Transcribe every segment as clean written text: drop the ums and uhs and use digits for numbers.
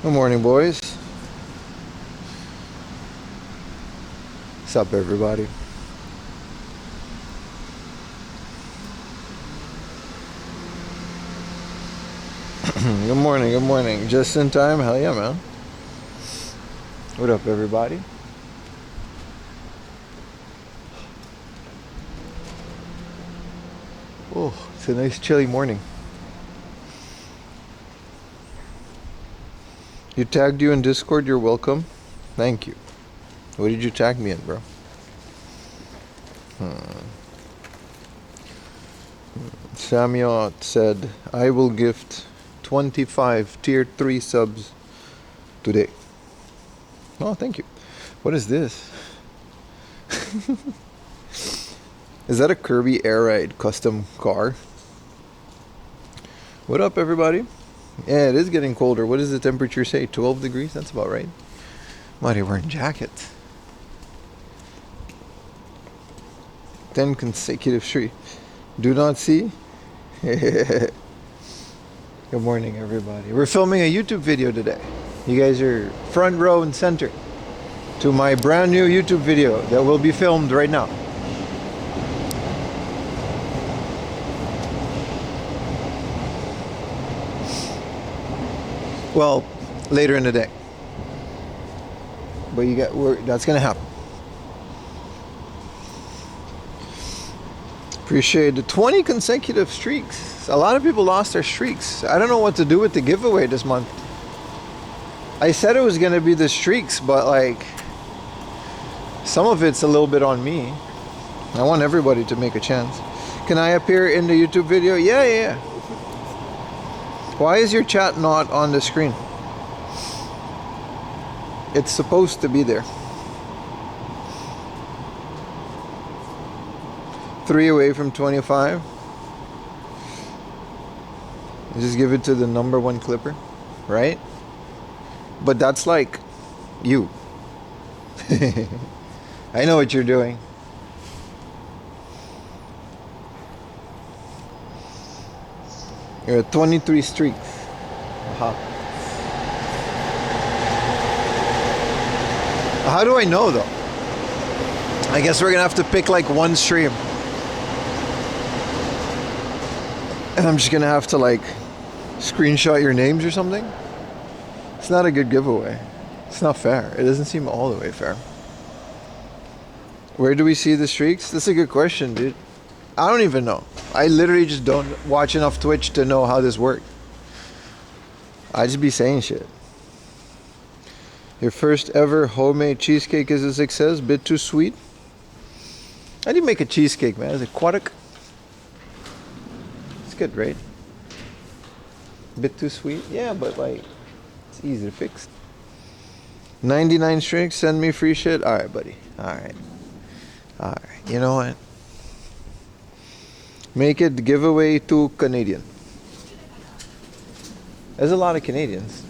Good morning, boys. What's up, everybody? Good morning, good morning. Just in time? Hell yeah, man. What up, everybody? Oh, it's a nice chilly morning. You tagged you in Discord, you're welcome. Thank you. What did you tag me in, bro? Samuel said, I will gift 25 tier 3 subs today. Oh, thank you. What is this? Is that a Kirby Air Ride custom car? What up, everybody? Yeah, it is getting colder. What does the temperature say? 12 degrees? That's about right. Why are you wearing jackets? 10 consecutive streaks. Do not see? Good morning, everybody. We're filming a YouTube video today. You guys are front row and center to my brand new YouTube video that will be filmed right now. Well, later in the day. But that's gonna happen. Appreciate the 20 consecutive streaks. A lot of people lost their streaks. I don't know what to do with the giveaway this month. I said it was gonna be the streaks, but like some of it's a little bit on me. I want everybody to make a chance. Can I appear in the YouTube video? Yeah. Why is your chat not on the screen? It's supposed to be there. 3 away from 25. Just give it to the number 1 clipper, right? But that's like you. I know what you're doing. You're at 23 streaks. How do I know though? I guess we're gonna have to pick like one stream. And I'm just gonna have to like screenshot your names or something. It's not a good giveaway. It's not fair. It doesn't seem all the way fair. Where do we see the streaks? That's a good question, dude. I don't even know. I literally just don't watch enough Twitch to know how this works. I just be saying shit. Your first ever homemade cheesecake is a success. Bit too sweet. How do you make a cheesecake, man? Is it aquatic? It's good, right? Bit too sweet? Yeah, but like, it's easy to fix. 99 streaks, send me free shit. Alright, buddy. Alright. You know what? Make it giveaway to Canadian. There's a lot of Canadians.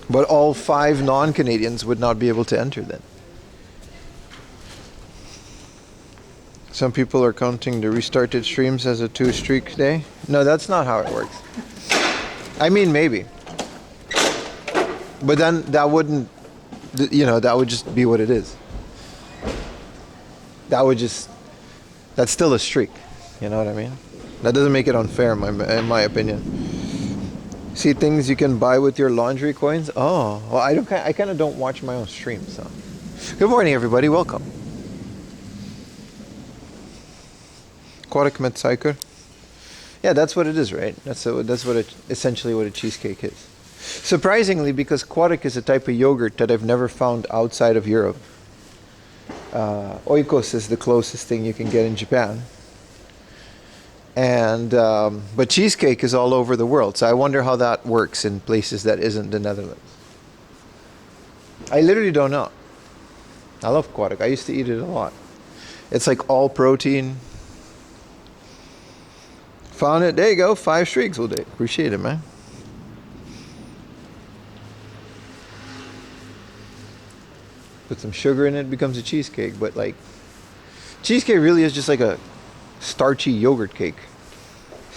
But all 5 non-Canadians would not be able to enter then. Some people are counting the restarted streams as a 2-streak day. No, that's not how it works. I mean, maybe. But then that wouldn't, that would just be what it is. That's still a streak. You know what I mean? That doesn't make it unfair in my opinion. See things you can buy with your laundry coins? Oh, well, I kind of don't watch my own streams, so. Good morning, everybody. Welcome. Aquatic Metcycle. Yeah, that's what it is, right? That's essentially what a cheesecake is. Surprisingly, because aquatic is a type of yogurt that I've never found outside of Europe. Oikos is the closest thing you can get in Japan. And but cheesecake is all over the world, so I wonder how that works in places that isn't the Netherlands. I literally don't know. I love aquatic. I used to eat it a lot. It's like all protein. Found it. There you go. 5 streaks all day. Appreciate it, man. Put some sugar in it, becomes a cheesecake. But like, cheesecake really is just like a starchy yogurt cake.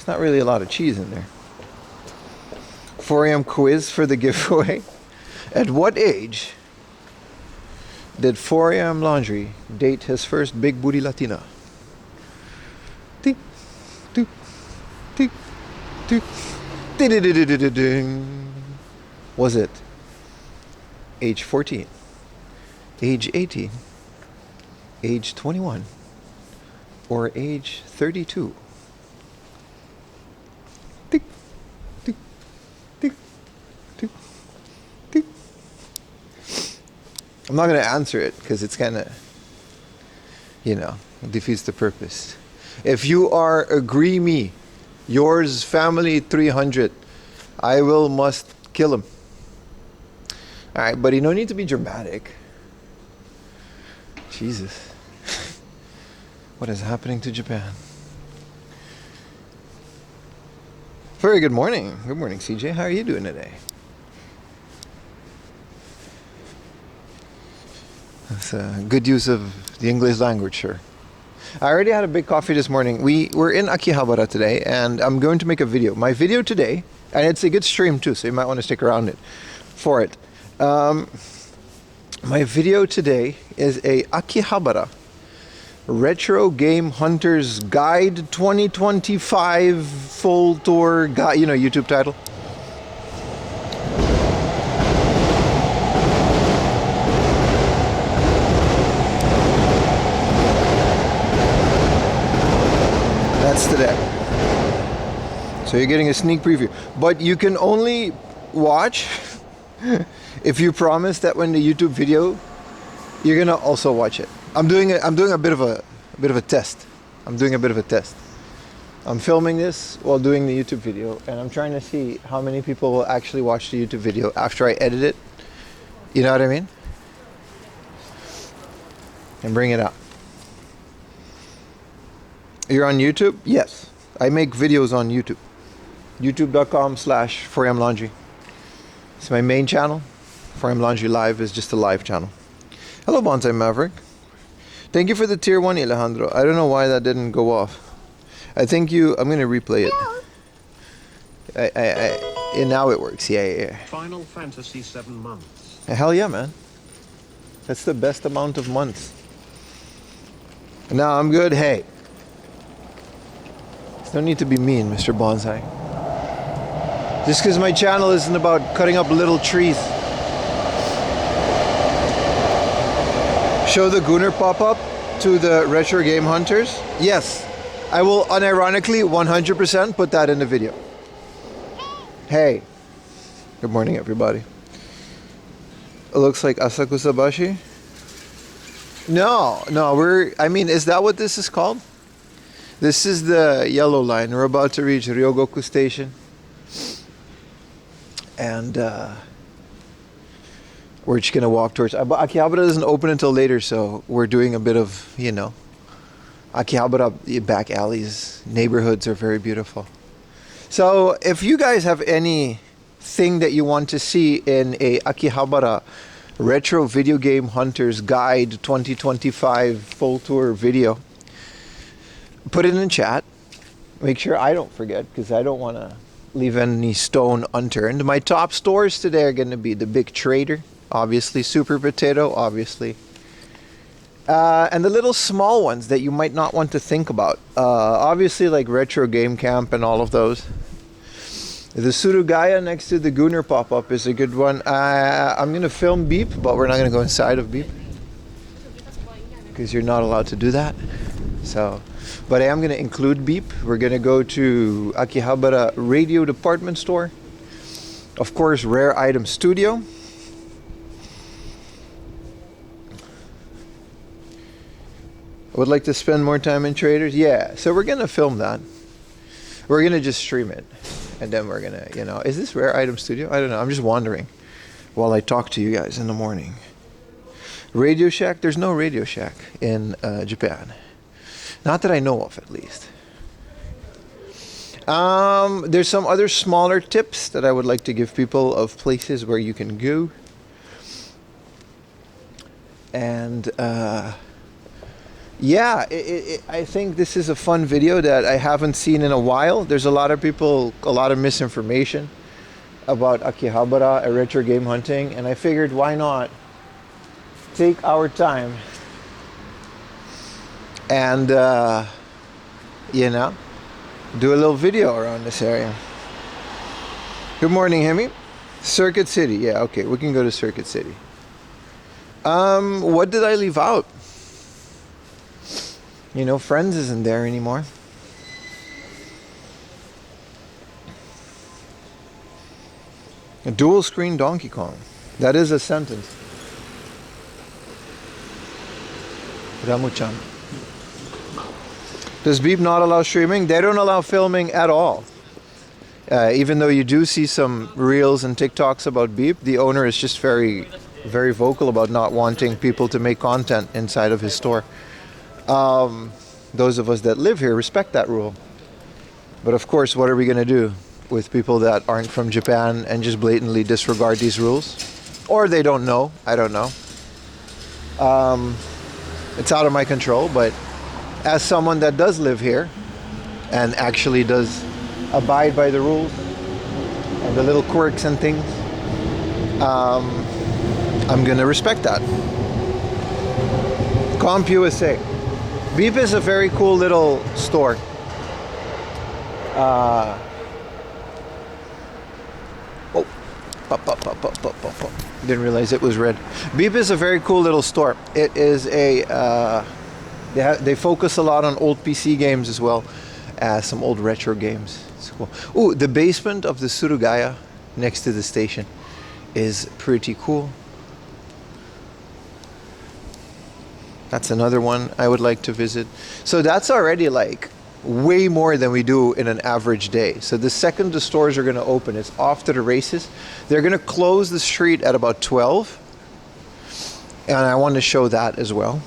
It's not really a lot of cheese in there. 4 a.m. quiz for the giveaway. At what age did 4 a.m. Laundry date his first big booty Latina? Tick, tick, tick, tick. Was it age 14, age 18, age 21, or age 32? Tick, tick, tick, tick, tick. I'm not going to answer it because it's kind of, defeats the purpose. If you are agree me, yours family 300, I must kill him. All right, buddy, no need to be dramatic. Jesus. What is happening to Japan? Very good morning. Good morning, CJ. How are you doing today? That's a good use of the English language, sure. I already had a big coffee this morning. We're in Akihabara today, and I'm going to make a video. My video today, and it's a good stream too, so you might want to stick around for it. My video today is a Akihabara Retro Game Hunters Guide 2025 full tour guide, YouTube title. That's today. So you're getting a sneak preview, but you can only watch if you promise that when the YouTube video, you're gonna also watch it. I'm doing a bit of a test. I'm doing a bit of a test. I'm filming this while doing the YouTube video, and I'm trying to see how many people will actually watch the YouTube video after I edit it. You know what I mean? And bring it up. You're on YouTube? Yes. I make videos on YouTube. youtube.com/4amlaundry. It's my main channel. 4am Laundry Live is just a live channel. Hello, Bonsai Maverick. Thank you for the tier 1, Alejandro. I don't know why that didn't go off. I'm going to replay it. And now it works. Yeah. Final Fantasy 7 months. Hell yeah, man. That's the best amount of months. No, I'm good. Hey. There's no need to be mean, Mr. Bonsai. Just because my channel isn't about cutting up little trees. Show the Gunner pop-up to the Retro Game Hunters? Yes. I will unironically 100% put that in the video. Hey. Good morning, everybody. It looks like Asakusabashi. No, is that what this is called? This is the yellow line. We're about to reach Ryogoku Station. And we're just going to walk towards... Akihabara doesn't open until later, so we're doing a bit of, Akihabara back alleys. Neighborhoods are very beautiful. So if you guys have anything that you want to see in a Akihabara Retro Video Game Hunters Guide 2025 full tour video, put it in chat. Make sure I don't forget, because I don't want to leave any stone unturned. My top stores today are going to be the Big Trader, obviously, Super Potato, obviously, and the little small ones that you might not want to think about. Obviously, like Retro Game Camp and all of those. The Suruga-ya next to the Gunner pop-up is a good one. I'm going to film Beep, but we're not going to go inside of Beep, because you're not allowed to do that. So, but I am going to include Beep. We're going to go to Akihabara Radio Department Store. Of course, Rare Item Studio. Would like to spend more time in Traders? Yeah, so we're going to film that. We're going to just stream it. And then we're going to, is this Rare Item Studio? I don't know. I'm just wandering while I talk to you guys in the morning. Radio Shack? There's no Radio Shack in Japan. Not that I know of, at least. There's some other smaller tips that I would like to give people of places where you can go. And Yeah, I think this is a fun video that I haven't seen in a while. There's a lot of people, a lot of misinformation about Akihabara, retro game hunting, and I figured why not take our time and, you know, do a little video around this area. Good morning, Hemi. Circuit City. Yeah, okay, we can go to Circuit City. What did I leave out? You know, Friends isn't there anymore. A dual screen Donkey Kong. That is a sentence. Ramu-chan. Does Beep not allow streaming? They don't allow filming at all. Even though you do see some reels and TikToks about Beep, the owner is just very, very vocal about not wanting people to make content inside of his store. Those of us that live here respect that rule. But of course, what are we going to do with people that aren't from Japan and just blatantly disregard these rules? Or they don't know. I don't know. It's out of my control, but as someone that does live here and actually does abide by the rules and the little quirks and things, I'm going to respect that. Comp USA. Beep is a very cool little store. Didn't realize it was red. Beep is a very cool little store. It is a they focus a lot on old PC games as well as some old retro games. It's cool. Ooh, the basement of the Suruga-ya next to the station is pretty cool. That's another one I would like to visit. So that's already like way more than we do in an average day. So the second the stores are going to open, it's off to the races. They're going to close the street at about 12. And I want to show that as well.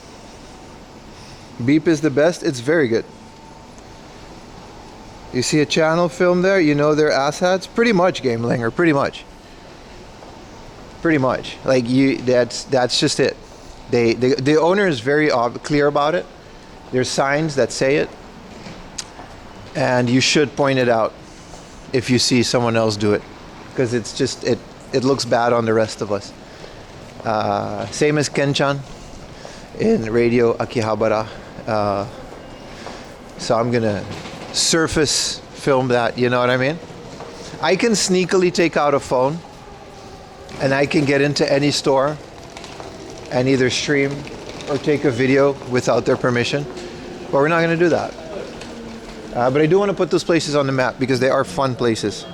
Beep is the best. It's very good. You see a channel film there? You know their asshats? Pretty much, Gamelinger. Pretty much. Pretty much. Like you, that's just it. The owner is very clear about it. There's signs that say it. And you should point it out if you see someone else do it. Because it's just, it looks bad on the rest of us. Same as Ken-chan in Radio Akihabara. So I'm going to surface film that, you know what I mean? I can sneakily take out a phone and I can get into any store and either stream or take a video without their permission. But we're not going to do that. But I do want to put those places on the map because they are fun places.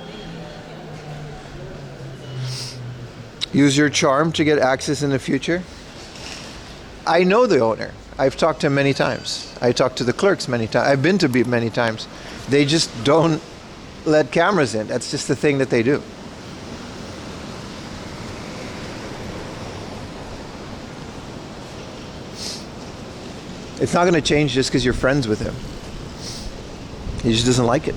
Use your charm to get access in the future. I know the owner. I've talked to him many times. I talked to the clerks many times. I've been to Beep many times. They just don't let cameras in. That's just the thing that they do. It's not going to change just because you're friends with him. He just doesn't like it.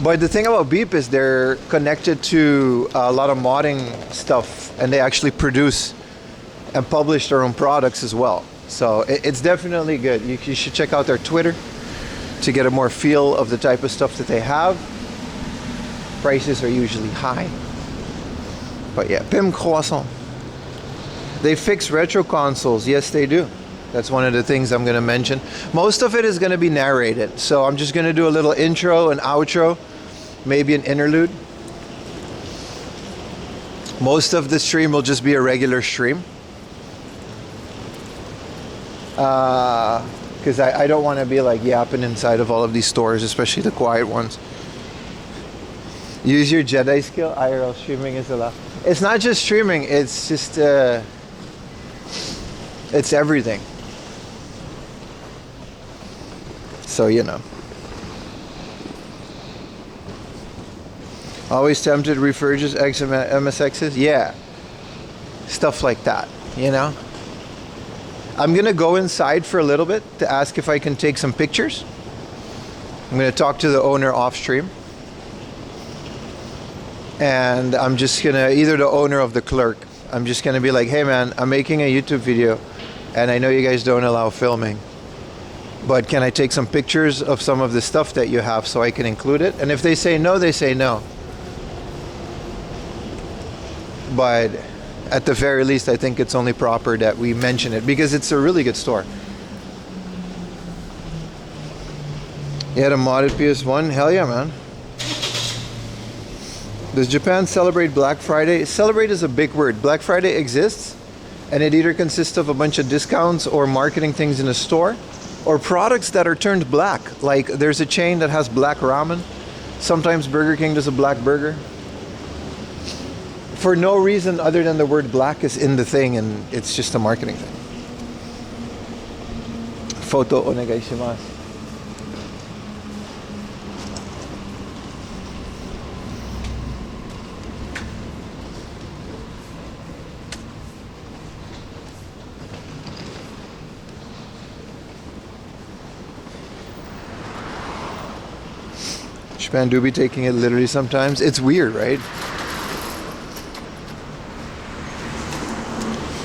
But the thing about Beep is they're connected to a lot of modding stuff, and they actually produce and publish their own products as well. So it's definitely good. You should check out their Twitter to get a more feel of the type of stuff that they have. Prices are usually high. But yeah, Pim Croissant. They fix retro consoles. Yes, they do. That's one of the things I'm going to mention. Most of it is going to be narrated. So I'm just going to do a little intro and outro, maybe an interlude. Most of the stream will just be a regular stream. Because I don't want to be like yapping inside of all of these stores, especially the quiet ones. Use your Jedi skill. IRL streaming is allowed. It's not just streaming. It's just it's everything. So, you know. Always tempted to refurbish MSXs? Yeah. Stuff like that, you know? I'm going to go inside for a little bit to ask if I can take some pictures. I'm going to talk to the owner off stream. And I'm just going to, either the owner of the clerk, I'm just going to be like, hey man, I'm making a YouTube video. And I know you guys don't allow filming, but can I take some pictures of some of the stuff that you have so I can include it? And if they say no, they say no. But at the very least, I think it's only proper that we mention it because it's a really good store. You had a modded PS1? Hell yeah, man. Does Japan celebrate Black Friday? Celebrate is a big word. Black Friday exists, and it either consists of a bunch of discounts or marketing things in a store, or products that are turned black. Like there's a chain that has black ramen. Sometimes Burger King does a black burger. For no reason other than the word black is in the thing, and it's just a marketing thing. Photo onegai shimasu. Japan do be taking it literally sometimes. It's weird, right?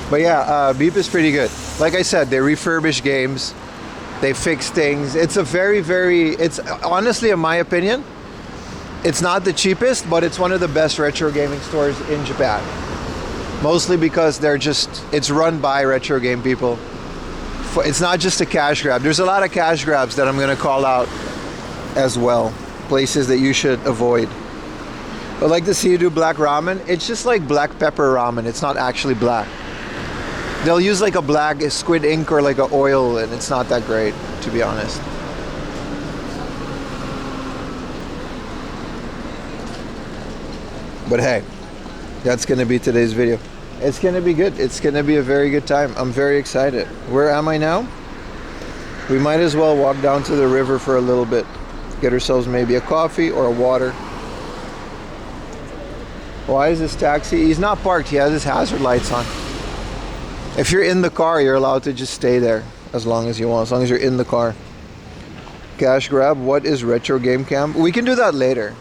But yeah, Beep is pretty good. Like I said, they refurbish games, they fix things. It's a it's honestly, in my opinion, it's not the cheapest, but it's one of the best retro gaming stores in Japan. Mostly because it's run by retro game people. It's not just a cash grab. There's a lot of cash grabs that I'm going to call out as well. Places that you should avoid. But like the Seiyuu black ramen, it's just like black pepper ramen. It's not actually black. They'll use like a black squid ink or like a oil, and it's not that great, to be honest. But hey, that's gonna be today's video. It's gonna be good. It's gonna be a very good time. I'm very excited. Where am I now? We might as well walk down to the river for a little bit. Get ourselves maybe a coffee or a water. Why is this taxi? He's not parked. He has his hazard lights on. If you're in the car, you're allowed to just stay there as long as you want, as long as you're in the car. Cash grab. What is retro game camp? We can do that later.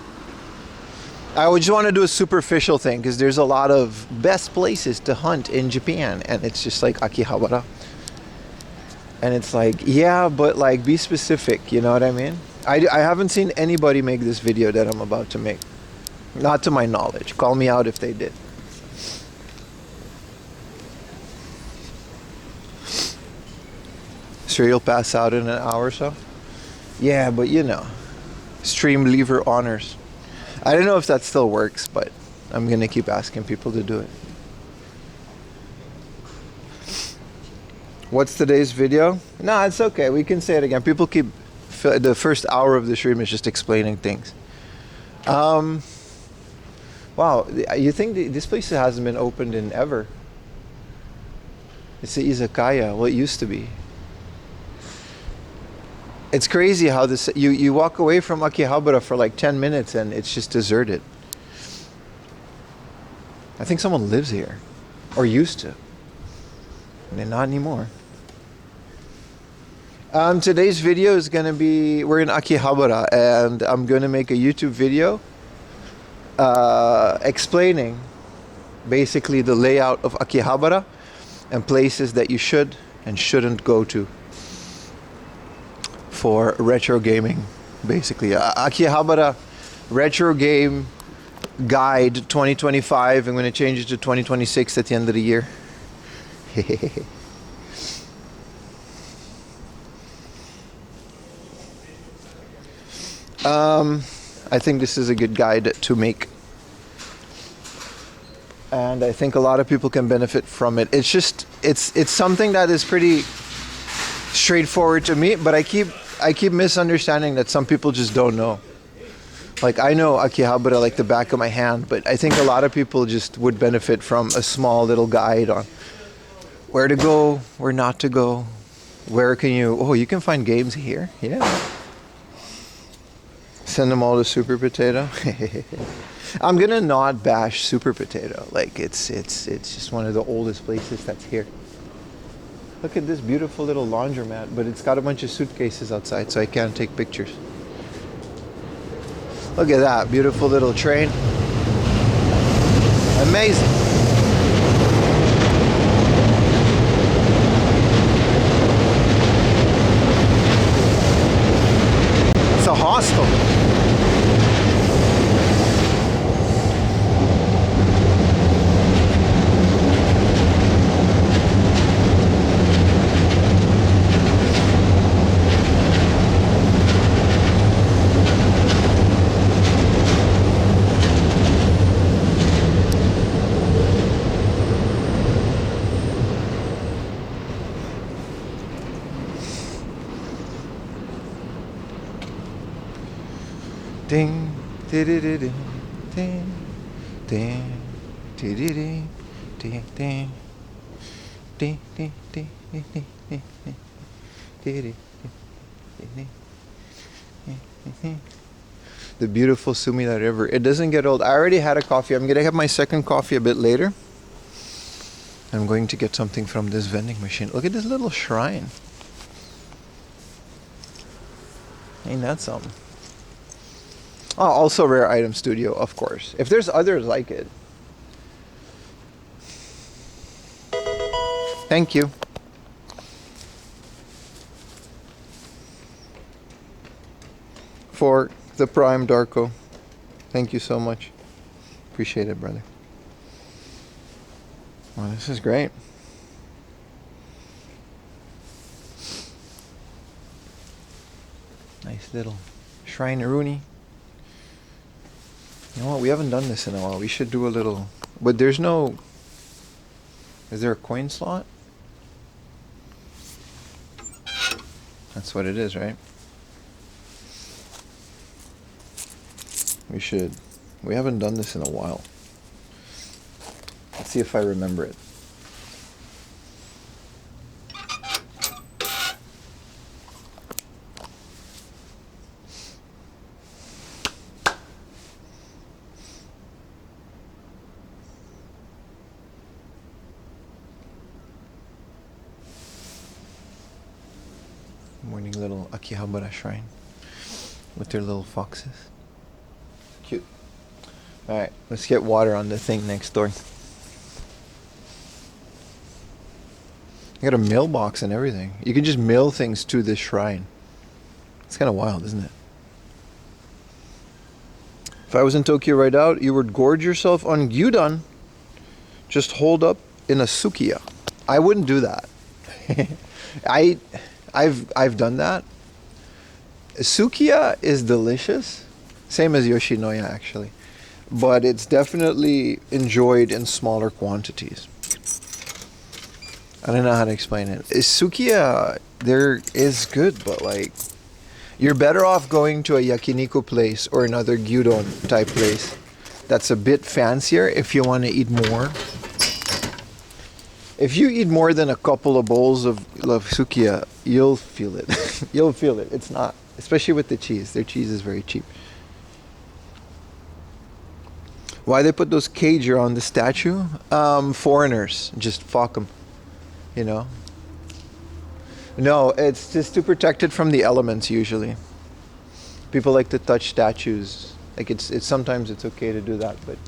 I would just want to do a superficial thing because there's a lot of best places to hunt in Japan, and it's just like Akihabara. And it's like, yeah, but like be specific, you know what I mean? I haven't seen anybody make this video that I'm about to make. Not to my knowledge. Call me out if they did. Sure you'll pass out in an hour or so? Yeah, but you know. Stream lever honors. I don't know if that still works, but I'm going to keep asking people to do it. What's today's video? No, it's okay. We can say it again. People keep... The first hour of the stream is just explaining things. Wow, you think this place hasn't been opened in ever? It's the izakaya. Well, it used to be. It's crazy how this... You walk away from Akihabara for like 10 minutes and it's just deserted. I think someone lives here. Or used to. And not anymore. Today's video is going to be... We're in Akihabara and I'm going to make a YouTube video explaining basically the layout of Akihabara and places that you should and shouldn't go to for retro gaming, basically. Akihabara Retro Game Guide 2025. I'm going to change it to 2026 at the end of the year. I think this is a good guide to make. And I think a lot of people can benefit from it. It's just, it's something that is pretty straightforward to me, but I keep misunderstanding that some people just don't know. Like, I know Akihabara like the back of my hand, but I think a lot of people just would benefit from a small little guide on where to go, where not to go, where can you can find games here. Yeah. Send them all to Super Potato. I'm gonna not bash Super Potato. Like it's just one of the oldest places that's here. Look at this beautiful little laundromat, but it's got a bunch of suitcases outside, so I can't take pictures. Look at that beautiful little train. Amazing. hostile. Ding, ding, ding, ding, ding, ding, ding, ding, ding, ding, ding, ding. The beautiful Sumida River. It doesn't get old. I already had a coffee. I'm gonna have my second coffee a bit later. I'm going to get something from this vending machine. Look at this little shrine. Ain't that something? Oh, also Rare Item Studio, of course. If there's others like it. Thank you. For the Prime Darko. Thank you so much. Appreciate it, brother. Well, this is great. Nice little shrine Rooney. You know what? We haven't done this in a while. We should do a little... But there's no... Is there a coin slot? That's what it is, right? We should. We haven't done this in a while. Let's see if I remember it. Morning little Akihabara shrine with their little foxes. Cute. Alright, let's get water on the thing next door. I got a mailbox and everything. You can just mail things to this shrine. It's kind of wild, isn't it? If I was in Tokyo right now, you would gorge yourself on gyudon. Just hold up in a sukiya. I wouldn't do that. I've done that. Sukiya is delicious. Same as Yoshinoya, actually. But it's definitely enjoyed in smaller quantities. I don't know how to explain it. Sukiya, there is good, but like, you're better off going to a yakiniku place or another gyudon type place that's a bit fancier if you want to eat more. If you eat more than a couple of bowls of sukiya, you'll feel it. You'll feel it. It's not, especially with the cheese. Their cheese is very cheap. Why they put those cage around the statue? Foreigners, just fuck them. You know? No, it's just to protect it from the elements usually. People like to touch statues. Like it's sometimes it's okay to do that, but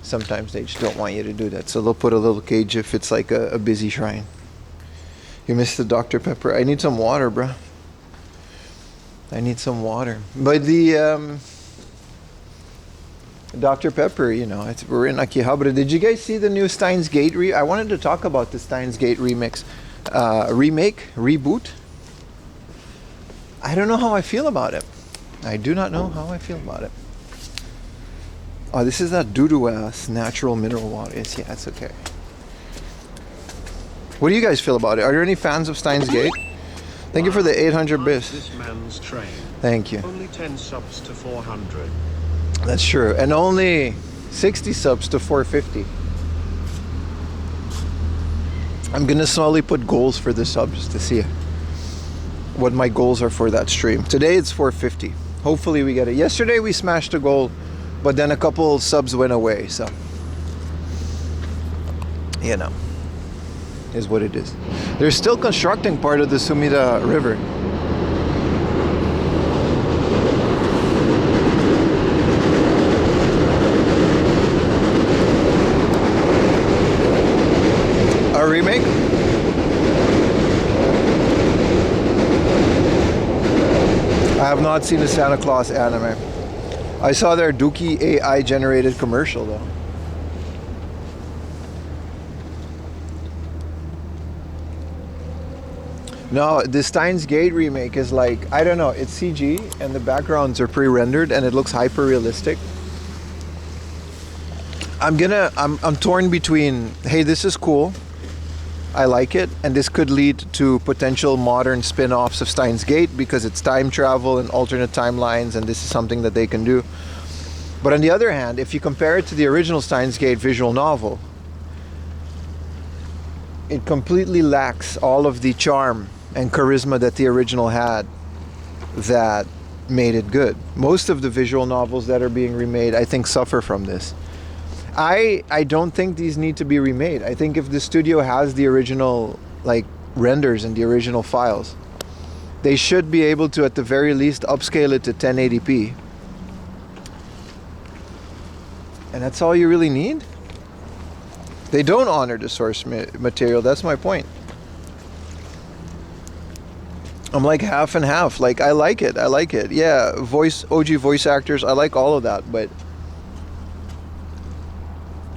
sometimes they just don't want you to do that. So they'll put a little cage if it's like a busy shrine. You missed the Dr. Pepper. I need some water, bruh. I need some water. But the Dr. Pepper, you know, we're in Akihabara. Did you guys see the new Steins Gate I wanted to talk about the Steins Gate reboot. I don't know how I feel about it. I do not know how I feel about it. Oh, this is that doo-doo-ass natural mineral water. Yes, yeah, it's okay. What do you guys feel about it? Are there any fans of Steins Gate? Thank you for the 800 bits. This man's train. Thank you. Only 10 subs to 400. That's true. And only 60 subs to 450. I'm going to slowly put goals for the subs to see what my goals are for that stream. Today it's 450. Hopefully we get it. Yesterday we smashed a goal, but then a couple subs went away. So, you know, is what it is. They're still constructing part of the Sumida River. A remake? I have not seen a Santa Claus anime. I saw their Dookie AI generated commercial though. No, the Steins Gate remake is like, I don't know, it's CG and the backgrounds are pre-rendered and it looks hyper realistic. I'm torn between, hey, this is cool, I like it, and this could lead to potential modern spin-offs of Steins Gate because it's time travel and alternate timelines and this is something that they can do. But on the other hand, if you compare it to the original Steins Gate visual novel, it completely lacks all of the charm and charisma that the original had that made it good. Most of the visual novels that are being remade, I think, suffer from this. I don't think these need to be remade. I think if the studio has the original like renders and the original files, they should be able to at the very least upscale it to 1080p. And that's all you really need? They don't honor the source material, that's my point. I'm like half and half. Like, I like it. Yeah, OG voice actors, I like all of that, but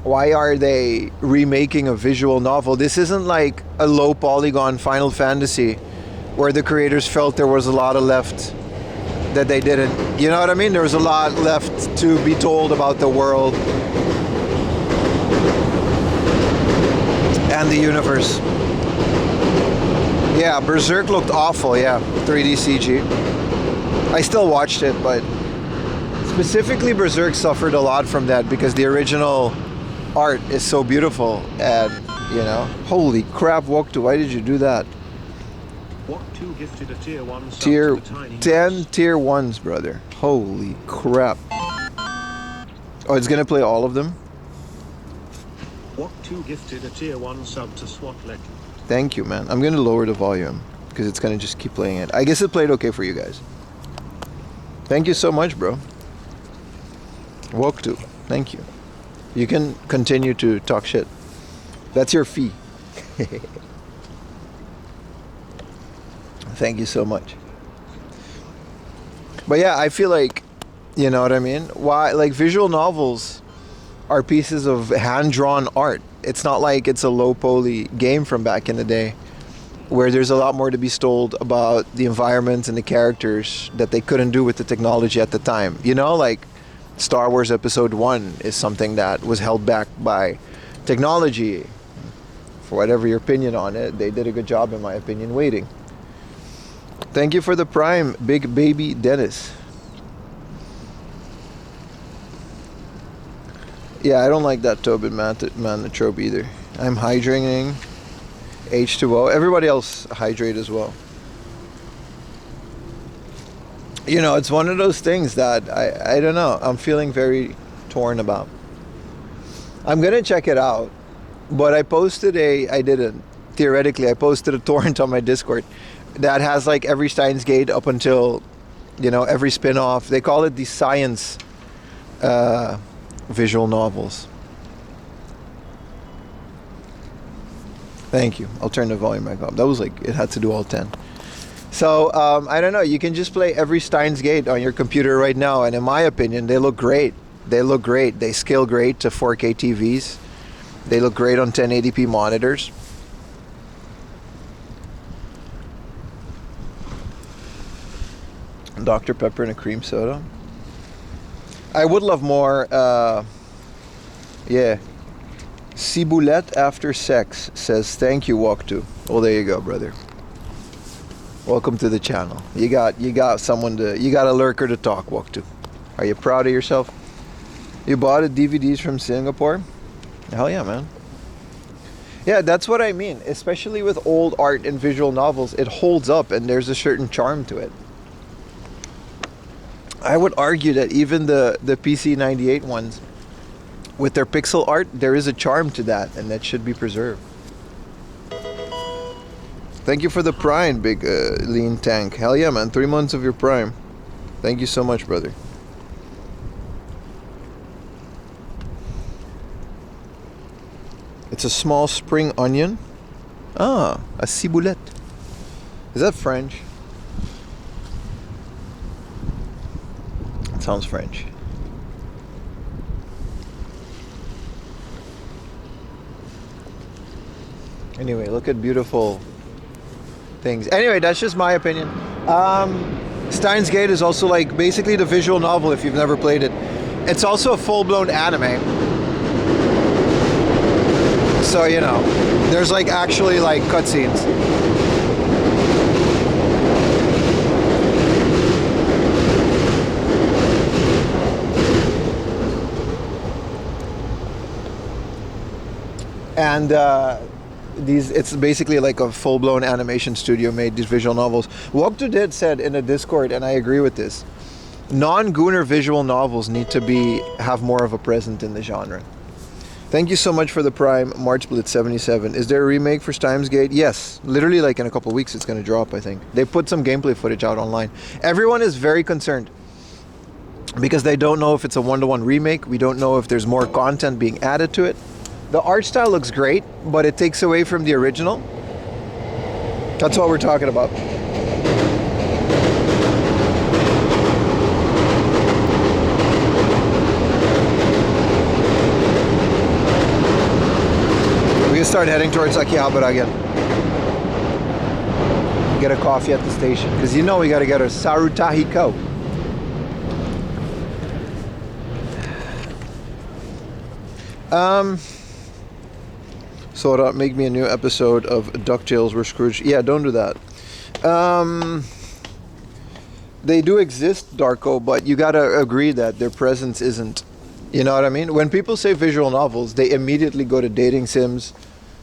why are they remaking a visual novel? This isn't like a low polygon Final Fantasy where the creators felt there was a lot of left that they didn't. You know what I mean? There was a lot left to be told about the world and the universe. Yeah, Berserk looked awful, yeah. 3D CG. I still watched it, but specifically Berserk suffered a lot from that because the original art is so beautiful and, you know, holy crap, Woktu, why did you do that? Woktu gifted a tier 1 sub Tier to the tiny 10 house. tier 1s, brother. Holy crap. Oh, it's gonna play all of them? Woktu gifted a tier 1 sub to SWAT Legend. Thank you, man. I'm gonna lower the volume because it's gonna just keep playing it. I guess it played okay for you guys. Thank you so much, bro. Woktu, thank you. You can continue to talk shit. That's your fee. Thank you so much. But yeah, I feel like, you know what I mean? Why, like, visual novels are pieces of hand-drawn art. It's not like it's a low-poly game from back in the day where there's a lot more to be told about the environment and the characters that they couldn't do with the technology at the time. You know, like Star Wars Episode 1 is something that was held back by technology. For whatever your opinion on it, they did a good job, in my opinion, waiting. Thank you for the Prime, Big Baby Dennis. Yeah, I don't like that Tobin Manotrope either. I'm hydrating H2O. Everybody else hydrate as well. You know, it's one of those things that I don't know. I'm feeling very torn about. I'm going to check it out. But I posted I didn't. Theoretically, I posted a torrent on my Discord that has like every Steins Gate up until, you know, every spin-off. They call it the science visual novels. Thank you. I'll turn the volume back up. That was like, it had to do all 10. So, I don't know. You can just play every Steins Gate on your computer right now. And in my opinion, they look great. They look great. They scale great to 4K TVs. They look great on 1080p monitors. Dr. Pepper and a cream soda. I would love more, yeah. Ciboulette after sex says, thank you, Woktu. Well, there you go, brother. Welcome to the channel. You got someone you got a lurker to talk, Woktu. Are you proud of yourself? You bought a DVDs from Singapore? Hell yeah, man. Yeah, that's what I mean. Especially with old art and visual novels, it holds up and there's a certain charm to it. I would argue that even the PC 98 ones, with their pixel art, there is a charm to that, and that should be preserved. Thank you for the Prime, big lean tank. Hell yeah, man. 3 months of your Prime. Thank you so much, brother. It's a small spring onion. Ah, a ciboulette. Is that French? Sounds French. Anyway, look at beautiful things. Anyway, that's just my opinion. Steins Gate is also like basically the visual novel if you've never played it. It's also a full-blown anime. So, you know, there's like actually like cutscenes. And it's basically like a full-blown animation studio made these visual novels. Woktu did said in a Discord, and I agree with this, non-Gunnar visual novels need to have more of a presence in the genre. Thank you so much for the Prime, March Blitz 77. Is there a remake for Steins Gate? Yes, literally like in a couple weeks it's going to drop, I think. They put some gameplay footage out online. Everyone is very concerned because they don't know if it's a one-to-one remake. We don't know if there's more content being added to it. The art style looks great, but it takes away from the original. That's what we're talking about. We can start heading towards Akihabara again. Get a coffee at the station, because you know we got to get a Sarutahiko. So make me a new episode of DuckTales where Scrooge... Yeah, don't do that. They do exist, Darko, but you gotta agree that their presence isn't... You know what I mean? When people say visual novels, they immediately go to dating sims,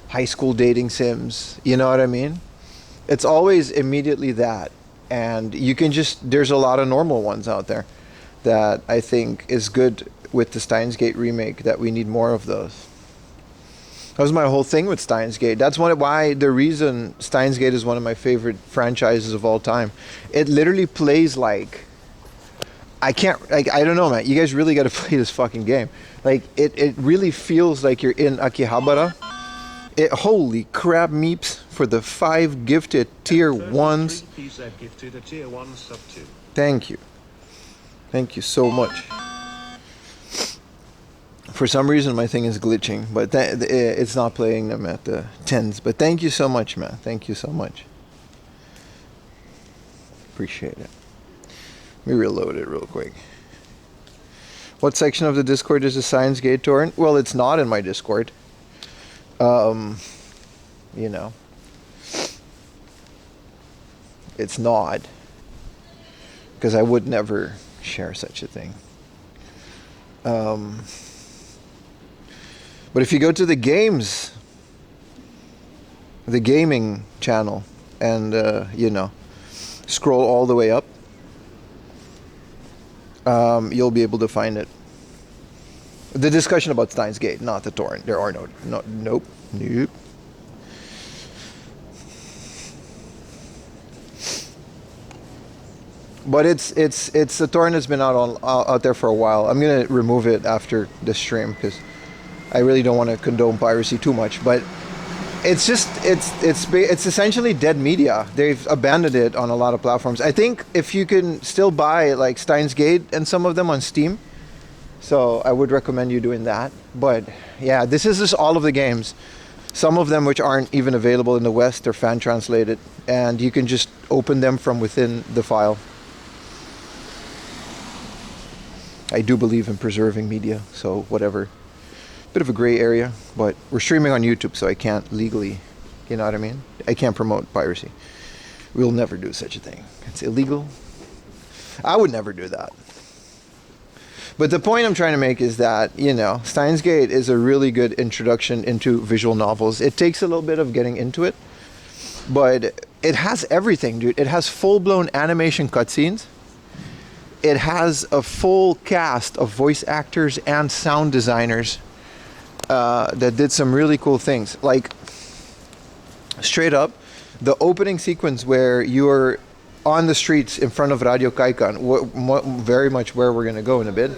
high school dating sims. You know what I mean? It's always immediately that. And you can just... There's a lot of normal ones out there that I think is good with the Steins Gate remake, that we need more of those. That was my whole thing with Steins Gate. That's the reason Steins Gate is one of my favorite franchises of all time. It literally plays like... I don't know, man. You guys really got to play this fucking game. Like, it really feels like you're in Akihabara. Holy crap, meeps, for the 5 gifted tier 1s. Gifted a tier 1 sub 2. Thank you. Thank you so much. For some reason, my thing is glitching, but it's not playing them at the 10s. But thank you so much, man. Thank you so much. Appreciate it. Let me reload it real quick. What section of the Discord is the Steins Gate torrent? Well, it's not in my Discord. You know. It's not. Because I would never share such a thing. But if you go to the gaming channel, and you know, scroll all the way up, you'll be able to find it. The discussion about Steins Gate, not the torrent. There are nope. But it's the torrent has been out there for a while. I'm gonna remove it after the stream because I really don't want to condone piracy too much, but it's essentially dead media. They've abandoned it on a lot of platforms. I think if you can still buy like Steins Gate and some of them on Steam, so I would recommend you doing that. But yeah, this is just all of the games. Some of them which aren't even available in the West are fan translated, and you can just open them from within the file. I do believe in preserving media, so whatever. Bit of a gray area, but we're streaming on YouTube, so I can't legally, you know what I mean? I can't promote piracy. We'll never do such a thing. It's illegal. I would never do that. But the point I'm trying to make is that, you know, Steins Gate is a really good introduction into visual novels. It takes a little bit of getting into it, but it has everything, dude. It has full-blown animation cutscenes. It has a full cast of voice actors and sound designers that did some really cool things. Like, straight up, the opening sequence where you're on the streets in front of Radio Kaikan, very much where we're going to go in a bit.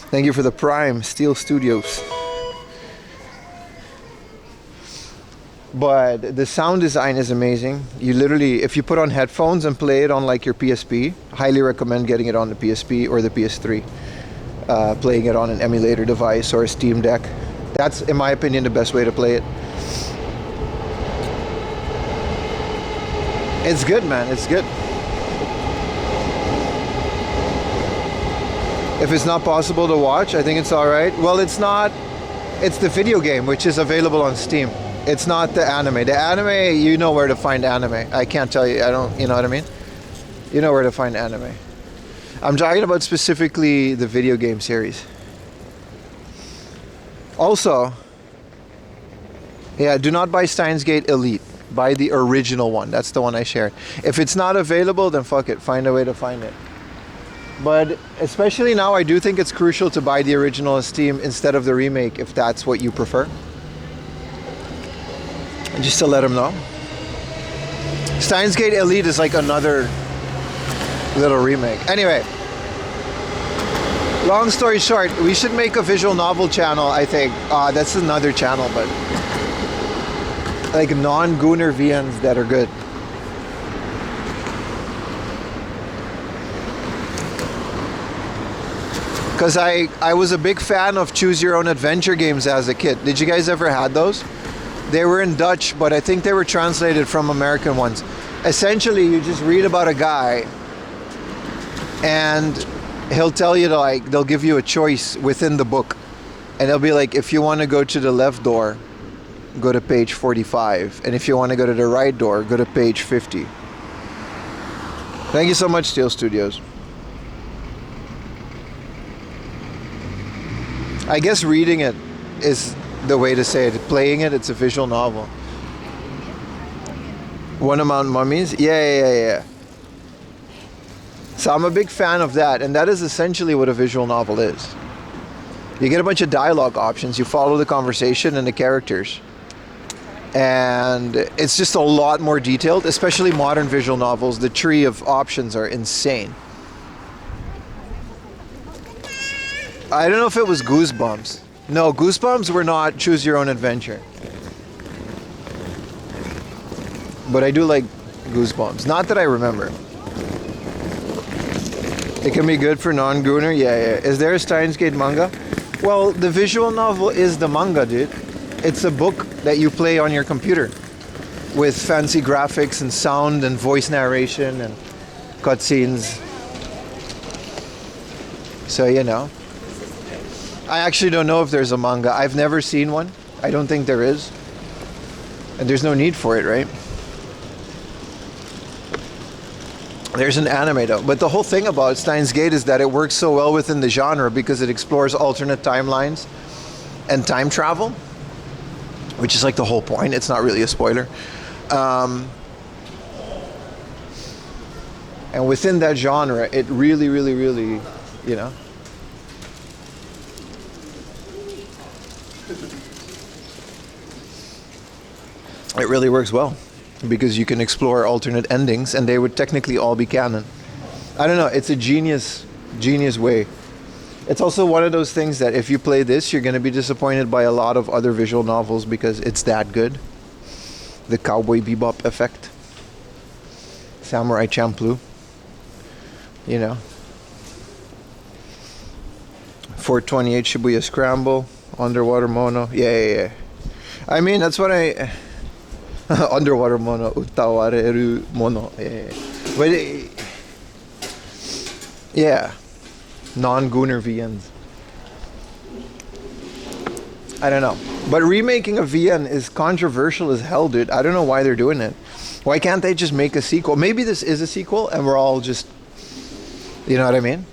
Thank you for the Prime, Steel Studios. But the sound design is amazing. You literally, if you put on headphones and play it on like your PSP, highly recommend getting it on the PSP or the PS3. Playing it on an emulator device or a Steam Deck. That's, in my opinion, the best way to play it. It's good, man. It's good. If it's not possible to watch, I think it's alright. Well, it's not. It's the video game, which is available on Steam. It's not the anime. The anime, you know where to find anime. I can't tell you. I don't, you know what I mean? You know where to find anime. I'm talking about specifically the video game series. Also, yeah, do not buy Steins Gate Elite. Buy the original one. That's the one I shared. If it's not available, then fuck it. Find a way to find it. But especially now, I do think it's crucial to buy the original on Steam instead of the remake, if that's what you prefer. Just to let them know. Steins Gate Elite is like another little remake. Anyway, long story short, we should make a visual novel channel, I think. That's another channel, but like non-Gunner VNs that are good. Because I was a big fan of choose your own adventure games as a kid. Did you guys ever had those? They were in Dutch, but I think they were translated from American ones. Essentially, you just read about a guy and he'll tell you to, like, they'll give you a choice within the book. And they'll be like, if you want to go to the left door, go to page 45. And if you want to go to the right door, go to page 50. Thank you so much, Steel Studios. I guess reading it is the way to say it. Playing it, it's a visual novel. One Amount Mummies? Yeah. So I'm a big fan of that, and that is essentially what a visual novel is. You get a bunch of dialogue options, you follow the conversation and the characters. And it's just a lot more detailed, especially modern visual novels. The tree of options are insane. I don't know if it was Goosebumps. No, Goosebumps were not choose your own adventure. But I do like Goosebumps. Not that I remember. It can be good for non-Gunner. Yeah. Is there a Steins Gate manga? Well, the visual novel is the manga, dude. It's a book that you play on your computer with fancy graphics and sound and voice narration and cutscenes. So, you know. I actually don't know if there's a manga. I've never seen one. I don't think there is. And there's no need for it, right? There's an anime though. But the whole thing about Steins Gate is that it works so well within the genre because it explores alternate timelines and time travel, which is like the whole point. It's not really a spoiler. And within that genre, it really, you know, it really works well because you can explore alternate endings and they would technically all be canon. I don't know, it's a genius way. It's also one of those things that if you play this, you're going to be disappointed by a lot of other visual novels because it's that good. The Cowboy Bebop effect. Samurai Champloo. You know. 428 Shibuya Scramble. Underwater Mono. Yeah. I mean, that's what I... Underwater Mono. Utawareru Mono. Yeah. But... yeah. Non-Gunner VNs. I don't know. But remaking a VN is controversial as hell, dude. I don't know why they're doing it. Why can't they just make a sequel? Maybe this is a sequel and we're all just... you know what I mean?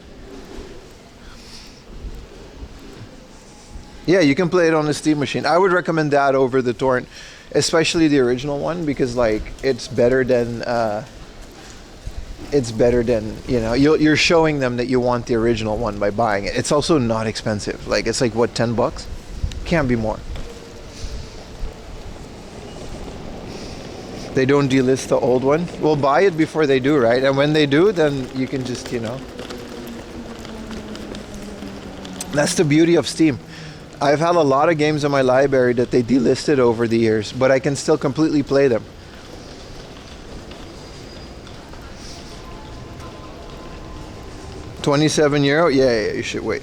Yeah, you can play it on the Steam machine. I would recommend that over the torrent. Especially the original one because, like, it's better than... you know, you're showing them that you want the original one by buying it. It's also not expensive. Like, it's like, what, $10? Can't be more. They don't delist the old one. Well, buy it before they do, right? And when they do, then you can just, you know. That's the beauty of Steam. I've had a lot of games in my library that they delisted over the years, but I can still completely play them. €27? Yeah, you should wait.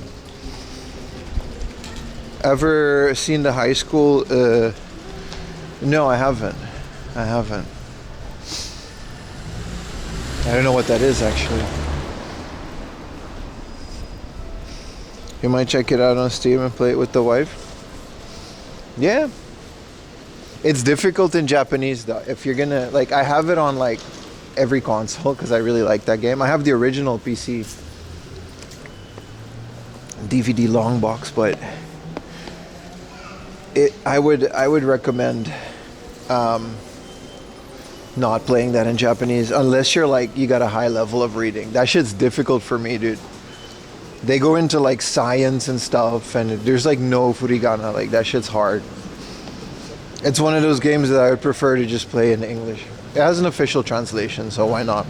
Ever seen the high school? No, I haven't. I don't know what that is, actually. You might check it out on Steam and play it with the wife. Yeah. It's difficult in Japanese, though. If you're gonna, like, I have it on, like, every console because I really like that game. I have the original PC DVD long box, but I would recommend not playing that in Japanese unless you're like you got a high level of reading. That shit's difficult for me, dude. They go into like science and stuff, and there's like no furigana. Like that shit's hard. It's one of those games that I would prefer to just play in English. It has an official translation, so why not?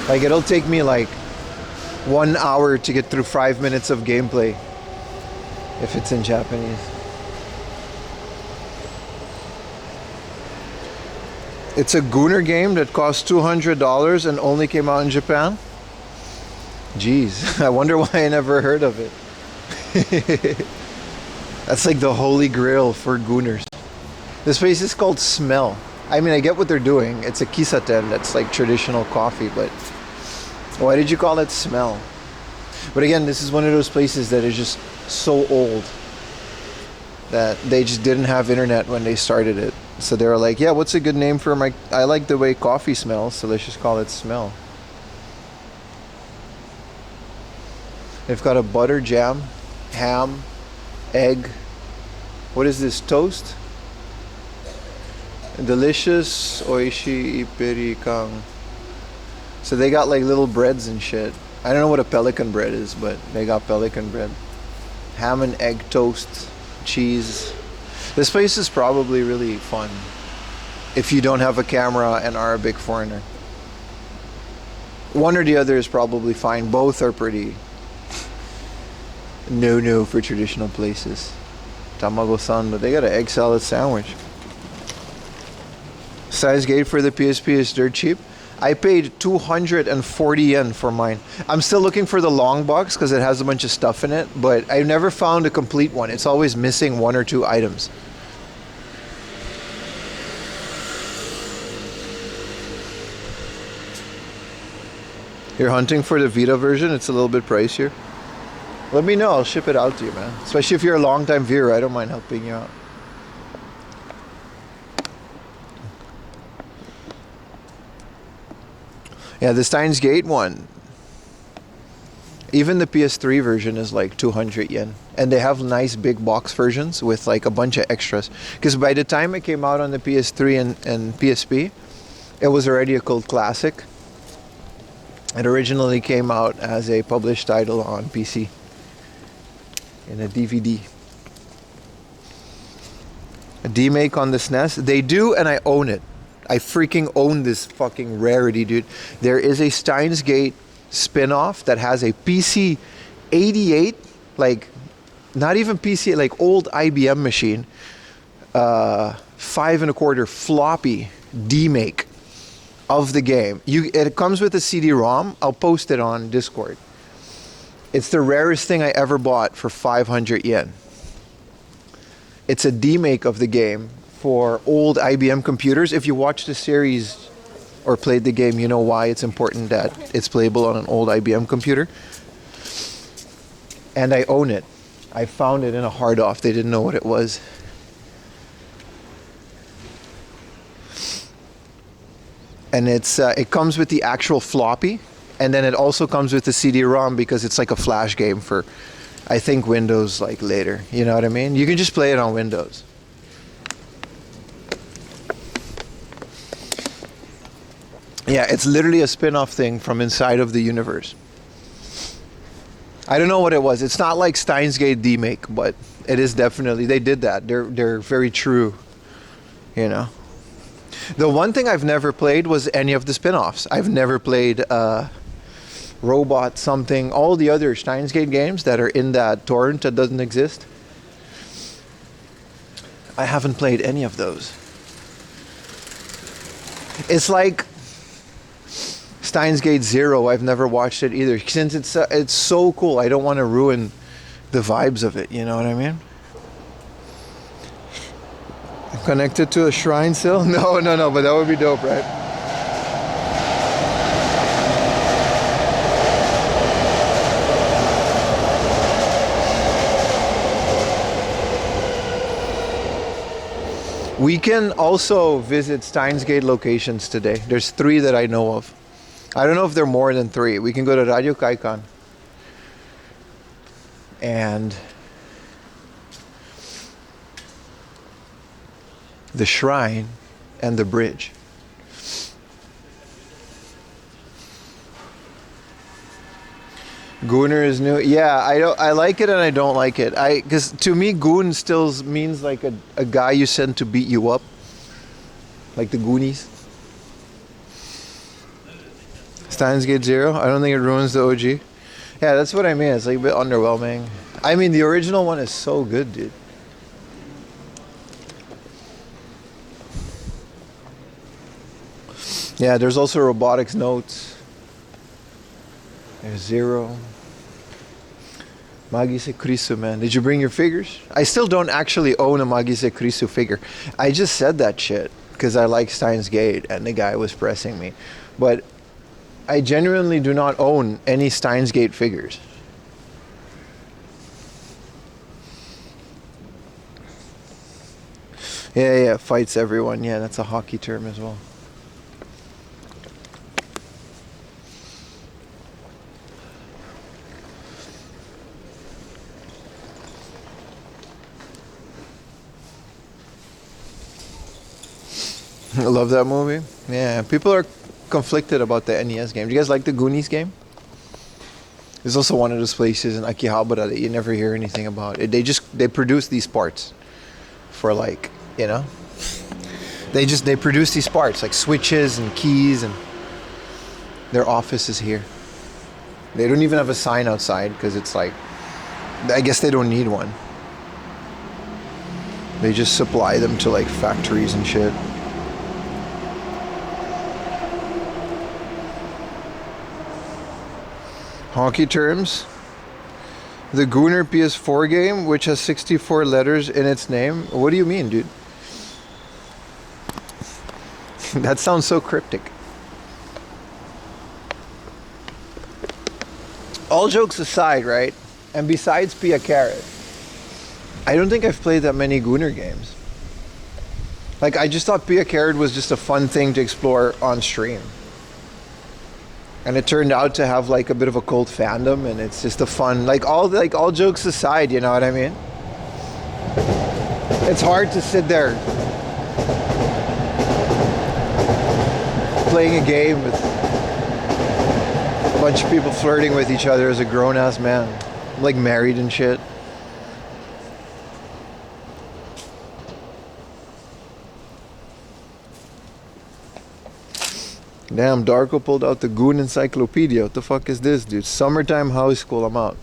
Like it'll take me like 1 hour to get through 5 minutes of gameplay if it's in Japanese. It's a Gooner game that cost $200 and only came out in Japan. Jeez, I wonder why I never heard of it. That's like the holy grail for Gooners. This place is called Smell. I mean, I get what they're doing. It's a kisaten that's like traditional coffee, but why did you call it Smell? But again, this is one of those places that is just so old that they just didn't have internet when they started it. So they were like, yeah, what's a good name for my... I like the way coffee smells, so let's just call it Smell. They've got a butter jam, ham, egg. What is this, toast? Delicious oishi iperi kang. So they got like little breads and shit. I don't know what a pelican bread is, but they got pelican bread. Ham and egg toast, cheese. This place is probably really fun if you don't have a camera and are a big foreigner. One or the other is probably fine. Both are pretty no for traditional places. Tamago-san, but they got an egg salad sandwich. Size gate for the PSP is dirt cheap. I paid 240 yen for mine. I'm still looking for the long box because it has a bunch of stuff in it, but I've never found a complete one. It's always missing 1 or 2 items. You're hunting for the Vita version? It's a little bit pricier. Let me know. I'll ship it out to you, man. Especially if you're a long-time viewer. I don't mind helping you out. Yeah, the Steins Gate one. Even the PS3 version is like 200 yen. And they have nice big box versions with like a bunch of extras. Because by the time it came out on the PS3 and PSP, it was already a cult classic. It originally came out as a published title on PC. In a DVD. A demake on the SNES? They do, and I own it. I freaking own this fucking rarity, dude. There is a Steins Gate spin-off that has a PC 88, like, not even PC, like old IBM machine, 5 1/4 floppy demake of the game. It comes with a CD-ROM. I'll post it on Discord. It's the rarest thing I ever bought for 500 yen. It's a demake of the game for old IBM computers. If you watched the series or played the game, you know why it's important that it's playable on an old IBM computer. And I own it. I found it in a hard off. They didn't know what it was. And it comes with the actual floppy, and then it also comes with the CD-ROM because it's like a flash game for, I think, Windows like later. You know what I mean? You can just play it on Windows. Yeah, it's literally a spin-off thing from inside of the universe. I don't know what it was. It's not like Steins Gate demake, but it is definitely, they did that. They're very true, you know. The one thing I've never played was any of the spin-offs. I've never played Robot something, all the other Steins Gate games that are in that torrent that doesn't exist. I haven't played any of those. It's like Steins Gate Zero. I've never watched it either. Since it's so cool, I don't want to ruin the vibes of it. You know what I mean? Connected to a shrine still? No, but that would be dope, right? We can also visit Steins Gate locations today. There's 3 that I know of. I don't know if there are more than 3. We can go to Radio Kaikan and the shrine and the bridge. Gooner is new. Yeah, I like it and I don't like it. Because to me, goon still means like a guy you send to beat you up, like the Goonies. Steins Gate Zero. I don't think it ruins the OG. Yeah, that's what I mean. It's like a bit underwhelming. I mean, the original one is so good, dude. Yeah, there's also robotics notes. There's Zero. Magise Krisu, man. Did you bring your figures? I still don't actually own a Magise Krisu figure. I just said that shit because I like Steins Gate and the guy was pressing me. But I genuinely do not own any Steins Gate figures. Yeah, fights everyone. Yeah, that's a hockey term as well. I love that movie. Yeah, people are conflicted about the NES game. Do you guys like the Goonies game? There's also one of those places in Akihabara that you never hear anything about. They produce these parts for like, you know, they produce these parts like switches and keys, and their office is here. They don't even have a sign outside because it's like, I guess they don't need one. They just supply them to like factories and shit. Hockey terms. The Gooner PS4 game, which has 64 letters in its name. What do you mean, dude? That sounds so cryptic. All jokes aside, right? And besides Pia Carrot, I don't think I've played that many Gooner games. Like, I just thought Pia Carrot was just a fun thing to explore on stream. And it turned out to have like a bit of a cult fandom, and it's just a fun, like all jokes aside, you know what I mean? It's hard to sit there playing a game with a bunch of people flirting with each other as a grown-ass man. I'm like married and shit. Damn, Darko pulled out the Goon Encyclopedia. What the fuck is this, dude? Summertime House School. I'm out.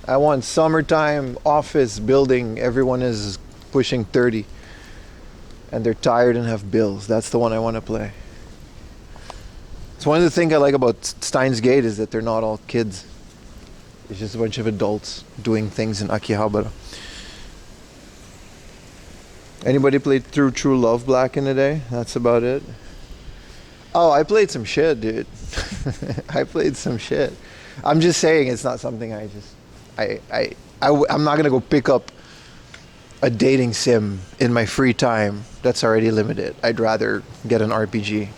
I want summertime office building. Everyone is pushing 30. And they're tired and have bills. That's the one I want to play. It's one of the things I like about Steins Gate is that they're not all kids. It's just a bunch of adults doing things in Akihabara. Anybody played through True Love Black in the day? That's about it. Oh, I played some shit, dude. I played some shit. I'm just saying it's not something I'm not going to go pick up a dating sim in my free time that's already limited. I'd rather get an RPG.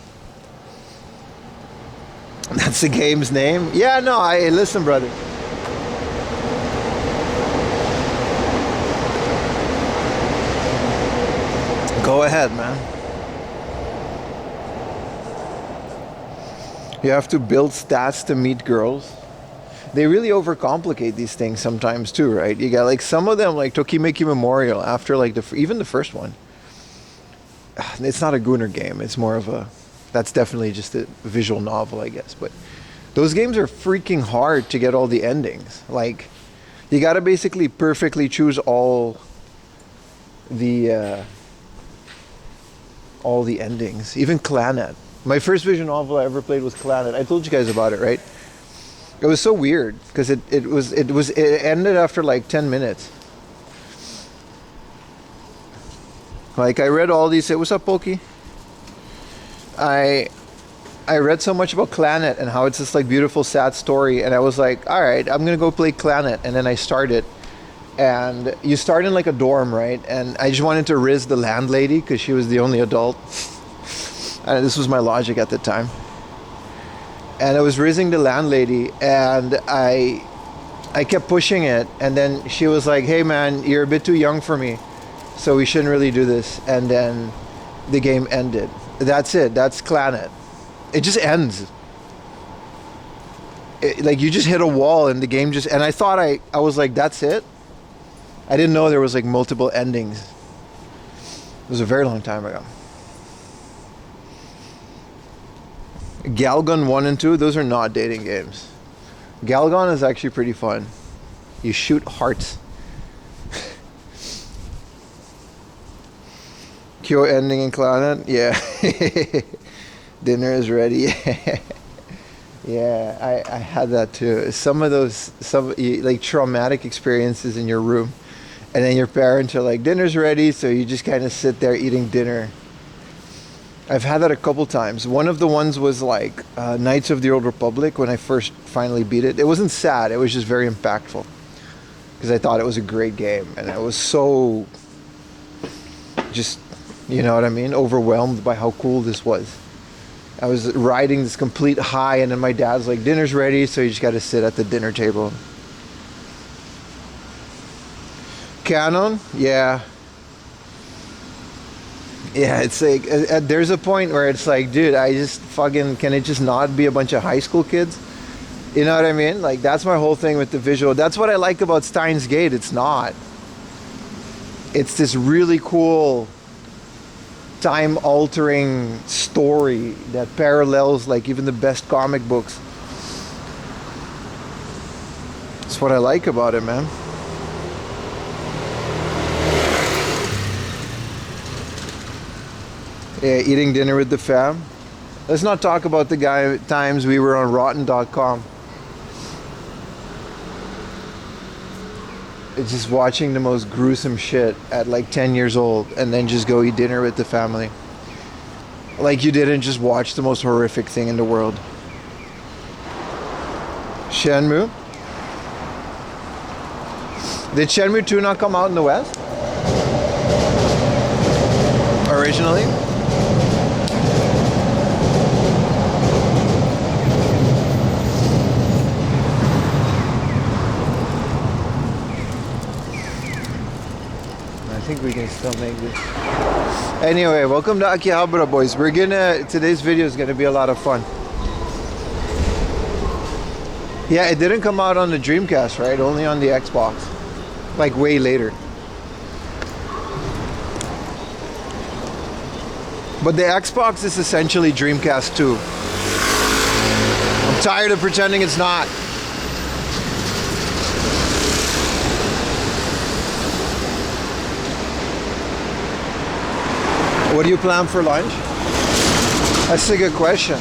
That's the game's name? Yeah, no, listen, brother. Go ahead, man. You have to build stats to meet girls. They really overcomplicate these things sometimes too, right? You got like some of them, like Tokimeki Memorial, after like even the first one. it's not a Gunnar game. It's more of a, that's definitely just a visual novel, I guess. But those games are freaking hard to get all the endings. Like, you gotta basically perfectly choose all the endings. Even Clannad. My first visual novel I ever played was Clannad. I told you guys about it, right? It was so weird because it ended after like 10 minutes. Like, I read all these. What's up, Pokey? I read so much about Clannad and how it's this like beautiful sad story, and I was like, all right, I'm gonna go play Clannad. And then I started, and you start in like a dorm, right? And I just wanted to riz the landlady because she was the only adult. And this was my logic at the time. And I was rizzing the landlady, and I kept pushing it, and then she was like, hey man, you're a bit too young for me, so we shouldn't really do this. And then the game ended. That's it. That's Clannad. It just ends. Like, you just hit a wall and the game just, and I thought I was like, that's it. I didn't know there was like multiple endings. It was a very long time ago. Galgun 1 and 2, those are not dating games. Galgun is actually pretty fun. You shoot hearts. Kyo ending in Clannad? Yeah. Dinner is ready. Yeah, I had that too. Some like traumatic experiences in your room, and then your parents are like, dinner's ready, so you just kind of sit there eating dinner. I've had that a couple times. One of the ones was like Knights of the Old Republic, when I first finally beat it. It wasn't sad, it was just very impactful, because I thought it was a great game, and I was so just, you know what I mean, overwhelmed by how cool this was. I was riding this complete high, and then my dad's like, dinner's ready, so you just got to sit at the dinner table. Canon? Yeah. Yeah, it's like, there's a point where it's like, dude, I just fucking, can it just not be a bunch of high school kids? You know what I mean? Like, that's my whole thing with the visual. That's what I like about Steins Gate. It's not. It's this really cool, time-altering story that parallels, like, even the best comic books. That's what I like about it, man. Yeah, eating dinner with the fam. Let's not talk about the times we were on rotten.com. It's just watching the most gruesome shit at like 10 years old, and then just go eat dinner with the family. Like, you didn't just watch the most horrific thing in the world. Shenmue? Did Shenmue 2 not come out in the West? Originally? I think we can still make this. Anyway, welcome to Akihabara, boys. Today's video is gonna be a lot of fun. Yeah, it didn't come out on the Dreamcast, right? Only on the Xbox. Like, way later. But the Xbox is essentially Dreamcast 2. I'm tired of pretending it's not. What do you plan for lunch? That's a good question.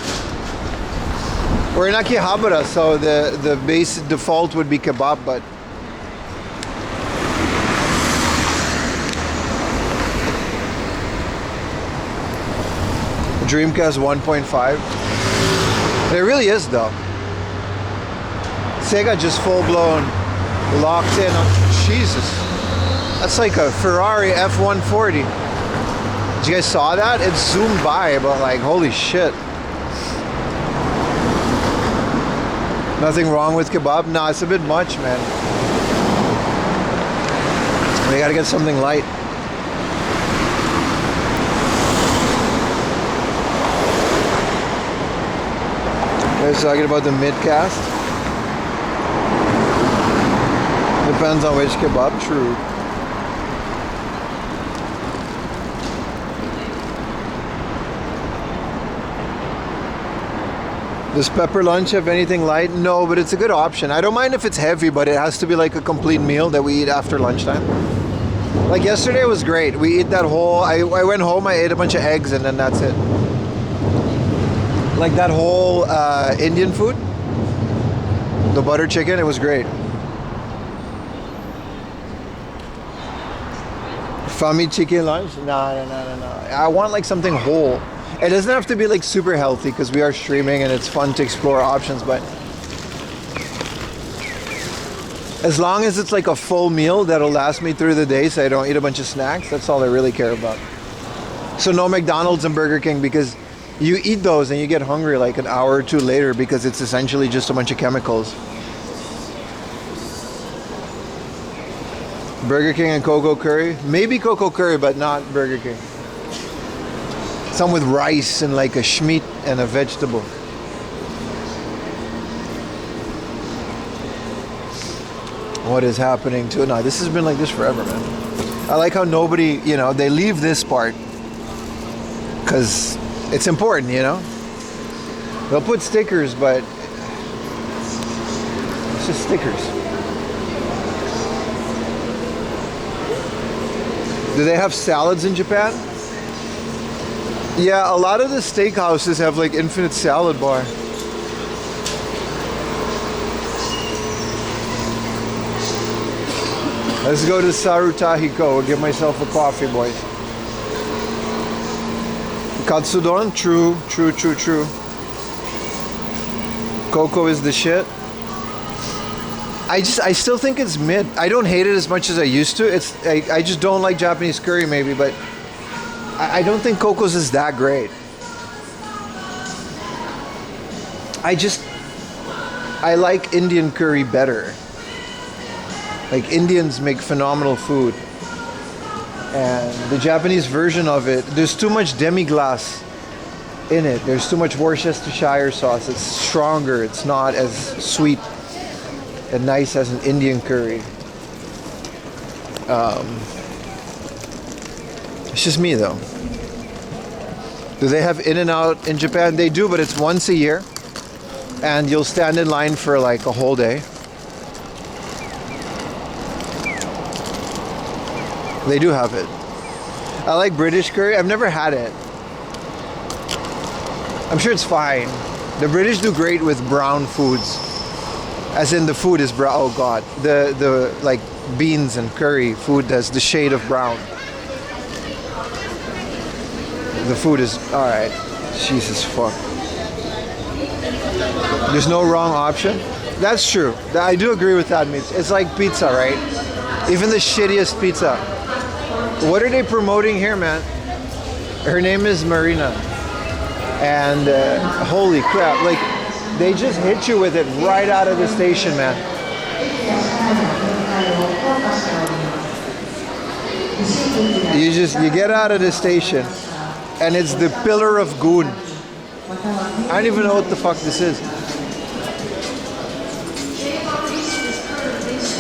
We're in Akihabara, so the base default would be kebab, but Dreamcast 1.5. It really is, though. Sega just full-blown locked in on, Jesus. That's like a Ferrari F-140. You guys saw that? It zoomed by, but like, holy shit. Nothing wrong with kebab? Nah, it's a bit much, man. We gotta get something light. You guys talking about the mid-cast? Depends on which kebab, true. Does pepper lunch have anything light? No, but it's a good option. I don't mind if it's heavy, but it has to be like a complete meal that we eat after lunchtime. Like yesterday was great. We ate that whole, I went home, I ate a bunch of eggs, and then that's it. Like that whole Indian food, the butter chicken, it was great. Fami chicken lunch? No. I want like something whole. It doesn't have to be like super healthy because we are streaming and it's fun to explore options, but as long as it's like a full meal that'll last me through the day so I don't eat a bunch of snacks, that's all I really care about. So no McDonald's and Burger King, because you eat those and you get hungry like an hour or two later because it's essentially just a bunch of chemicals. Burger King and cocoa curry? Maybe cocoa curry, but not Burger King. Some with rice and like a schmeat and a vegetable. What is happening to... No, this has been like this forever, man. I like how nobody, you know, they leave this part because it's important, you know. They'll put stickers, but it's just stickers. Do they have salads in Japan? Yeah, a lot of the steakhouses have like infinite salad bar. Let's go to Sarutahiko. I'll give myself a coffee, boys. Katsudon? True. Cocoa is the shit. I still think it's mid. I don't hate it as much as I used to. I just don't like Japanese curry maybe, but I don't think Coco's is that great. I like Indian curry better. Like Indians make phenomenal food. And the Japanese version of it, there's too much demi-glace in it. There's too much Worcestershire sauce. It's stronger. It's not as sweet and nice as an Indian curry. It's just me though. Do they have In-N-Out in Japan? They do, but it's once a year. And you'll stand in line for like a whole day. They do have it. I like British curry. I've never had it. I'm sure it's fine. The British do great with brown foods. As in the food is brown. Oh God. The like beans and curry food that's the shade of brown. The food is alright. Jesus fuck. There's no wrong option. That's true. I do agree with that, Mitch. It's like pizza, right? Even the shittiest pizza. What are they promoting here, man? Her name is Marina. And holy crap, like they just hit you with it right out of the station, man. You get out of the station and it's the pillar of goon. I don't even know what the fuck this is.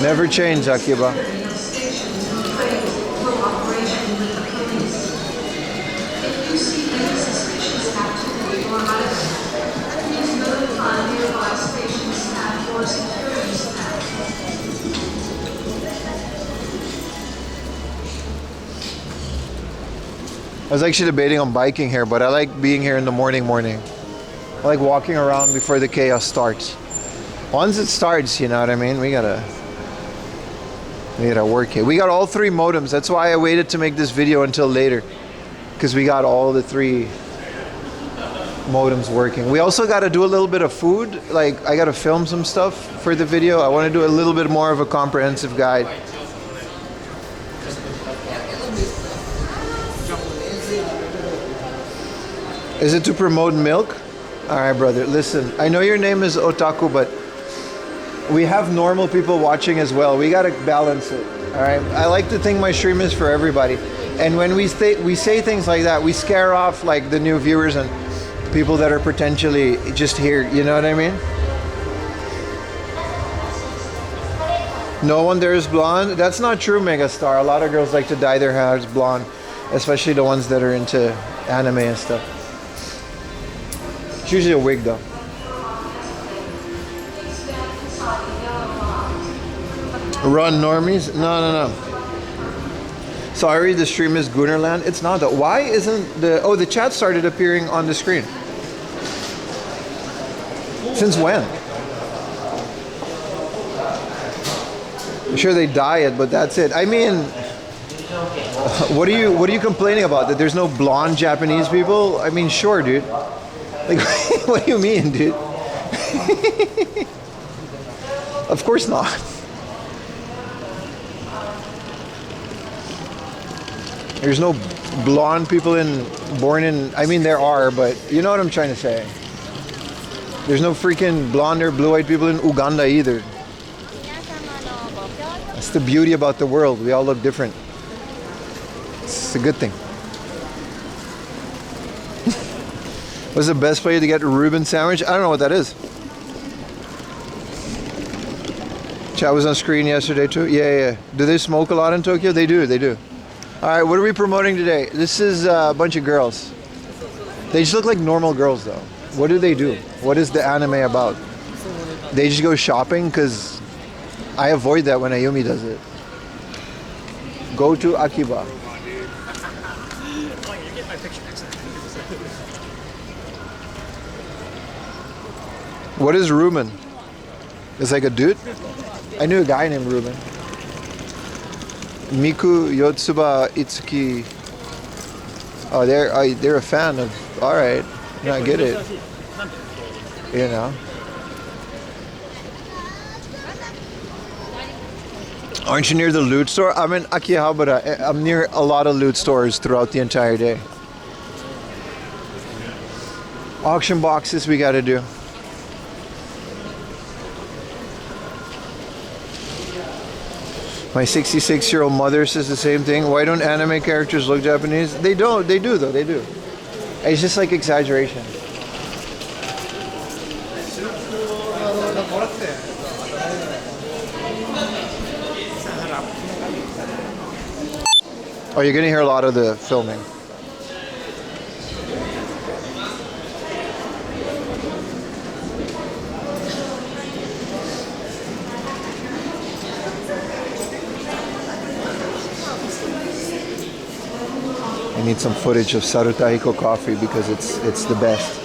Never change, Akiba. I was actually debating on biking here, but I like being here in the morning. I like walking around before the chaos starts. Once it starts, you know what I mean? We gotta work here. We got all three modems. That's why I waited to make this video until later, because we got all the three modems working. We also got to do a little bit of food. Like I got to film some stuff for the video. I want to do a little bit more of a comprehensive guide. Is it to promote milk? All right, brother. Listen, I know your name is Otaku, but we have normal people watching as well. We got to balance it. All right. I like to think my stream is for everybody. And when we say things like that, we scare off like the new viewers and people that are potentially just here. You know what I mean? No one there is blonde. That's not true, Megastar. A lot of girls like to dye their hairs blonde, especially the ones that are into anime and stuff. It's usually a wig though. Run normies? No. Sorry, the stream is Goonerland. It's not though. Why isn't the... Oh, the chat started appearing on the screen. Since when? I'm sure they diet, but that's it. I mean, what are you complaining about? That there's no blonde Japanese people? I mean, sure, dude. Like, what do you mean, dude? Of course not. There's no blonde people born in, I mean there are, but you know what I'm trying to say. There's no freaking blonde or blue-eyed people in Uganda either. That's the beauty about the world. We all look different. It's a good thing. What's the best way to get a Reuben sandwich? I don't know what that is. Chat was on screen yesterday too? Yeah. Do they smoke a lot in Tokyo? They do. Alright, what are we promoting today? This is a bunch of girls. They just look like normal girls though. What do they do? What is the anime about? They just go shopping? Because I avoid that when Ayumi does it. Go to Akiba. What is Reuben? It's like a dude? I knew a guy named Reuben. Miku Yotsuba Itsuki. Oh, they're a fan of. All right, I get it. You know. Aren't you near the loot store? I'm in Akihabara. I'm near a lot of loot stores throughout the entire day. Auction boxes we gotta do. My 66-year-old mother says the same thing. Why don't anime characters look Japanese? They don't. They do though. They do. It's just like exaggeration. Oh, you're gonna hear a lot of the filming. I need some footage of Sarutahiko coffee because it's the best.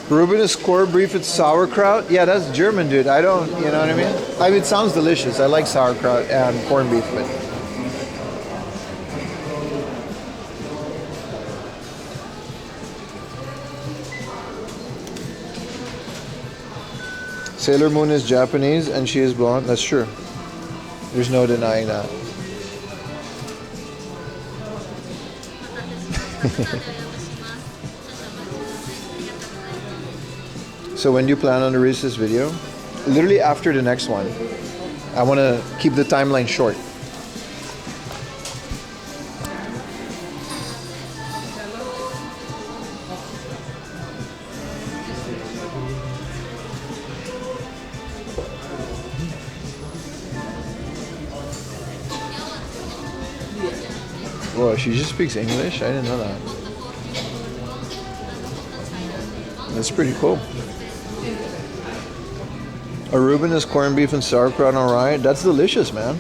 Reuben is corned beef with sauerkraut. Yeah, that's German, dude. I don't, you know what I mean? I mean, it sounds delicious. I like sauerkraut and corned beef, but Sailor Moon is Japanese and she is blonde. That's true. There's no denying that. So when do you plan on to release this video? Literally after the next one. I want to keep the timeline short. Whoa, she just speaks English? I didn't know that. That's pretty cool. A Reuben is corned beef and sauerkraut on rye. That's delicious, man.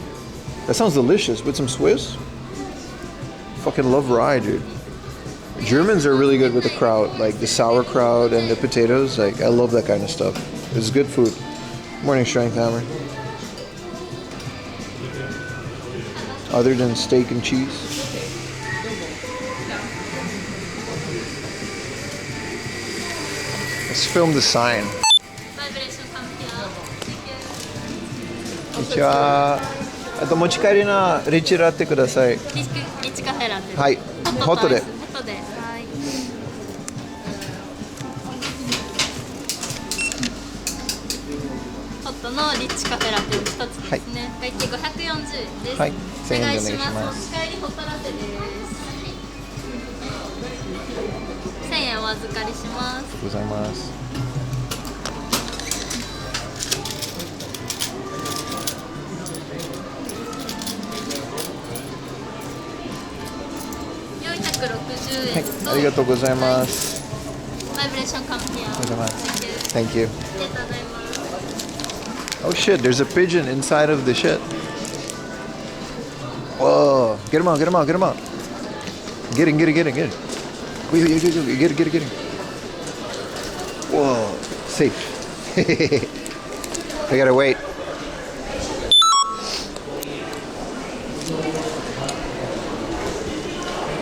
That sounds delicious. With some Swiss? Fucking love rye, dude. Germans are really good with the kraut, like the sauerkraut and the potatoes. Like, I love that kind of stuff. It's good food. Morning, Strength Hammer. Other than steak and cheese. Let's film the sign. こんにちは。あと持ち帰りのリッチラテください。リッチカフェラテ。はい。ホットで。ホットで。はい。ホットのリッチカフェラテ一つですね。会計540円です。はい。1000円でお願いしお願いしま。ますす。持ち帰りホットラテです。1000円お預かりします。ありがとうございます。360はい、円と、ありがとうございます。バイブレーションカムヒア。ありがとうございます。Thank you. ありがとうございます。 Oh shit, there's a pigeon inside of the shit. Whoa, get him out, get him out, get him out. Get him, get him, get him, get him. Wait, get him, get him, get him. Whoa, safe. I gotta wait.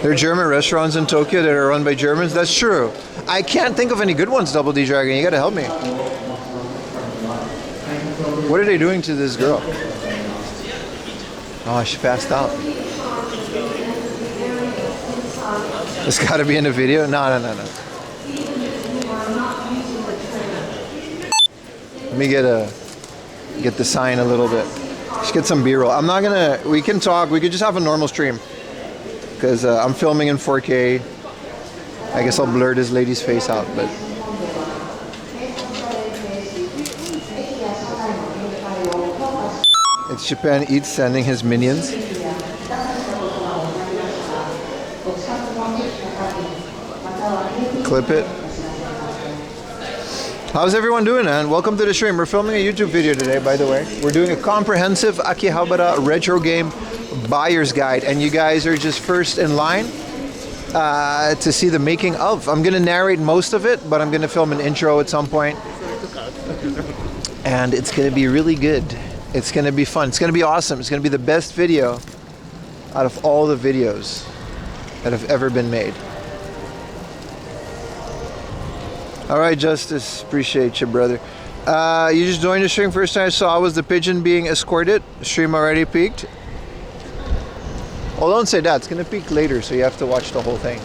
There are German restaurants in Tokyo that are run by Germans. That's true. I can't think of any good ones, Double D Dragon. You gotta help me. What are they doing to this girl? Oh, she passed out. It's gotta be in the video? No. Let me get the sign a little bit. Just get some B-roll. I'm not gonna, we can talk, we could just have a normal stream. Because I'm filming in 4K. I guess I'll blur this lady's face out, but... It's Japan Eats sending his minions. Clip it. How's everyone doing, man? Welcome to the stream. We're filming a YouTube video today, by the way. We're doing a comprehensive Akihabara retro game buyer's guide, and you guys are just first in line to see the making of. I'm gonna narrate most of it, but I'm gonna film an intro at some point, and it's gonna be really good. It's gonna be fun. It's gonna be awesome. It's gonna be the best video out of all the videos that have ever been made. All right, Justice, appreciate you, brother. You just joined the stream. First time I saw was the pigeon being escorted. The stream already peaked. Oh, don't say that. It's gonna peak later, so you have to watch the whole thing.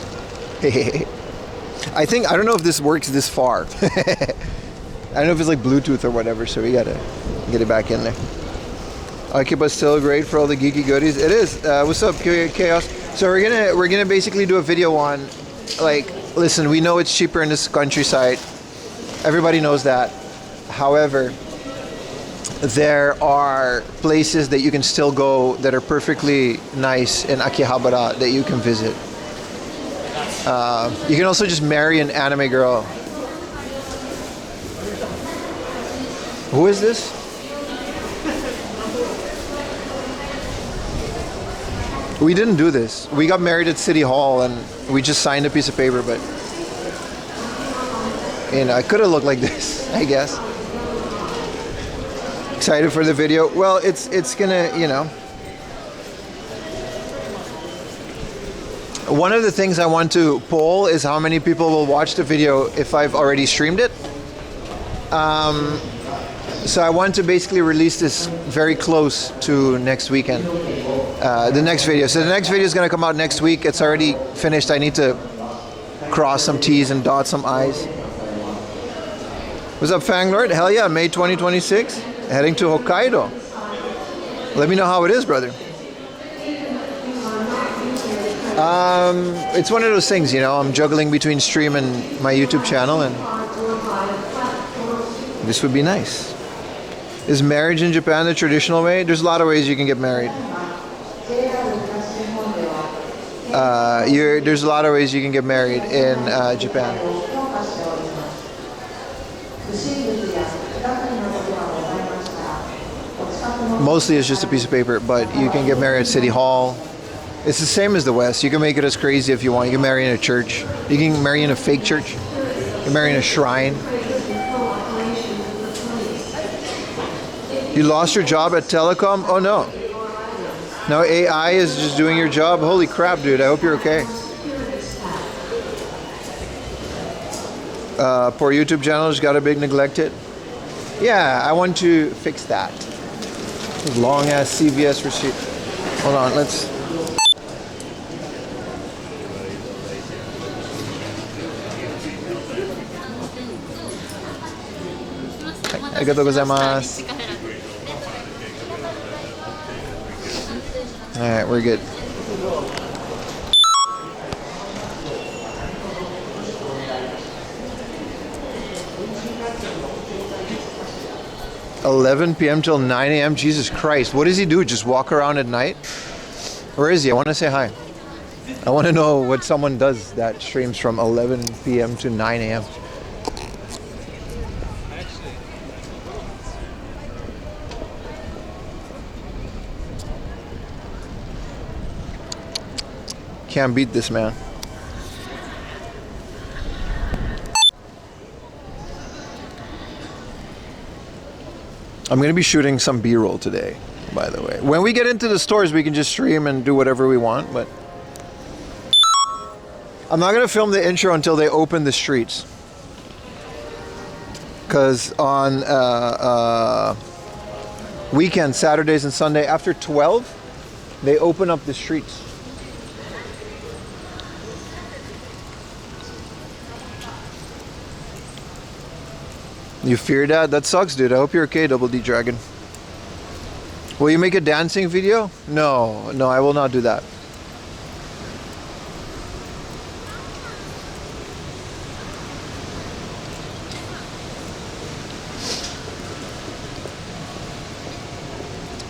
I don't know if this works this far. I don't know if it's like Bluetooth or whatever, so we gotta get it back in there. Akiba's still great for all the geeky goodies. It is. What's up, Chaos? So we're gonna basically do a video on, like, listen, we know it's cheaper in this countryside. Everybody knows that. However, there are places that you can still go that are perfectly nice in Akihabara that you can visit. You can also just marry an anime girl. Who is this? We didn't do this. We got married at City Hall and we just signed a piece of paper, but you know, I could have looked like this, I guess. Excited for the video. Well, it's gonna, you know. One of the things I want to poll is how many people will watch the video if I've already streamed it. So I want to basically release this very close to next weekend. The next video. So the next video is going to come out next week. It's already finished. I need to cross some T's and dot some I's. What's up, Fanglord? Hell yeah, May 2026. Heading to Hokkaido. Let me know how it is, brother. It's one of those things, you know. I'm juggling between stream and my YouTube channel, and this would be nice. Is marriage in Japan the traditional way? There's a lot of ways you can get married. There's a lot of ways you can get married in Japan. Mostly it's just a piece of paper, but you can get married at City Hall. It's the same as the West. You can make it as crazy if you want. You can marry in a church. You can marry in a fake church. You can marry in a shrine. You lost your job at Telecom? Oh no. Now AI is just doing your job? Holy crap, dude. I hope you're okay. Poor YouTube channel just got a big neglected. Yeah, I want to fix that. Long ass CVS receipt. Hold on, let's. Arigatou gozaimasu. Alright, we're good. $11 p.m. till 9 a.m. Jesus Christ. What does he do? Just walk around at night? Where is he? I want to say hi. I want to know what someone does that streams from 11 p.m. to 9 a.m. Can't beat this, man. I'm going to be shooting some B-roll today, by the way. When we get into the stores, we can just stream and do whatever we want, but I'm not going to film the intro until they open the streets. Because on weekends, Saturdays and Sunday, after 12, they open up the streets. You fear that? That sucks, dude. I hope you're okay, Double D Dragon. Will you make a dancing video? No, I will not do that.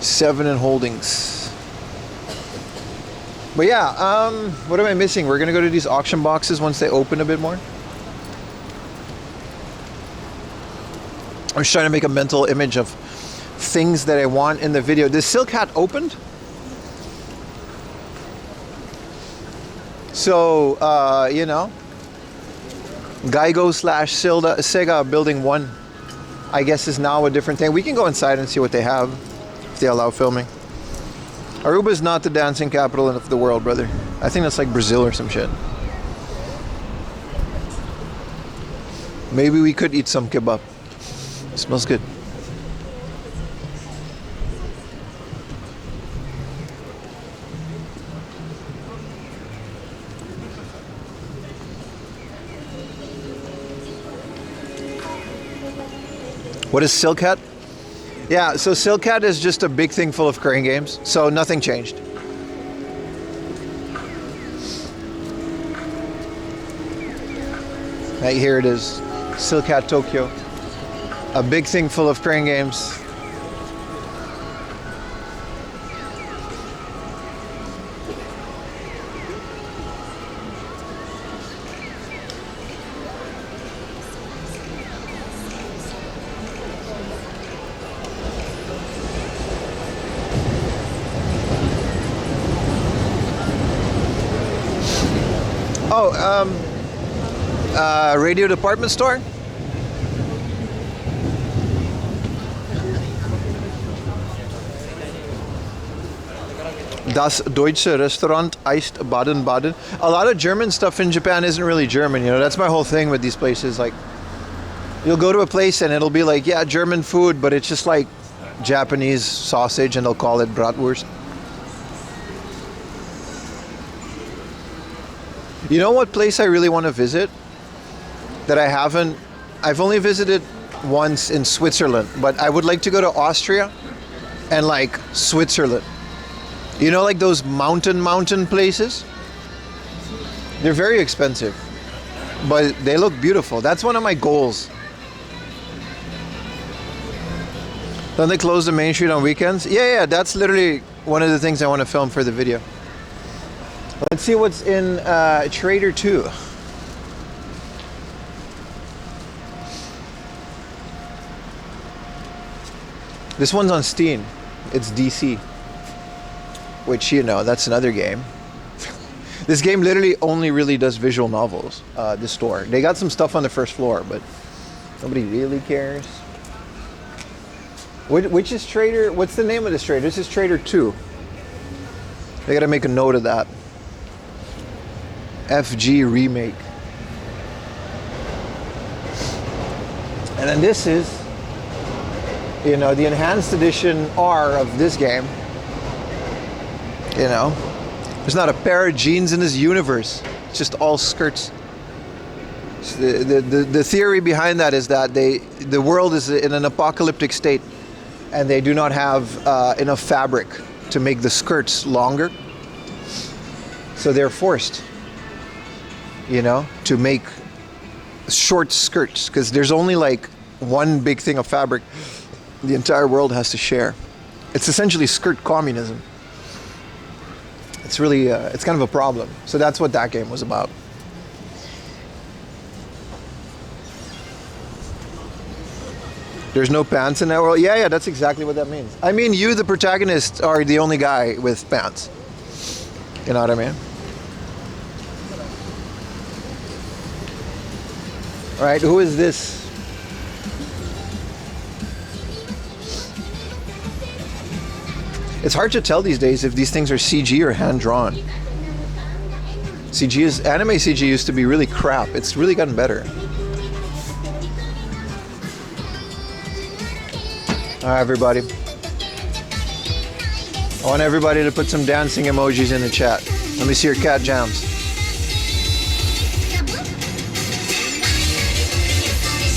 Seven in holdings. But yeah, what am I missing? We're gonna go to these auction boxes once they open a bit more. I was trying to make a mental image of things that I want in the video. This silk hat opened. So, you know, Geigo / Sega Building 1, I guess, is now a different thing. We can go inside and see what they have, if they allow filming. Aruba is not the dancing capital of the world, brother. I think that's like Brazil or some shit. Maybe we could eat some kebab. It smells good. What is Silk Hat? Yeah, so Silk Hat is just a big thing full of crane games, so nothing changed. Right, here it is, Silk Hat Tokyo. A big thing full of crane games. Radio department store? Das Deutsche Restaurant Eist Baden-Baden. A lot of German stuff in Japan isn't really German, you know. That's my whole thing with these places. Like, you'll go to a place and it'll be like, yeah, German food, but it's just like Japanese sausage and they'll call it bratwurst. You know what place I really want to visit that I haven't? I've only visited once in Switzerland, but I would like to go to Austria and like Switzerland. You know, like those mountain places? They're very expensive, but they look beautiful. That's one of my goals. Don't they close the main street on weekends? Yeah, that's literally one of the things I want to film for the video. Let's see what's in Trader 2. This one's on Steam. It's DC. Which, you know, that's another game. This game literally only really does visual novels, this store. They got some stuff on the first floor, but nobody really cares. Which is Trader? What's the name of this Trader? This is Trader 2. They gotta make a note of that. FG Remake. And then this is, you know, the enhanced edition R of this game. You know, there's not a pair of jeans in this universe. It's just all skirts. The theory behind that is that the world is in an apocalyptic state and they do not have enough fabric to make the skirts longer. So they're forced, you know, to make short skirts because there's only like one big thing of fabric the entire world has to share. It's essentially skirt communism. It's really, it's kind of a problem. So that's what that game was about. There's no pants in that world? Yeah, that's exactly what that means. I mean, you, the protagonist, are the only guy with pants. You know what I mean? All right, who is this? It's hard to tell these days if these things are CG or hand-drawn. Anime CG used to be really crap. It's really gotten better. All right, everybody. I want everybody to put some dancing emojis in the chat. Let me see your cat jams.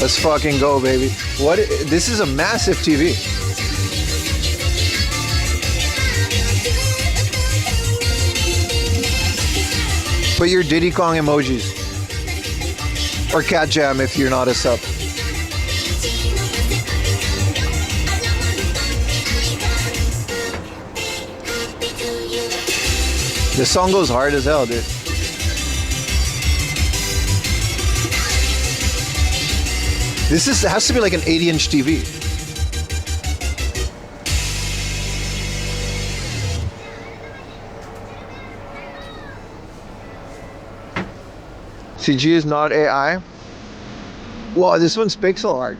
Let's fucking go, baby. This is a massive TV. Put your Diddy Kong emojis. Or cat jam if you're not a sub. This song goes hard as hell, dude. It has to be like an 80-inch TV. CG is not AI. Wow, this one's pixel art.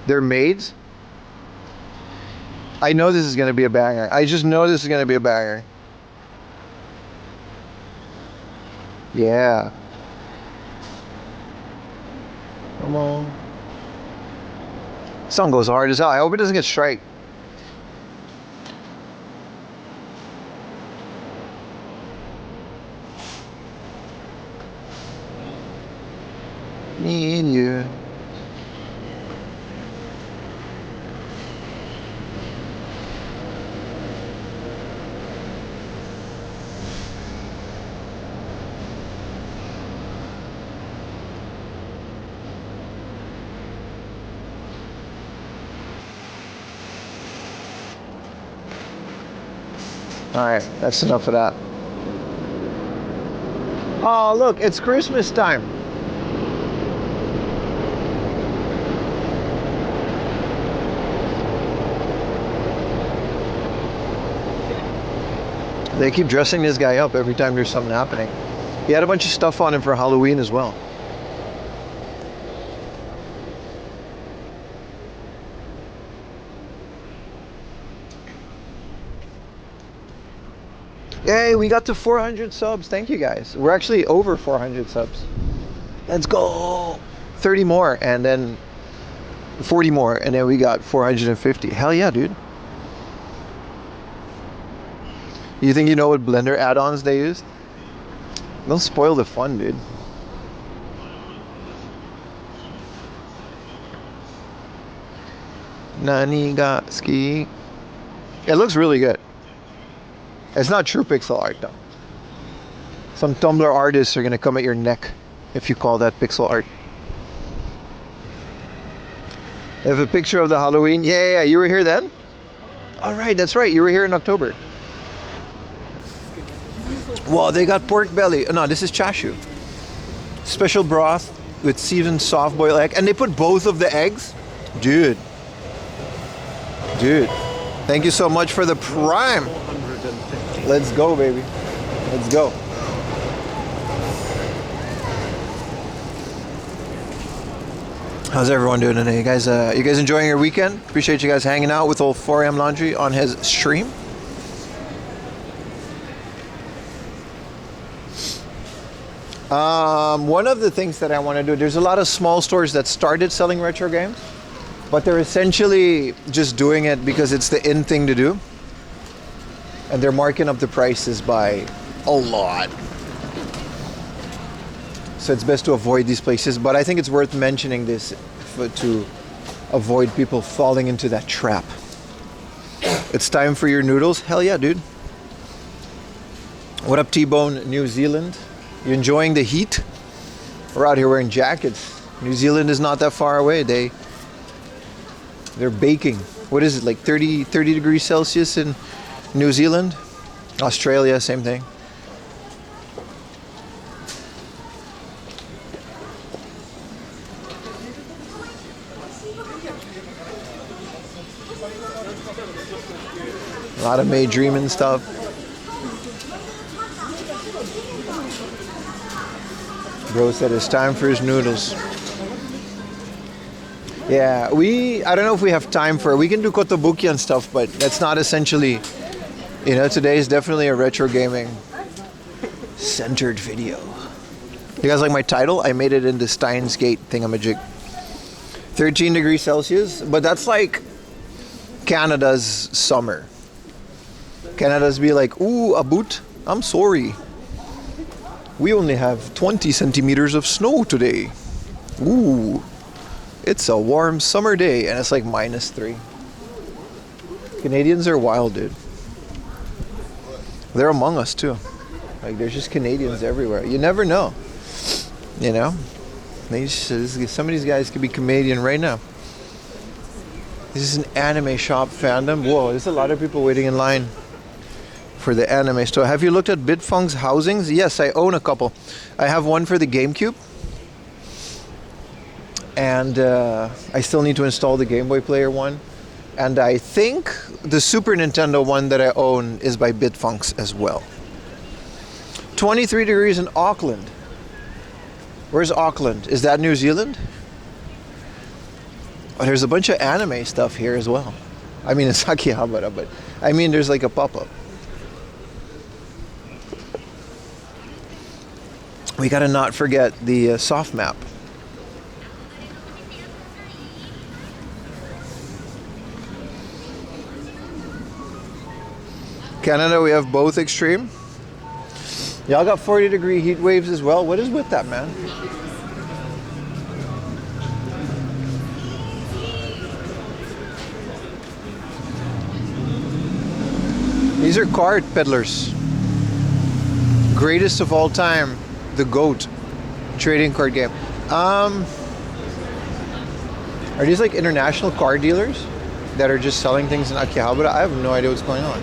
They're maids? I know this is going to be a banger. I just know this is going to be a banger. Yeah. Come on. Song goes hard as hell. I hope it doesn't get strike. Need you. Alright, that's enough of that. Oh, look, it's Christmas time. They keep dressing this guy up every time there's something happening. He had a bunch of stuff on him for Halloween as well. Yay, we got to 400 subs. Thank you guys. We're actually over 400 subs. Let's go. 30 more and then 40 more and then we got 450. Hell yeah, dude. You think you know what Blender add-ons they used? Don't spoil the fun, dude. Nani ga ski. It looks really good. It's not true pixel art though. Some Tumblr artists are gonna come at your neck if you call that pixel art. They have a picture of the Halloween. Yeah, you were here then? All right, that's right. You were here in October. Wow, they got pork belly. No, this is chashu. Special broth with seasoned soft boiled egg. And they put both of the eggs? Dude. Thank you so much for the prime. Let's go, baby. Let's go. How's everyone doing today? You guys enjoying your weekend? Appreciate you guys hanging out with old 4am Laundry on his stream. One of the things that I want to do, there's a lot of small stores that started selling retro games, but they're essentially just doing it because it's the in thing to do. And they're marking up the prices by a lot. So it's best to avoid these places, but I think it's worth mentioning this to avoid people falling into that trap. It's time for your noodles? Hell yeah, dude. What up, T-Bone, New Zealand? You enjoying the heat? We're out here wearing jackets. New Zealand is not that far away. They They're baking. What is it, like 30 degrees Celsius in New Zealand? Australia, same thing. A lot of Maid Dragon stuff. Bro said it's time for his noodles. Yeah, I don't know if we have time for it. We can do kotobuki and stuff, but that's not essentially, you know, today is definitely a retro gaming centered video. You guys like my title? I made it into Steins Gate thingamajig. 13 degrees Celsius, but that's like Canada's summer. Canada's be like, ooh, a boot? I'm sorry. We only have 20 centimeters of snow today. Ooh, it's a warm summer day, and it's like -3. Canadians are wild, dude. They're among us too. Like, there's just Canadians everywhere. You never know. You know? Some of these guys could be Canadian right now. This is an anime shop fandom. Whoa, there's a lot of people waiting in line for the anime store. Have you looked at Bitfunk's housings? Yes, I own a couple. I have one for the GameCube. And I still need to install the Game Boy Player one. And I think the Super Nintendo one that I own is by Bitfunks as well. 23 degrees in Auckland. Where's Auckland? Is that New Zealand? Oh, there's a bunch of anime stuff here as well. I mean, it's Akihabara, but I mean, there's like a pop-up. We gotta not forget the Sofmap. Canada, we have both extreme. Y'all got 40-degree heat waves as well. What is with that, man? These are card peddlers. Greatest of all time, the GOAT trading card game. Are these like international card dealers that are just selling things in Akihabara? I have no idea what's going on.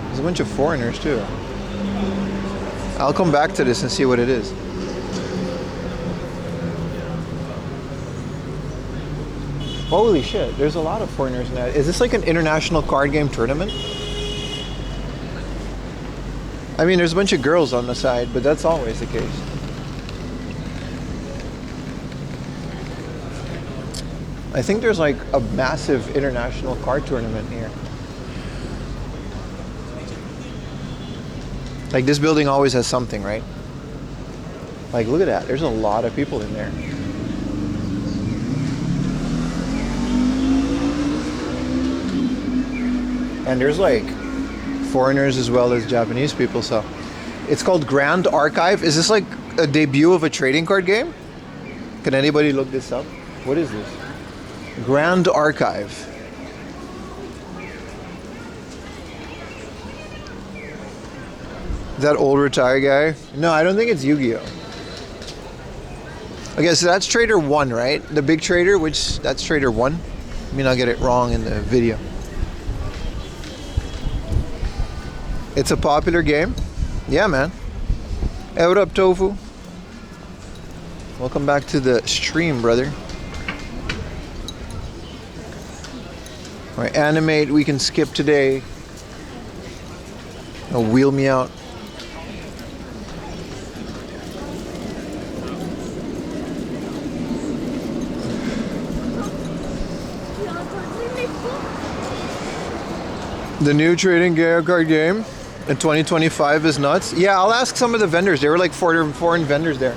There's a bunch of foreigners too. I'll come back to this and see what it is. Holy shit, there's a lot of foreigners in that. Is this like an international card game tournament? I mean, there's a bunch of girls on the side, but that's always the case. I think there's like a massive international card tournament here. Like, this building always has something, right? Like, look at that. There's a lot of people in there. And there's like foreigners as well as Japanese people, so it's called Grand Archive. Is this like a debut of a trading card game? Can anybody look this up? What is this? Grand Archive. That old retired guy? No, I don't think it's Yu-Gi-Oh. Okay, so that's Trader 1, right? The big trader, that's Trader 1. I mean, I'll get it wrong in the video. It's a popular game. Yeah, man. Hey, what up, Tofu? Welcome back to the stream, brother. Alright, animate, we can skip today. Oh, wheel me out. The new trading card game in 2025 is nuts. Yeah, I'll ask some of the vendors. There were like foreign vendors there.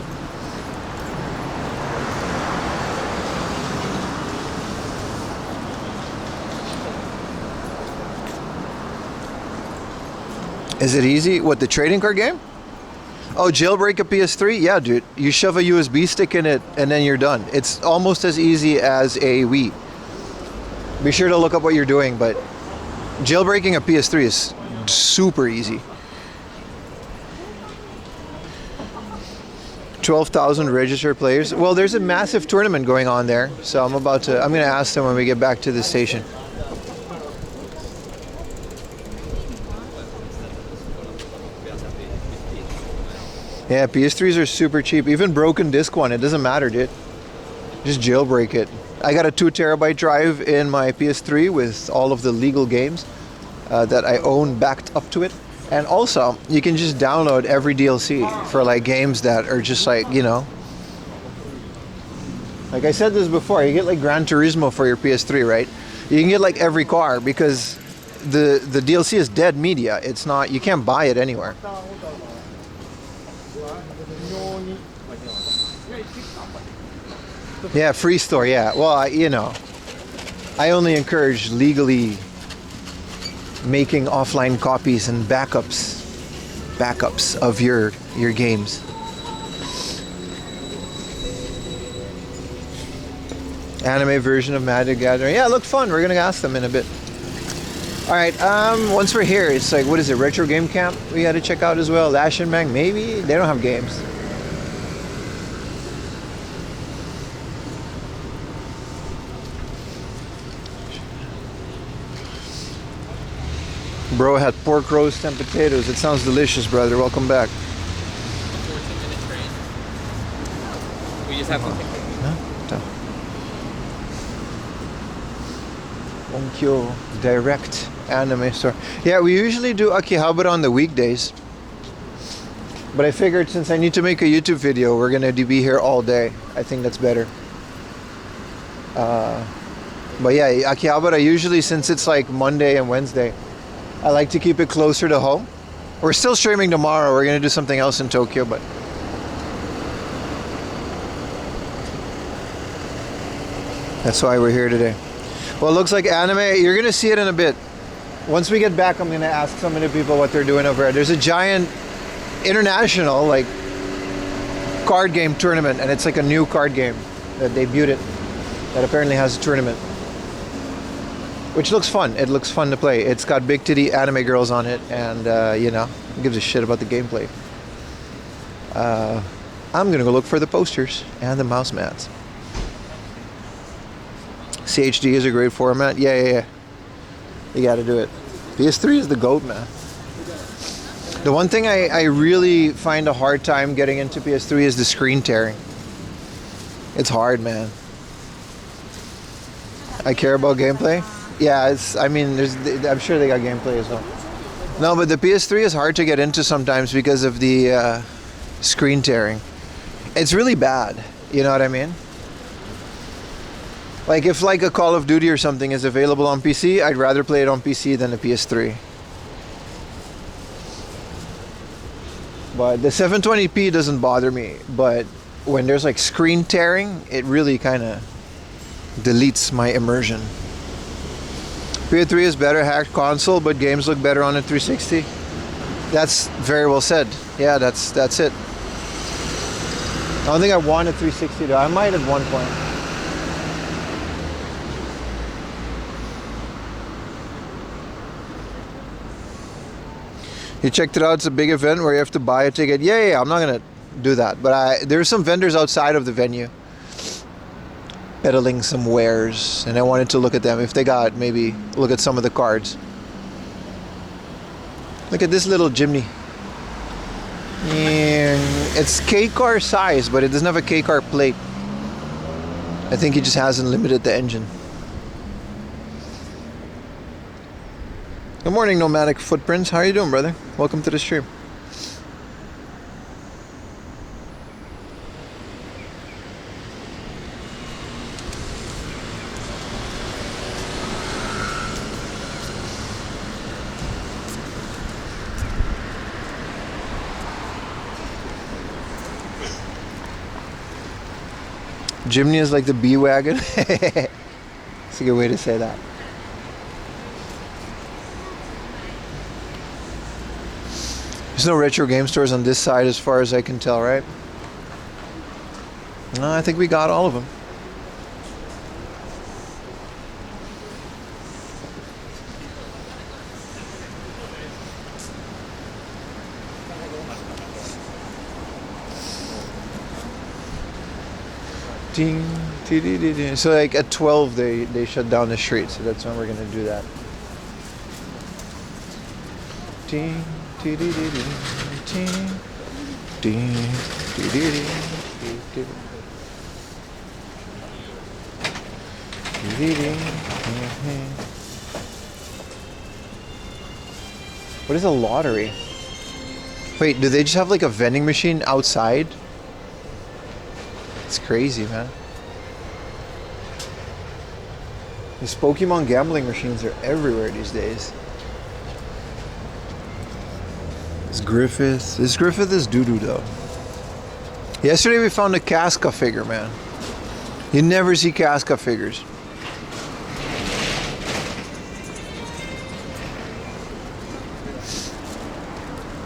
Is it easy? What, the trading card game? Oh, jailbreak a PS3? Yeah, dude. You shove a USB stick in it and then you're done. It's almost as easy as a Wii. Be sure to look up what you're doing, but jailbreaking a PS3 is super easy. 12,000 registered players. Well, there's a massive tournament going on there, so I'm going to ask them when we get back to the station. Yeah, PS3s are super cheap. Even broken disc one, it doesn't matter, dude. Just jailbreak it. I got a 2 terabyte drive in my PS3 with all of the legal games that I own backed up to it. And also, you can just download every DLC for like games that are just like, you know. Like I said this before, you get like Gran Turismo for your PS3, right? You can get like every car because the DLC is dead media. It's not, you can't buy it anywhere. Yeah, free store, yeah. Well, you know, I only encourage legally making offline copies and backups of your games. Anime version of Magic Gathering. Yeah, it looked fun. We're gonna ask them in a bit. All right, once we're here, it's like, what is it, Retro Game Camp we got to check out as well. Lashinbang, maybe? They don't have games. Bro had pork roast and potatoes. It sounds delicious, brother. Welcome back. 14-minute train. We just have to take Onkyo Direct Anime Store. Yeah, we usually do Akihabara on the weekdays. But I figured since I need to make a YouTube video, we're going to be here all day. I think that's better. But yeah, Akihabara usually, since it's like Monday and Wednesday, I like to keep it closer to home. We're still streaming tomorrow. We're going to do something else in Tokyo, but that's why we're here today. Well, it looks like anime, you're going to see it in a bit. Once we get back, I'm going to ask some of the people what they're doing over there. There's a giant international like card game tournament, and it's like a new card game that debuted it that apparently has a tournament. Which looks fun. It looks fun to play. It's got big titty anime girls on it, and you know, who gives a shit about the gameplay. I'm gonna go look for the posters and the mouse mats. CHD is a great format. Yeah. You gotta do it. PS3 is the GOAT, man. The one thing I really find a hard time getting into PS3 is the screen tearing. It's hard, man. I care about gameplay. Yeah, I'm sure they got gameplay as well. No, but the PS3 is hard to get into sometimes because of the screen tearing. It's really bad. You know what I mean? Like if like a Call of Duty or something is available on PC, I'd rather play it on PC than a PS3. But the 720p doesn't bother me. But when there's like screen tearing, it really kind of deletes my immersion. PS3 is better hacked console, but games look better on a 360. That's very well said. Yeah, that's it. I don't think I want a 360 though. I might at one point. You checked it out. It's a big event where you have to buy a ticket. Yeah. I'm not gonna do that. But there's some vendors outside of the venue peddling some wares, and I wanted to look at them. If they got, maybe look at some of the cards. Look at this little Jimny. It's K-car size, but it doesn't have a K-car plate. I think he just hasn't limited the engine. Good morning, Nomadic Footprints. How are you doing, brother? Welcome to the stream. Jimny is like the B-Wagon. It's a good way to say that. There's no retro game stores on this side as far as I can tell, right? No, I think we got all of them. Ding, dee-dee-dee-dee. So like at 12 they shut down the street, so that's when we're gonna do that. Ding, dee-dee-dee-dee, ding, ding, dee-dee-dee, dee-dee-dee. What is a lottery? Wait, do they just have like a vending machine outside? It's crazy, man. These Pokemon gambling machines are everywhere these days. This Griffith is doo-doo though. Yesterday we found a Casca figure, man. You never see Casca figures.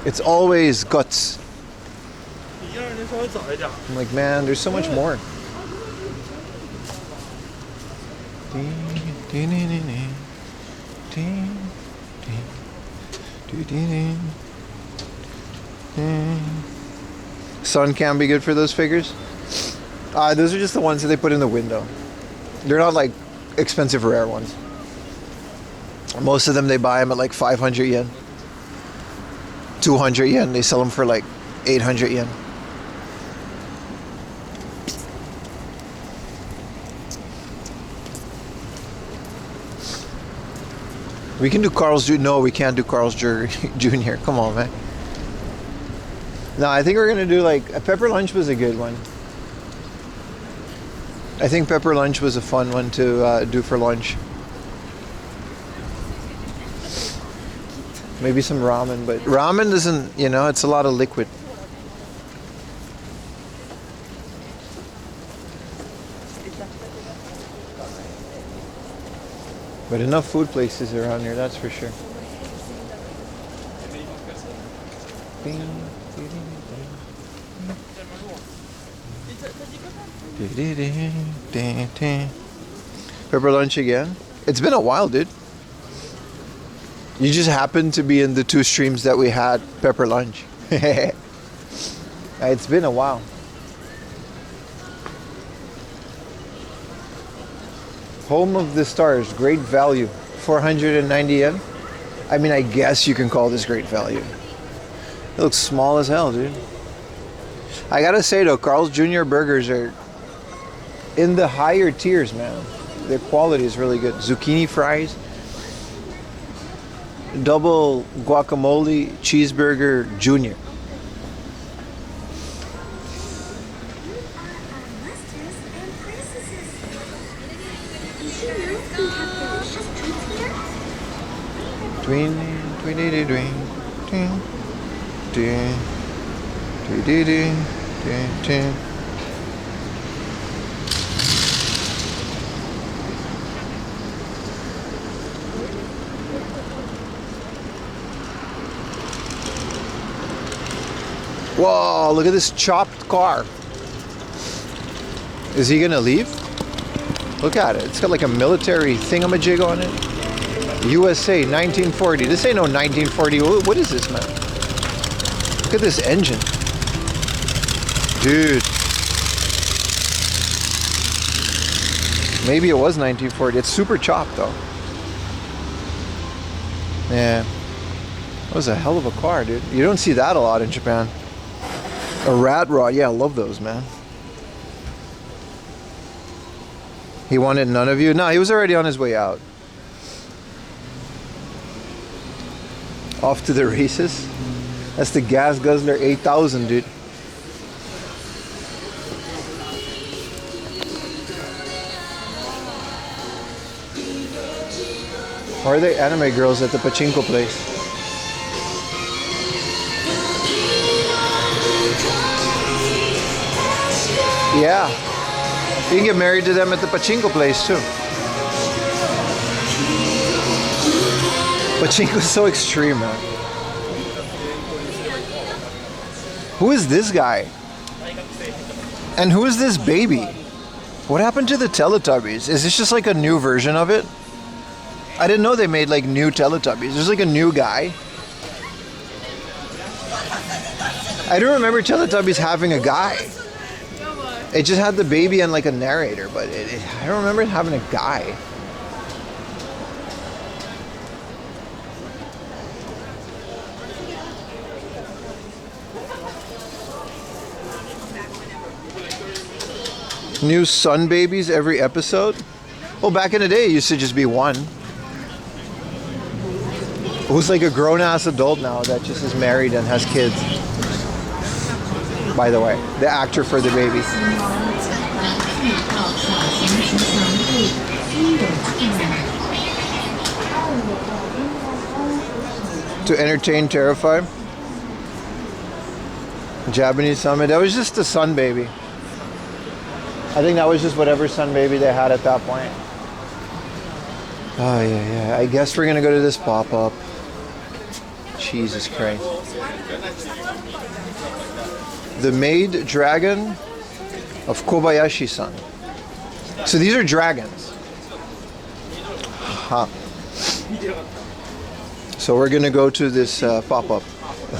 It's always guts. I'm like, man, there's so much more. Sun can be good for those figures. Those are just the ones that they put in the window. They're not like expensive rare ones. Most of them, they buy them at like 500 yen. 200 yen. They sell them for like 800 yen. We can do Carl's Jr. No, we can't do Carl's Jr. Come on, man. No, I think we're going to do like... Pepper Lunch was a good one. I think Pepper Lunch was a fun one to do for lunch. Maybe some ramen, but ramen doesn't, you know, it's a lot of liquid. But enough food places around here, that's for sure. Pepper Lunch again. It's been a while, dude. You just happened to be in the two streams that we had Pepper Lunch. It's been a while. Home of the Stars, great value, 490 yen. I mean, I guess you can call this great value. It looks small as hell, dude. I gotta say though, Carl's Jr. burgers are in the higher tiers, man. Their quality is really good. Zucchini fries, double guacamole cheeseburger junior. Whoa, look at this chopped car. Is he gonna leave? Look at it. It's got like a military thingamajig on it. USA 1940. This ain't no 1940. What is this, man? Look at this engine. Dude. Maybe it was 1940. It's super chopped though. Yeah. That was a hell of a car, dude. You don't see that a lot in Japan. A rat rod. Yeah, I love those, man. He wanted none of you? No, he was already on his way out. Off to the races. That's the Gas Guzzler 8000, dude. Or are they anime girls at the pachinko place? Yeah. You can get married to them at the pachinko place too. Pachinko's so extreme, man. Who is this guy? And who is this baby? What happened to the Teletubbies? Is this just like a new version of it? I didn't know they made like new Teletubbies. There's like a new guy. I don't remember Teletubbies having a guy. It just had the baby and like a narrator, but I don't remember it having a guy. New sun babies every episode? Well, back in the day, it used to just be one. Who's like a grown-ass adult now that just is married and has kids. By the way, the actor for the baby. To entertain, terrify. Japanese summit. That was just the sun baby. I think that was just whatever sun baby they had at that point. Oh yeah. I guess we're gonna go to this pop-up. Jesus Christ. The Maid Dragon of Kobayashi-san. So these are dragons. Huh. So we're gonna go to this pop-up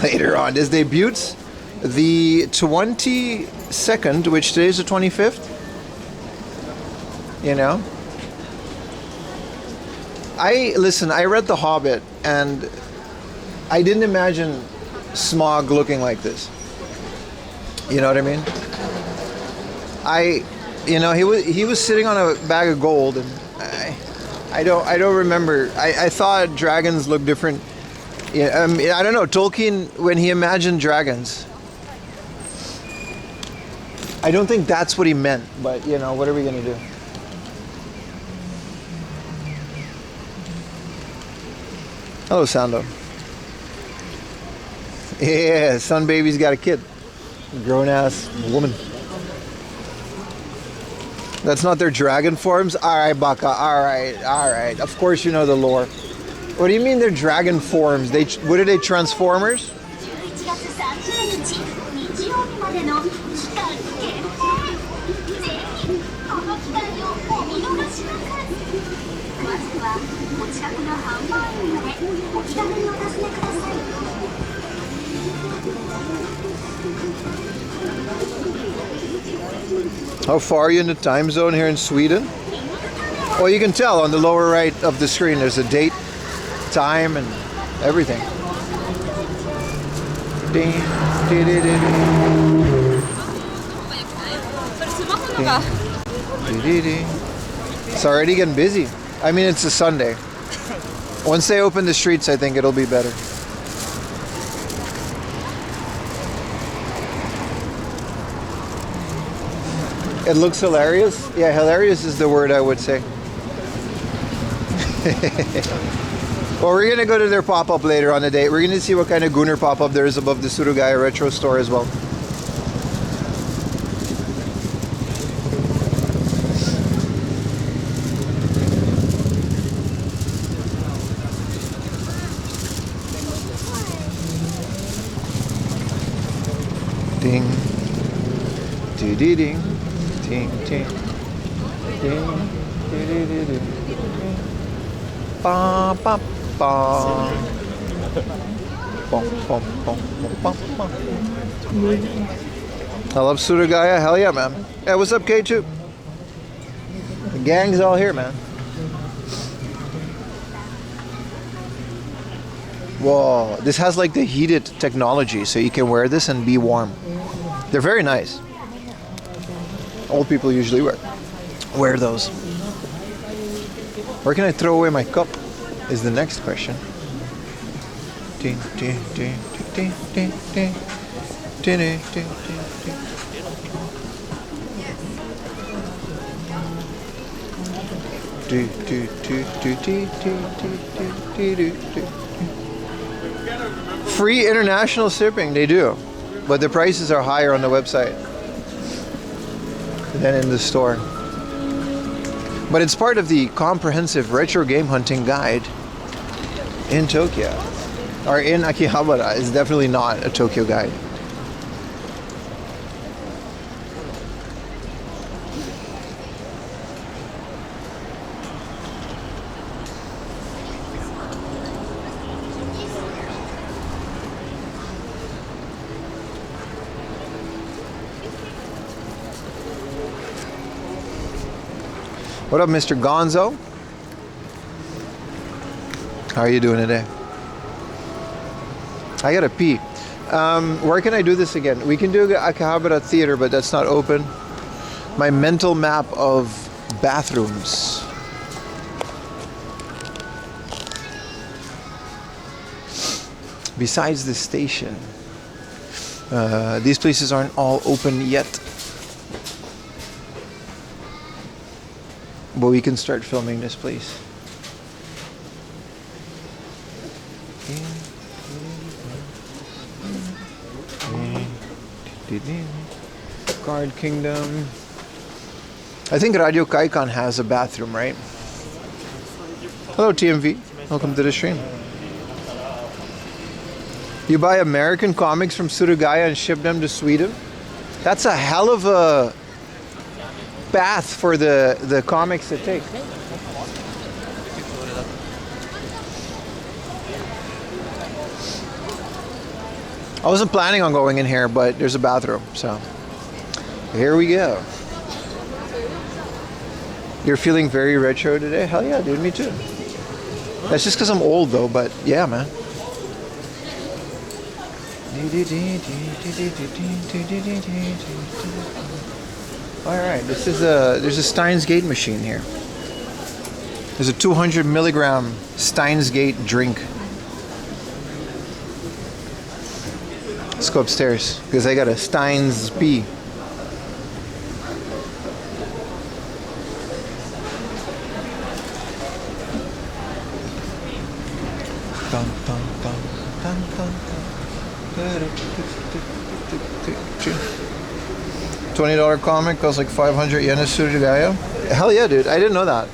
later on. This debuts the 22nd, which today is the 25th. You know? I read The Hobbit and I didn't imagine Smaug looking like this. You know what I mean? He was sitting on a bag of gold, and I don't remember. I thought dragons looked different. Yeah, I don't know. Tolkien, when he imagined dragons, I don't think that's what he meant. But what are we gonna do? Hello, Sando. Yeah, Sun Baby's got a kid. Grown-ass woman. That's not their dragon forms? Alright, Baka. Alright. Of course you know the lore. What do you mean they're dragon forms? What are they, Transformers? How far are you in the time zone here in Sweden? Well, you can tell on the lower right of the screen there's a date, time, and everything. Ding, ding, ding, ding, ding. It's already getting busy. I mean, it's a Sunday. Once they open the streets, I think it'll be better. It looks hilarious. Yeah, hilarious is the word I would say. Well, we're going to go to their pop-up later on the day. We're going to see what kind of Gunner pop-up there is above the Suruga-ya retro store as well. Ding. Dee-dee-ding. Ting, ting. Ding. Dee-dee-dee-dee. Ba, ba, ba. Bum, bum, bum, bum, bum. I love Suruga-ya. Hell yeah, man. Yeah, what's up, K2? The gang's all here, man. Whoa, this has like the heated technology, so you can wear this and be warm. They're very nice. Old people usually wear those. Where can I throw away my cup is the next question. Ding, ding, ding, ding, ding, ding, ding, ding, ding, ding. Free international shipping, they do, but the prices are higher on the website than in the store. But it's part of the comprehensive retro game hunting guide in Tokyo, or in Akihabara. It's definitely not a Tokyo guide. What up, Mr. Gonzo? How are you doing today? I gotta pee. Where can I do this again? We can do Akihabara Theater, but that's not open. My mental map of bathrooms. Besides the station, these places aren't all open yet. But we can start filming this place. Card Kingdom. I think Radio Kaikan has a bathroom, right? Hello, TMV. Welcome to the stream. You buy American comics from Suruga-ya and ship them to Sweden? That's a hell of a path for the comics to take. I wasn't planning on going in here, but there's a bathroom, so here we go. You're feeling very retro today? Hell yeah, dude, me too. That's just because I'm old though, but yeah, man. Alright, there's a Steins Gate machine here. There's a 200 milligram Steins Gate drink. Let's go upstairs, because I got a Steins P. $20 comic costs like 500 yen at Suruga-ya. Hell yeah, dude. I didn't know that.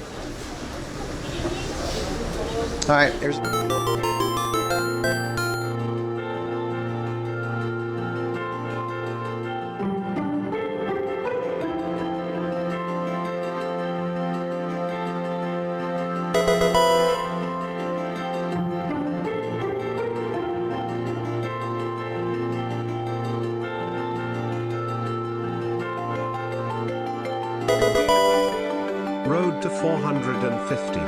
Alright, here's... Road to 450.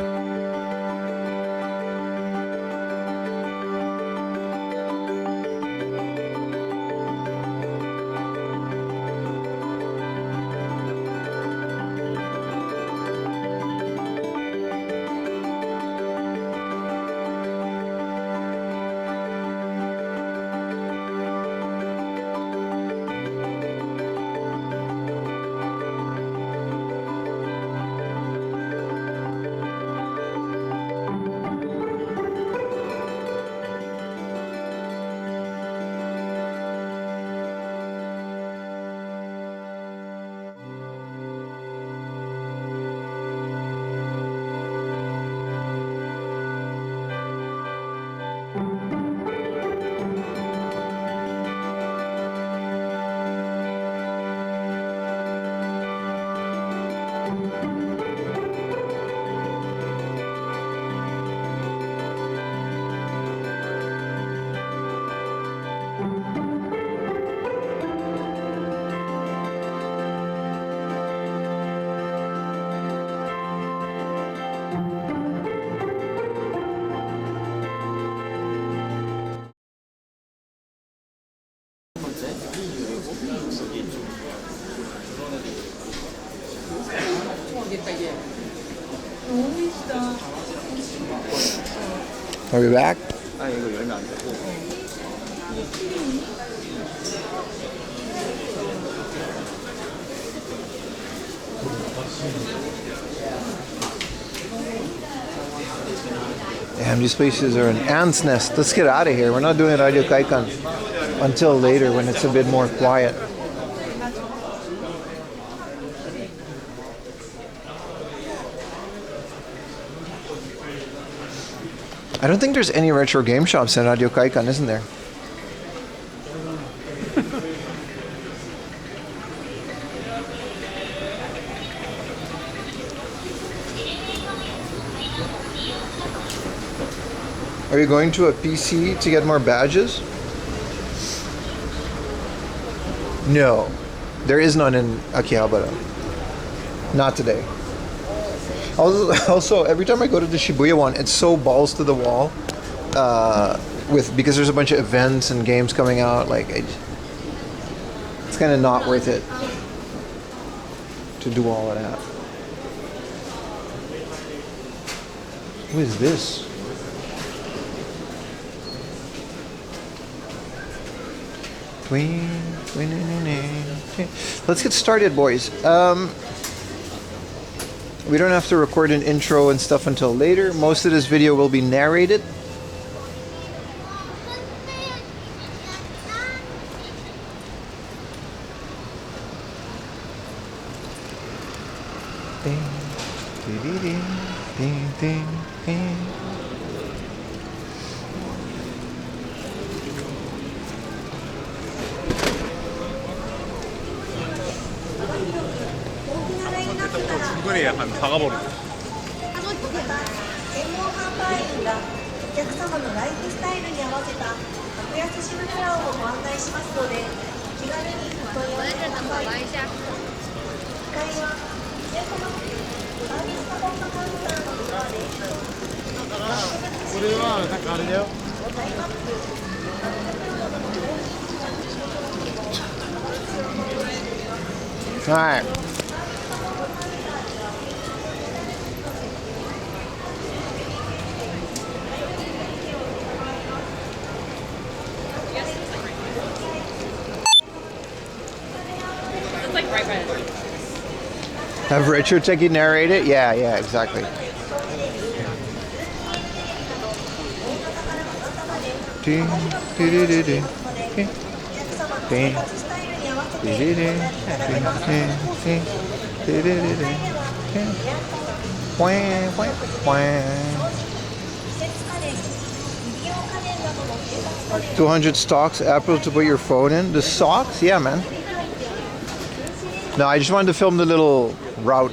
Are we back? Damn, these places are an ant's nest. Let's get out of here. We're not doing Radio Kaikan until later when it's a bit more quiet. I don't think there's any retro game shops in Radio Kaikan, isn't there? Are you going to a PC to get more badges? No. There is none in Akihabara. Not today. Also, every time I go to the Shibuya one, it's so balls to the wall. Because there's a bunch of events and games coming out, like it's kind of not worth it to do all of that. Who is this? Let's get started, boys. We don't have to record an intro and stuff until later. Most of this video will be narrated. 중간에 약간 박아버리고. 専門販売員がお客様のライフスタイルに合わせた格安シムプランをご案内しますので、気軽にお問い合わせください。2階は中古のサービスサポートカウンターのフロアです。これはなんかあれだよ。All right. It's like right by the door. Have Retro Techie narrate it? Yeah, exactly. $200 stocks, Apple to put your phone in. The socks? Yeah, man. No, I just wanted to film the little route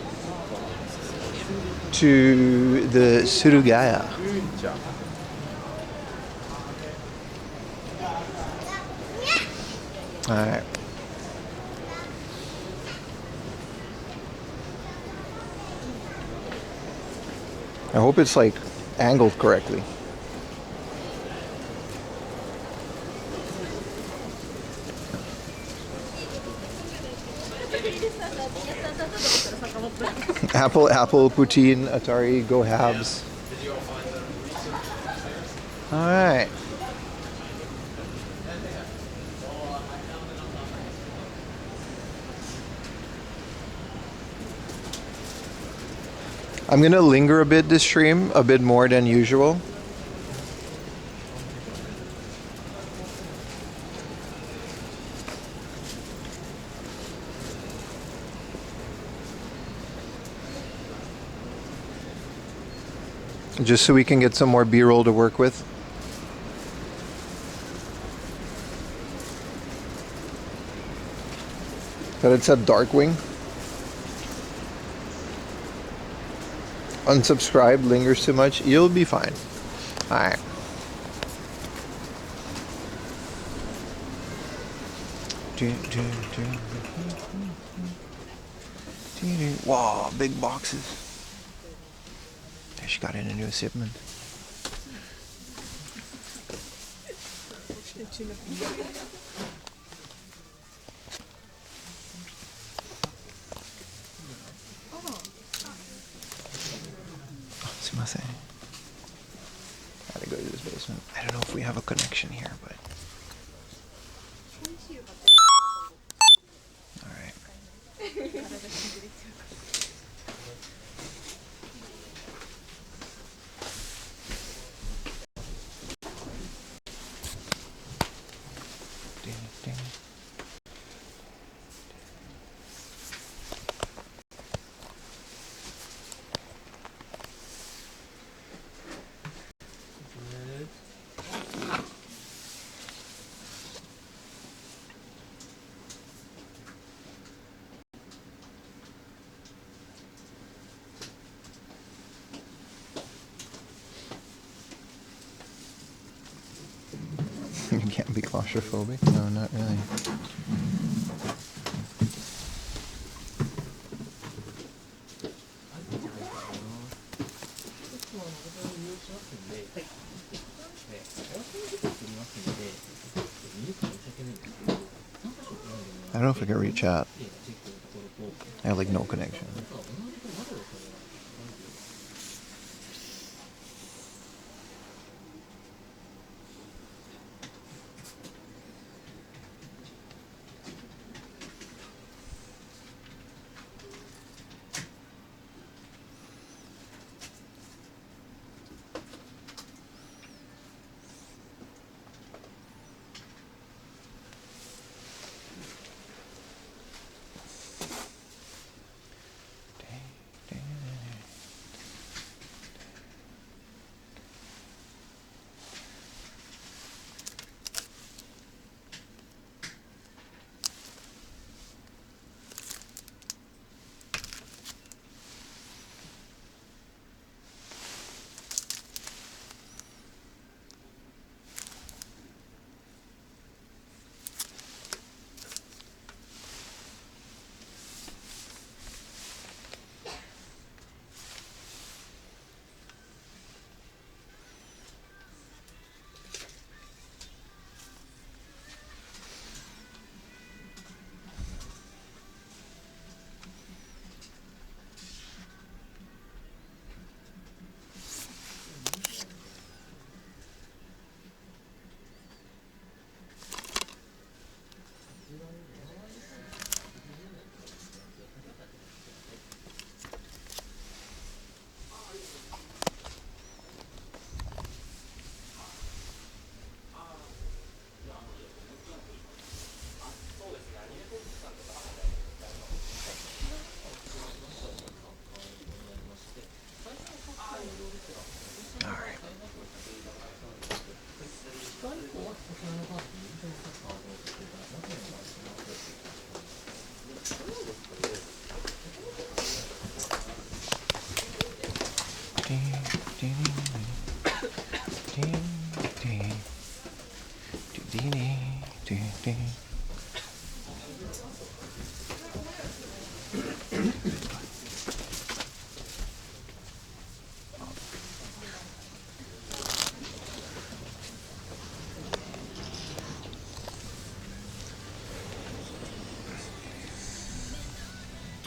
to the Suruga-ya. Alright. I hope it's like angled correctly. Apple, Poutine, Atari, Go Habs. Alright. I'm gonna linger a bit this stream, a bit more than usual. Just so we can get some more B-roll to work with. But it's a Darkwing. Unsubscribe, lingers too much. You'll be fine. Alright. Wow, big boxes. She got in a new shipment. Gotta go to this basement. I don't know if we have a connection here, but. Alright. You can't be claustrophobic? No, not really. don't know if I can reach out. I have like no connection.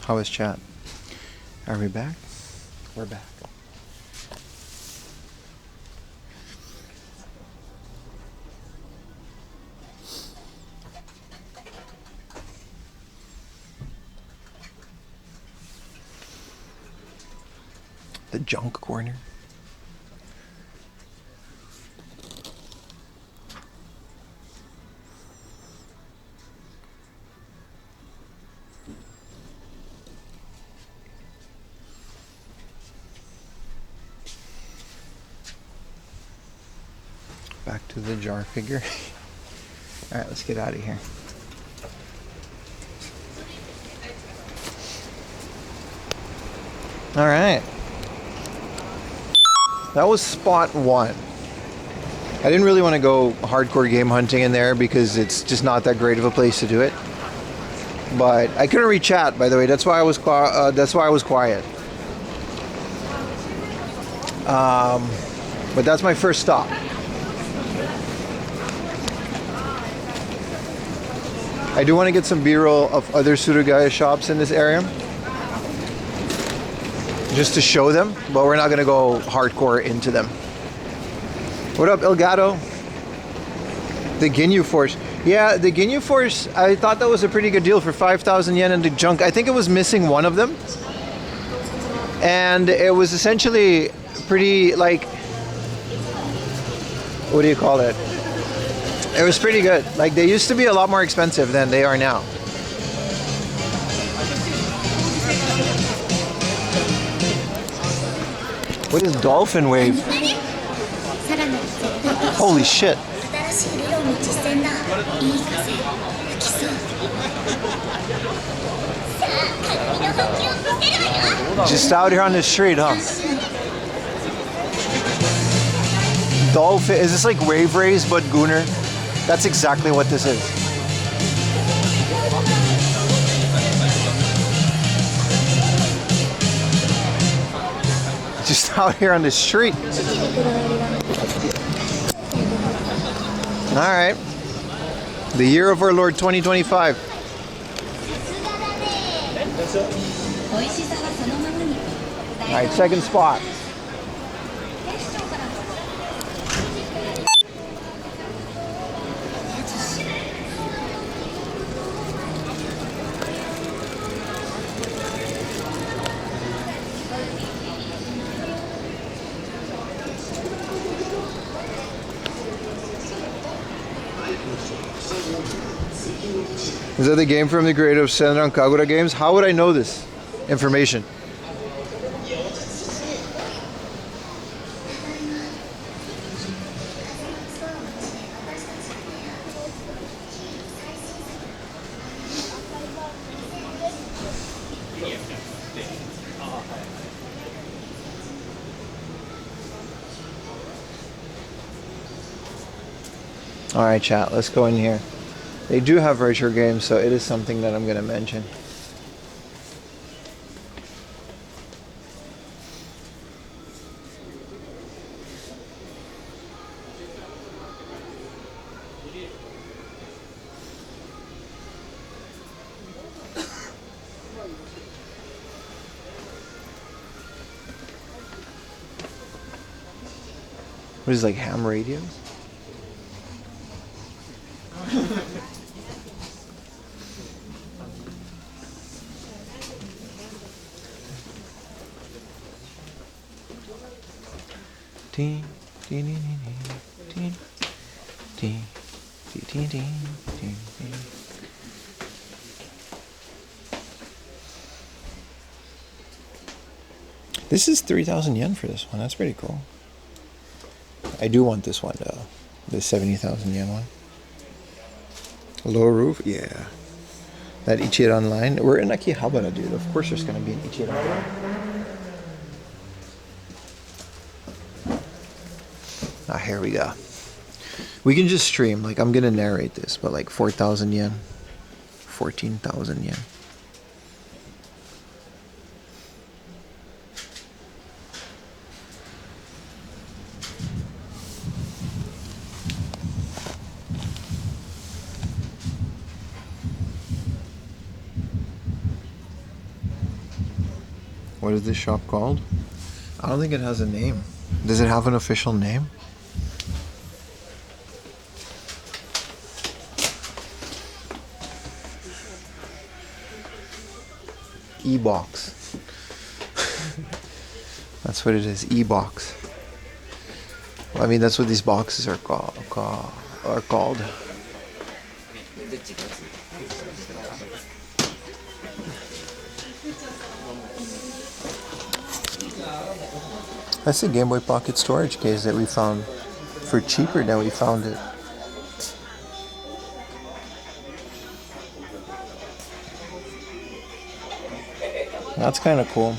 How is chat? Are we back? We're back. The junk corner. Back to the jar figure. All right, let's get out of here. All right. That was spot one. I didn't really want to go hardcore game hunting in there because it's just not that great of a place to do it. But I couldn't reach chat, by the way. That's why I was quiet. But that's my first stop. I do want to get some B-roll of other Suruga-ya shops in this area, just to show them, but we're not going to go hardcore into them. What up, Elgato? The Ginyu Force. Yeah, the Ginyu Force, I thought that was a pretty good deal for 5,000 yen in the junk. I think it was missing one of them. And it was essentially pretty, like, what do you call it? It was pretty good. Like, they used to be a lot more expensive than they are now. What is Dolphin Wave? Holy shit. Just out here on the street, huh? Dolphin, is this like Wave Rays but Gooner? That's exactly what this is. Just out here on the street. All right. The year of our Lord 2025. Alright, second spot. Is that the game from the creator of Senran Kagura games? How would I know this information? Alright chat, let's go in here. They do have retro games, so it is something that I'm going to mention. What is it, like ham radios? This is 3,000 yen for this one. That's pretty cool. I do want this one though. The 70,000 yen one. Low roof? Yeah. That Ichiran line. We're in Akihabara, dude. Of course there's going to be an Ichiran line. Ah, here we go. We can just stream. Like, I'm going to narrate this, but like 4,000 yen. 14,000 yen. What is this shop called? I don't think it has a name. Does it have an official name? E-box. That's what it is, E-box. Well, I mean, that's what these boxes are called. That's the Game Boy Pocket storage case that we found for cheaper than we found it. That's kind of cool.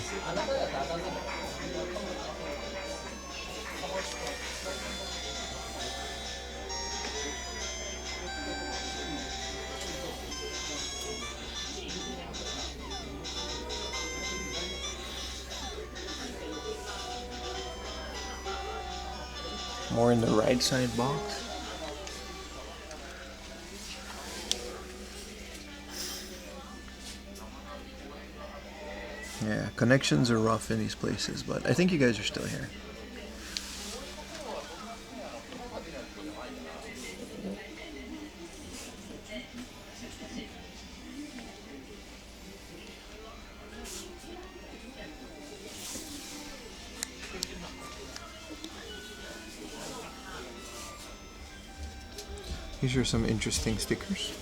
More in the right side box. Yeah, connections are rough in these places, but I think you guys are still here. These are some interesting stickers.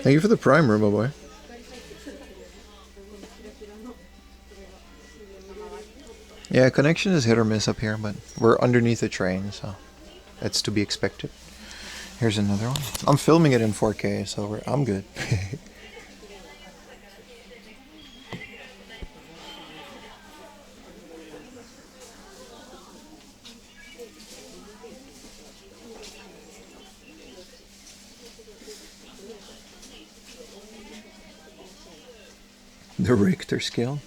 Thank you for the prime, Robo Boy. Yeah, connection is hit or miss up here, but we're underneath a train, so that's to be expected. Here's another one. I'm filming it in 4K, so I'm good. The Richter scale.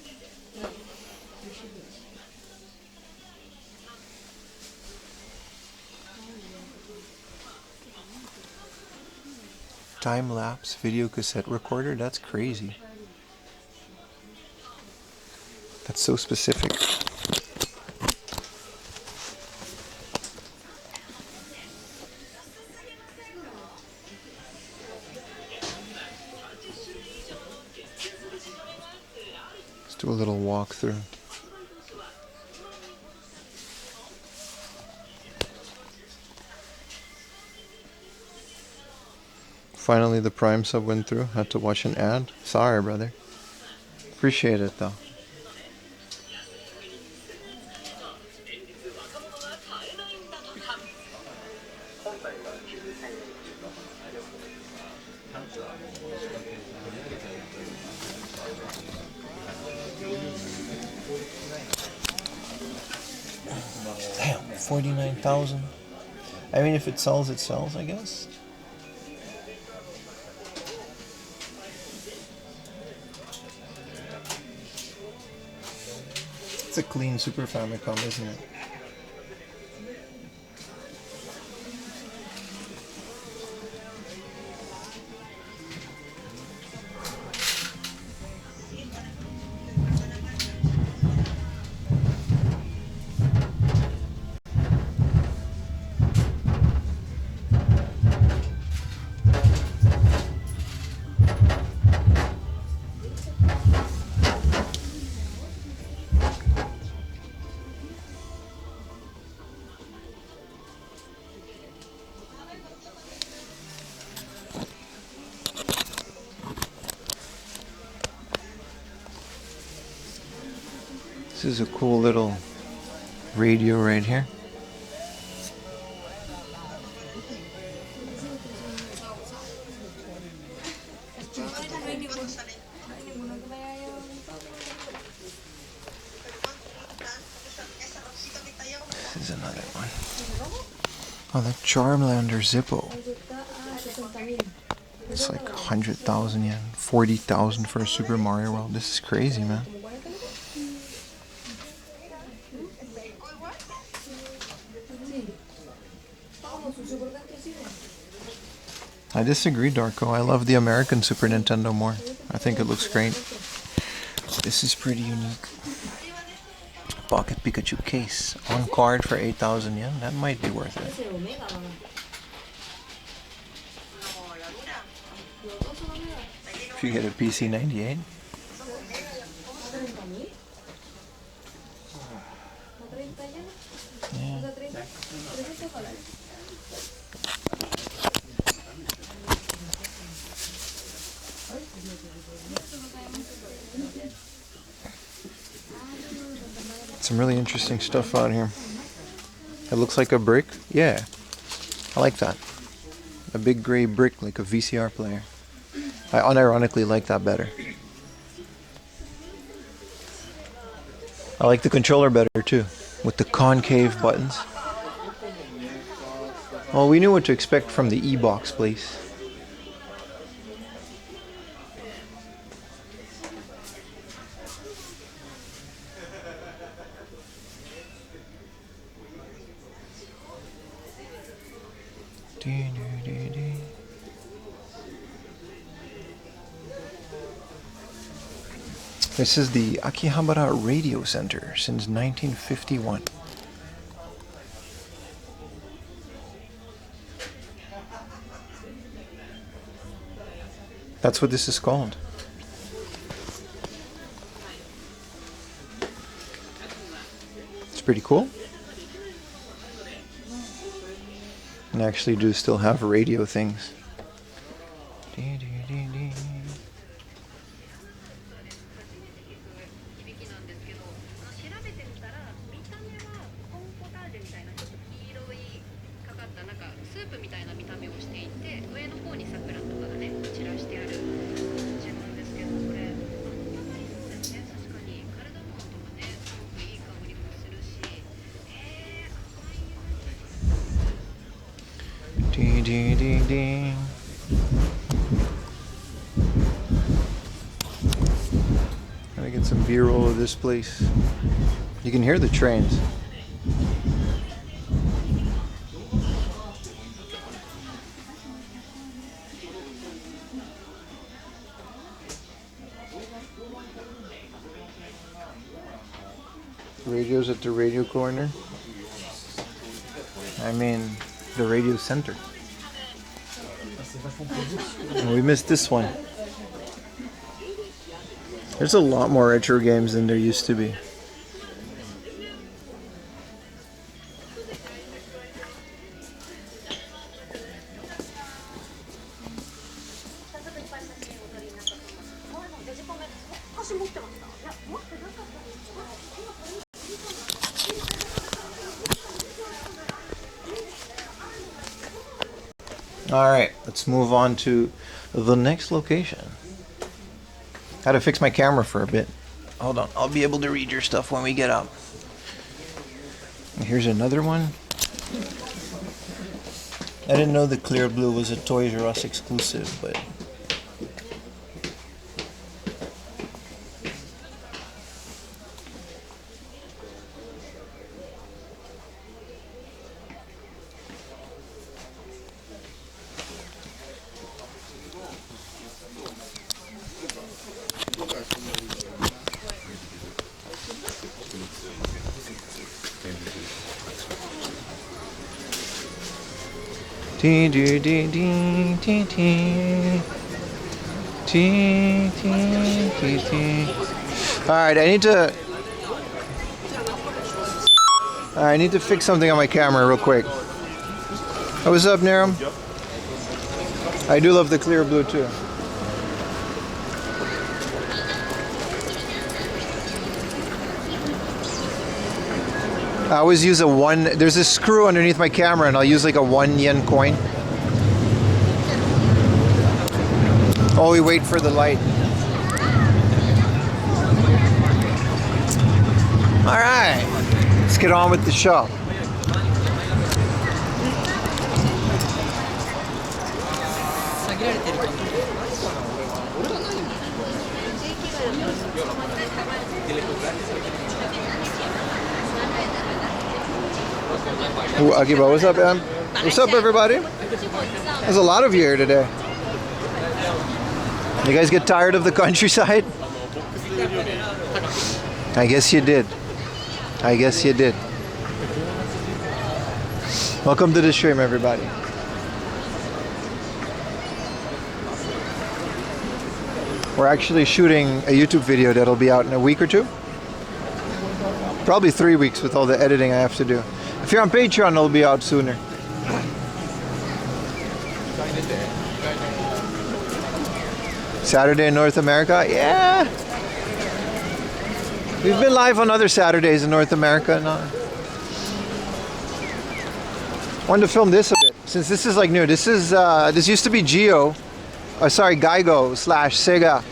Time-lapse video cassette recorder? That's crazy. That's so specific. Let's do a little walkthrough. Finally, the Prime sub went through. Had to watch an ad. Sorry, brother. Appreciate it, though. Damn, 49,000. I mean, if it sells, it sells, I guess. It's a clean Super Famicom, isn't it? This is a cool little radio right here. This is another one. Oh, the Charmlander Zippo. It's like 100,000 yen, 40,000 for a Super Mario World. This is crazy, man. I disagree, Darko. I love the American Super Nintendo more. I think it looks great. This is pretty unique. Pocket Pikachu case. On card for 8,000 yen. That might be worth it. If you get a PC 98. Yeah. Some really interesting stuff out here. It looks like a brick. Yeah, I like that. A big gray brick like a VCR player. I unironically like that better. I like the controller better too, with the concave buttons. Well, we knew what to expect from the E-Box place. This is the Akihabara Radio Center since 1951. That's what this is called. It's pretty cool. And I actually do still have radio things. ding, ding. Gotta get some B-roll of this place. You can hear the trains. Radios at the radio corner. I mean, the radio center. And we missed this one. There's a lot more retro games than there used to be. Alright, let's move on to the next location. Had to fix my camera for a bit. Hold on, I'll be able to read your stuff when we get up. Here's another one. I didn't know the clear blue was a Toys R Us exclusive, but... Alright, I need to fix something on my camera real quick. Oh, what's up, Narum? I do love the clear blue too. I always use a one. There's a screw underneath my camera, and I'll use like a 1 yen coin. Oh, we wait for the light. All right, let's get on with the show. Ooh, Akibaoo, what's up, man? What's up, everybody? There's a lot of you here today. You guys get tired of the countryside? I guess you did. I guess you did. Welcome to the stream, everybody. We're actually shooting a YouTube video that'll be out in a week or two. Probably 3 weeks with all the editing I have to do. If you're on Patreon, it'll be out sooner. Saturday in North America? Yeah. We've been live on other Saturdays in North America. No. Wanted to film this a bit, since this is like new. This is this used to be Geigo / Sega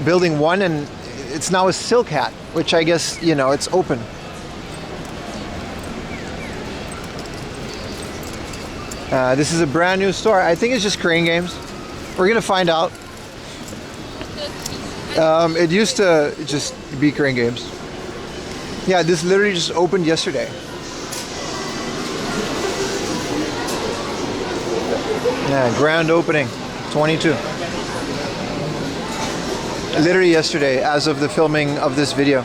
Building 1, and it's now a Silk Hat, which I guess, you know, it's open. This is a brand new store. I think it's just Crane Games. We're gonna find out. It used to just be Crane Games. Yeah, this literally just opened yesterday. Yeah, grand opening, 22. Literally yesterday, as of the filming of this video.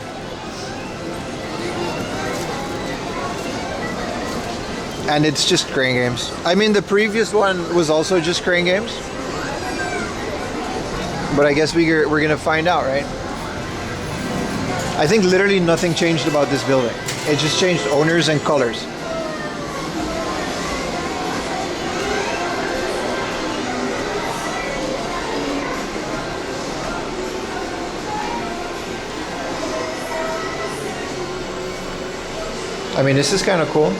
And it's just Crane Games. I mean, the previous one was also just Crane Games. But I guess we're gonna find out, right? I think literally nothing changed about this building. It just changed owners and colors. I mean, this is kind of cool.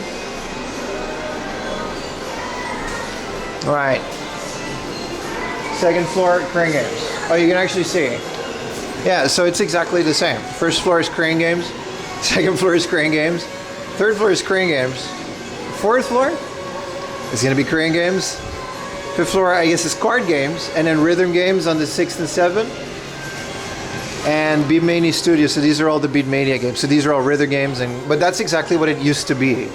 All right. Second floor, Crane Games. Oh, you can actually see. Yeah, so it's exactly the same. First floor is Crane Games. Second floor is Crane Games. Third floor is Crane Games. Fourth floor is going to be Crane Games. Fifth floor, I guess, is card games, and then rhythm games on the 6th and 7th. And Beatmania Studio, so these are all the Beatmania games. So these are all rhythm games, but that's exactly what it used to be.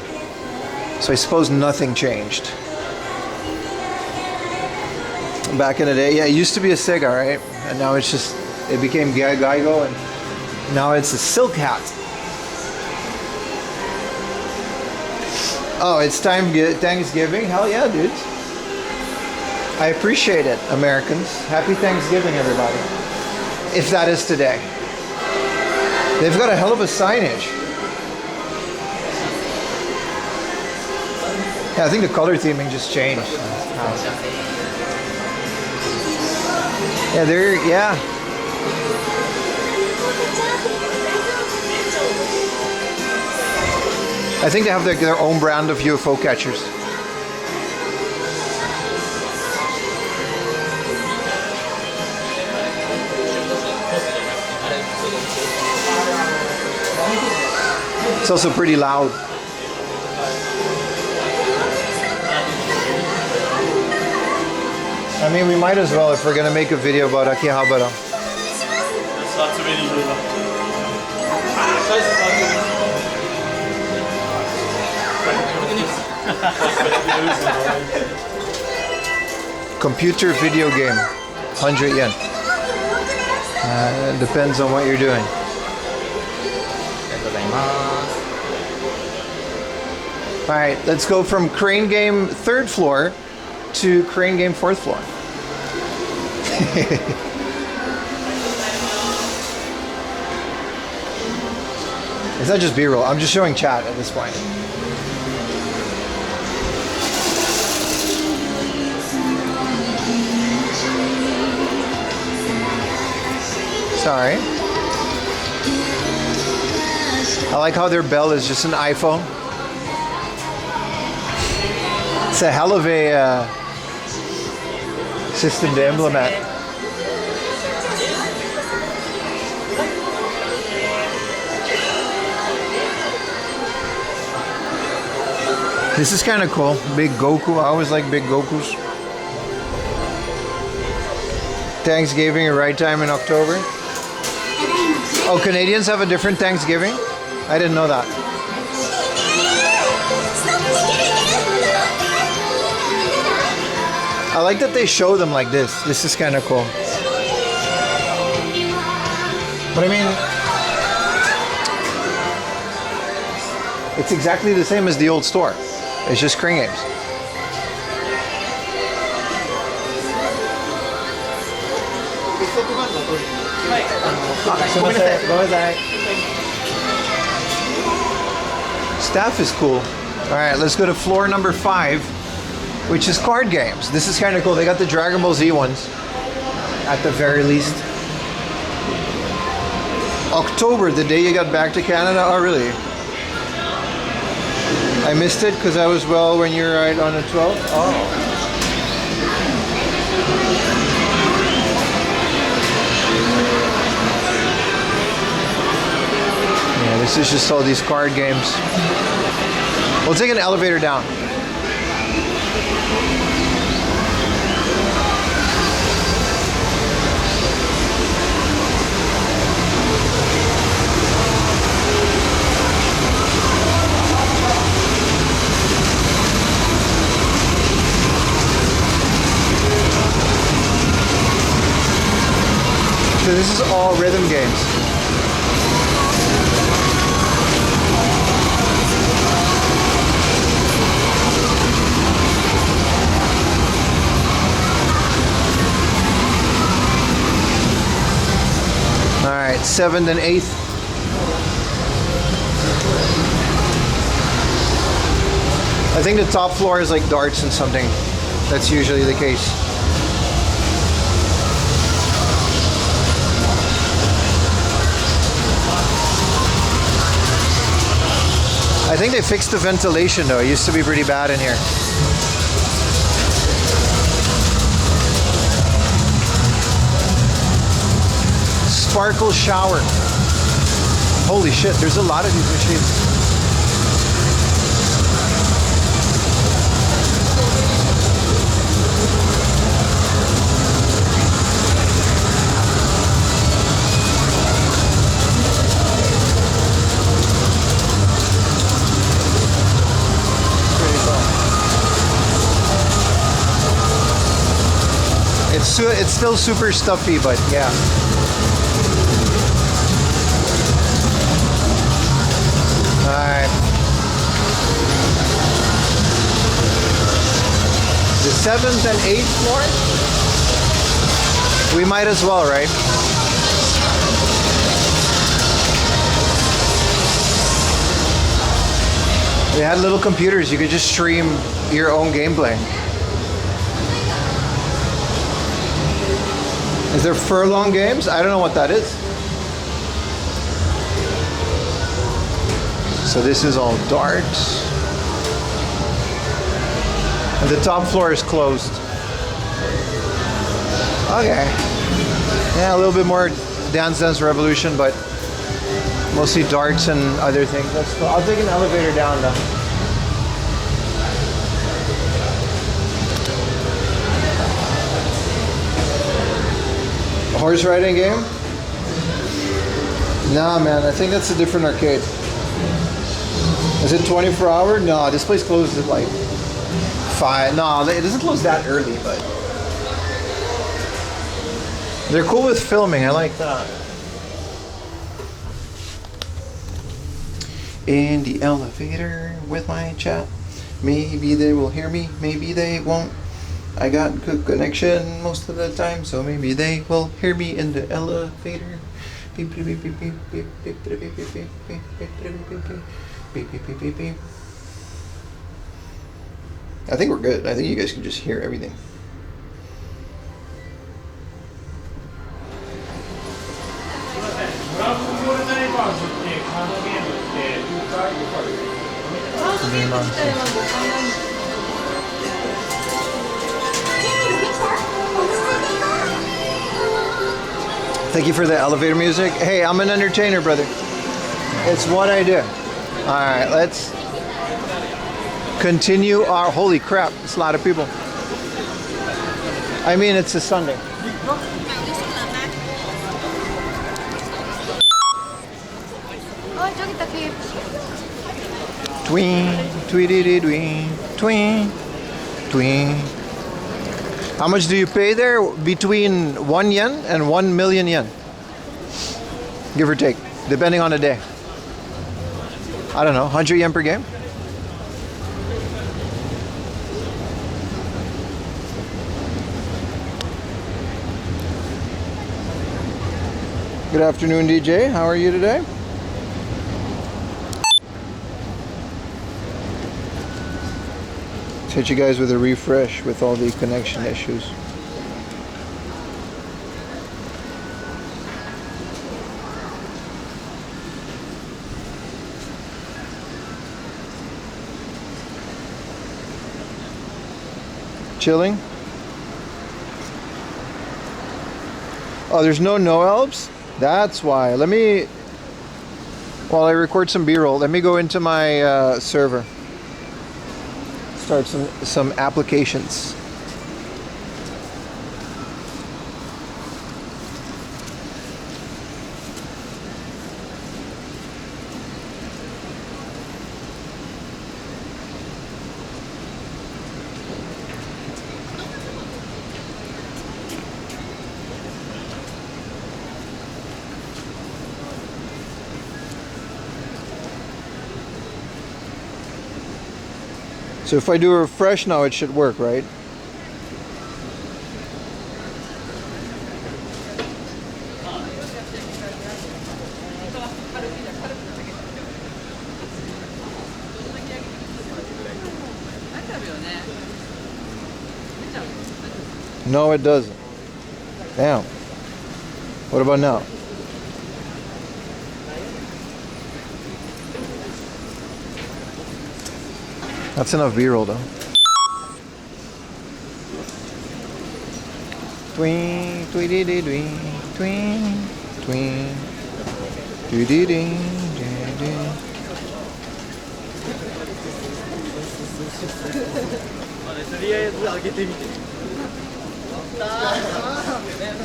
So I suppose nothing changed. Back in the day, yeah, it used to be a Sega, right? And now it became Geigo, and now it's a Silk Hat. Oh, it's Thanksgiving? Hell yeah, dude. I appreciate it, Americans. Happy Thanksgiving, everybody. If that is today. They've got a hell of a signage. Yeah, I think the color theming just changed. Yeah. I think they have their own brand of UFO catchers. It's also pretty loud. I mean, we might as well if we're gonna make a video about Akihabara. Computer video game, 100 yen. It depends on what you're doing. Alright, let's go from Crane Game 3rd floor to Crane Game 4th floor. It's not just B-roll, I'm just showing chat at this point. Sorry. I like how their bell is just an iPhone. It's a hell of a system to implement. This is kind of cool. Big Goku. I always like big Gokus. Thanksgiving, a right time in October. Oh, Canadians have a different Thanksgiving? I didn't know that. I like that they show them like this. This is kind of cool. But I mean, it's exactly the same as the old store. It's just Crane Games. Staff is cool. Alright, let's go to floor number 5, which is card games. This is kind of cool. They got the Dragon Ball Z ones, at the very least. October, the day you got back to Canada? Oh, really? I missed it because I was well when you were right on the 12th? Oh. Yeah, this is just all these card games. We'll take an elevator down. So this is all rhythm games. All right, 7th and 8th. I think the top floor is like darts and something. That's usually the case. I think they fixed the ventilation though. It used to be pretty bad in here. Sparkle shower. Holy shit, there's a lot of these machines. It's still super stuffy, but yeah. Alright. The 7th and 8th floor? We might as well, right? They had little computers, you could just stream your own gameplay. Is there furlong games? I don't know what that is. So this is all darts. And the top floor is closed. Okay. Yeah, a little bit more Dance Dance Revolution, but mostly darts and other things. That's cool. I'll take an elevator down now. A horse riding game? Nah, man, I think that's a different arcade. Is it 24 hour? No, this place closes at like 5. No, it doesn't close that early, but they're cool with filming. I like that. In the elevator with my chat. Maybe they will hear me, maybe they won't. I got good connection most of the time, so maybe they will hear me in the elevator. Beep, beep, beep, beep, beep, beep, beep, beep, beep, beep, beep, beep, beep, beep, beep, beep, beep, beep, beep. I think we're good. I think you guys can just hear everything. Thank you for the elevator music. Hey, I'm an entertainer, brother. It's what I do. All right, let's continue our... Holy crap, it's a lot of people. I mean, it's a Sunday. Tween, tweety tween, tween, tween. How much do you pay there? Between 1 yen and 1 million yen. Give or take, depending on the day. I don't know, 100 yen per game? Good afternoon, DJ. How are you today? Let's hit you guys with a refresh with all the connection issues. Chilling? Oh, there's no Elves? That's why. Let me, while I record some B-roll, let me go into my server. Start some applications. So if I do a refresh now, it should work, right? No, it doesn't. Damn. What about now? That's enough B-roll though. Tween, tweety dee tween, tween, tween, dee dee dee dee. とりあえず上げてみて。普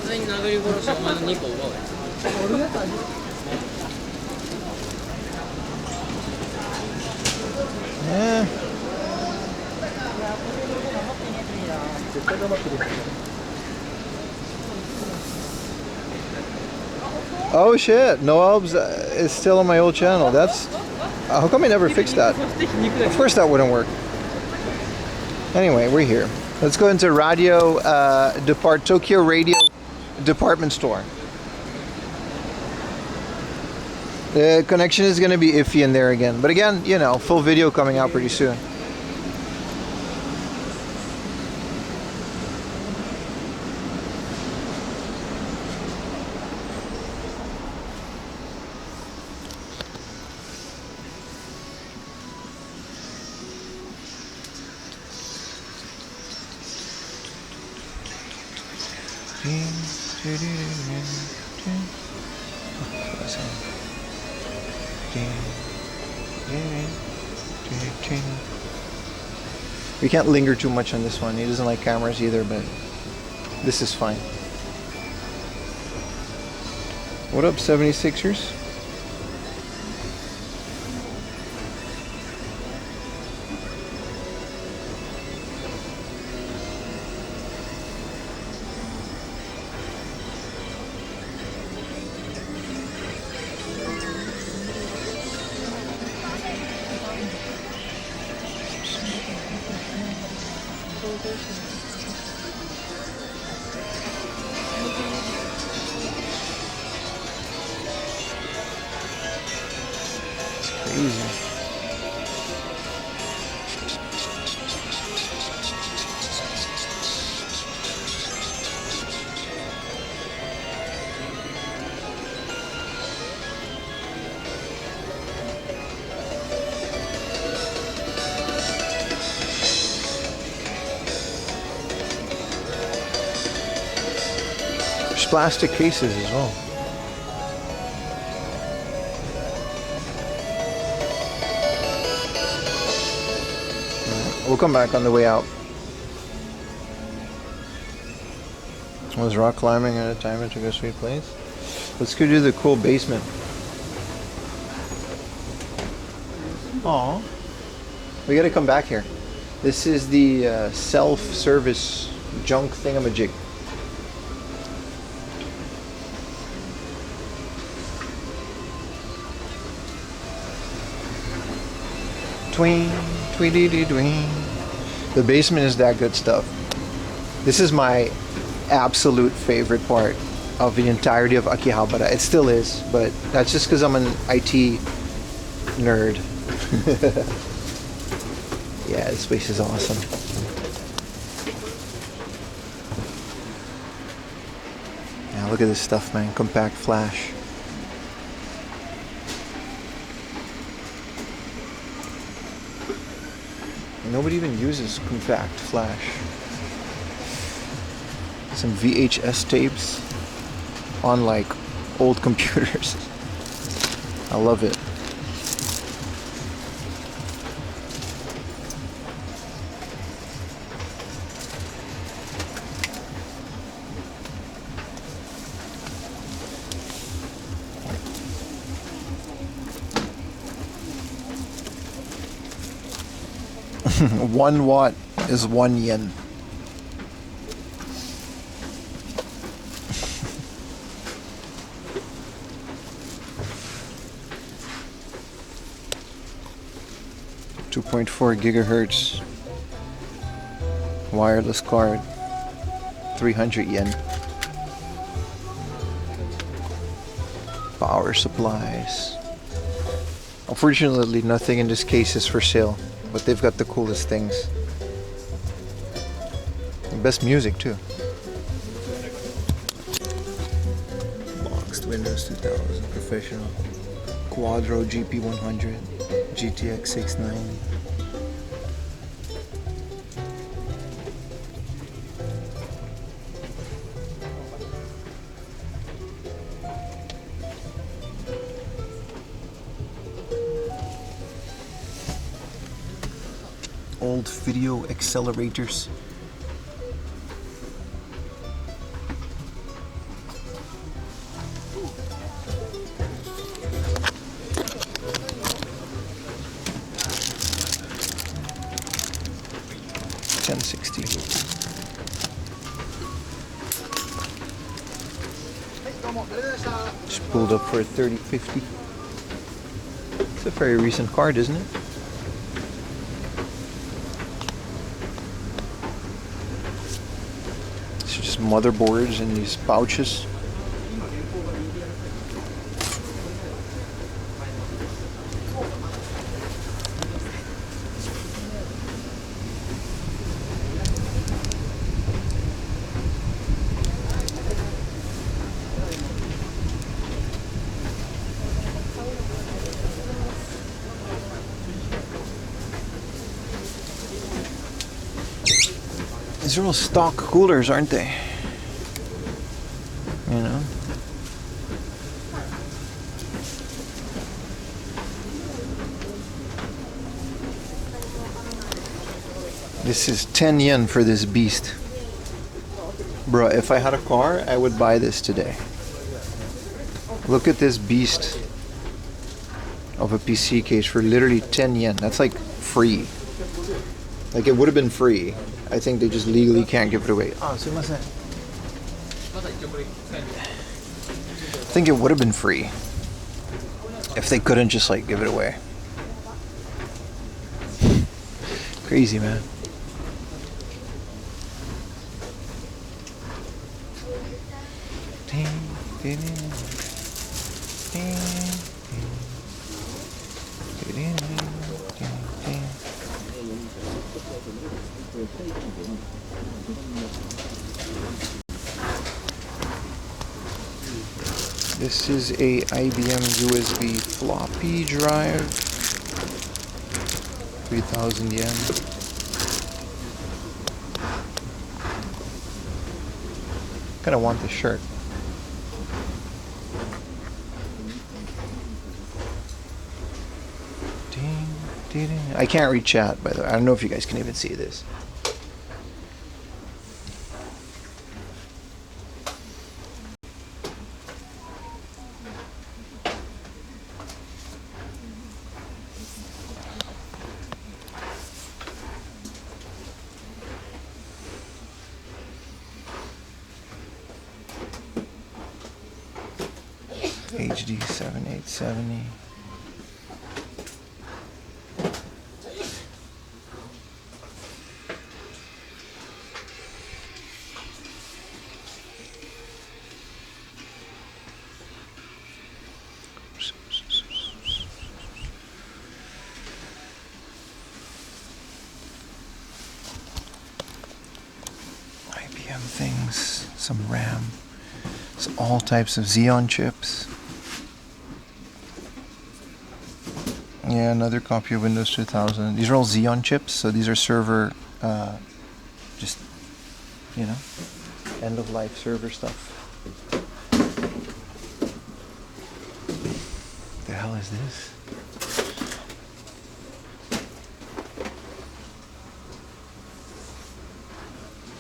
通に殴り殺しお前の2個奪うやつ。絶対黙ってる。Oh shit, no albs is still on my old channel. That's how come I never fixed that? Of course that wouldn't work. Anyway, we're here. Let's go into Tokyo Radio department store. The connection is going to be iffy in there again. But again, you know, full video coming out pretty soon. We can't linger too much on this one. He doesn't like cameras either, but this is fine. What up, 76ers? Plastic cases as well. We'll come back on the way out. I was rock climbing at a time and took a sweet place. Let's go do the cool basement. Aw. We gotta come back here. This is the self-service junk thingamajig. Tween, tweety tween. The basement is that good stuff. This is my absolute favorite part of the entirety of Akihabara. It still is, but that's just because I'm an IT nerd. Yeah, this place is awesome. Yeah, look at this stuff, man. Compact flash. Nobody even uses compact flash. Some VHS tapes on like old computers. I love it. One watt is 1 yen. .4 gigahertz wireless card, 300 yen. Power supplies. Unfortunately, nothing in this case is for sale, but they've got the coolest things. And best music too. Boxed Windows 2000 Professional, Quadro GP100, GTX 690. Old video accelerators. Just pulled up for a 3050. It's a very recent card, isn't it? It's just motherboards in these pouches. These are all stock coolers, aren't they? You know? This is 10 yen for this beast. Bro, if I had a car, I would buy this today. Look at this beast of a PC case for literally 10 yen. That's like free. Like it would have been free. I think they just legally can't give it away. I think it would have been free if they couldn't just like give it away. Crazy, man. This is a IBM USB floppy drive, 3,000 yen. Kinda want the shirt. I can't read chat, by the way. I don't know if you guys can even see this. HD 7870. IBM things, some RAM, all types of Xeon chips. Yeah, another copy of Windows 2000. These are all Xeon chips, so these are server, just, you know, end-of-life server stuff. The hell is this?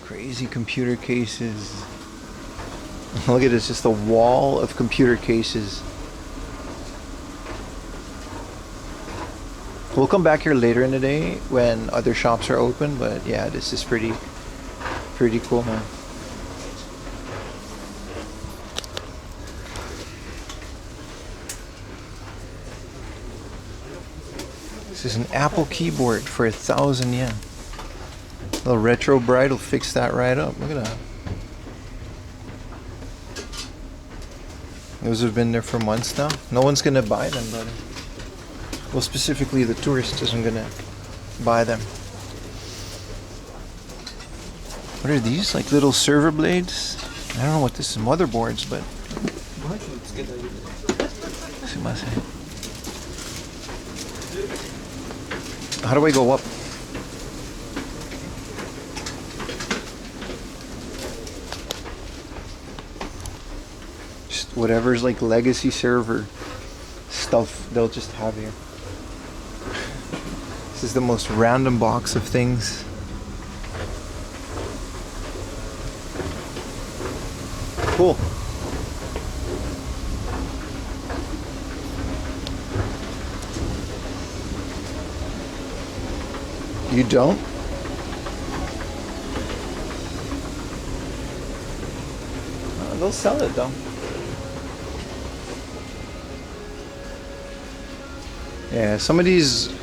Crazy computer cases. Look at this, just a wall of computer cases. We'll come back here later in the day when other shops are open, but yeah, this is pretty cool, man. This is an Apple keyboard for 1,000 yen. A little retro bright will fix that right up. Look at that. Those have been there for months now. No one's gonna buy them, brother. Well, specifically the tourist isn't gonna buy them. What are these? Like little server blades? I don't know what this is. Motherboards, but. How do I go up? Just whatever's like legacy server stuff they'll just have here. This is the most random box of things. Cool. You don't? They'll sell it though. Yeah, some of these,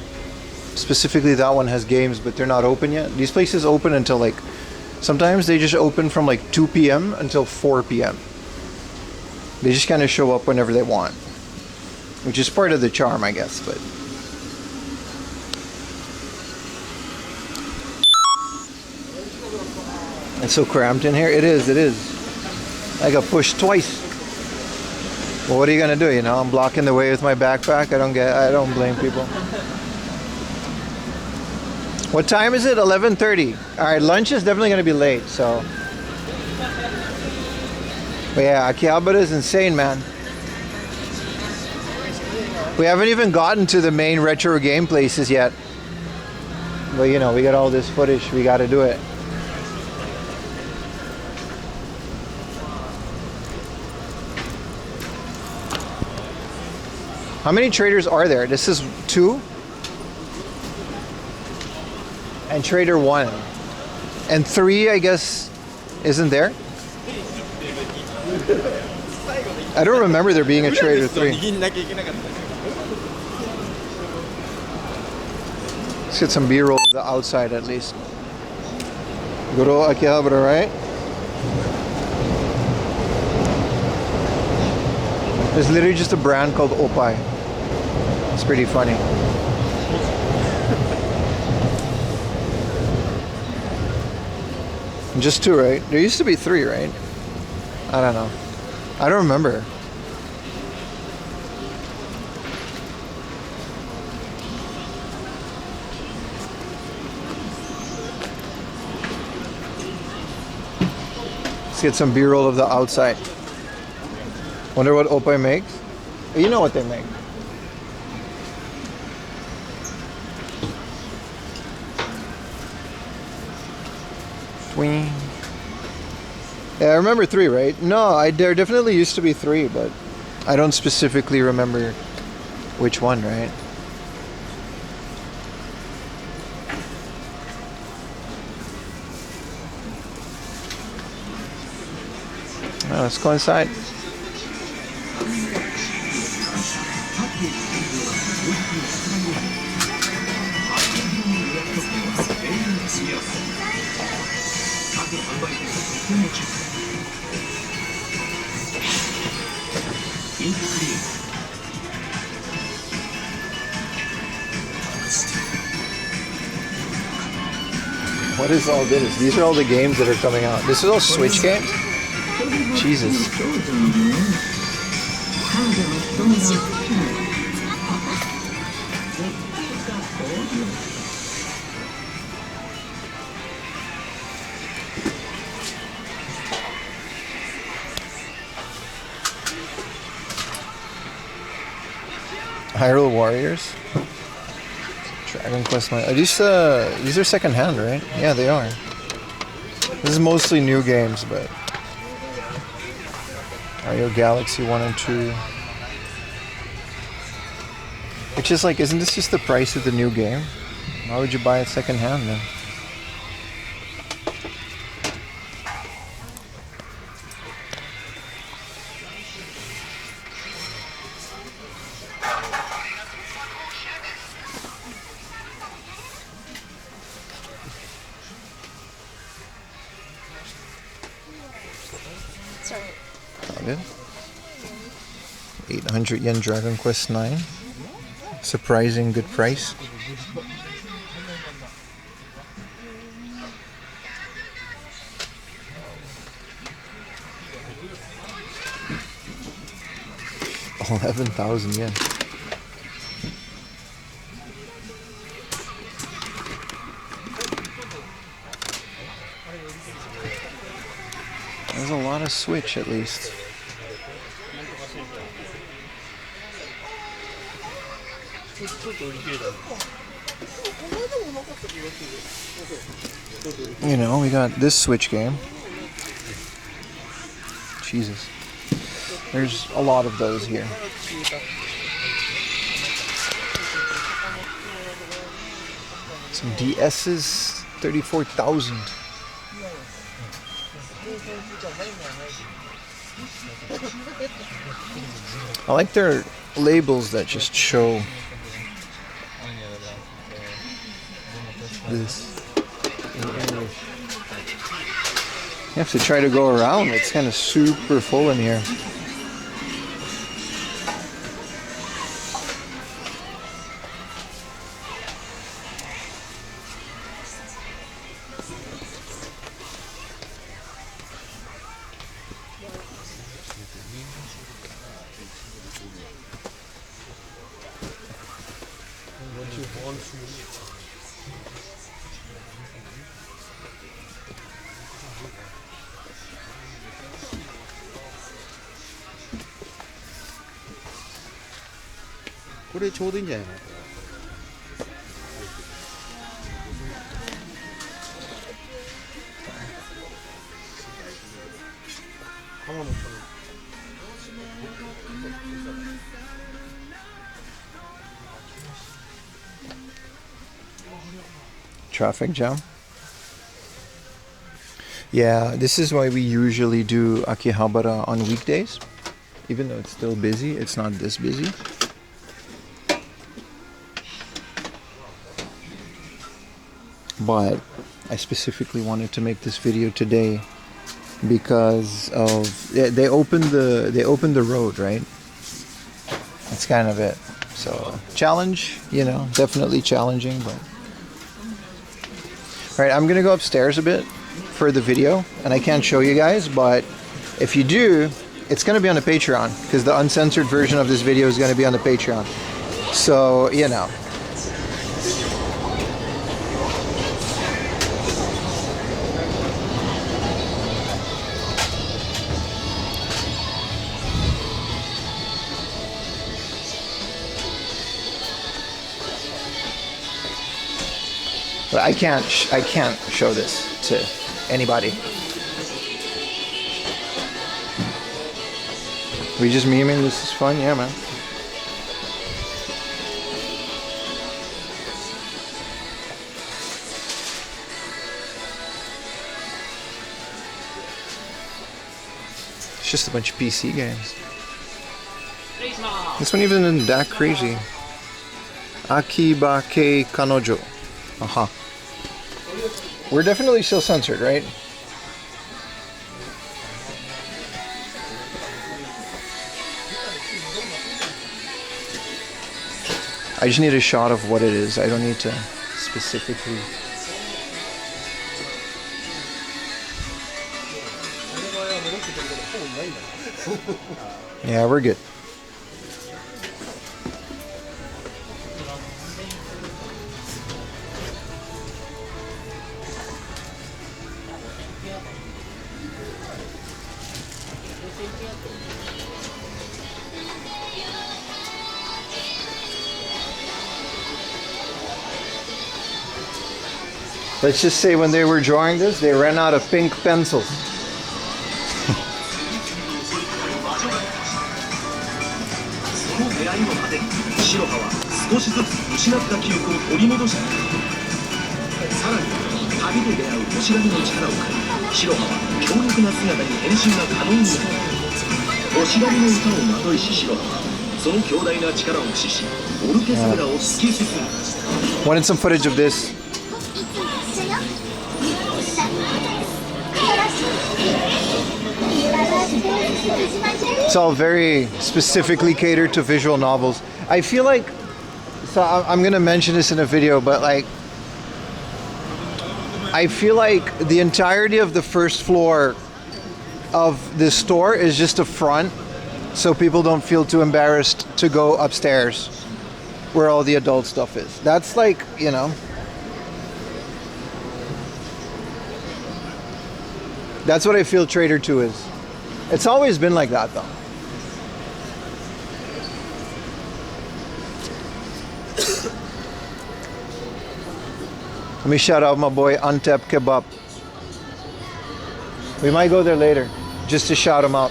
specifically that one has games, but they're not open yet. These places open until like, sometimes they just open from like 2 p.m. until 4 p.m. They just kind of show up whenever they want, which is part of the charm, I guess, but. It's so cramped in here. It is. I got pushed twice. Well, what are you gonna do? You know, I'm blocking the way with my backpack. I don't blame people. What time is it? 11:30. All right, lunch is definitely gonna be late. So, but yeah, Akihabara is insane, man. We haven't even gotten to the main retro game places yet. But you know, we got all this footage. We got to do it. How many traders are there? This is 2. And trader 1. And 3, I guess, isn't there? I don't remember there being a trader 3. Let's get some B-roll of the outside at least. Go to Akihabara, right? There's literally just a brand called Opai. It's pretty funny. Just 2, right? There used to be 3, right? I don't know. I don't remember. Let's get some B-roll of the outside. Wonder what Opai makes? You know what they make. Twing. Yeah, I remember 3, right? No, there definitely used to be 3, but I don't specifically remember which one, right? Well, let's go inside. What is all this? These are all the games that are coming out. This is all Switch games? Jesus. IRL Warriors? Dragon Quest. Are these are secondhand, right? Yeah, they are. This is mostly new games, but Mario Galaxy 1 and 2. Which is like, isn't this just the price of the new game? Why would you buy it secondhand then? Good. 800 yen Dragon Quest 9. Surprising good price. $11,000 yen. There's a lot of Switch at least. You know, we got this Switch game. Jesus. There's a lot of those here. Some DS's, 34,000. I like their labels that just show this in English? You have to try to go around. It's kind of super full in here. 그래ちょうどいいんじゃないの? Traffic jam. Yeah, this is why we usually do Akihabara on weekdays. Even though it's still busy, it's not this busy. But I specifically wanted to make this video today because of they opened the road, right? That's kind of it. So challenge, you know, definitely challenging, but all right, I'm gonna go upstairs a bit for the video, and I can't show you guys, but if you do, it's gonna be on the Patreon because the uncensored version of this video is gonna be on the Patreon. So, you know. But I can't show this to anybody. We just memeing, this is fun, yeah man. It's just a bunch of PC games. This one even isn't that crazy. Akibaoo Kanojo. Aha. We're definitely still censored, right? I just need a shot of what it is. I don't need to specifically. Yeah, we're good. Let's just say when they were drawing this, they ran out of pink pencils. Wanted some footage of this. It's all very specifically catered to visual novels. I feel like, so I'm gonna mention this in a video, but like, I feel like the entirety of the first floor of this store is just a front, so people don't feel too embarrassed to go upstairs where all the adult stuff is. That's like, you know, that's what I feel Trader 2 is. It's always been like that though. Let me shout out my boy Antep Kebab. We might go there later, just to shout him out.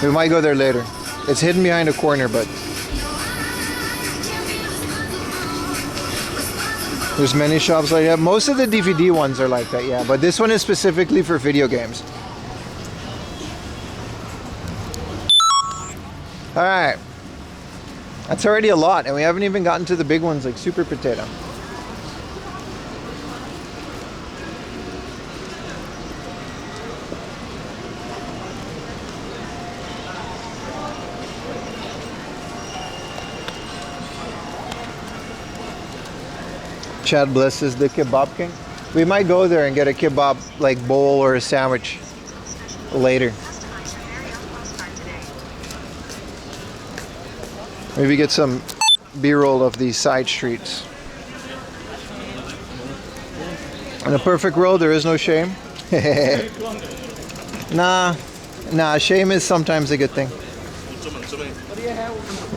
We might go there later. It's hidden behind a corner, but there's many shops like that. Most of the DVD ones are like that, yeah. But this one is specifically for video games. All right. That's already a lot, and we haven't even gotten to the big ones like Super Potato. Chad Bliss is the Kebab King. We might go there and get a kebab like bowl or a sandwich later. Maybe get some B-roll of these side streets. In a perfect world, there is no shame. Nah, shame is sometimes a good thing.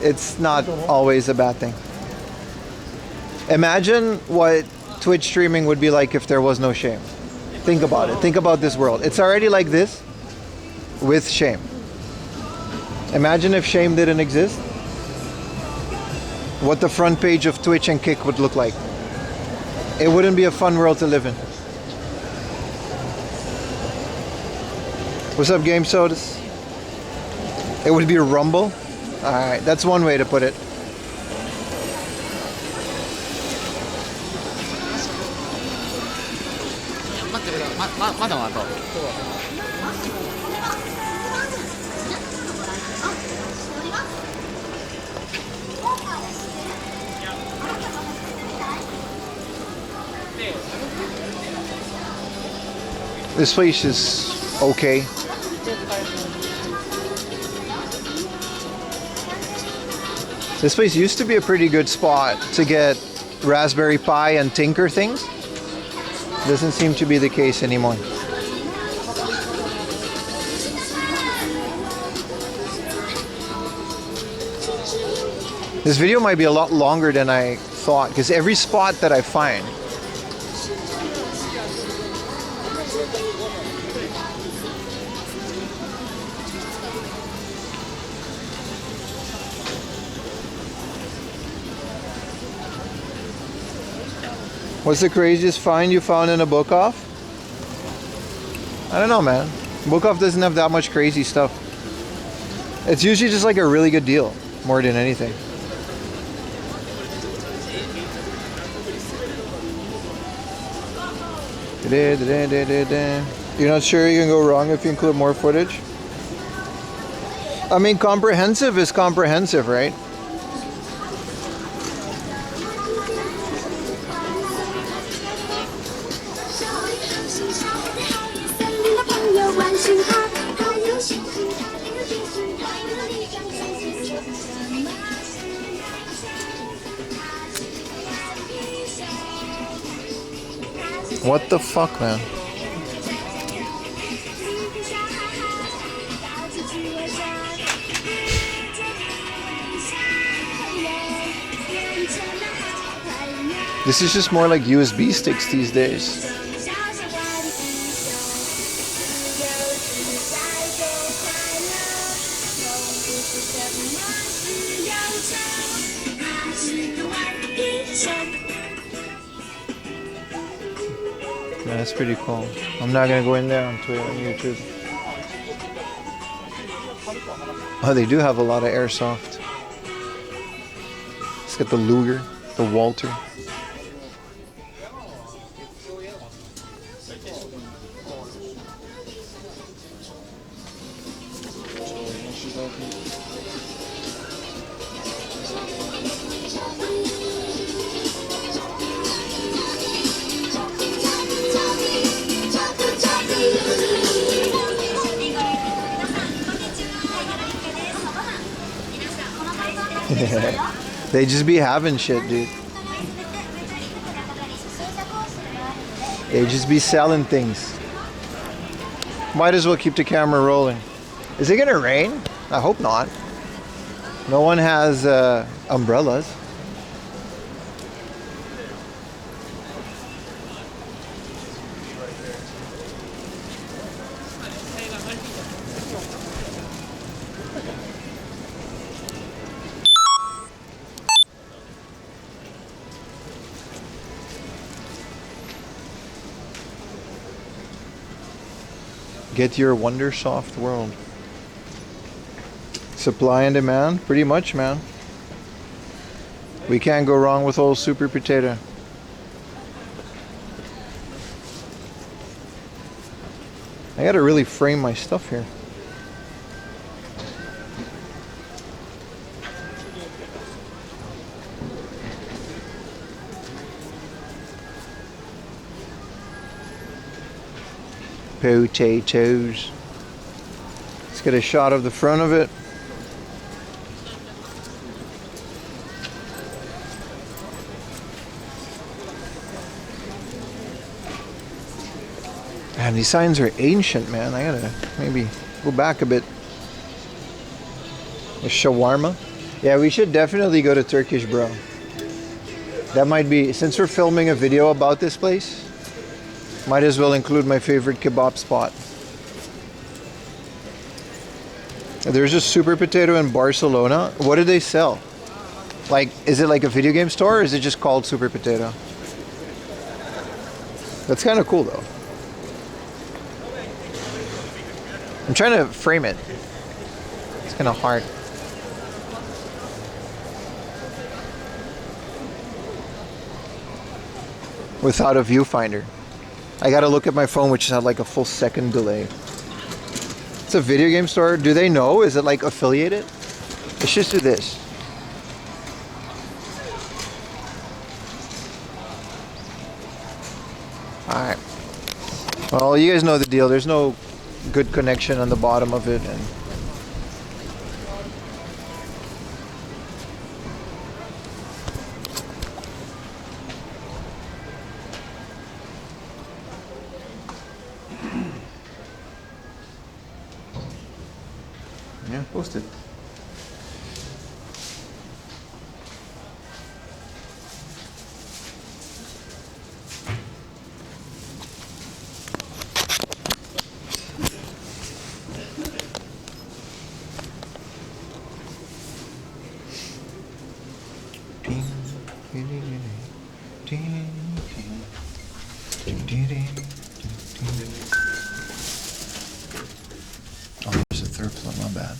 It's not always a bad thing. Imagine what Twitch streaming would be like if there was no shame. Think about it. Think about this world. It's already like this with shame. Imagine if shame didn't exist. What the front page of Twitch and Kick would look like. It wouldn't be a fun world to live in. What's up, Game Sodas? It would be a rumble. Alright, that's one way to put it. This place is okay. This place used to be a pretty good spot to get Raspberry Pi and Tinker things. Doesn't seem to be the case anymore. This video might be a lot longer than I thought, because every spot that I find What's the craziest find you found in a book off? I don't know, man. Book off doesn't have that much crazy stuff. It's usually just like a really good deal, more than anything. You're not sure you can go wrong if you include more footage? I mean, comprehensive is comprehensive, right? What the fuck, man? This is just more like USB sticks these days. Yeah, that's pretty cool. I'm not gonna go in there on Twitter and YouTube. Oh, they do have a lot of airsoft. Let's get the Luger, the Walter. They just be having shit, dude. They just be selling things. Might as well keep the camera rolling. Is it gonna rain? I hope not. No one has umbrellas. Get your Wondersoft world. Supply and demand, pretty much, man. We can't go wrong with old Super Potato. I gotta really frame my stuff here. Potatoes. Let's get a shot of the front of it. Man, these signs are ancient, man. I gotta maybe go back a bit. A shawarma. Yeah, we should definitely go to Turkish, bro. That might be, since we're filming a video about this place, might as well include my favorite kebab spot. There's a Super Potato in Barcelona. What do they sell? Like, is it like a video game store or is it just called Super Potato? That's kind of cool though. I'm trying to frame it. It's kind of hard. Without a viewfinder. I gotta look at my phone, which had like a full second delay. It's a video game store. Do they know? Is it like affiliated? Let's just do this. Alright. Well, you guys know the deal. There's no good connection on the bottom of it. And yeah, post it. Oh, there's a third plug, my bad.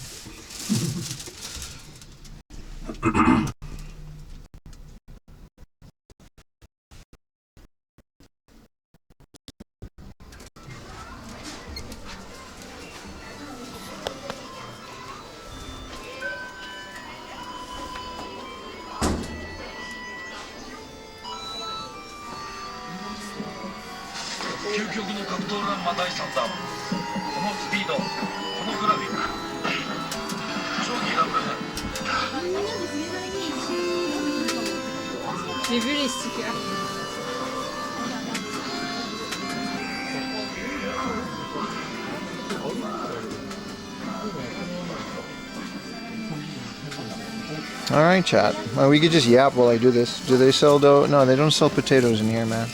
Alright, chat. Well, we could just yap while I do this. Do they sell dough? No, they don't sell potatoes in here, man.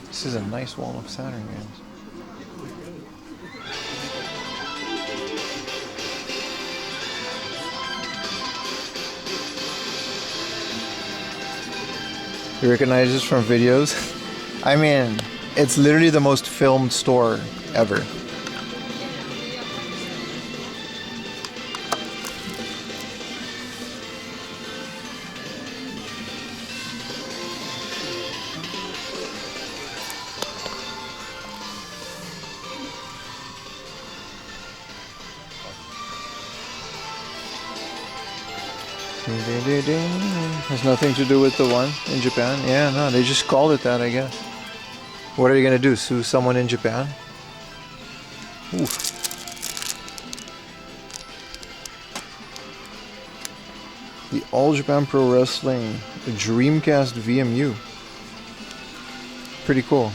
This is a nice wall of Saturn, guys. You recognize this from videos? I mean, it's literally the most filmed store ever. Has nothing to do with the one in Japan. Yeah, no, they just called it that, I guess. What are you gonna do? Sue someone in Japan? Oof. The All Japan Pro Wrestling Dreamcast VMU. pretty cool.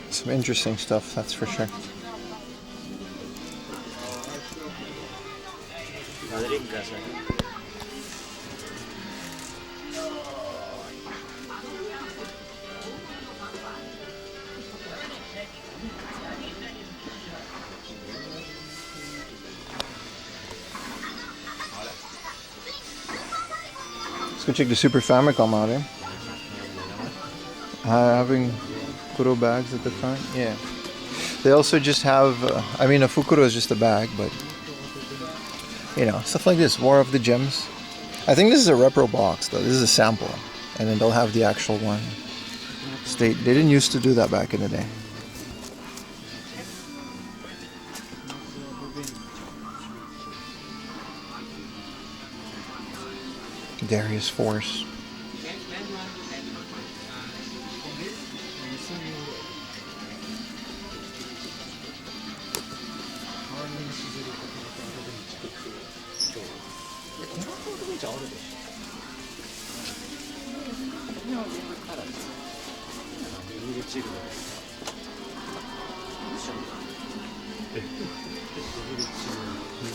Some interesting stuff, that's for sure. Let's go check the Super Famicom out, eh? Having Fukuro bags at the front, yeah. They also just have, I mean, a Fukuro is just a bag, but you know, stuff like this, War of the Gems. I think this is a repro box though, this is a sample, and then they'll have the actual one. They didn't used to do that back in the day. Darius Force.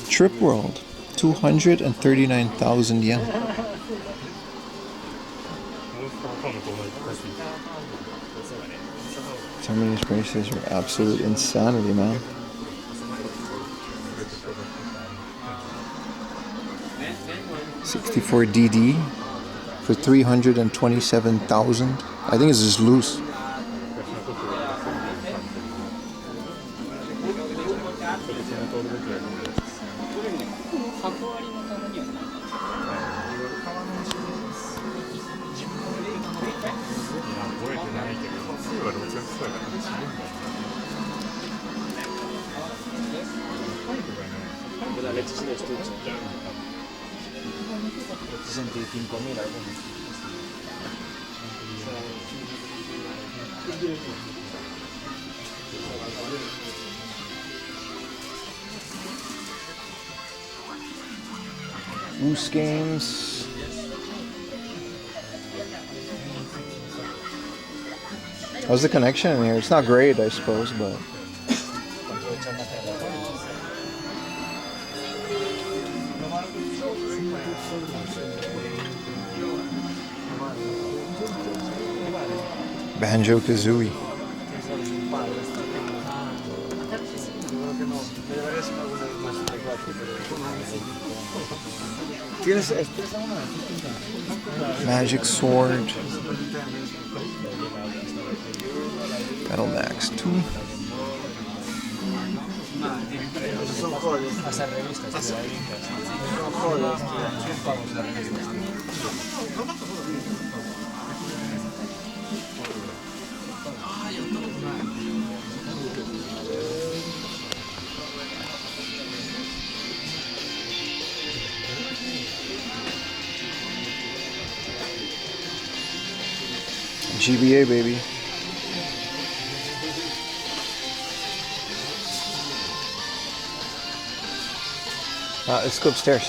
Trip World, 239,000 yen. Some of these prices are absolute insanity, man. $64 DD for 327,000. I think it's just loose. Loose games. How's the connection in here? It's not great, I suppose, but Banjo-Kazooie. Magic Sword. Battle Max 2. GBA, baby. Let's go upstairs.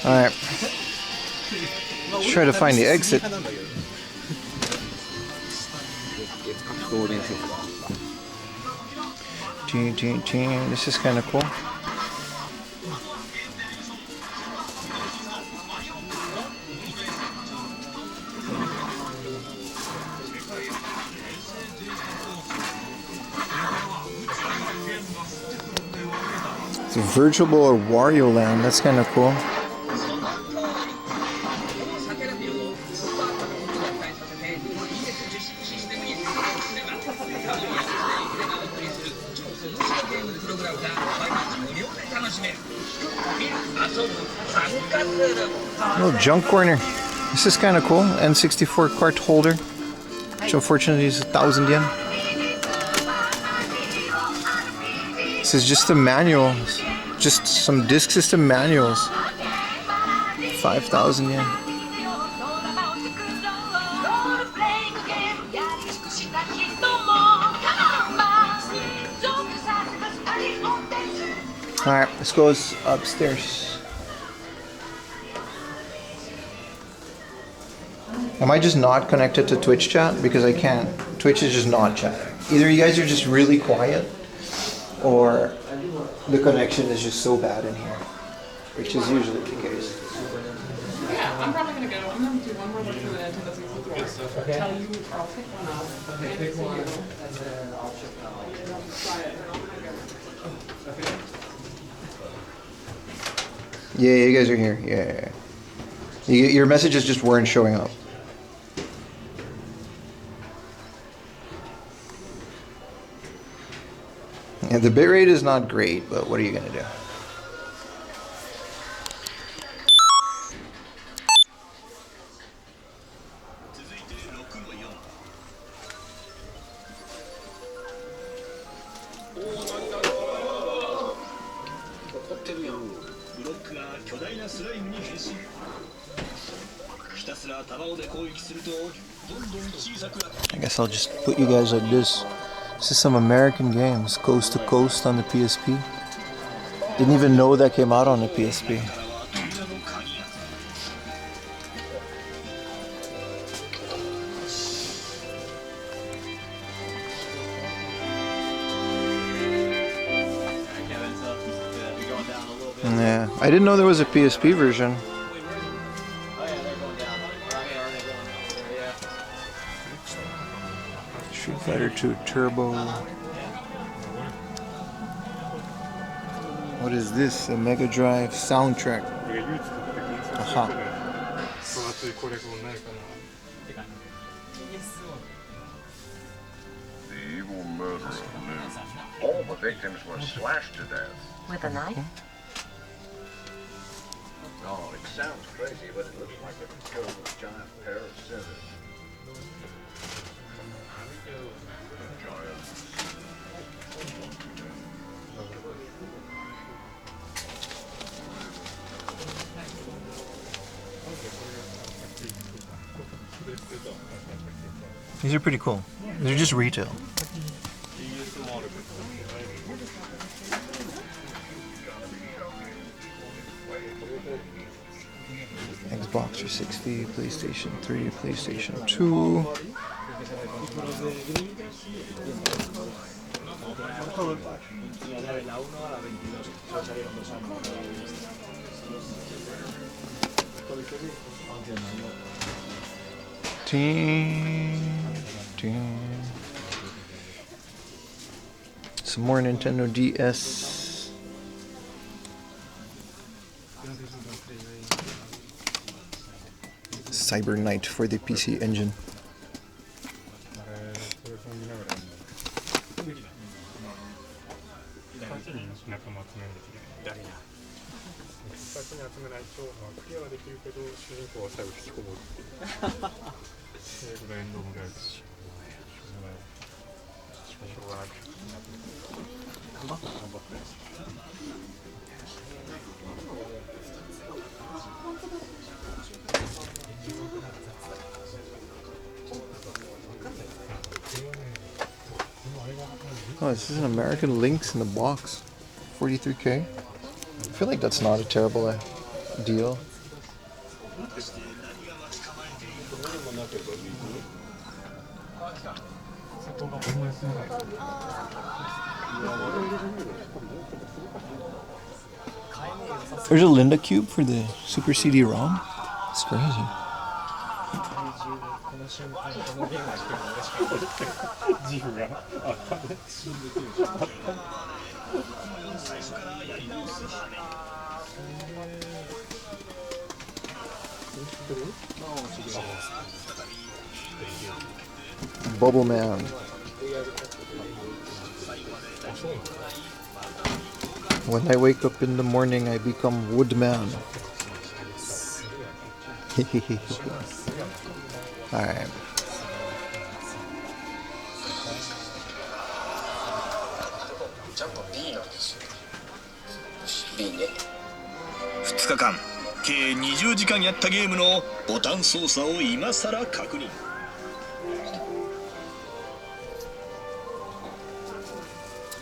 Alright. Let's try to find the exit. This is kind of cool. It's a virtual or Wario Land. That's kind of cool. Little junk corner. This is kind of cool. N64 cart holder, which unfortunately is 1,000 yen. This is just the manuals, just some disk system manuals. 5,000 yen. Alright, let's go upstairs. Am I just not connected to Twitch chat? Because I can't. Twitch is just not chatting. Either you guys are just really quiet, or the connection is just so bad in here, which is usually the case. Yeah, I'm probably gonna go. I'm gonna do one more look for the Nintendo 64. Okay. Tell you, I'll pick one up. Okay, pick one, and then I'll check it out. And I'll try it, and I'm gonna go. Okay. Yeah, you guys are here. Yeah. Your messages just weren't showing up. Yeah, the bitrate is not great, but what are you gonna do? I guess I'll just put you guys like this. This is some American games, Coast to Coast on the PSP. Didn't even know that came out on the PSP. Yeah, I didn't know there was a PSP version. Street Fighter 2 Turbo. What is this? A Mega Drive soundtrack. Aha. The evil murderer lived. All the victims were slashed to death. With a knife? Oh, it sounds crazy, but it looks like they were killed with a giant pair of scissors. These are pretty cool. They're just retail. Xbox 360, PlayStation 3, PlayStation 2. Some more Nintendo DS. Cyber Knight for the PC Engine. Oh, this is an American Lynx in the box. 43K. I feel like that's not a terrible deal. There's a Linda Cube for the Super CD-ROM. It's crazy. Bubble Man. When I wake up in the morning, I become Woodman. Alright.計20時間やったゲームのボタン操作を今さら確認。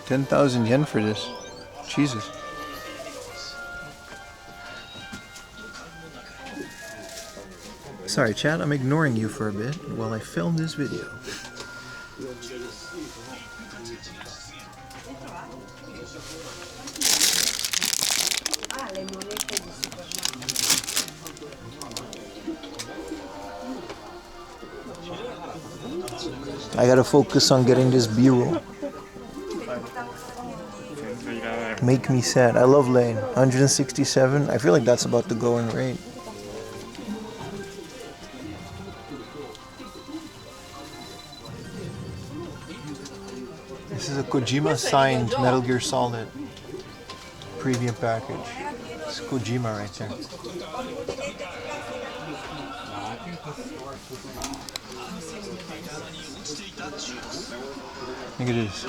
10,000 yen for this. Jesus. Sorry, chat, I'm ignoring you for a bit while I film this video. I gotta focus on getting this B-roll. Make me sad. I love Lane. 167. I feel like that's about the going rate. This is a Kojima signed Metal Gear Solid premium package. It's Kojima right there. Look at this.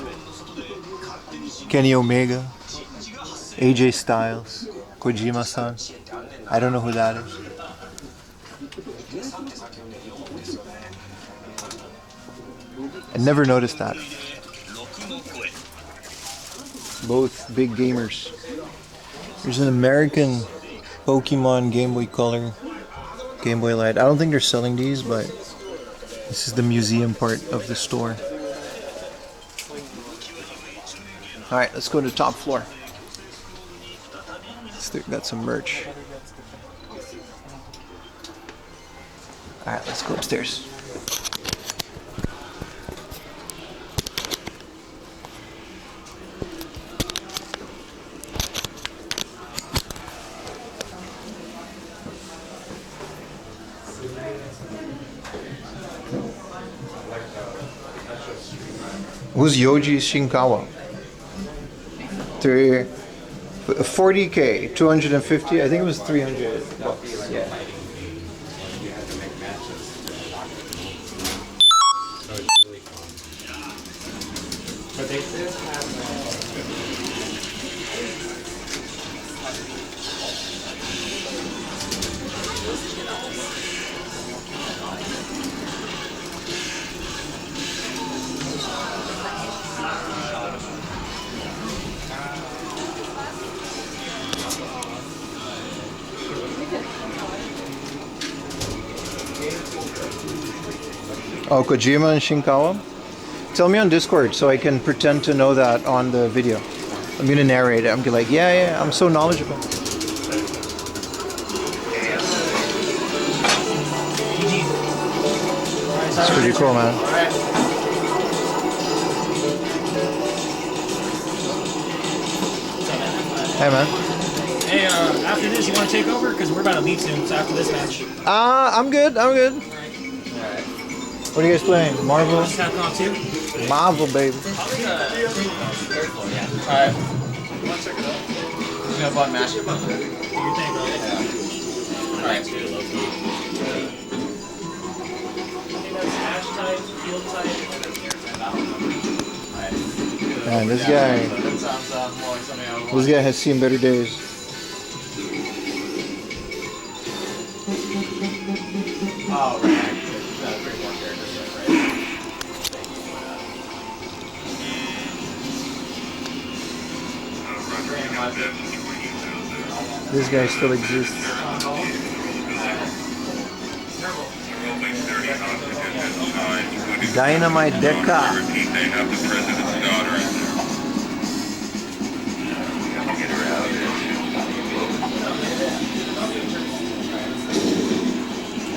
Kenny Omega, AJ Styles, Kojima-san. I don't know who that is. I never noticed that. Both big gamers. There's an American Pokemon Game Boy Color, Game Boy Light. I don't think they're selling these, but this is the museum part of the store. Alright, let's go to the top floor. Got some merch. Alright, let's go upstairs. Who's Yoji Shinkawa? 40K, 250. I think it was 300 bucks. Yeah. But they still have Oh, Kojima and Shinkawa? Tell me on Discord so I can pretend to know that on the video. I'm gonna narrate it. I'm gonna be like, yeah, I'm so knowledgeable. It's pretty cool, man. Hey, man. Hey, after this, you want to take over? Because we're about to leave soon, so after this match. I'm good. What are you guys playing? Marvel? Capcom 2? Marvel, baby. Alright. You want to check it out? You have fun match. Alright. Man, this guy has seen better days. Oh, right. This guy still exists. Dynamite Deca.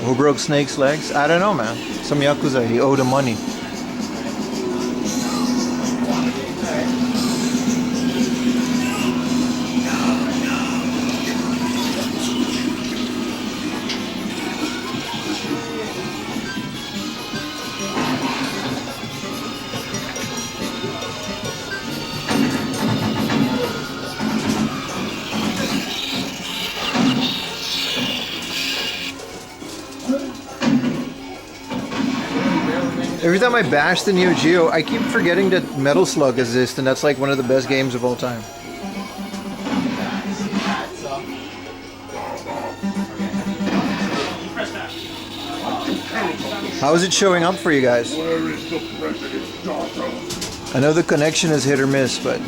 Who broke Snake's legs? I don't know, man. Some Yakuza, he owed him money. Every time I bash the Neo Geo, I keep forgetting that Metal Slug exists, and that's like one of the best games of all time. How is it showing up for you guys? I know the connection is hit or miss, but...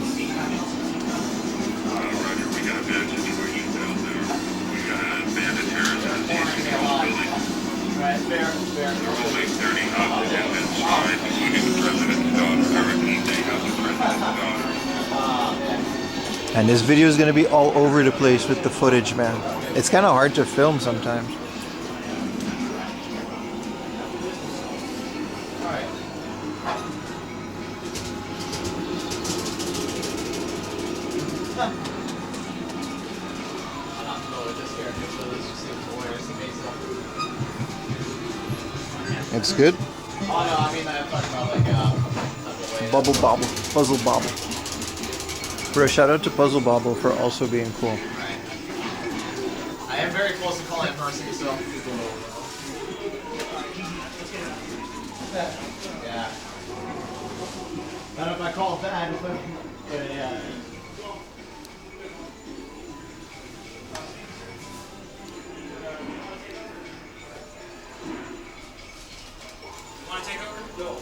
And this video is going to be all over the place with the footage, man. It's kind of hard to film sometimes. It's good. Bubble Bobble, Puzzle Bobble. Bro, shout out to Puzzle Bobble for also being cool. I am very close to calling it mercy, so. Yeah. I don't know if I call it that, but yeah. Want to take over? Go.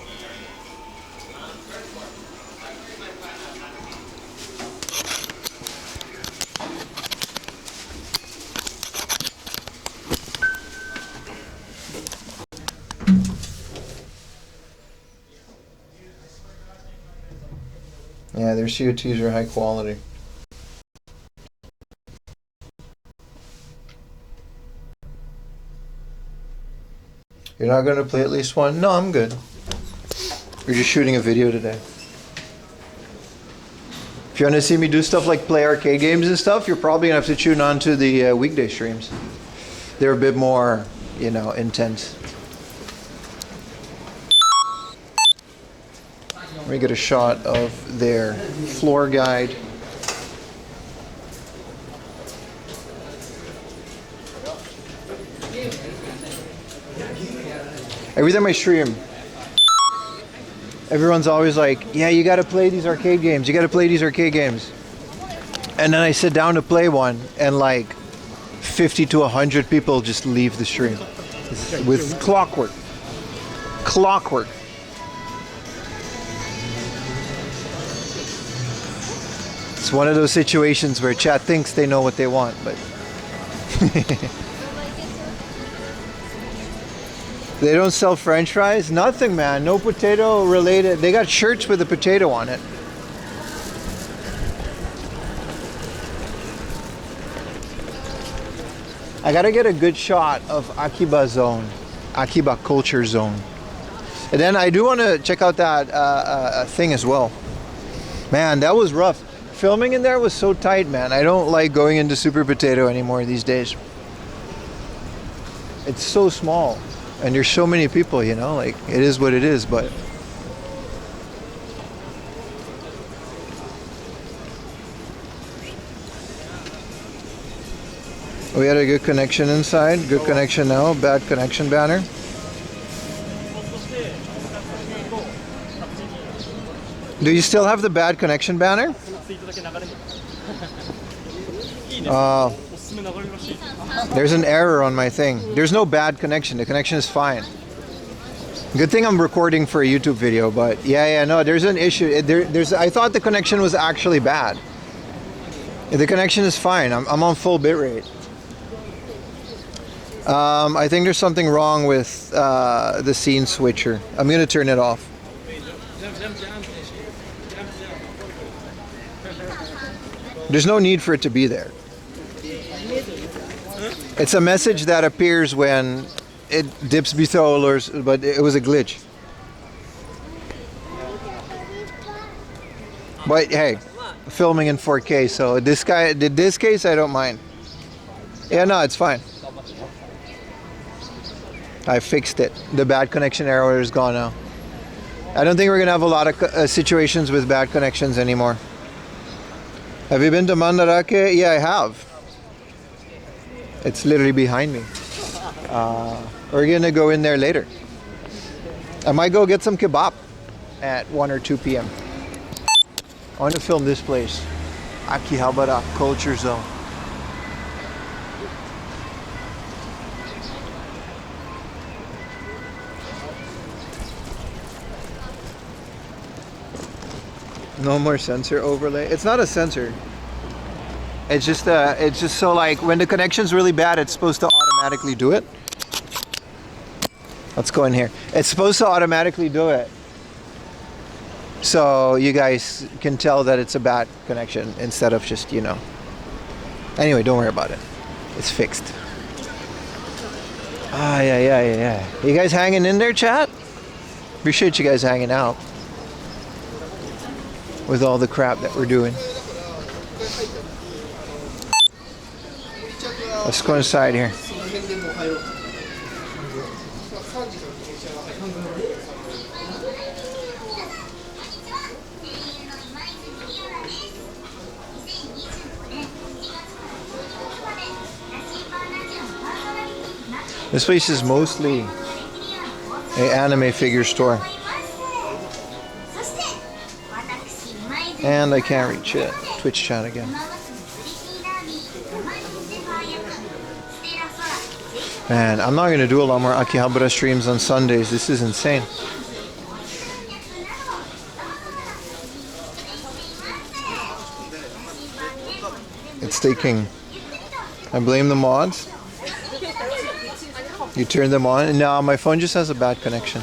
Yeah, their COTs are high quality. You're not going to play at least one? No, I'm good. We're just shooting a video today. If you want to see me do stuff like play arcade games and stuff, you're probably going to have to tune on to the weekday streams. They're a bit more, you know, intense. Let me get a shot of their floor guide. Every time I stream, everyone's always like, yeah, you gotta play these arcade games, you gotta play these arcade games. And then I sit down to play one, and like 50 to 100 people just leave the stream. With clockwork. Clockwork. It's one of those situations where chat thinks they know what they want, but they don't sell French fries? Nothing, man. No potato related. They got shirts with a potato on it. I gotta get a good shot of Akiba Zone, Akiba Culture Zone. And then I do want to check out that thing as well. Man, that was rough. Filming in there was so tight, man. I don't like going into Super Potato anymore these days. It's so small, and there's so many people, you know, like, it is what it is, but... We had a good connection inside, good connection now, bad connection banner. Do you still have the bad connection banner? There's an error on my thing. There's no bad connection. The connection is fine. Good thing I'm recording for a YouTube video, but yeah, no, there's an issue. I thought the connection was actually bad. The connection is fine. I'm on full bitrate. I think there's something wrong with the scene switcher. I'm gonna turn it off. There's no need for it to be there. It's a message that appears when it dips below, but it was a glitch. But hey, filming in 4K, so this case I don't mind. Yeah, no, it's fine. I fixed it. The bad connection error is gone now. I don't think we're gonna have a lot of situations with bad connections anymore. Have you been to Mandarake? Yeah, I have. It's literally behind me. We're gonna go in there later. I might go get some kebab at 1 or 2 p.m. I want to film this place, Akihabara Culture Zone. No more sensor overlay. It's not a sensor. It's just so like when the connection's really bad, it's supposed to automatically do it. Let's go in here. It's supposed to automatically do it. So you guys can tell that it's a bad connection instead of just, you know. Anyway, don't worry about it. It's fixed. Yeah. You guys hanging in there, chat? Appreciate you guys hanging out with all the crap that we're doing. Let's go inside here. This place is mostly an anime figure store. And I can't reach it. Twitch chat again. Man, I'm not going to do a lot more Akihabara streams on Sundays. This is insane. It's taking... I blame the mods. You turn them on. No, my phone just has a bad connection.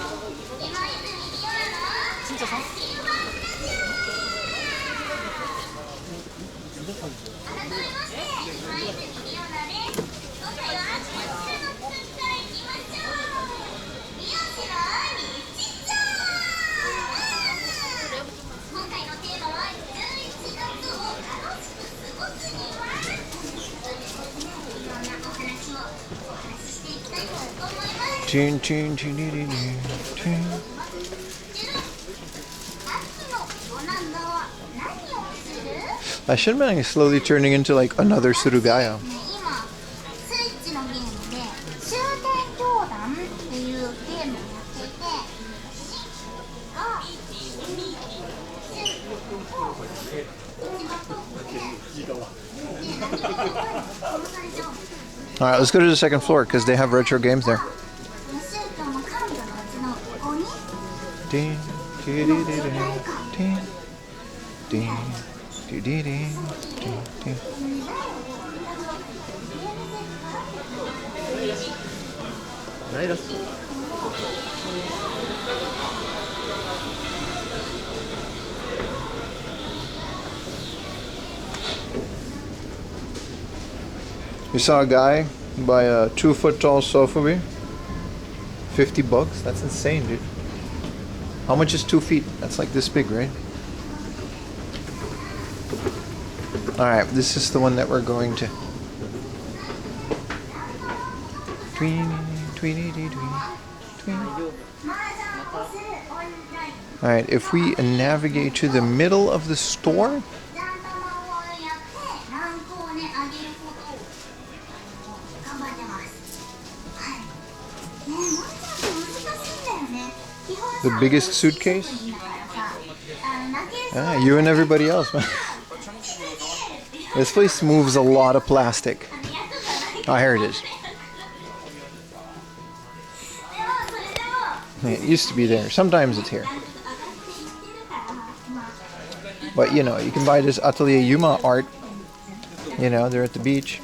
Lashinbang is slowly turning into like another Suruga-ya. Alright, let's go to the second floor because they have retro games there. You saw a guy buy a 2-foot tall sofa bed? $50? That's insane, dude. How much is 2 feet? That's like this big, right? Alright, this is the one that we're going to. Alright, if we navigate to the middle of the store. The biggest suitcase? Ah, you and everybody else, man. This place moves a lot of plastic. Oh, here it is. It used to be there. Sometimes it's here. But, you know, you can buy this Atelier Yuma art. You know, they're at the beach.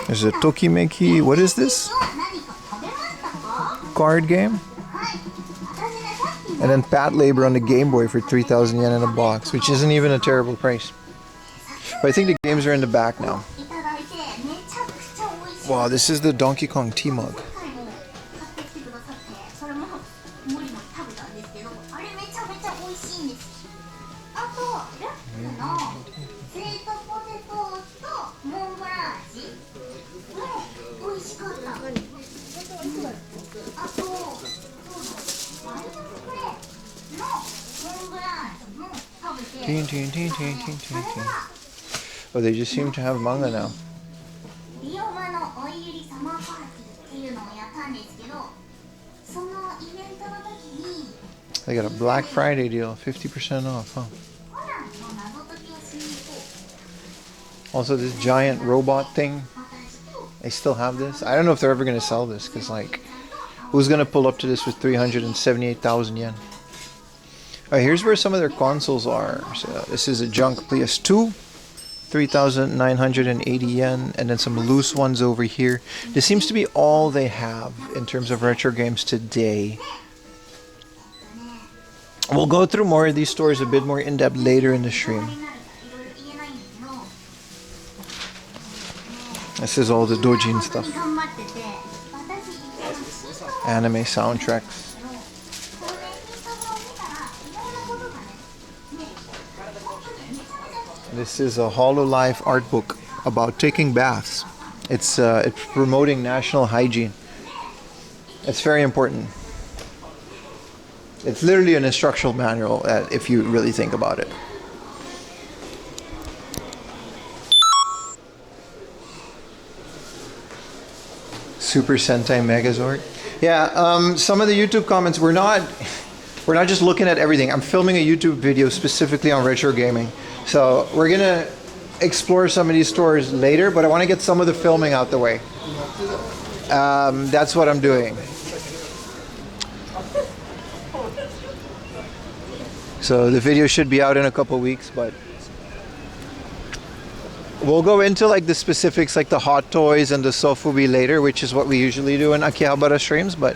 There's a Tokimeki. What is this? Card game? And then Pat Labor on the Game Boy for 3,000 yen in a box, which isn't even a terrible price. But I think the games are in the back now. Wow, this is the Donkey Kong tea mug. Teen, teen, teen, teen, teen, teen, teen. Oh, they just seem to have manga now. They got a Black Friday deal, 50% off, huh? Also, this giant robot thing. They still have this. I don't know if they're ever going to sell this, because, like, who's going to pull up to this with 378,000 yen? Alright, here's where some of their consoles are. So this is a junk PS2, 3,980 yen, and then some loose ones over here. This seems to be all they have in terms of retro games today. We'll go through more of these stores a bit more in depth later in the stream. This is all the doujin stuff. Anime soundtracks. This is a HoloLife art book about taking baths. It's promoting national hygiene. It's very important. It's literally an instructional manual if you really think about it. Super Sentai Megazord. Yeah, some of the YouTube comments, we're not just looking at everything. I'm filming a YouTube video specifically on retro gaming. So we're gonna explore some of these stores later, but I want to get some of the filming out the way. That's what I'm doing. So the video should be out in a couple weeks, but we'll go into like the specifics, like the hot toys and the sofubi later, which is what we usually do in Akihabara streams. But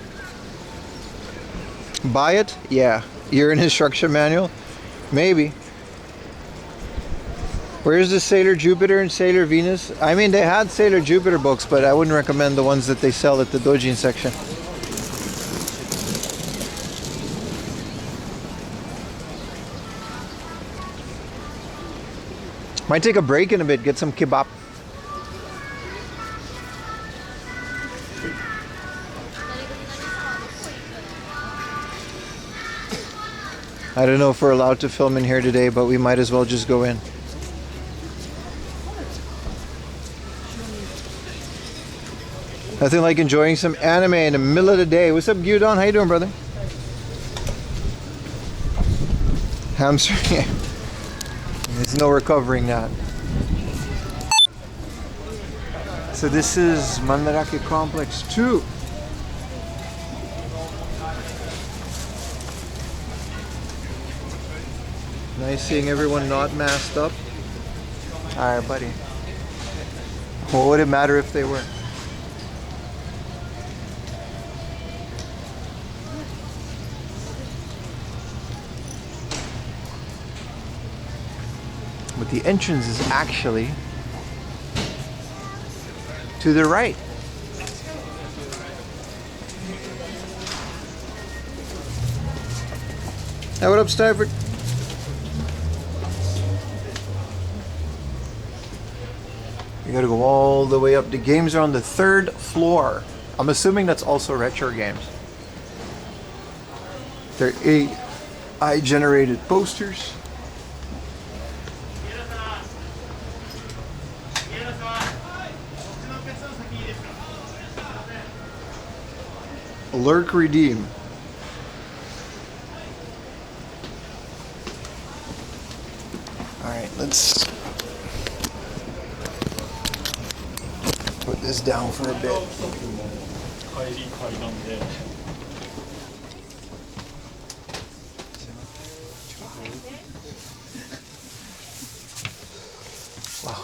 buy it? Yeah. You're an instruction manual? Maybe. Where's the Sailor Jupiter and Sailor Venus? I mean, they had Sailor Jupiter books, but I wouldn't recommend the ones that they sell at the doujin section. Might take a break in a bit, get some kebab. I don't know if we're allowed to film in here today, but we might as well just go in. Nothing like enjoying some anime in the middle of the day. What's up, Gyudon? How you doing, brother? Hamster. There's no recovering that. So this is Mandarake Complex 2. Nice seeing everyone not masked up. Alright, buddy. What would it matter if they were? But the entrance is actually to the right. Hey, what up, Stafford? You gotta go all the way up. The games are on the 3rd floor. I'm assuming that's also retro games. They're AI-generated posters. Lurk redeem. Alright, let's put this down for a bit. Wow.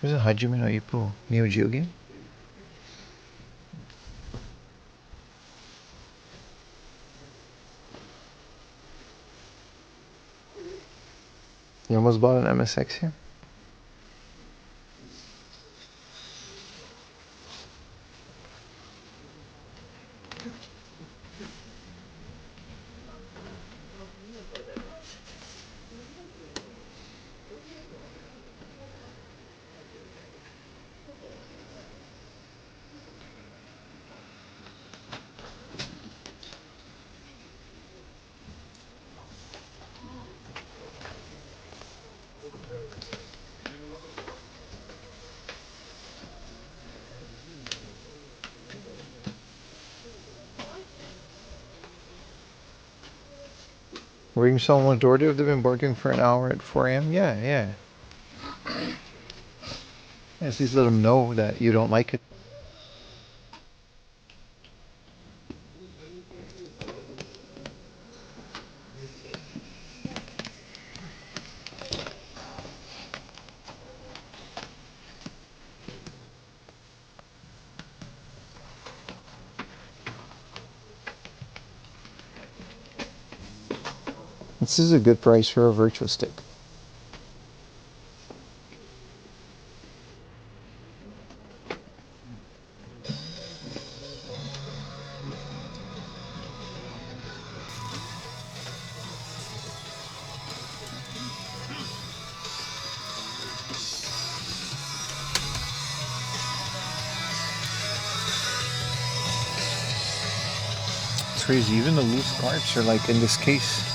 This is Hajime no Ippo Neo Geo game. You almost bought an MSX here? Ring someone's door if they've been working for an hour at 4 a.m. Yeah. At least let them know that you don't like it. This is a good price for a virtual stick. It's crazy, even the loose parts are like in this case.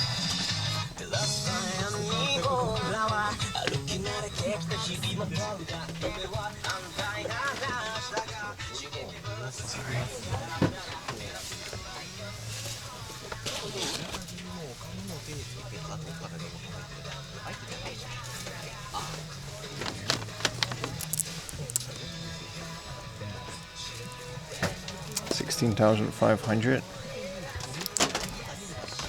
$16,500.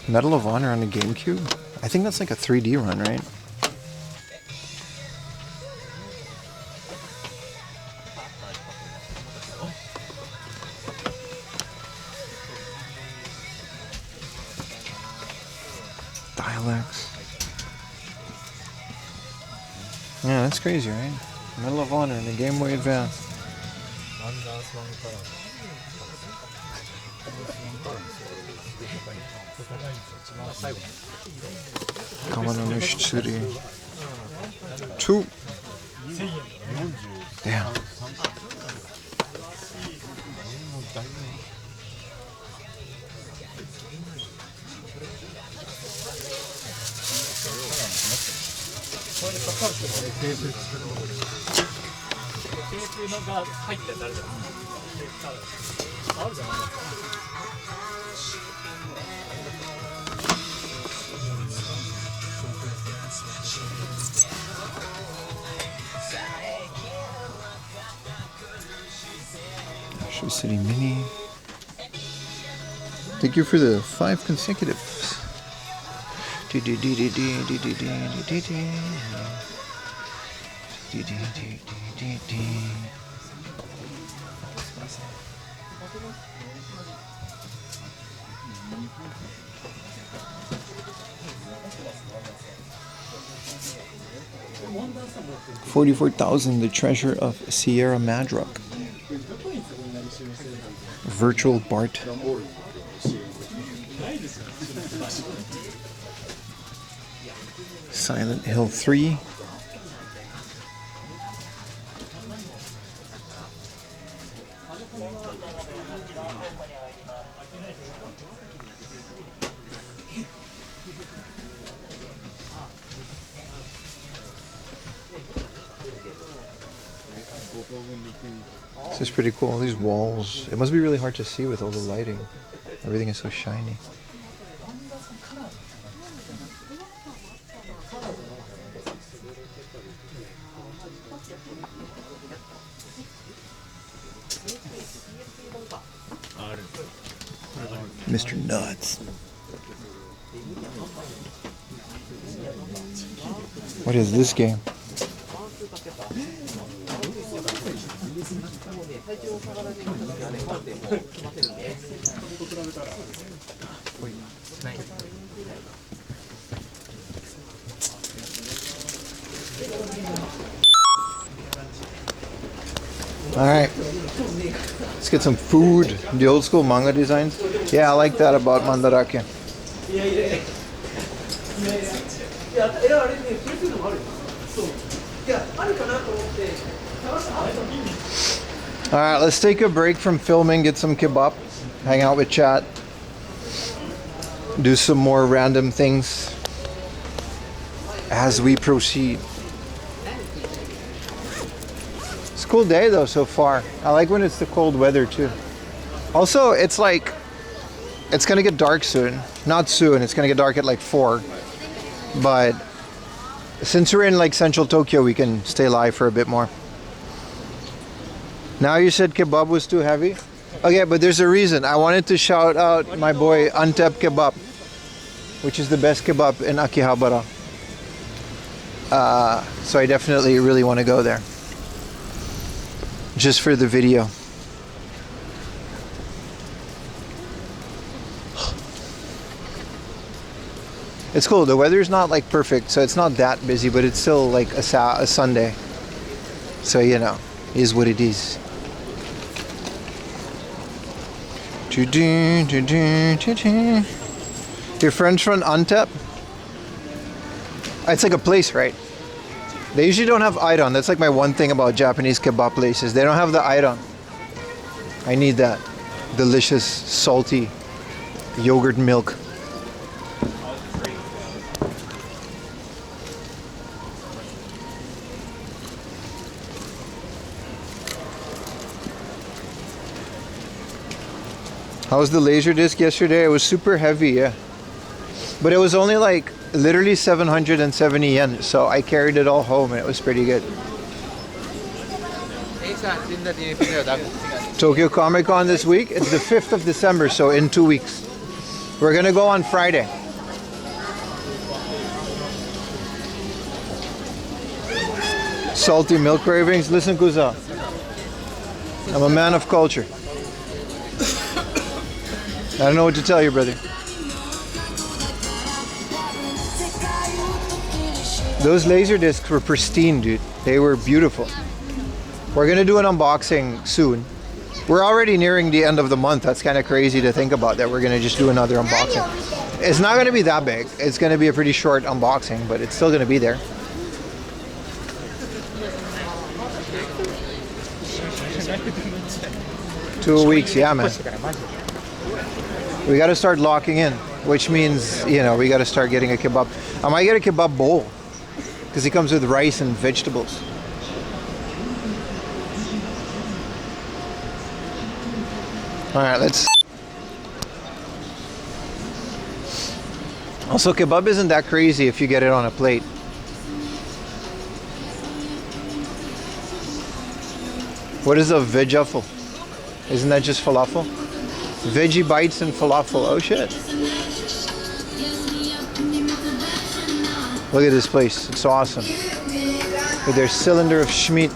Medal of Honor on the GameCube? I think that's like a 3D run, right? Dialects. Yeah, that's crazy, right? Medal of Honor in the Game Boy Advance. Kamano no Shitsuri 2. Damn. National City Mini. Thank you for the 5 consecutives. $44,000, the treasure of Sierra Madrock. Virtual Bart. Silent Hill 3. This is pretty cool. These walls. It must be really hard to see with all the lighting. Everything is so shiny. Mr. Nuts. What is this game? Alright, let's get some food. The old school manga designs. Yeah, I like that about Mandarake. Alright, let's take a break from filming, get some kebab, hang out with chat, do some more random things as we proceed. It's a cool day though so far. I like when it's the cold weather too. Also, it's like, it's gonna get dark soon. Not soon, it's gonna get dark at like 4. But since we're in like central Tokyo, we can stay live for a bit more. Now you said kebab was too heavy? Okay, but there's a reason. I wanted to shout out my boy Antep Kebab, which is the best kebab in Akihabara. So I definitely really want to go there. Just for the video. It's cool. The weather's not like perfect, so it's not that busy, but it's still like a Sunday. So, you know, is what it is. Your friends from Antep? It's like a place, right? They usually don't have IRL. That's like my one thing about Japanese kebab places. They don't have the IRL. I need that. Delicious, salty yogurt milk. How was the laser disc yesterday? It was super heavy, yeah. But it was only like literally 770 yen, so I carried it all home and it was pretty good. Tokyo Comic Con this week. It's the 5th of December, so in 2 weeks. We're gonna go on Friday. Salty milk cravings. Listen, Kuza. I'm a man of culture. I don't know what to tell you, brother. Those laser discs were pristine, dude. They were beautiful. We're gonna do an unboxing soon. We're already nearing the end of the month. That's kind of crazy to think about that we're gonna just do another unboxing. It's not gonna be that big. It's gonna be a pretty short unboxing, but it's still gonna be there. Two weeks, yeah, man. We got to start locking in, which means, you know, we got to start getting a kebab. I might get a kebab bowl because it comes with rice and vegetables. All right, let's. Also, kebab isn't that crazy if you get it on a plate. What is a vegaffel? Isn't that just falafel? Veggie bites and falafel. Oh shit. Look at this place. It's awesome. With their cylinder of schmeat.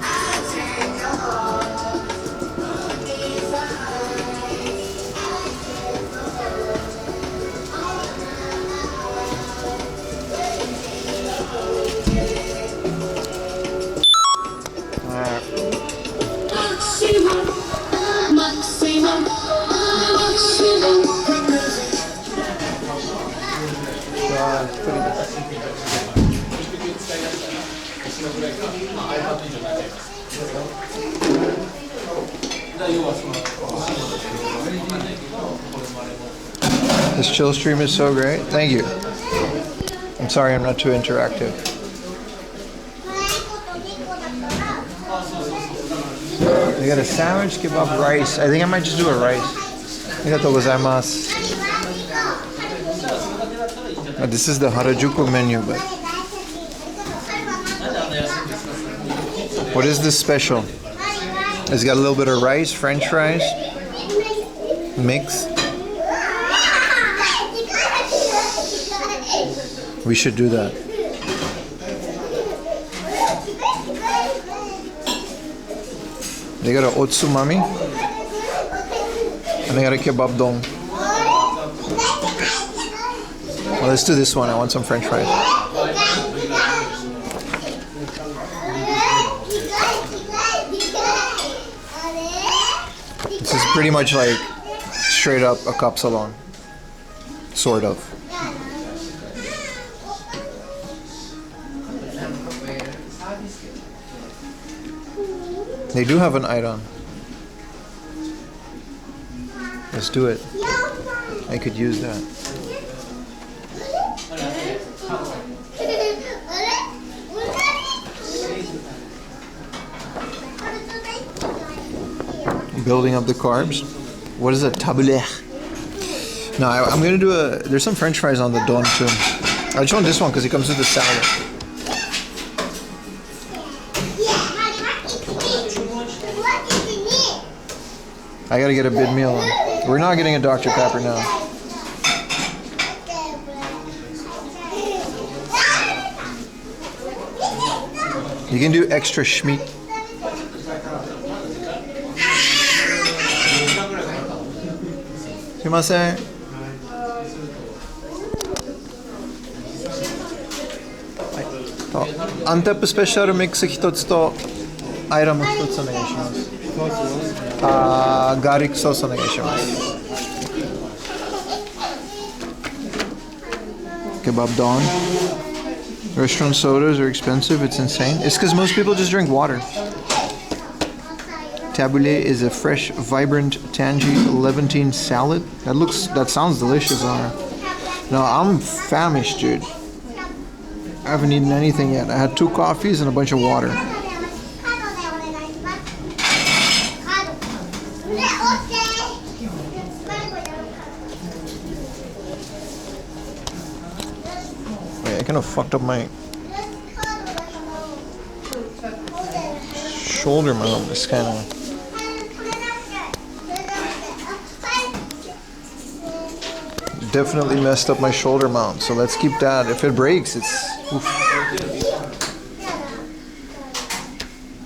This chill stream is so great. Thank you. I'm sorry I'm not too interactive. They got a sandwich, kebab, rice. I think I might just do a rice. Arigatou gozaimasu. This is the Harajuku menu, but what is this special? It's got a little bit of rice, French fries, mix. We should do that. They got an otsumami. I got a kebab dong. Well, let's do this one. I want some French fries. This is pretty much like straight up a kapsalon. Sort of. They do have an iron. Let's do it. I could use that. Building up the carbs. What is a taboulet? No, I'm gonna do a. There's some French fries on the don too. I just want this one because it comes with the salad. I gotta get a big meal on. We're not getting a Dr. Pepper now. You can do extra schmeat. Sumimasen. Antep special mix 1つとアイラム1つお願いします。ガーリックソースお願いします。Kebab Dawn. Restaurant sodas are expensive. It's insane. It's because most people just drink water. Tabbouleh is a fresh, vibrant, tangy Levantine salad. That sounds delicious on her. No, I'm famished, dude. I haven't eaten anything yet. I had 2 coffees and a bunch of water. Wait, I kind of fucked up my shoulder mount. It's kind of. Definitely messed up my shoulder mount, so let's keep that. If it breaks, it's oof.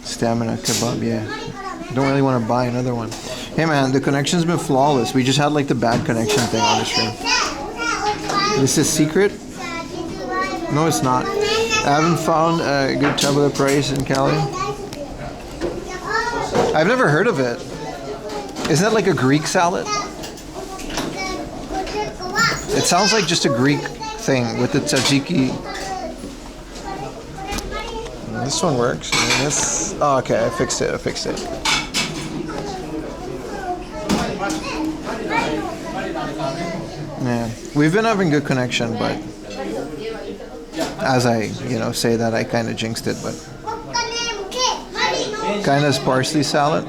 Stamina kebab, yeah. Don't really want to buy another one. Hey man, the connection's been flawless. We just had like the bad connection thing on the stream. This is secret? No, it's not. I haven't found a good tabbouleh price in Cali. I've never heard of it. Isn't that like a Greek salad? It sounds like just a Greek thing with the tzatziki. This one works. Oh, okay, I fixed it. Yeah, we've been having good connection, but as I, say that, I kind of jinxed it. But kind of parsley salad.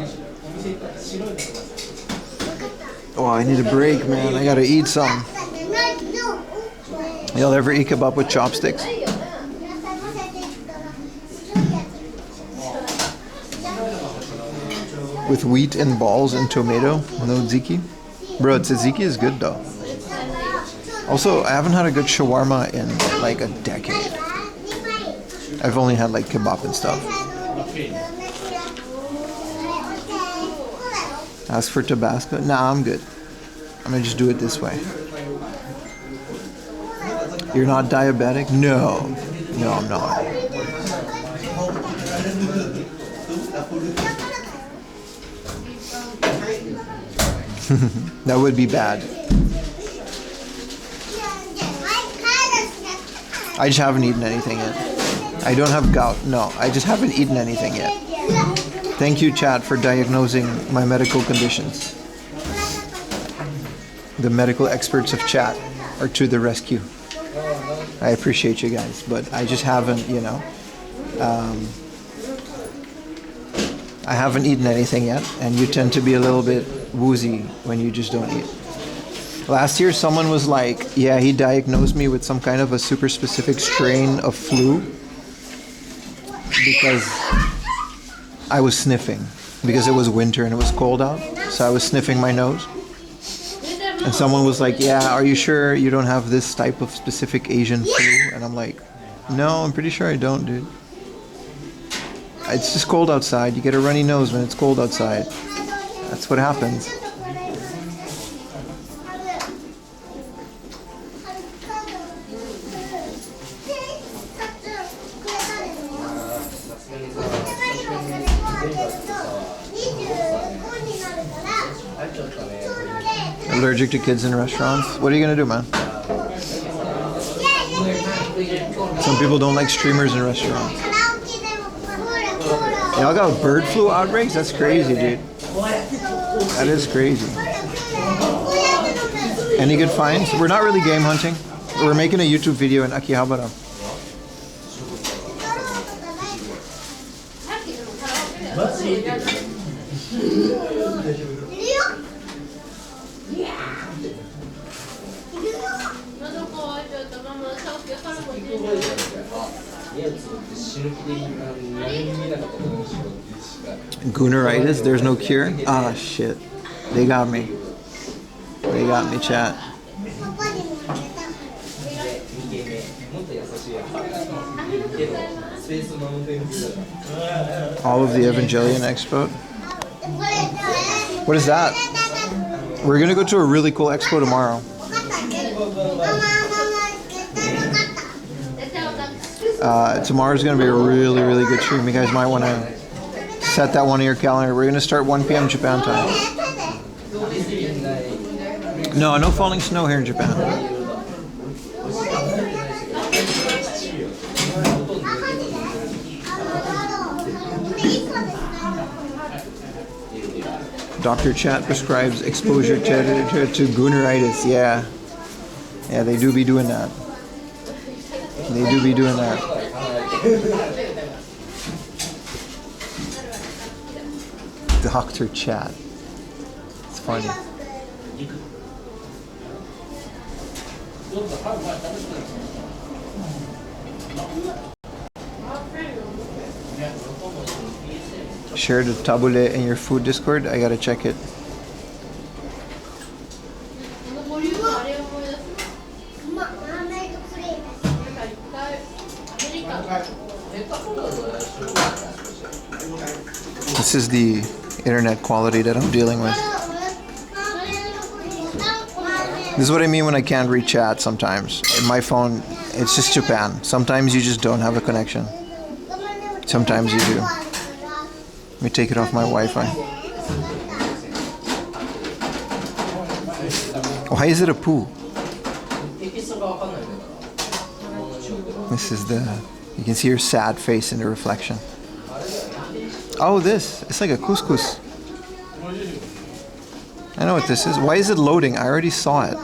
Oh, I need a break, man. I gotta eat some. Y'all ever eat kebab with chopsticks? With wheat and balls and tomato? No tzatziki? Bro, tzatziki is good though. Also, I haven't had a good shawarma in like a decade. I've only had like kebab and stuff. Ask for Tabasco? Nah, I'm good. I'm gonna just do it this way. You're not diabetic? No, I'm not. That would be bad. I just haven't eaten anything yet. I don't have gout. No, I just haven't eaten anything yet. Thank you, chat, for diagnosing my medical conditions. The medical experts of chat are to the rescue. I appreciate you guys, but I just haven't, I haven't eaten anything yet, and you tend to be a little bit woozy when you just don't eat. Last year, someone was like, yeah, he diagnosed me with some kind of a super specific strain of flu because I was sniffing, because it was winter and it was cold out, so I was sniffing my nose. And someone was like, yeah, are you sure you don't have this type of specific Asian flu? And I'm like, no, I'm pretty sure I don't, dude. It's just cold outside. You get a runny nose when it's cold outside. That's what happens. Allergic to kids in restaurants? What are you gonna do, man? Some people don't like streamers in restaurants. Y'all got bird flu outbreaks? That's crazy, dude. That is crazy. Any good finds? We're not really game hunting. We're making a YouTube video in Akihabara. Gooneritis? There's no cure? Ah, shit. They got me. They got me, chat. All of the Evangelion Expo. What is that? We're gonna go to a really cool expo tomorrow. Tomorrow's gonna be a really, really good stream. You guys might want to set that one in your calendar. We're gonna start 1 p.m. Japan time. No, no falling snow here in Japan. Dr. Chat prescribes exposure to gooneritis. Yeah. Yeah, they do be doing that. They do be doing that. Dr. Chat. It's funny. Share the tabule in your food Discord. I gotta check it. This is the internet quality that I'm dealing with. This is what I mean when I can't read chat sometimes. In my phone, it's just Japan. Sometimes you just don't have a connection. Sometimes you do. Let me take it off my Wi-Fi. Why is it a poo? This is you can see your sad face in the reflection. Oh, this. It's like a couscous. I know what this is. Why is it loading? I already saw it.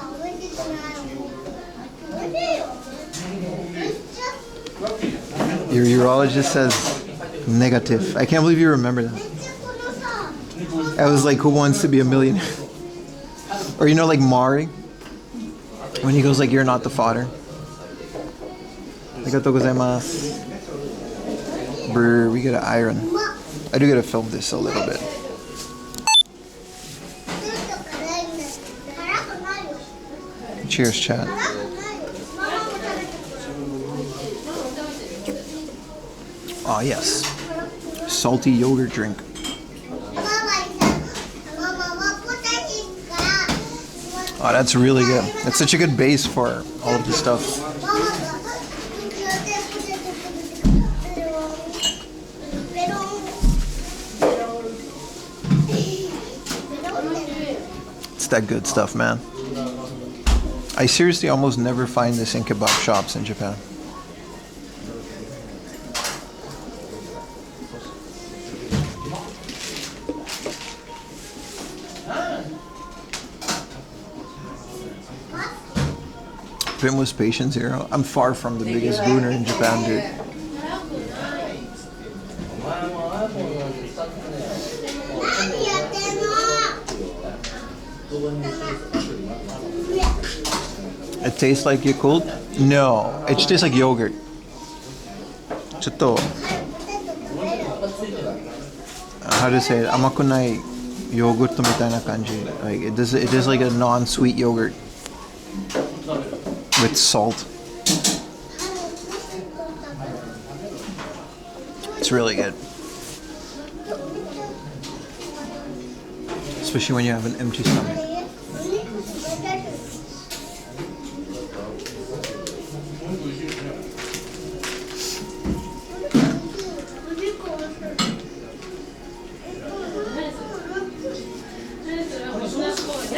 Your urologist says negative. I can't believe you remember that. I was like, who wants to be a millionaire? Or you know, like Mari, when he goes like, you're not the fodder. Arigatou gozaimasu. Brr, we gotta iron. I do gotta film this a little bit. Cheers, chat. Oh, yes. Salty yogurt drink. Oh, that's really good. That's such a good base for all of the stuff. It's that good stuff, man. I seriously almost never find this in kebab shops in Japan. Pim was patient zero. I'm far from the biggest gooner in Japan, dude. It tastes like Yakult? No, it tastes like yogurt. Chotto. How to say it? Amakunai yogurt to mitai na kanji. Like it is like a non-sweet yogurt with salt. It's really good. Especially when you have an empty stomach.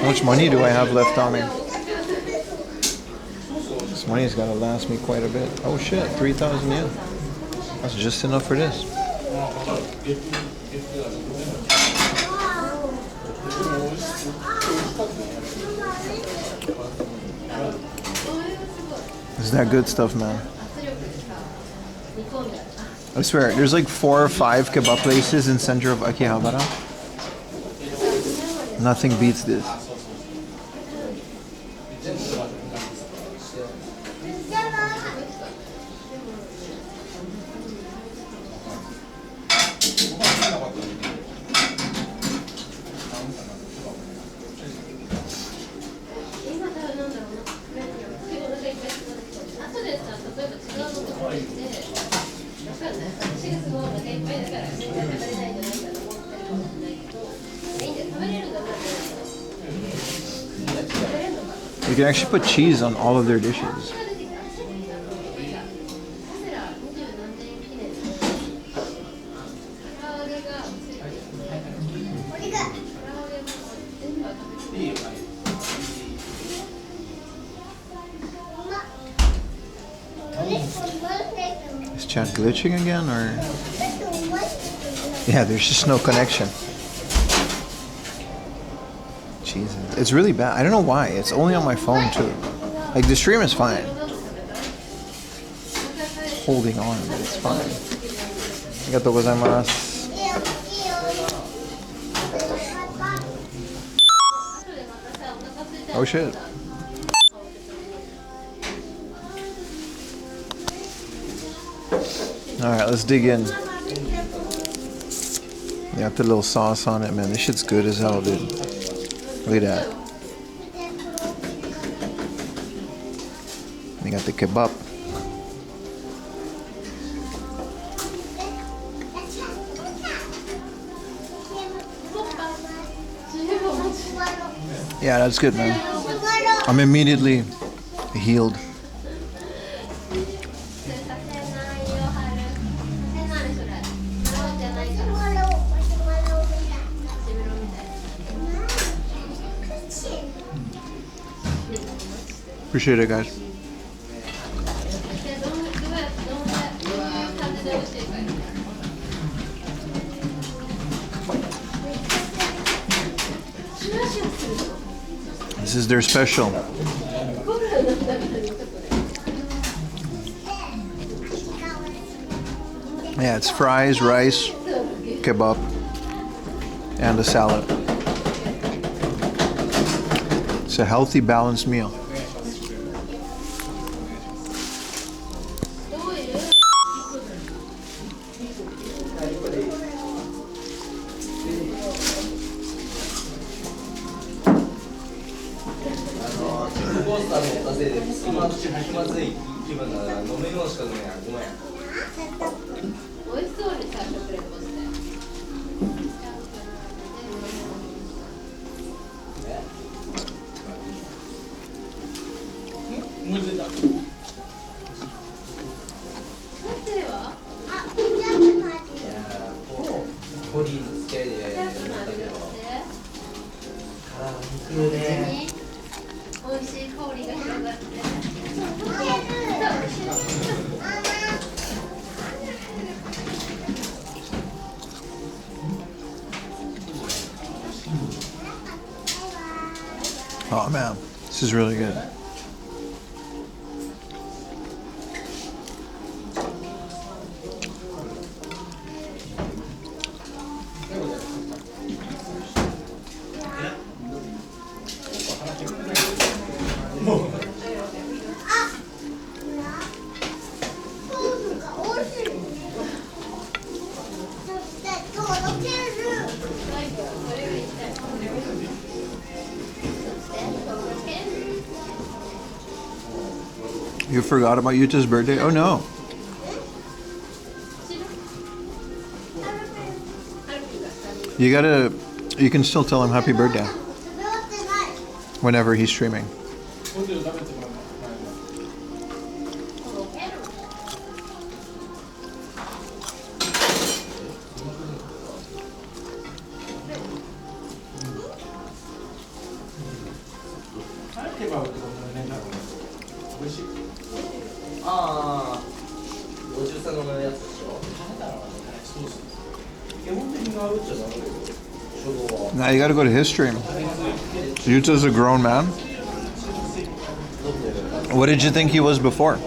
How much money do I have left on me? This money's gotta last me quite a bit. Oh shit, 3,000 yen. That's just enough for this. This is that good stuff, man. I swear, there's like 4 or 5 kebab places in center of Akihabara. Nothing beats this. You can actually put cheese on all of their dishes. Is chat glitching again, or? Yeah, there's just no connection. Jesus, it's really bad. I don't know why. It's only on my phone too. Like the stream is fine. Holding on, but it's fine. Arigatou gozaimasu. Oh shit. Alright, let's dig in. You got the little sauce on it, man. This shit's good as hell, dude. Look at that. We got the kebab. Yeah, that's good, man. I'm immediately healed. Appreciate it, guys. This is their special. Yeah, it's fries, rice, kebab, and a salad. It's a healthy, balanced meal. Oh man, this is really good. You forgot about Yuta's birthday? Oh no. You can still tell him happy birthday whenever he's streaming. Kebab ってことでね、なんか美味しい。ああ、53のやつでしょ。そうです。基本的には打っちゃダメだよ。初動は。Now you gotta go to his stream. Yuta's a grown man. What did you think he was before?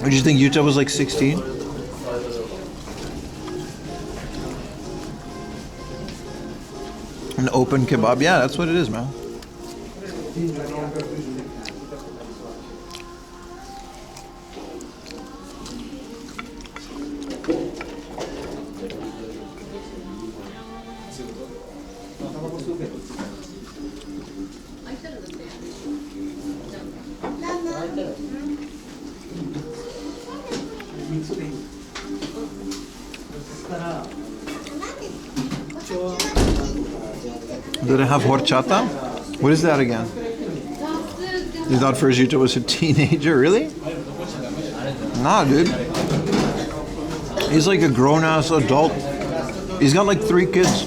Did you think Yuta was like 16? An open kebab? Yeah, that's what it is, man. Did it have horchata? What is that again? You thought first Yuta was a teenager? Really? Nah, dude. He's like a grown-ass adult. He's got like 3 kids.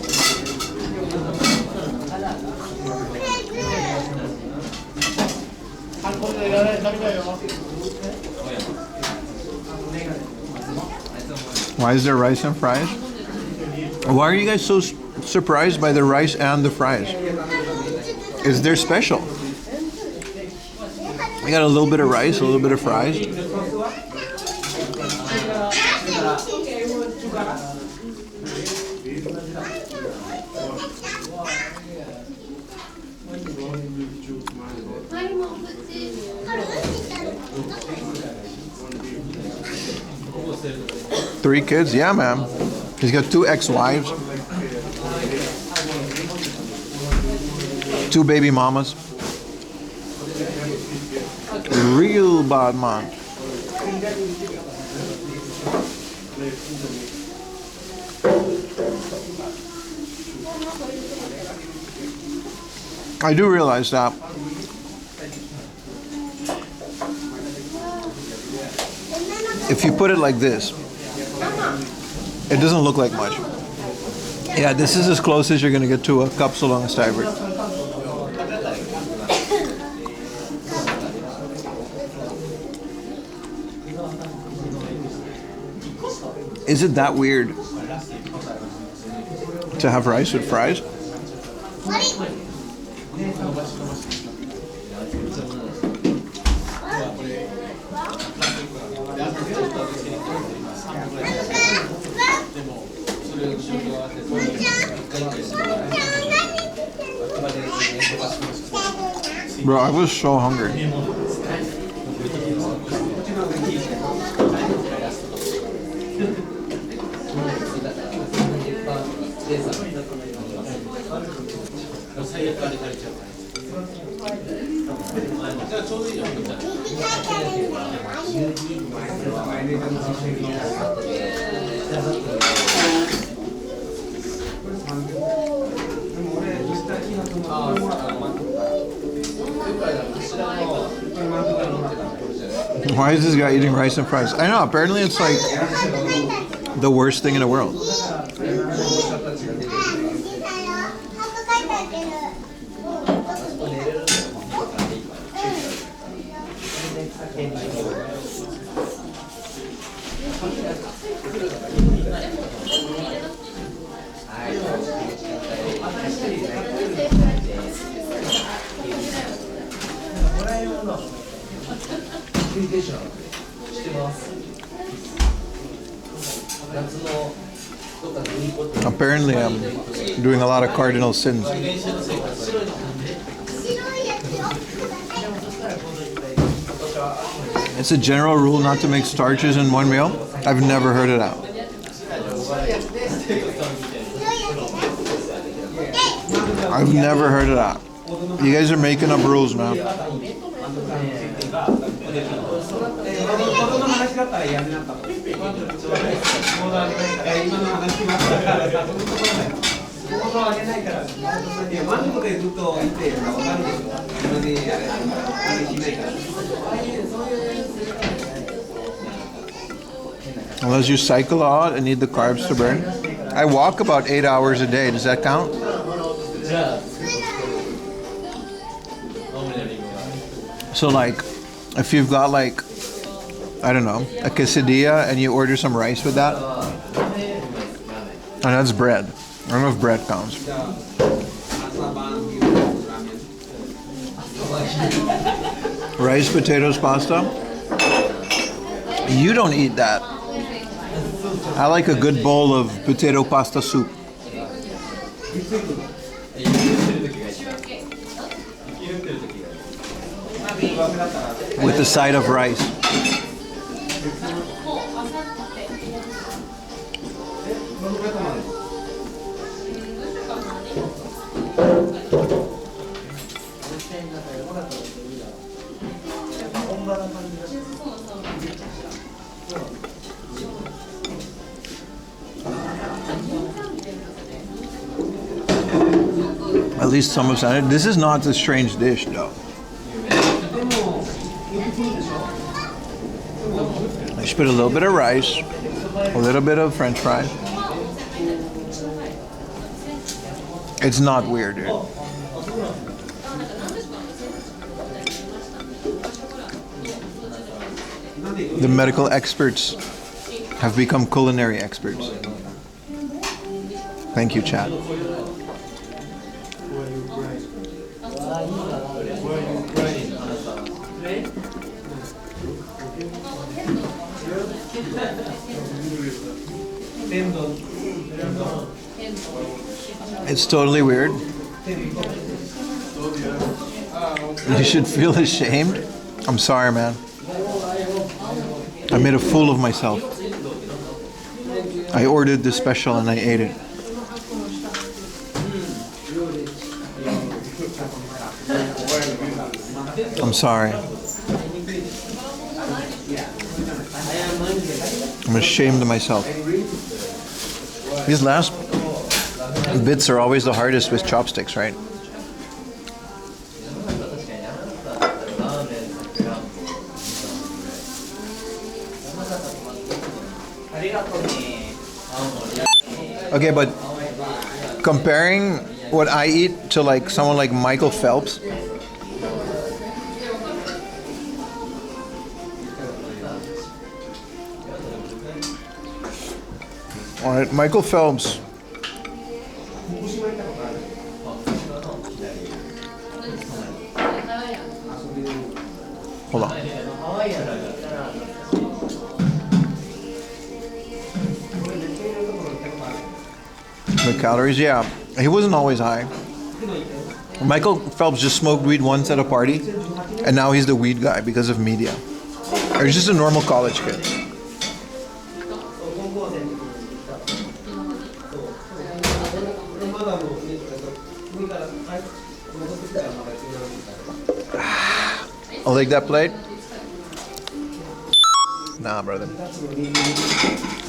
Why is there rice and fries? Why are you guys so surprised by the rice and the fries? Is they're special. I got a little bit of rice, a little bit of fries. Three kids? Yeah, man. He's got 2 ex-wives. 2 baby mamas. Real bad man. I do realize that if you put it like this, it doesn't look like much. Yeah, this is as close as you're going to get to a kapsalong stijver. Is it that weird to have rice with fries? Bro, I was so hungry. Why is this guy eating rice and fries? I know, apparently it's like the worst thing in the world. Apparently I'm doing a lot of cardinal sins. It's a general rule not to make starches in one meal. I've never heard it out. I've never heard it out. You guys are making up rules now. Unless you cycle out and need the carbs to burn. I walk about 8 hours a day. Does that count? So like, if you've got like, I don't know, a quesadilla and you order some rice with that, and that's bread. I don't know if bread counts. Rice, potatoes, pasta. You don't eat that. I like a good bowl of potato pasta soup. With a side of rice. At least some of it. This is not a strange dish, though. I just put a little bit of rice, a little bit of French fries. It's not weird, dude. The medical experts have become culinary experts. Thank you, chat. It's totally weird. You should feel ashamed. I'm sorry, man. I made a fool of myself. I ordered the special and I ate it. I'm sorry. I'm ashamed of myself. These last bits are always the hardest with chopsticks, right? Okay, but comparing what I eat to like someone like Michael Phelps, all right, Michael Phelps. Hold on. The calories, yeah. He wasn't always high. Michael Phelps just smoked weed once at a party, and now he's the weed guy because of media. Or he's just a normal college kid. I'll take that plate. Nah, brother.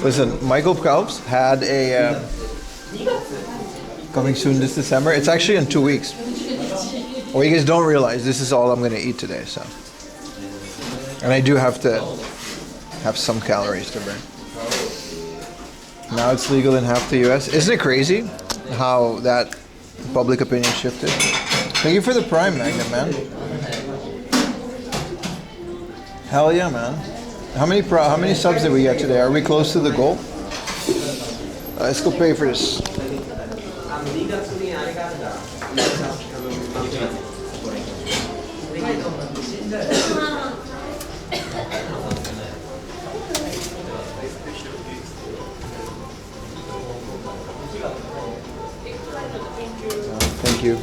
Listen, Michael Phelps had a coming soon this December. It's actually in 2 weeks. Well, you guys don't realize this is all I'm going to eat today, so. And I do have to have some calories to burn. Now it's legal in half the US. Isn't it crazy how that public opinion shifted? Thank you for the Prime, Magnet, man. Hell yeah, man. How many subs did we get today? Are we close to the goal? Let's go pay for this. Thank you.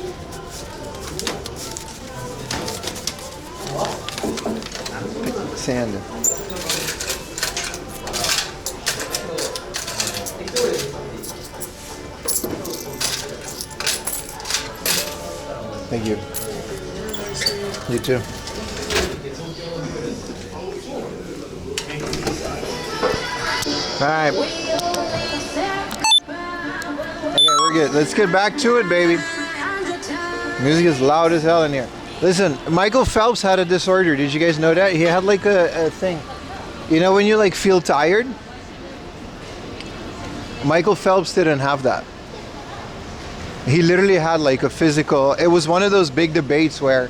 Sand. Thank you. You too. All right. Okay, we're good. Let's get back to it, baby. Music is loud as hell in here. Listen, Michael Phelps had a disorder. Did you guys know that? He had like a thing. You know when you like feel tired? Michael Phelps didn't have that. He literally had like a physical, it was one of those big debates where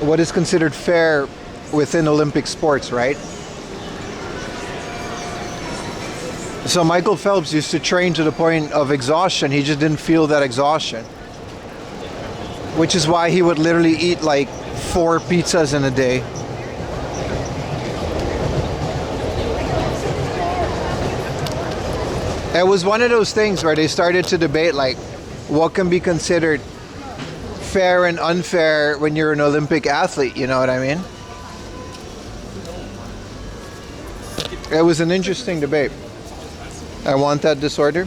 what is considered fair within Olympic sports, right? So Michael Phelps used to train to the point of exhaustion. He just didn't feel that exhaustion. Which is why he would literally eat like 4 pizzas in a day. It was one of those things where they started to debate like what can be considered fair and unfair when you're an Olympic athlete, you know what I mean? It was an interesting debate. I want that disorder.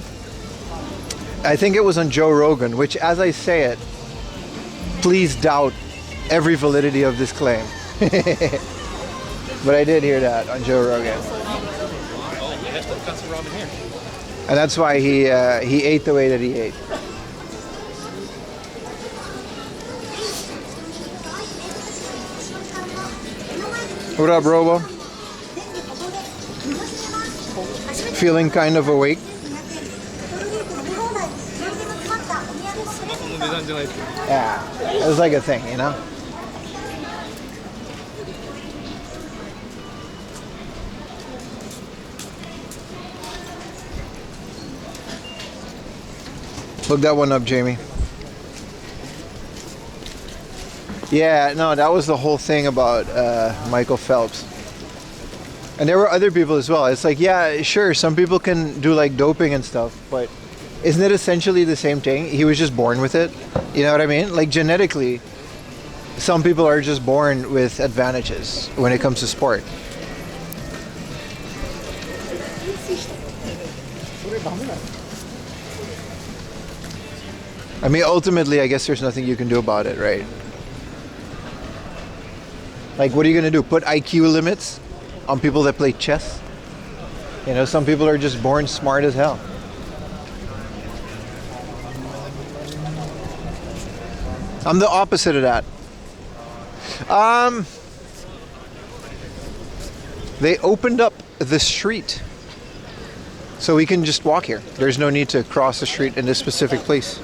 I think it was on Joe Rogan, which as I say it, please doubt every validity of this claim. But I did hear that on Joe Rogan. And that's why he ate the way that he ate. What up, Robo? Feeling kind of awake? Yeah, it was like a thing, you know? Look that one up, Jamie. Yeah, no, that was the whole thing about Michael Phelps. And there were other people as well. It's like, yeah, sure, some people can do like doping and stuff, but isn't it essentially the same thing? He was just born with it. You know what I mean? Like genetically, some people are just born with advantages when it comes to sport. I mean, ultimately, I guess there's nothing you can do about it, right? Like, what are you going to do? Put IQ limits on people that play chess? You know, some people are just born smart as hell. I'm the opposite of that. They opened up the street so we can just walk here. There's no need to cross the street in this specific place.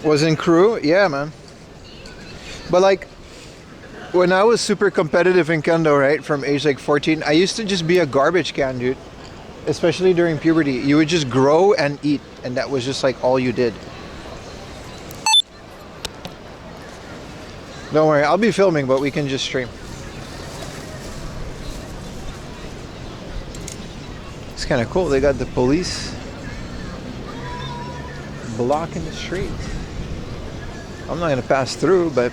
Was in crew? Yeah, man. But like, when I was super competitive in Kendo, right, from age like 14, I used to just be a garbage can, dude. Especially during puberty. You would just grow and eat, and that was just like all you did. Don't worry, I'll be filming, but we can just stream. It's kind of cool. They got the police blocking the street. I'm not gonna pass through, but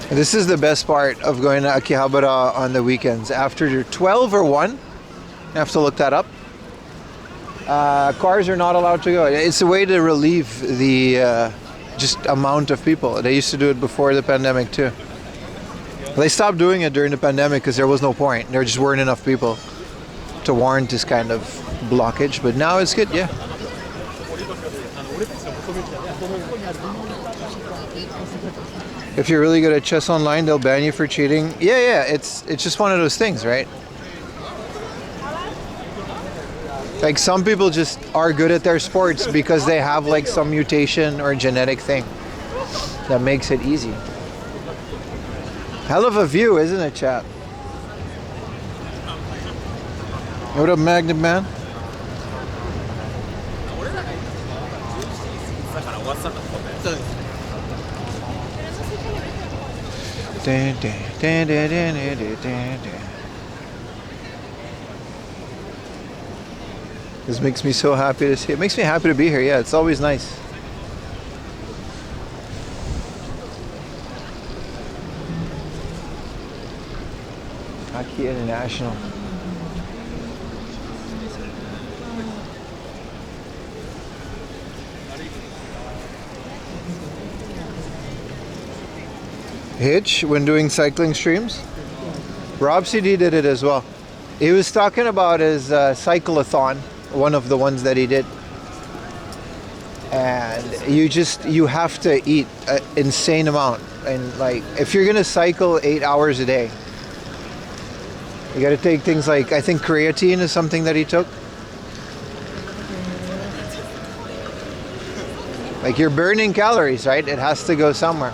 this is the best part of going to Akihabara on the weekends. After you're 12 or 1, you have to look that up. Cars are not allowed to go. It's a way to relieve the just amount of people. They used to do it before the pandemic too. They stopped doing it during the pandemic because there was no point. There just weren't enough people to warrant this kind of blockage. But now it's good, yeah. If you're really good at chess online, they'll ban you for cheating. Yeah, it's just one of those things, right? Like some people just are good at their sports because they have like some mutation or genetic thing that makes it easy. Hell of a view, isn't it, chat? What up, Magnet Man? This makes me so happy to see. It makes me happy to be here. Yeah, it's always nice. Aki International. Hitch when doing cycling streams. Rob CD did it as well. He was talking about his cycle-a-thon, one of the ones that he did. man. You have to eat an insane amount. And like, if you're gonna cycle 8 hours a day, you gotta take things like, I think creatine is something that he took. Like, you're burning calories, right? It has to go somewhere.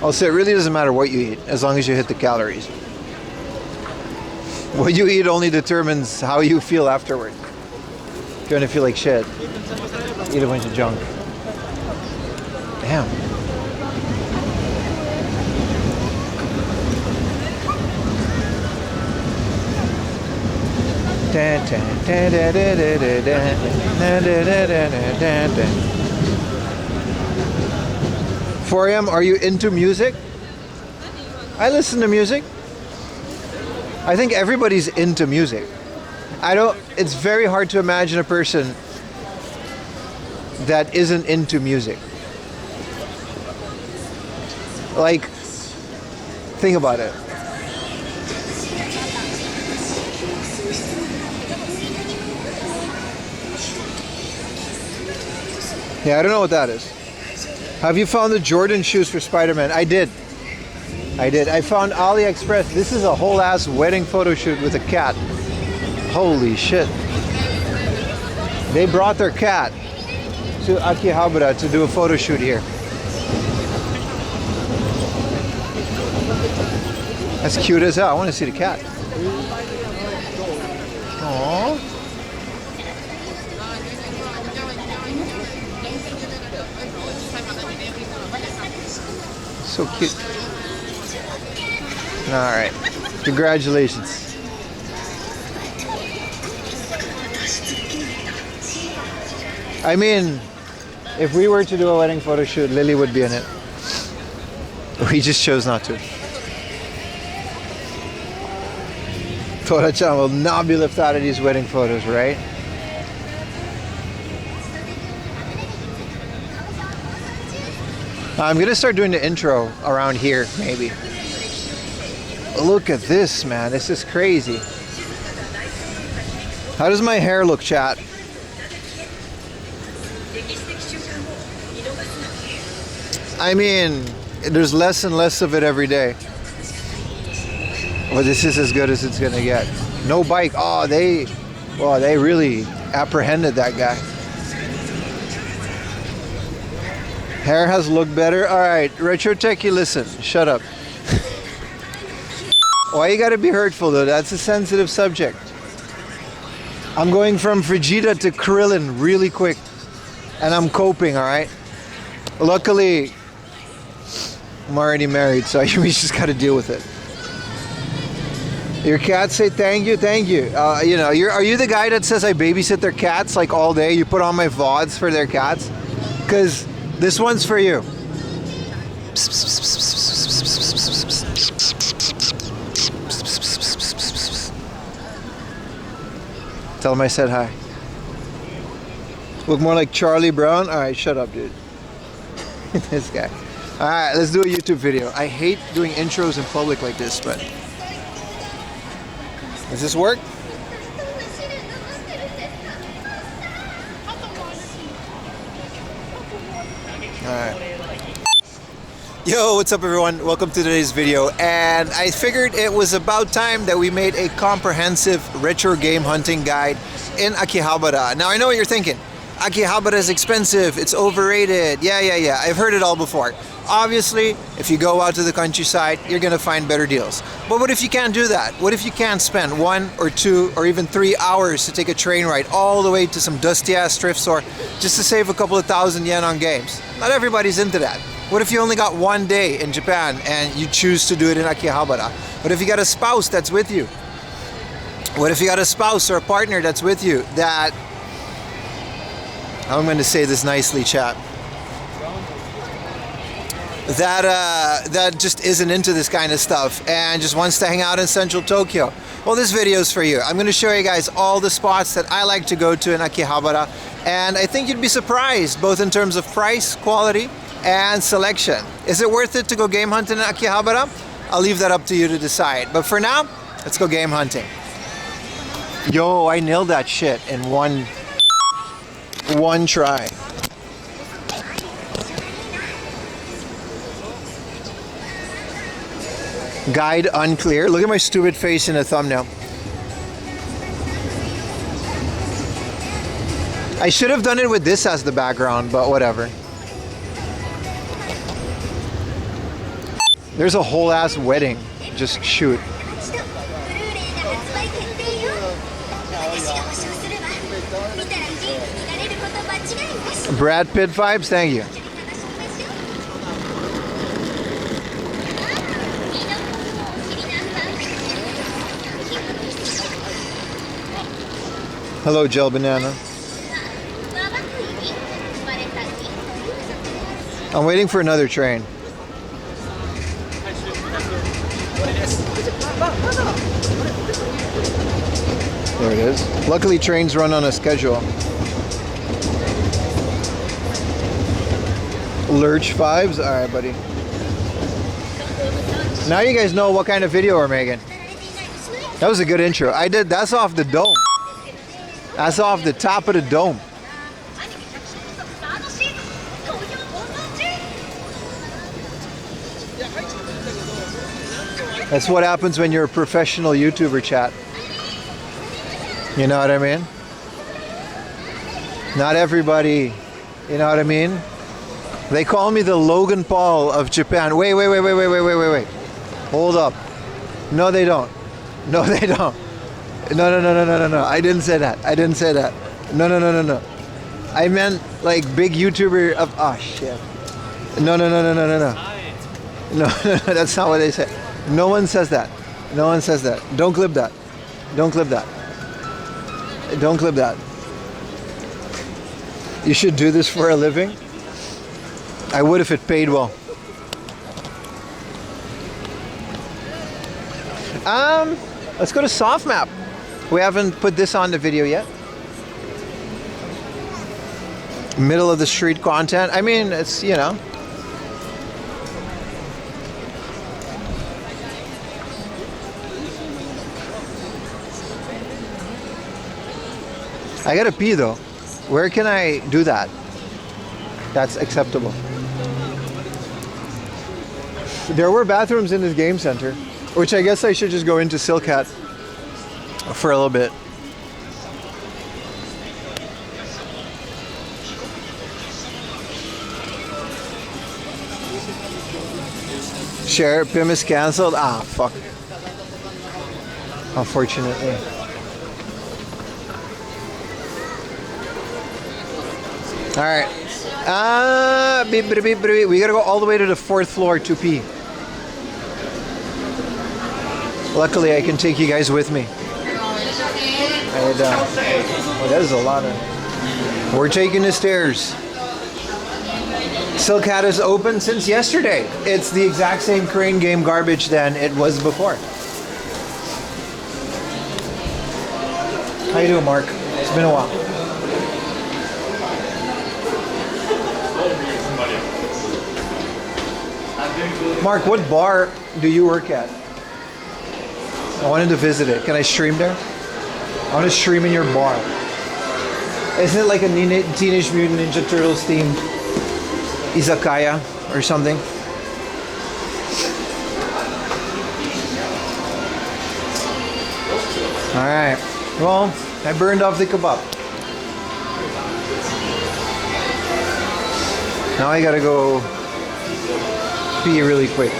Also, it really doesn't matter what you eat, as long as you hit the calories. What you eat only determines how you feel afterward. If you're gonna feel like shit, eat a bunch of junk. Damn. Dun, dun, dun, dun, dun, dun, dun, dun, dun, dun, dun. 4am, are you into music? I listen to music. I think everybody's into music. It's very hard to imagine a person that isn't into music. Like, think about it. Yeah, I don't know what that is. Have you found the Jordan shoes for Spider-Man? I did. I found AliExpress. This is a whole ass wedding photo shoot with a cat. Holy shit. They brought their cat to Akihabara to do a photo shoot here. That's cute as hell. I want to see the cat. Aww. So cute. All right. Congratulations. I mean, if we were to do a wedding photo shoot, Lily would be in it. We just chose not to. Tora-chan will not be left out of these wedding photos, right? I'm gonna start doing the intro around here, maybe. Look at this, man. This is crazy. How does my hair look, chat? I mean, there's less and less of it every day. Well, this is as good as it's gonna get. No bike. Oh, they really apprehended that guy. Hair has looked better. All right, Retro Techie, listen. Shut up. Why you gotta be hurtful though? That's a sensitive subject. I'm going from Vegeta to Krillin really quick, and I'm coping. All right. Luckily, I'm already married, so we just gotta deal with it. Your cats say thank you, thank you. You know, are you the guy that says I babysit their cats like all day? You put on my VODs for their cats? Because this one's for you. Tell them I said hi. Look more like Charlie Brown? Alright, shut up, dude. This guy. Alright, let's do a YouTube video. I hate doing intros in public like this, but... Does this work? Alright. Yo, what's up everyone? Welcome to today's video. And I figured it was about time that we made a comprehensive retro game hunting guide in Akihabara. Now I know what you're thinking. Akihabara is expensive, it's overrated. Yeah. I've heard it all before. Obviously, if you go out to the countryside, you're gonna find better deals. But what if you can't do that? What if you can't spend 1 or 2 or even 3 hours to take a train ride all the way to some dusty ass thrift store just to save a couple of thousand yen on games? Not everybody's into that. What if you only got 1 day in Japan and you choose to do it in Akihabara? What if you got a spouse that's with you? What if you got a spouse or a partner that's with you that... I'm going to say this nicely, chat. that just isn't into this kind of stuff and just wants to hang out in central Tokyo, well, this video is for you. I'm going to show you guys all the spots that I like to go to in Akihabara, and I think you'd be surprised both in terms of price, quality, and selection. Is it worth it to go game hunting in Akihabara? I'll leave that up to you to decide. But for now, let's go game hunting. Yo, I nailed that shit in one try. Guide unclear. Look at my stupid face in the thumbnail. I should have done it with this as the background, but whatever. There's a whole ass wedding. Just shoot. Brad Pitt vibes, thank you. Hello, Gel Banana. I'm waiting for another train. There it is. Luckily, trains run on a schedule. Lurch vibes? Alright, buddy. Now you guys know what kind of video we're making. That was a good intro. That's off the dome. That's off the top of the dome. That's what happens when you're a professional YouTuber, chat. You know what I mean? Not everybody, you know what I mean? They call me the Logan Paul of Japan. Wait. Hold up. No, they don't. No, they don't. No. I didn't say that. No. I meant like big YouTuber of, oh shit. No. No, that's not what they say. No one says that. Don't clip that. Don't clip that. You should do this for a living. I would if it paid well. Let's go to Sofmap. We haven't put this on the video yet. Middle of the street content. I mean, it's, you know. I gotta pee though. Where can I do that? That's acceptable. There were bathrooms in this game center, which I guess I should just go into Silcat for a little bit. Share, PIM is cancelled. Ah, fuck. Unfortunately. Alright. We gotta go all the way to the 4th floor to pee. Luckily, I can take you guys with me. And, well, that is a lot of... We're taking the stairs. Silcat is open since yesterday. It's the exact same crane game garbage than it was before. How you doing, Mark? It's been a while. Mark, what bar do you work at? I wanted to visit it. Can I stream there? I want to stream in your bar. Isn't it like a Teenage Mutant Ninja Turtles themed izakaya or something? Alright. Well, I burned off the kebab. Now I gotta go pee really quick.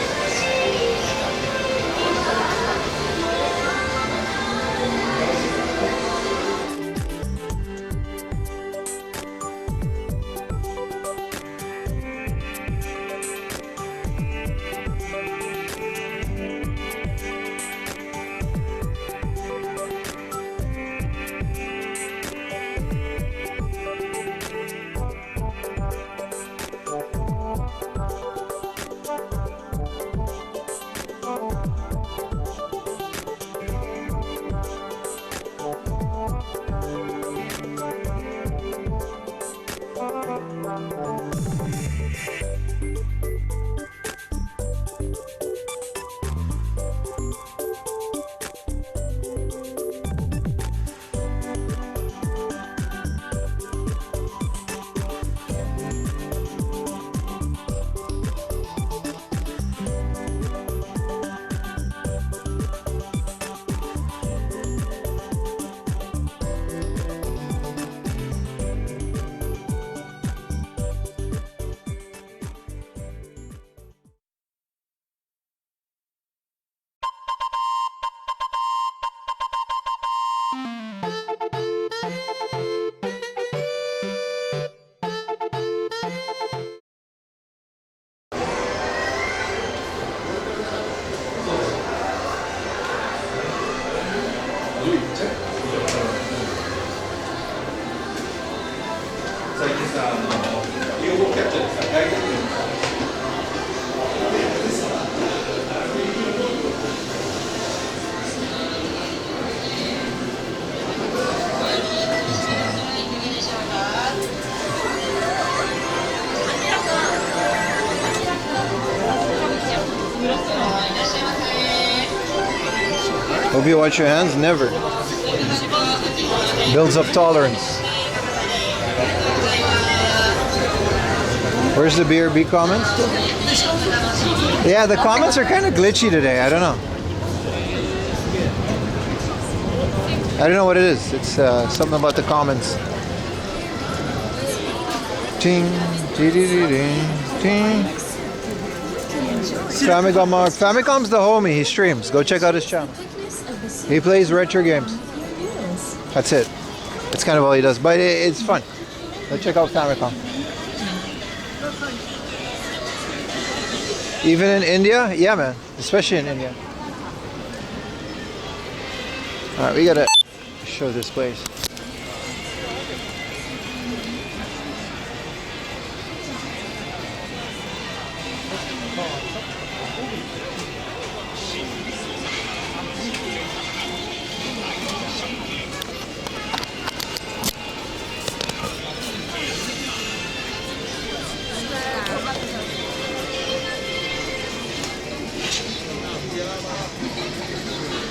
Hope you wash your hands. Never. Builds up tolerance. Where's the BRB comments? Yeah, the comments are kind of glitchy today. I don't know. I don't know what it is. It's something about the comments. Ting, ding, ting. Famicom Mark. Famicom's the homie. He streams. Go check out his channel. He plays retro games. That's it. That's kind of all he does. But it's fun. Go check out Famicom. Even in India? Yeah, man. Especially in India. Alright, we gotta show this place.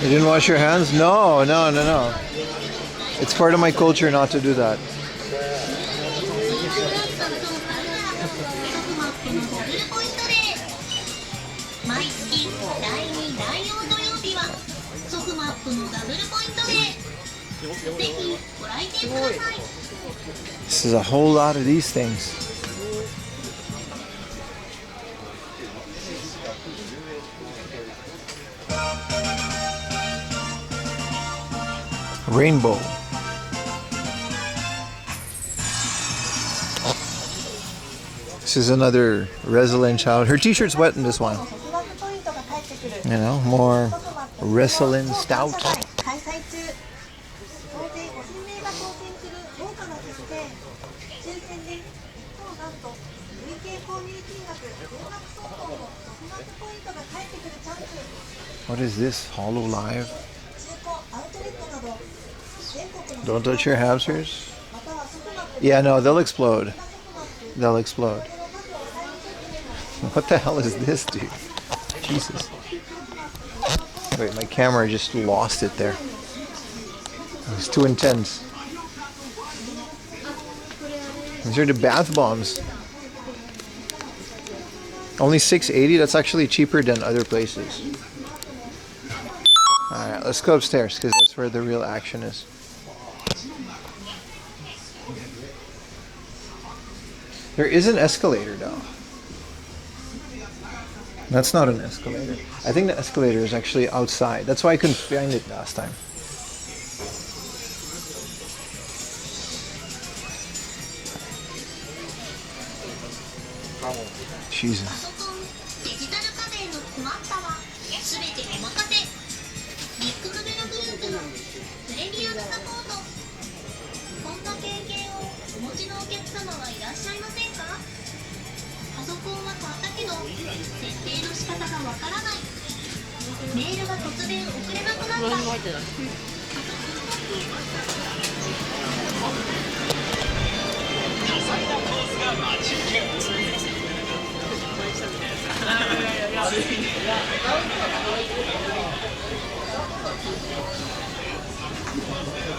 You didn't wash your hands? No. It's part of my culture not to do that. This is a whole lot of these things. Rainbow. This is another Resilient child. Her t-shirt's wet in this one. You know, more wrestling stout. What is this? Hollow Live? Don't touch your hamsters. Yeah, no, they'll explode. They'll explode. What the hell is this, dude? Jesus. Wait, my camera just lost it there. It was too intense. These are the bath bombs. Only $6.80. That's actually cheaper than other places. Alright, let's go upstairs because that's where the real action is. There is an escalator though. That's not an escalator. I think the escalator is actually outside. That's why I couldn't find it last time. Jesus.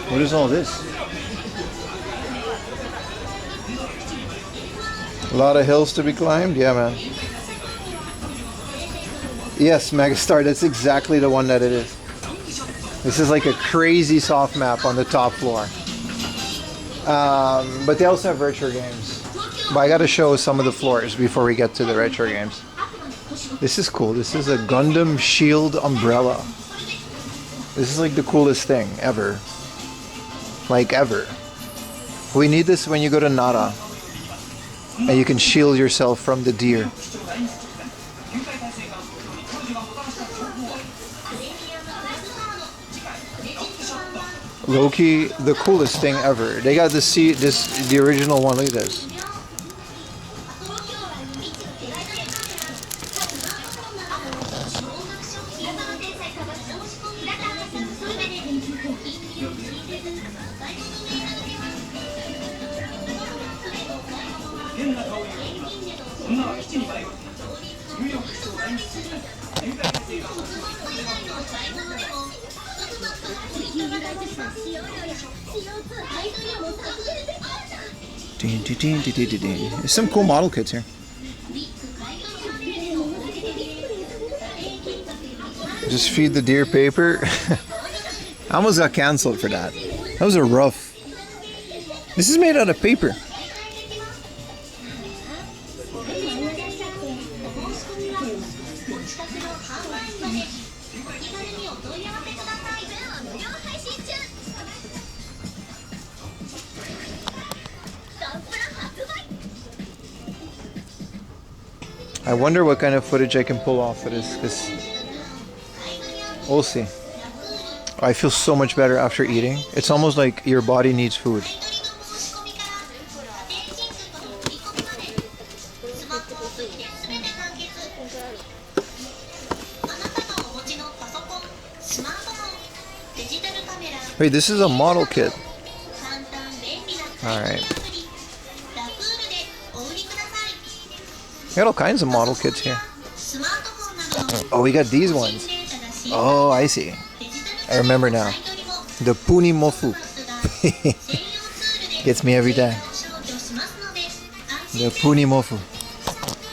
What is all this? A lot of hills to be climbed? Yeah, man. Yes, Megastar, that's exactly the one that it is. This is like a crazy soft map on the top floor. But they also have retro games. But I gotta show some of the floors before we get to the retro games. This is cool. This is a Gundam Shield umbrella. This is like the coolest thing ever. like ever. We need this when you go to Nara and you can shield yourself from the deer. Low-key, the coolest thing ever. They got the original one. Look at this. There's some cool model kits here. Just feed the deer paper. I almost got canceled for that. That was a rough. This is made out of paper. I wonder what kind of footage I can pull off of this, because we'll see. I feel so much better after eating. It's almost like your body needs food. Wait, this is a model kit. Alright. Got all kinds of model kits here. Oh, we got these ones. Oh, I see. I remember now. The Puni Mofu. Gets me every time. The Puni Mofu.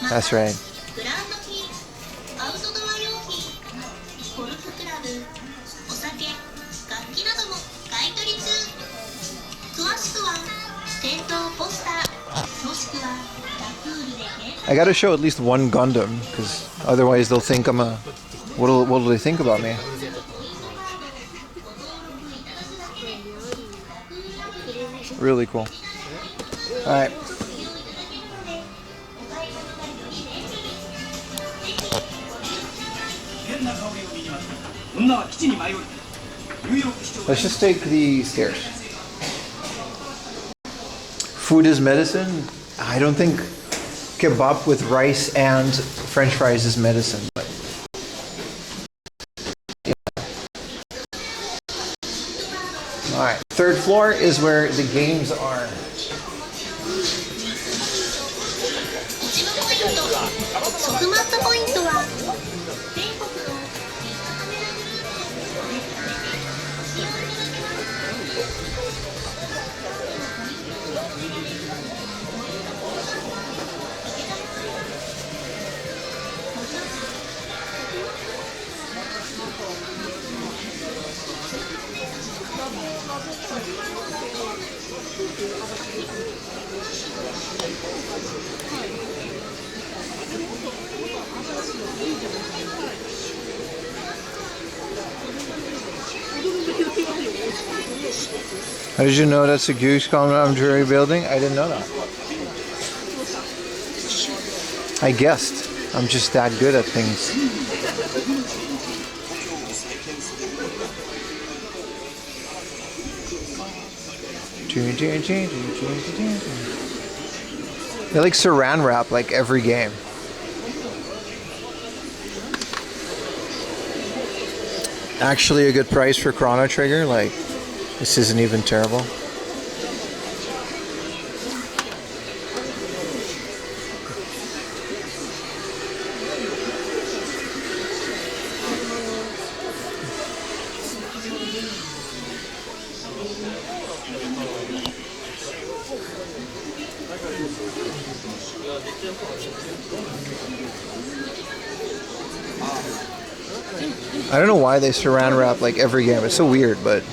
That's right. I gotta show at least one Gundam, because otherwise they'll think I'm a... What do they think about me? Really cool. Alright. Let's just take the stairs. Food is medicine? I don't think kebab with rice and french fries is medicine. But yeah. Alright, third floor is where the games are. How did you know that's a goose coming out of Drury building? I didn't know that. I guessed. I'm just that good at things. They like saran wrap like every game. Actually a good price for Chrono Trigger, like this isn't even terrible. I don't know why they saran wrap like every game. It's so weird, but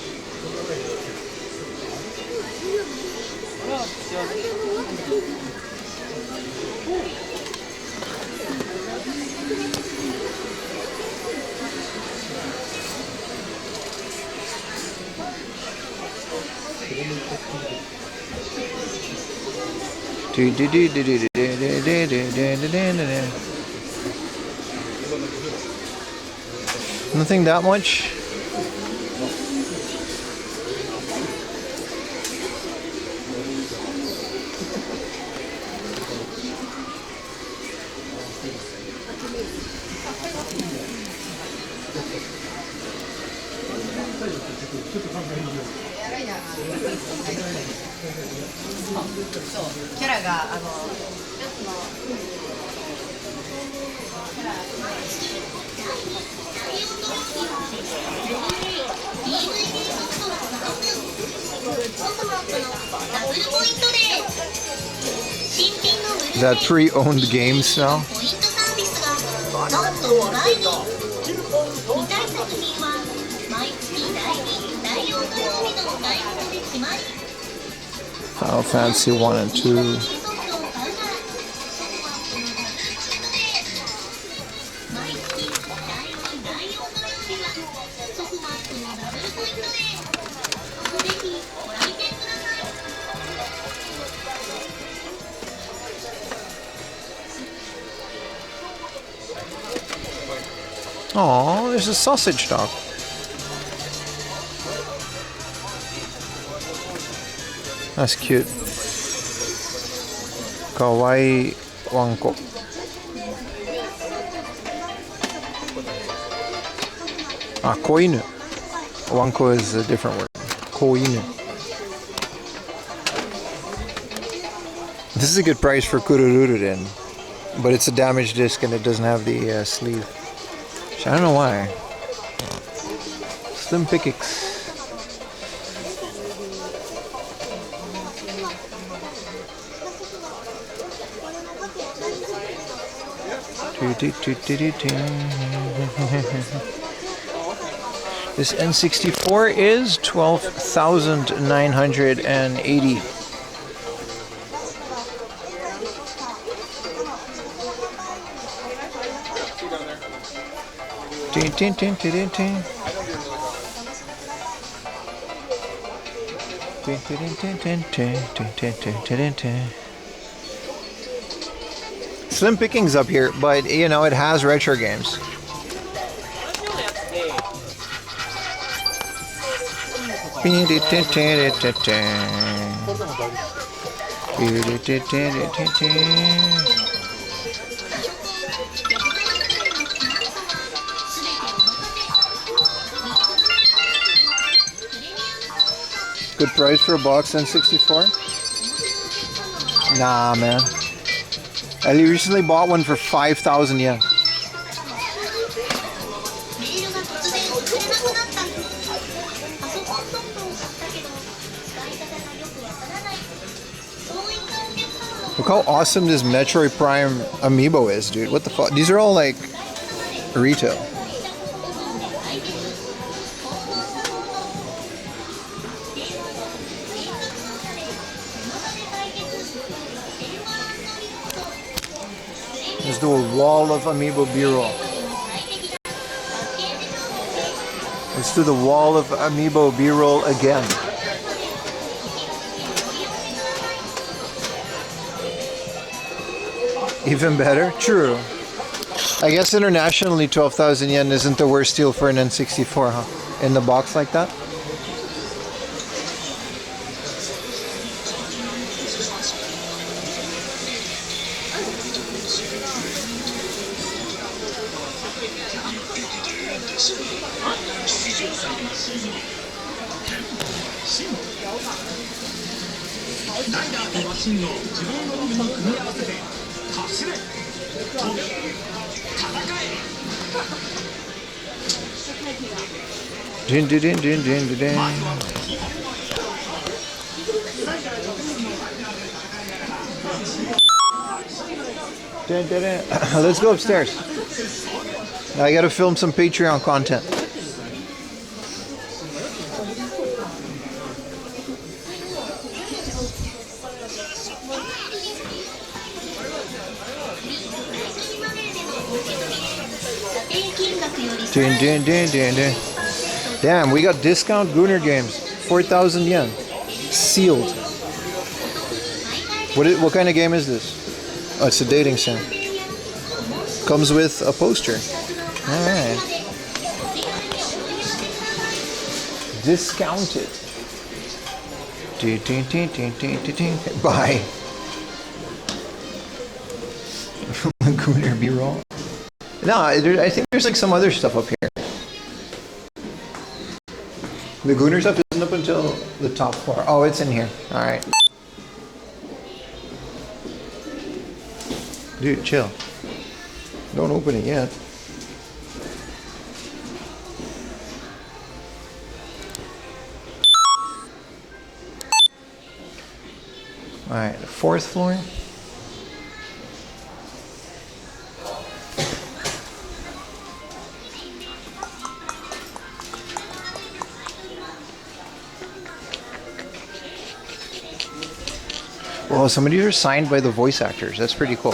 Nothing that much. Is that pre-owned games now? Final Fantasy 1 and 2. Oh, there's a sausage dog. That's cute. Kawaii wanko. Ah, koinu. Wanko is a different word. Koinu. This is a good price for Kururururen, but it's a damaged disc and it doesn't have the sleeve. I don't know why. Slim pickings. This N64 is 12,980. Slim pickings up here, but you know it has retro games. Good price for a box N64? Nah, man. I recently bought one for 5,000 yen. Look how awesome this Metroid Prime amiibo is, dude. What the fuck? These are all like retail. Let's do a wall of amiibo B-roll. Let's do the wall of amiibo B-roll again. Even better? True. I guess internationally 12,000 yen isn't the worst deal for an N64, huh? In the box like that? Din, din, din, din, din, din. Dun, dun, dun. Let's go upstairs. Now I gotta film some Patreon content. Dun, dun, dun, dun, dun. Damn, we got discount Gunner games. 4,000 yen. Sealed. What kind of game is this? Oh, it's a dating sim. Comes with a poster. All right. Discounted. Bye. Lagooner B-roll. No, I think there's like some other stuff up here. The Gooner stuff isn't up until the top floor. Oh, it's in here. All right. Dude, chill. Don't open it yet. All right, the fourth floor. Well, some of these are signed by the voice actors. That's pretty cool.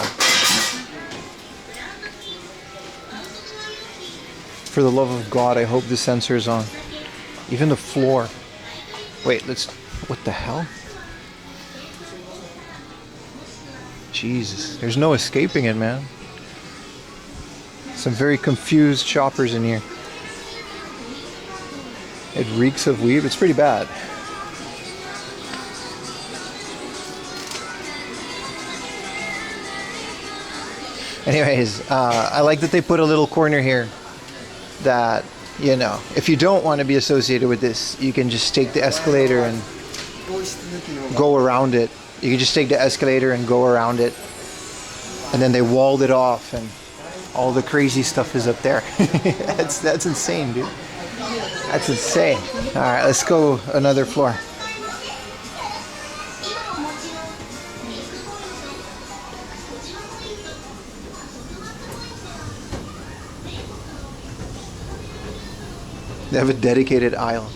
For the love of God, I hope the sensor is on. Even the floor. Wait, let's... What the hell? Jesus. There's no escaping it, man. Some very confused shoppers in here. It reeks of weed. It's pretty bad. Anyways, I like that they put a little corner here that, you know, if you don't want to be associated with this, you can just take the escalator and go around it. You can just take the escalator and go around it. And then they walled it off and all the crazy stuff is up there. That's insane, dude. That's insane. All right, let's go another floor. They have a dedicated aisle.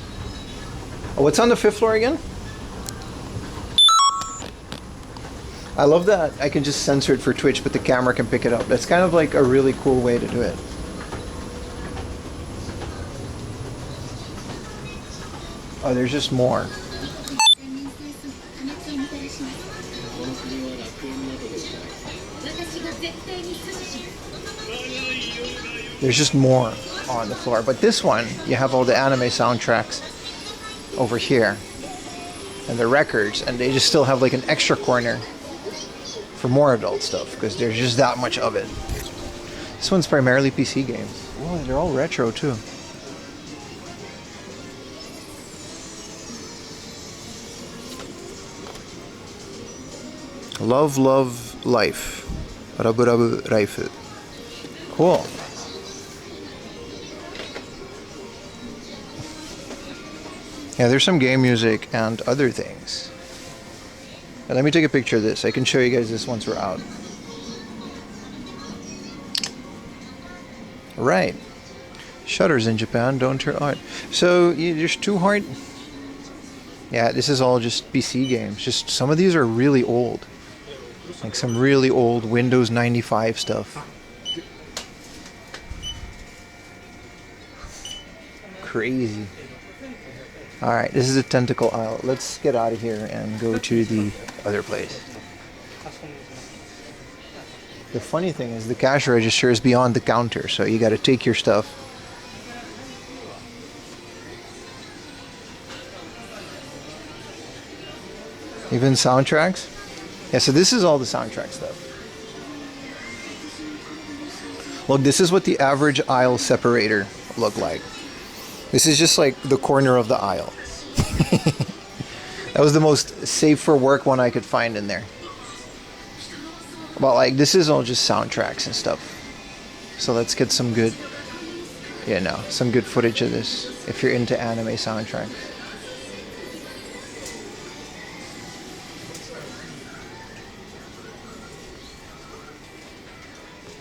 Oh, what's on the fifth floor again? I love that I can just censor it for Twitch, but the camera can pick it up. That's kind of like a really cool way to do it. Oh, there's just more. There's just more on the floor, but this one you have all the anime soundtracks over here and the records, and they just still have like an extra corner for more adult stuff because there's just that much of it. This one's primarily PC games. Oh, they're all retro too. Love, love, life. Rabu rabu raifu. Cool. Yeah, there's some game music and other things. And let me take a picture of this. I can show you guys this once we're out. Right. Shutters in Japan don't turn on. So there's too hard. Yeah, this is all just PC games. Just some of these are really old. Like some really old Windows 95 stuff. Crazy. Alright, this is a tentacle aisle. Let's get out of here and go to the other place. The funny thing is the cash register is beyond the counter, so you gotta take your stuff. Even soundtracks? Yeah, so this is all the soundtrack stuff. Look, this is what the average aisle separator looked like. This is just like the corner of the aisle. That was the most safe for work one I could find in there. But like, this is all just soundtracks and stuff. So let's get some good, you know, some good footage of this if you're into anime soundtracks.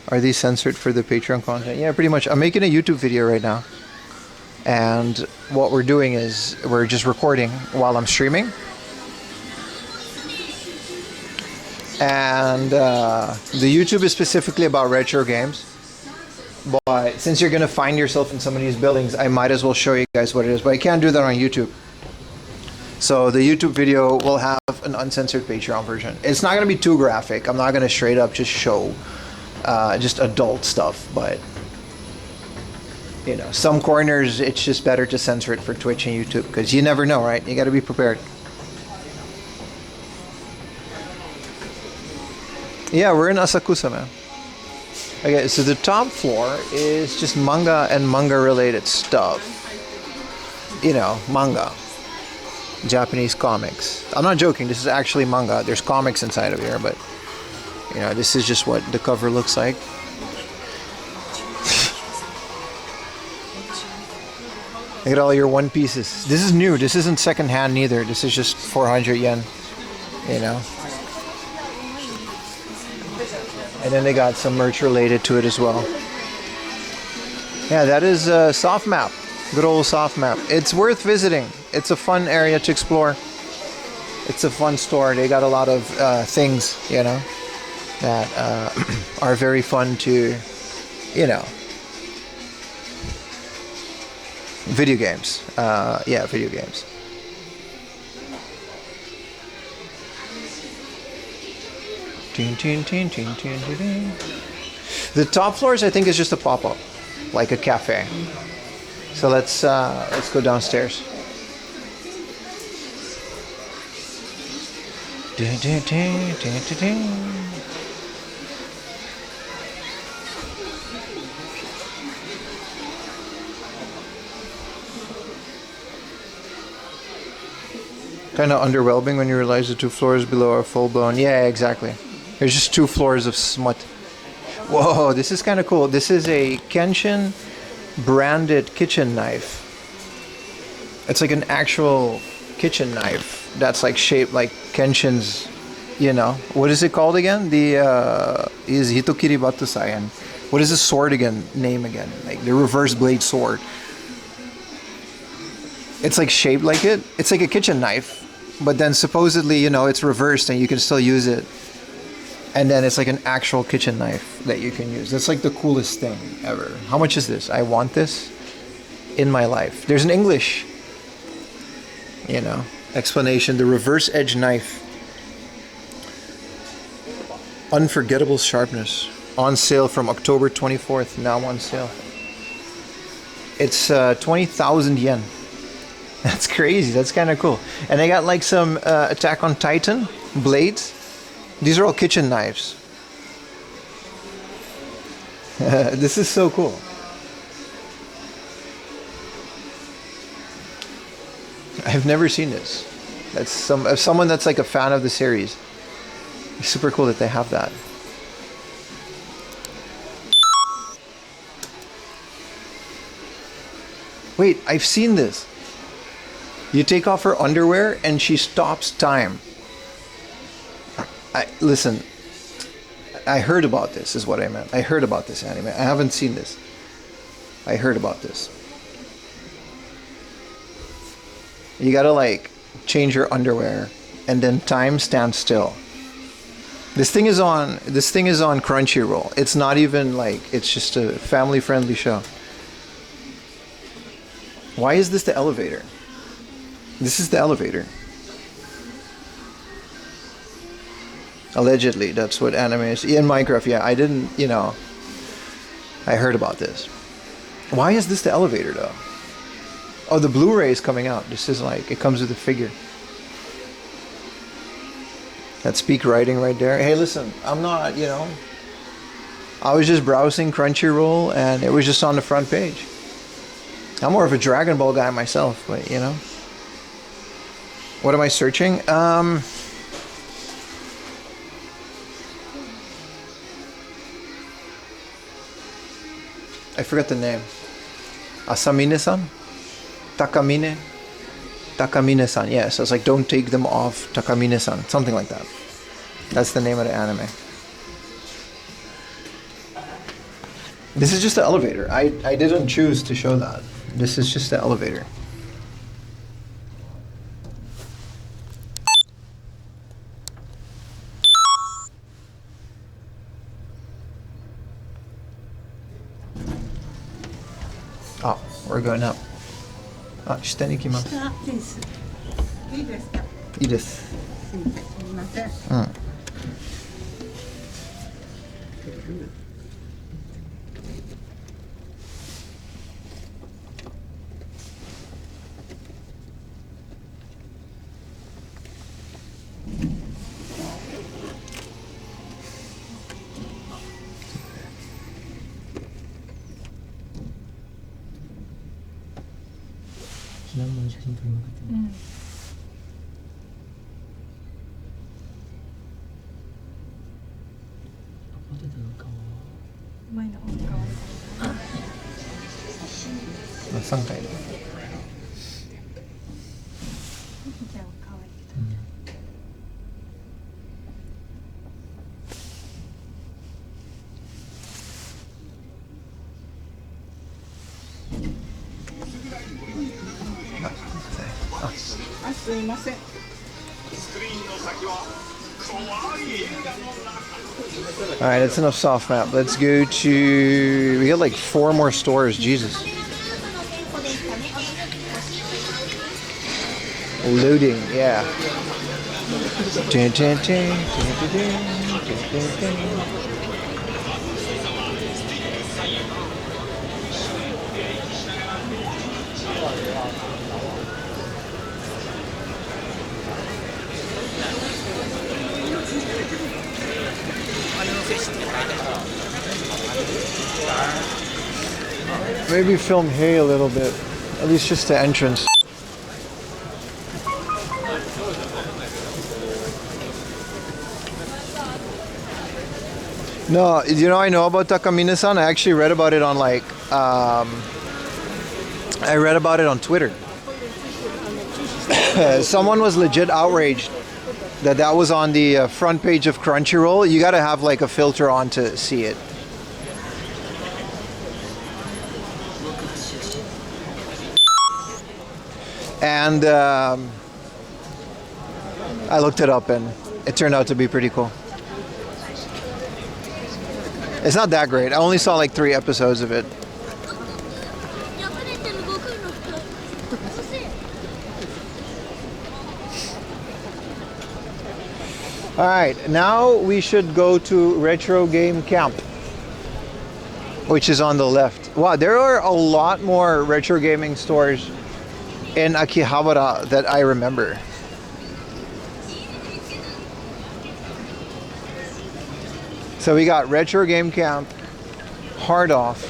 Are these censored for the Patreon content? Yeah, pretty much. I'm making a YouTube video right now. And what we're doing is we're just recording while I'm streaming. And the YouTube is specifically about retro games. But since you're going to find yourself in some of these buildings, I might as well show you guys what it is. But I can't do that on YouTube. So the YouTube video will have an uncensored Patreon version. It's not going to be too graphic. I'm not going to straight up just show just adult stuff, but you know, some corners it's just better to censor it for Twitch and YouTube because you never know, right? You got to be prepared. Yeah, we're in Asakusa, man. Okay, so the top floor is just manga and manga related stuff. You know, manga. Japanese comics. I'm not joking, this is actually manga. There's comics inside of here, but you know, this is just what the cover looks like. Look at all your One Pieces. This is new. This isn't secondhand neither. This is just 400 yen. You know. And then they got some merch related to it as well. Yeah, that is Sofmap. Good old Sofmap. It's worth visiting. It's a fun area to explore. It's a fun store. They got a lot of things, you know, that are very fun to, you know. Video games. Yeah, video games. The top floors, I think, is just a pop-up, like a cafe. So let's go downstairs. Kind of underwhelming when you realize the 2 floors below are full blown. Yeah, exactly. There's just 2 floors of smut. Whoa, this is kind of cool. This is a Kenshin branded kitchen knife. It's like an actual kitchen knife that's like shaped like Kenshin's, you know. What is it called again? The is Hitokiri Batusai. And what is the sword again? Name again? Like the reverse blade sword. It's like shaped like it. It's like a kitchen knife, but then supposedly, you know, it's reversed and you can still use it. And then it's like an actual kitchen knife that you can use. That's like the coolest thing ever. How much is this? I want this in my life. There's an English, you know, explanation. The reverse edge knife. Unforgettable sharpness. On sale from October 24th. Now on sale. It's 20,000 yen. That's crazy. That's kind of cool. And they got like some Attack on Titan blades. These are all kitchen knives. This is so cool. I've never seen this. That's someone that's like a fan of the series. It's super cool that they have that. Wait, I've seen this. You take off her underwear and she stops time. Listen, I heard about this, is what I meant. I heard about this anime. I haven't seen this. I heard about this. You gotta like change your underwear and then time stands still. This thing is on Crunchyroll. It's not even like, it's just a family friendly show. Why is this the elevator? This is the elevator. Allegedly, that's what anime is. In Minecraft, yeah, I didn't, you know, I heard about this. Why is this the elevator, though? Oh, the Blu-ray is coming out. This is like, it comes with a figure. That's peak writing right there. Hey, listen, I'm not, you know, I was just browsing Crunchyroll and it was just on the front page. I'm more of a Dragon Ball guy myself, but, you know. What am I searching? I forgot the name. Asamine-san? Takamine? Takamine-san, yeah. So it's like, don't take them off, Takamine-san. Something like that. That's the name of the anime. This is just the elevator. I didn't choose to show that. This is just the elevator. Oh, we're going up. Ah, 下に行きます.いいですか。いいです。すみません。うん。避難場の写真撮りまくってる。ポテトの皮は前の方が可愛い。 3回で。ミキちゃんは可愛い。あ、すいません。 Alright, that's enough soft map. Let's go to... We got like 4 more stores. Jesus. Loading, yeah. Dun, dun, dun, dun, dun, dun, dun, dun. Maybe film here a little bit, at least just the entrance. No, you know, I know about Takamine-san. I actually read about it on like, I read about it on Twitter. Someone was legit outraged that was on the front page of Crunchyroll. You gotta have like a filter on to see it. And I looked it up and it turned out to be pretty cool. It's not that great. I only saw like 3 episodes of it. Alright, now we should go to Retro Game Camp, which is on the left. Wow, there are a lot more retro gaming stores in Akihabara that I remember. So we got Retro Game Camp, Hard Off,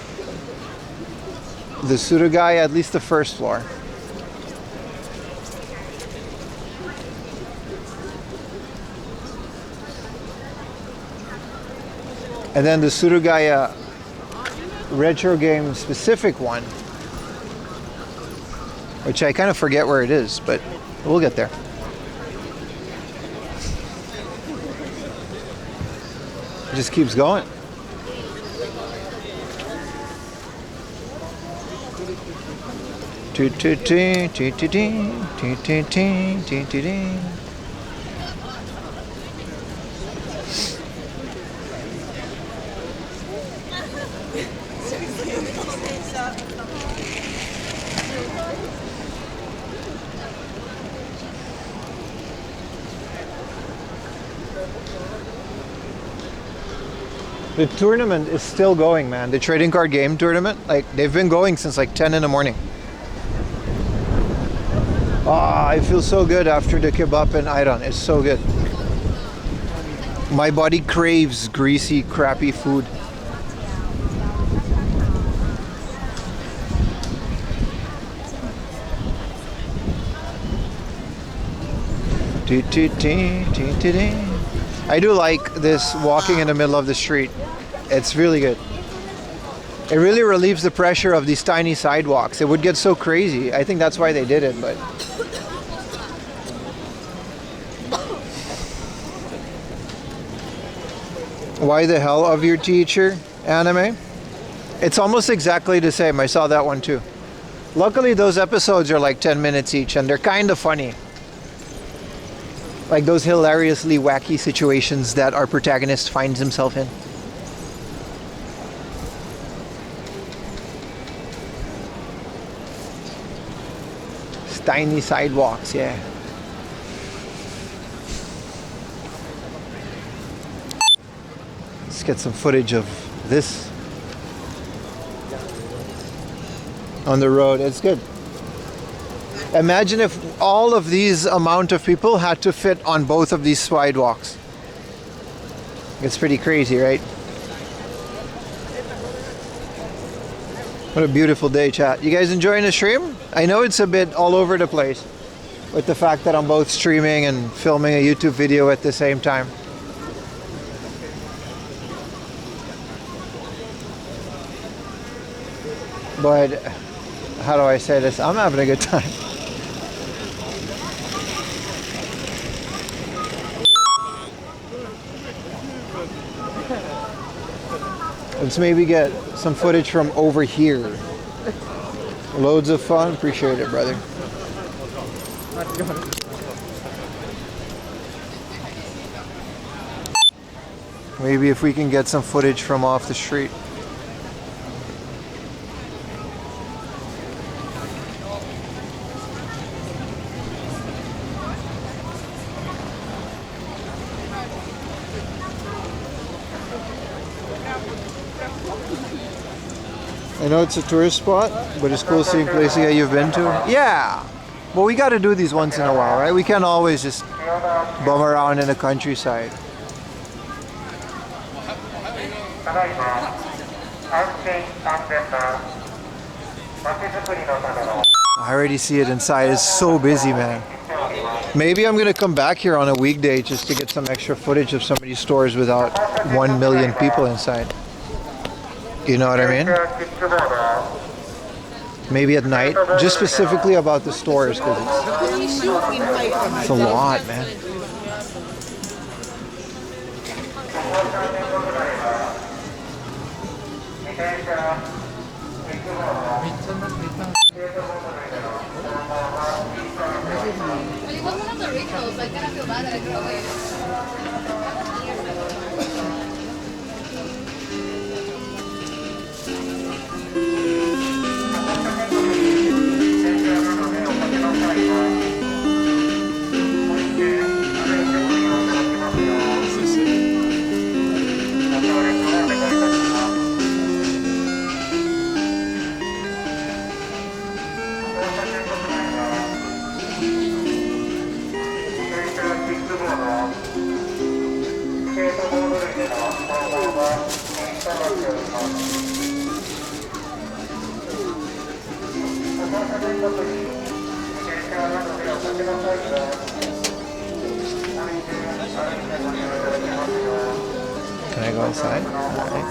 the Suruga-ya, at least the first floor. And then the Suruga-ya retro game specific one, which I kind of forget where it is, but we'll get there. It just keeps going. The tournament is still going, man. The trading card game tournament, like they've been going since like 10 in the morning. Ah, I feel so good after the kebab and IRL. It's so good. My body craves greasy, crappy food. I do like this walking in the middle of the street. It's really good. It really relieves the pressure of these tiny sidewalks. It would get so crazy. I think that's why they did it, but Why the Hell of Your Teacher anime? It's almost exactly the same. I saw that one too. Luckily those episodes are like 10 minutes each and they're kind of funny. Like those hilariously wacky situations that our protagonist finds himself in. Tiny sidewalks, yeah. get some footage of this on the road. It's good. Imagine if all of these amount of people had to fit on both of these sidewalks. It's pretty crazy, right? What a beautiful day, chat. You guys enjoying the stream? I know it's a bit all over the place with the fact that I'm both streaming and filming a YouTube video at the same time. But how do I say this? I'm having a good time. Let's maybe get some footage from over here. Loads of fun. Appreciate it, brother. Maybe if we can get some footage from off the street. I know it's a tourist spot, but it's cool seeing places that you've been to. Yeah! Well, we got to do these once in a while, right? We can't always just bum around in the countryside. I already see it inside. It's so busy, man. Maybe I'm going to come back here on a weekday just to get some extra footage of some of these stores without 1 million people inside. You know what I mean? Maybe at night, just specifically about the stores, because it's a lot, man. It was one of the rituals. I kind of feel bad that I threw away. Can I go inside? All right.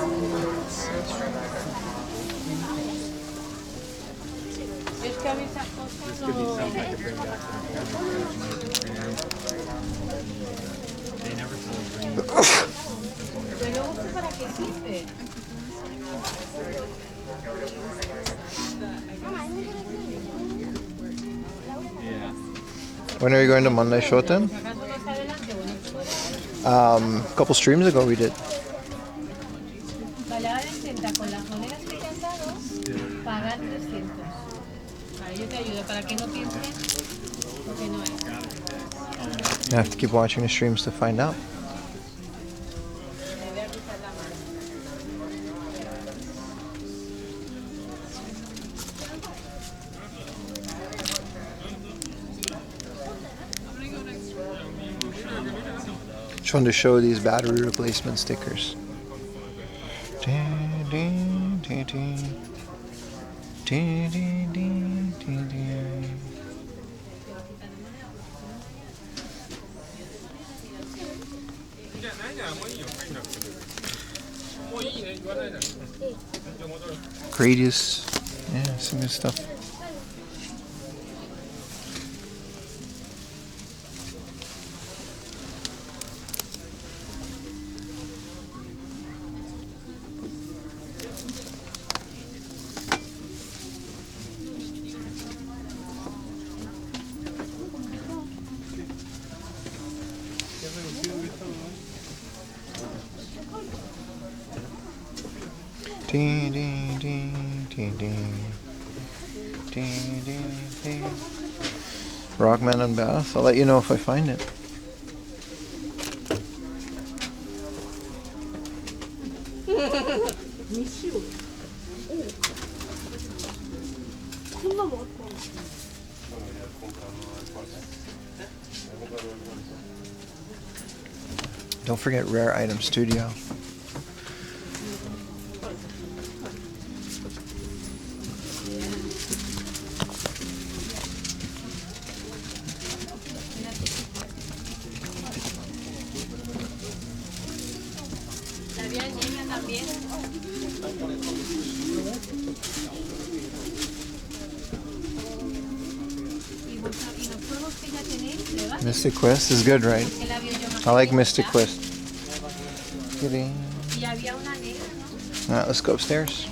When are you going to Monday Shoten? A couple streams ago we did. You have to keep watching the streams to find out. Just wanted to show these battery replacement stickers. Gradius, yeah, some good stuff. Rockman and Bath. I'll let you know if I find it. こんなもあった。 Don't forget Rare Item Studio. Mystic Quest is good, right? I like Mystic Quest. Alright, let's go upstairs.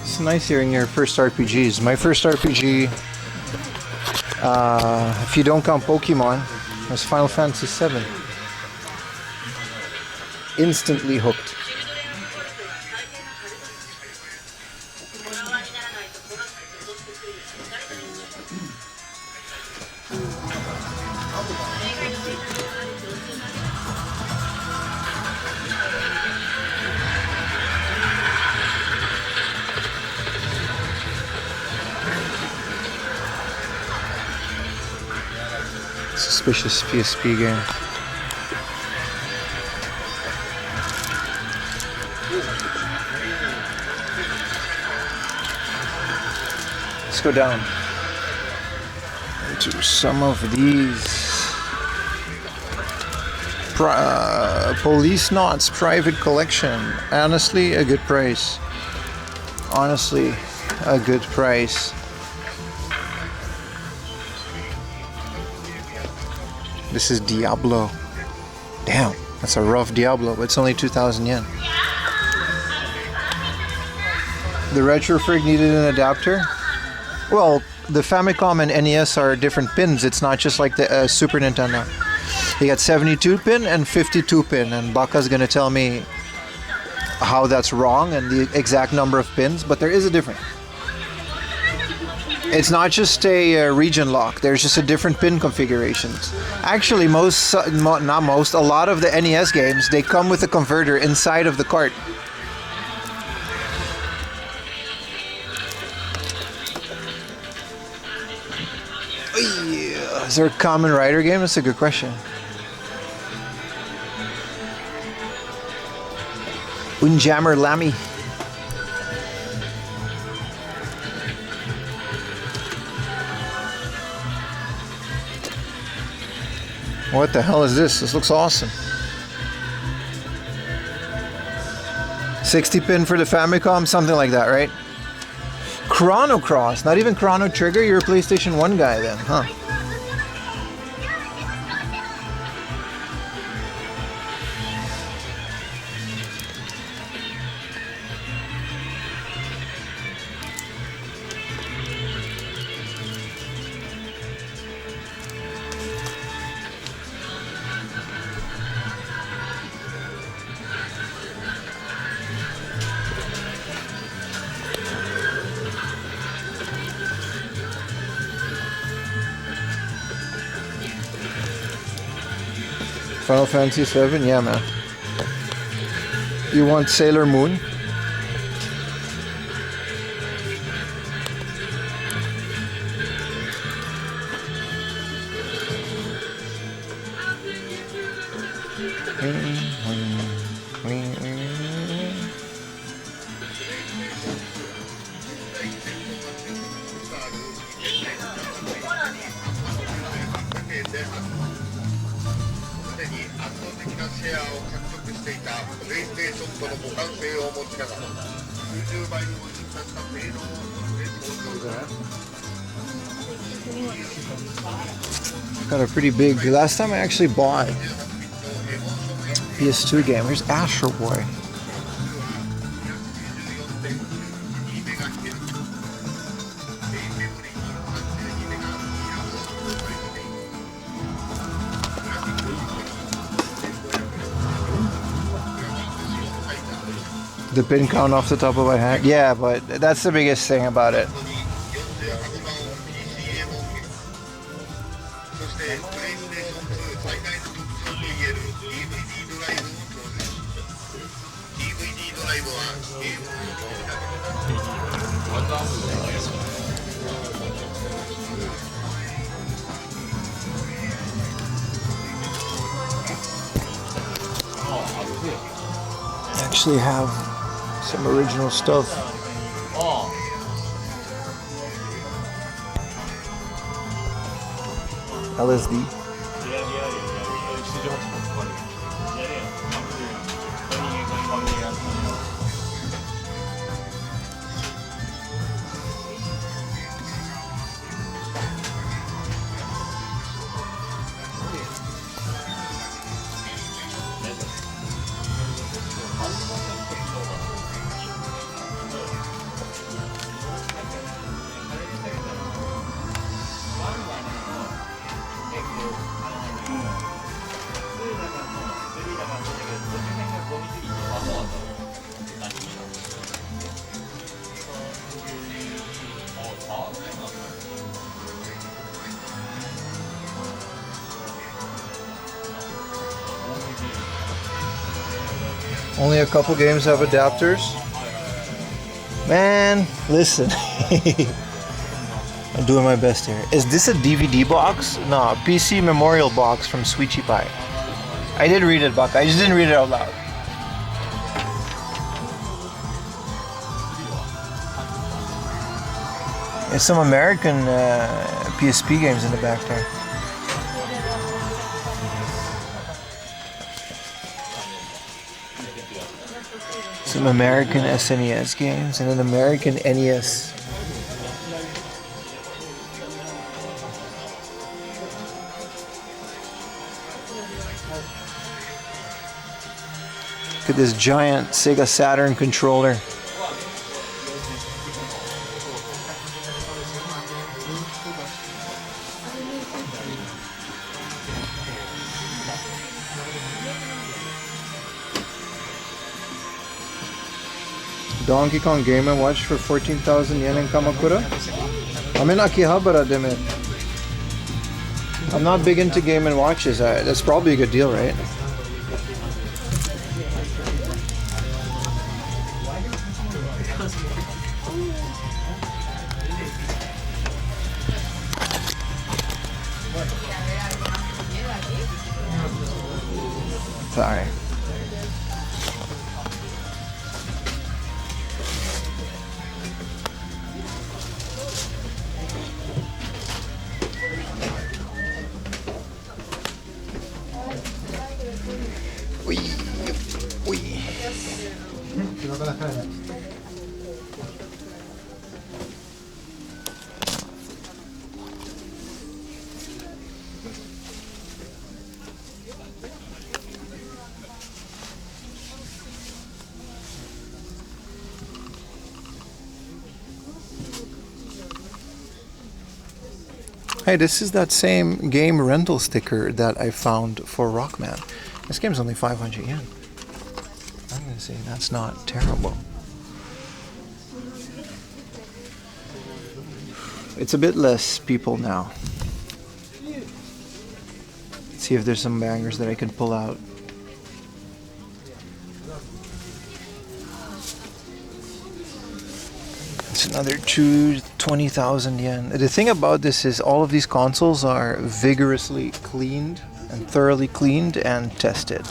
It's nice hearing your first RPGs. My first RPG, if you don't count Pokemon, was Final Fantasy VII. Instantly hooked. Suspicious PSP game. Let's go down into some of these. Police Knots Private Collection. Honestly, a good price. Honestly, a good price. This is Diablo. Damn, that's a rough Diablo, but it's only 2,000 yen. The Retrofrig needed an adapter. Well, the Famicom and NES are different pins. It's not just like the Super Nintendo. You got 72 pin and 52 pin, and Baka's gonna tell me how that's wrong and the exact number of pins, but there is a difference. It's not just a region lock, there's just a different pin configurations. Actually, a lot of the NES games, they come with a converter inside of the cart. Yeah. Is there a Kamen Rider game? That's a good question. Unjammer Lamy. What the hell is this? This looks awesome. 60 pin for the Famicom, something like that, right? Chrono Cross, not even Chrono Trigger. You're a PlayStation 1 guy then, huh? Final Fantasy VII? Yeah, man. You want Sailor Moon? Got a pretty big. Last time I actually bought PS2 game. Here's Astro Boy. The pin count off the top of my head. Yeah, but that's the biggest thing about it. I actually have some original stuff. LSD. Only a couple games have adapters. Man, listen. I'm doing my best here. Is this a DVD box? No, PC Memorial box from Sweetie Pie. I did read it, Buck. I just didn't read it out loud. There's some American PSP games in the back there. Some American SNES games and an American NES. Look at this giant Sega Saturn controller. Donkey Kong Game & Watch for 14,000 yen in Kamakura. I'm in Akihabara, damn it. I'm not big into Game & Watches. That's probably a good deal, right? Sorry. Hey, this is that same game rental sticker that I found for Rockman. This game's only 500 yen. I'm gonna say that's not terrible. It's a bit less people now. Let's see if there's some bangers that I can pull out. It's another 20,000 yen. The thing about this is all of these consoles are vigorously cleaned and thoroughly cleaned and tested.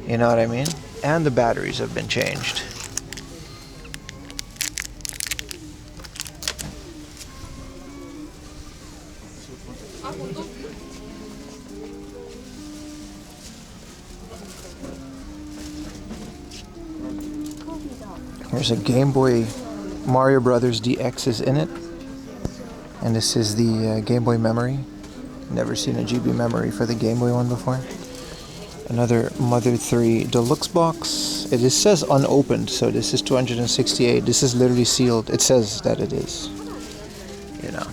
You know what I mean? And the batteries have been changed. There's a Game Boy Mario Brothers DX is in it. And this is the Game Boy memory. Never seen a GB memory for the Game Boy one before. Another Mother 3 Deluxe box. It says unopened, so this is 268. This is literally sealed. It says that it is. You know.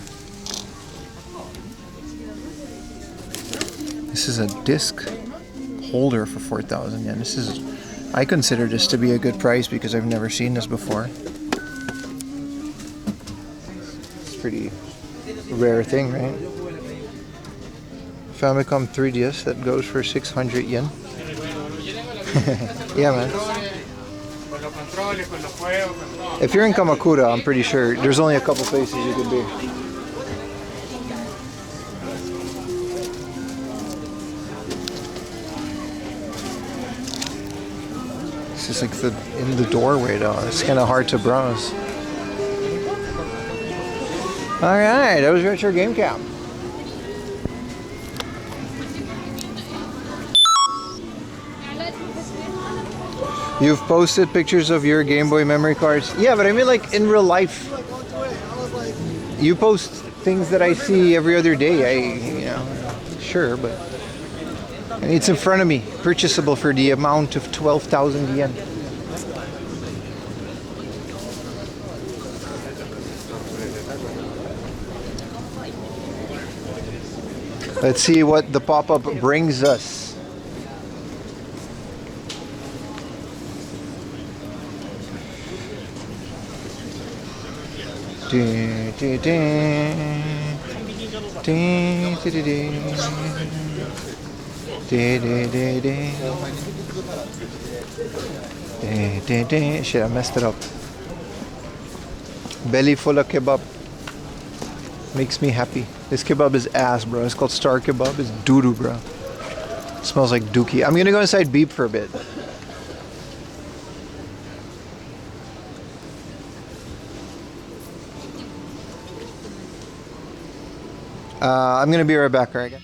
This is a disc holder for 4,000 yen. This is, I consider this to be a good price because I've never seen this before. It's a pretty rare thing, right? Famicom 3DS that goes for 600 yen. Yeah, man. If you're in Kamakura, I'm pretty sure there's only a couple places you could be. It's just like in the doorway though. It's kind of hard to browse. Alright, that was Retro Game Cam. You've posted pictures of your Game Boy memory cards. Yeah, but I mean like in real life. You post things that I see every other day. Sure, but I mean, it's in front of me. Purchasable for the amount of 12,000 yen. Let's see what the pop-up brings us. Shit, I messed it up. Belly full of kebab. Makes me happy. This kebab is ass, bro. It's called Star Kebab. It's doo-doo, bro. It smells like dookie. I'm gonna go inside Beep for a bit. I'm gonna be right back, alright?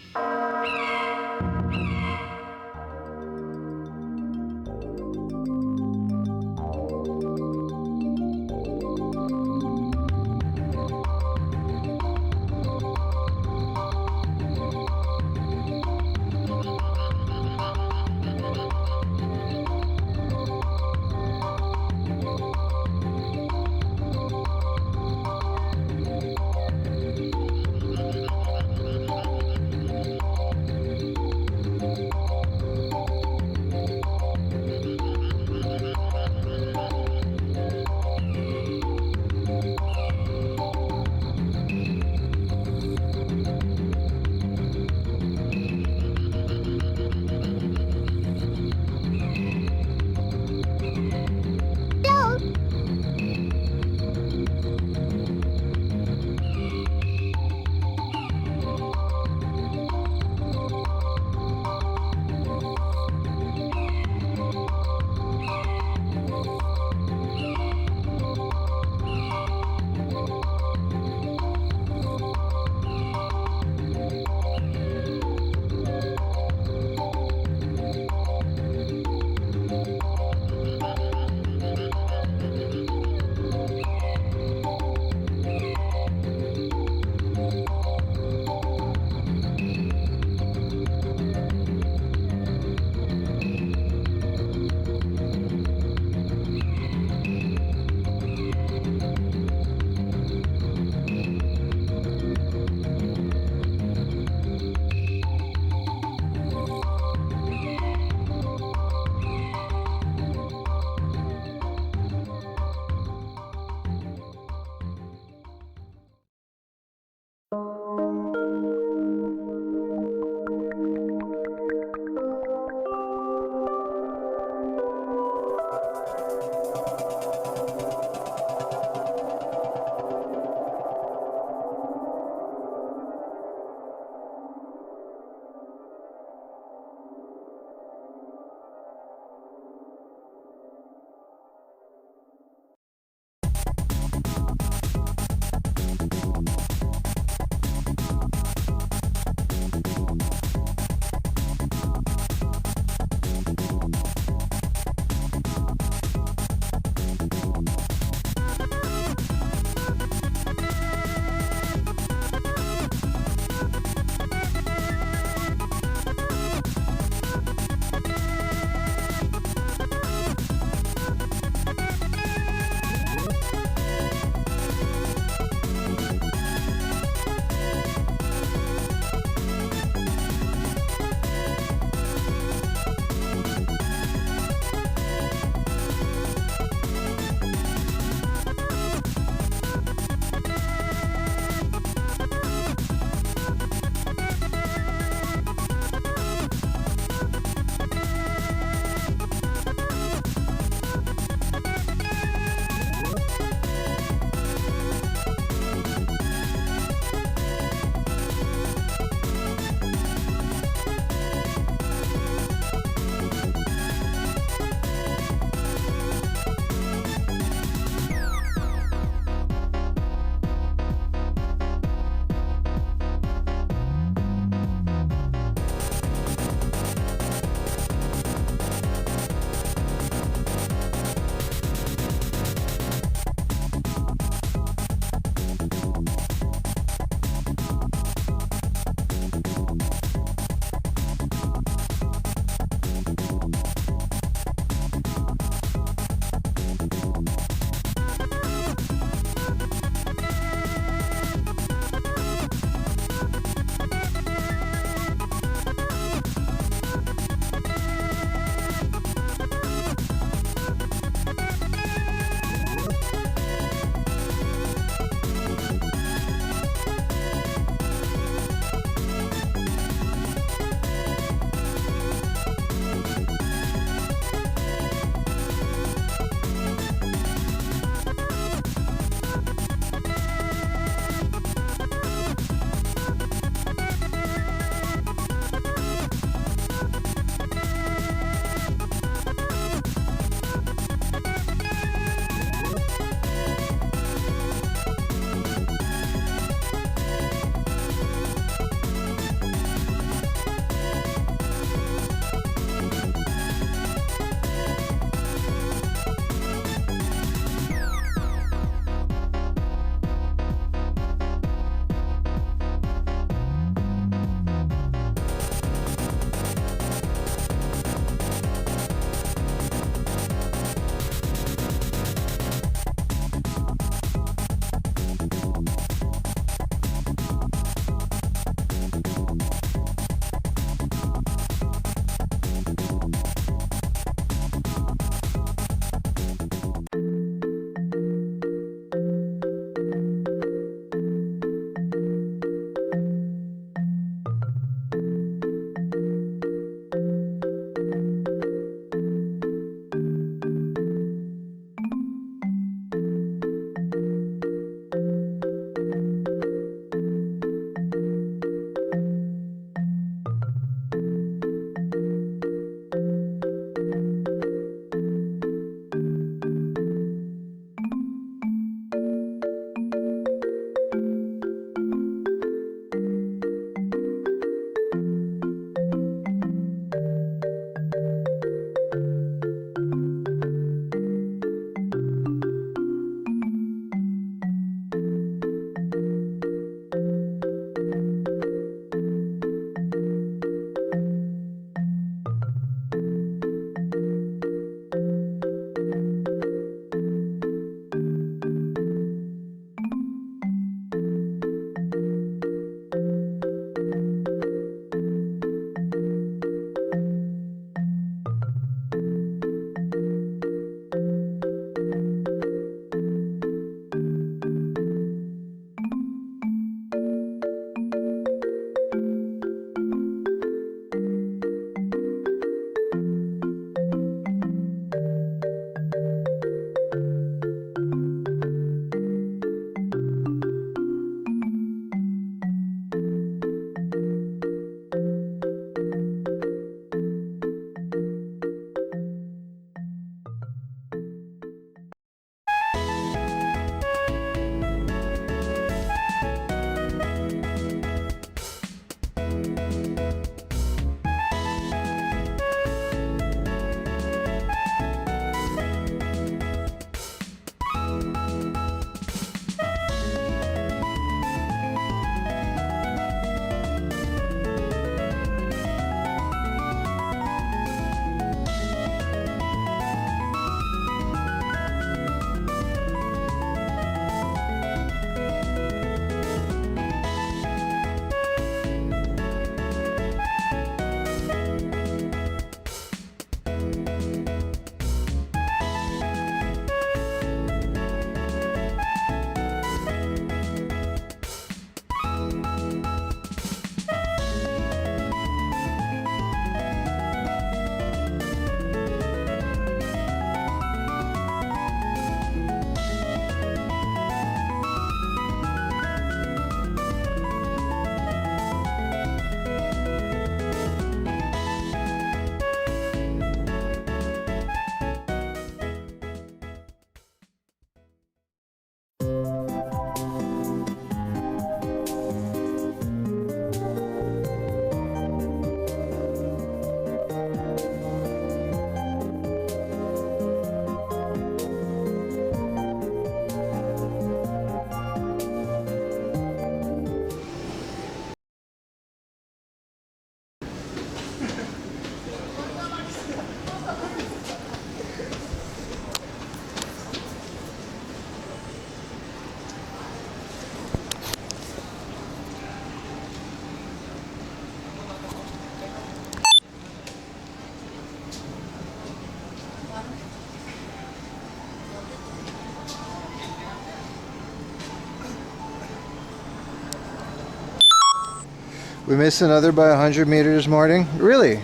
We missed another by 100 meters, Martin. Really?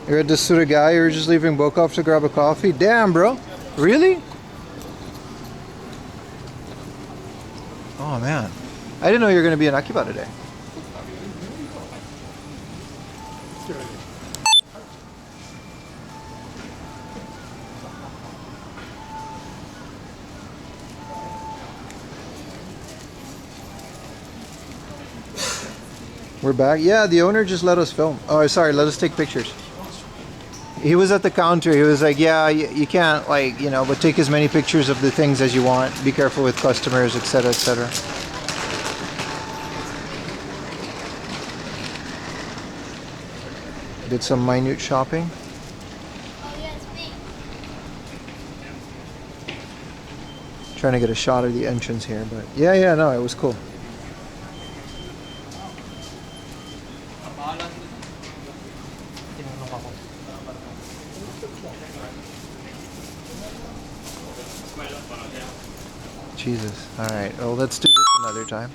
You're at the Suruga-ya, you're just leaving Bokov to grab a coffee? Damn, bro. Really? Oh, man. I didn't know you were going to be in Akihabara today. We're back. Yeah, the owner just let us film. Oh, sorry, let us take pictures. He was at the counter. He was like, yeah, you can't, like, you know, but take as many pictures of the things as you want. Be careful with customers, etc., etc. Did some minute shopping. Trying to get a shot of the entrance here, but yeah, no, it was cool. Jesus. Alright, well, let's do this another time.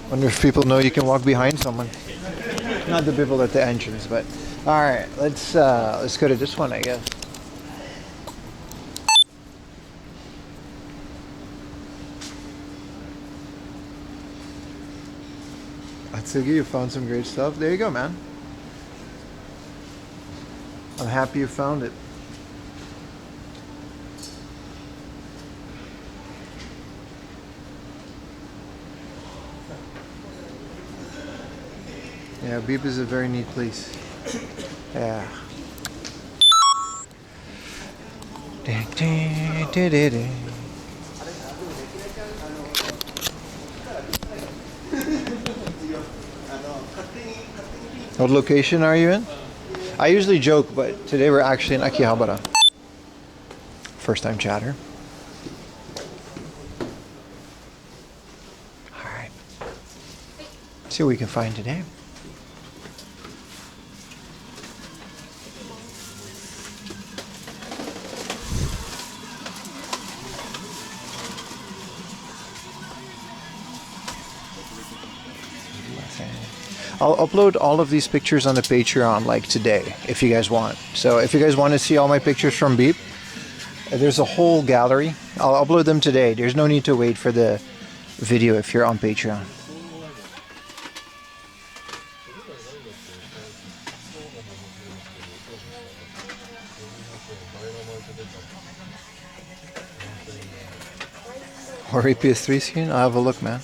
Wonder if people know you can walk behind someone. Not the people at the entrance, but alright, let's go to this one, I guess. Atsugi, you found some great stuff. There you go, man. I'm happy you found it. Yeah, Beep is a very neat place. Yeah. What location are you in? I usually joke, but today we're actually in Akihabara. First time chatter. Alright. See what we can find today. I'll upload all of these pictures on the Patreon like today, if you guys want. So if you guys want to see all my pictures from Beep, there's a whole gallery. I'll upload them today. There's no need to wait for the video if you're on Patreon. Or a PS3 screen? I'll have a look, man.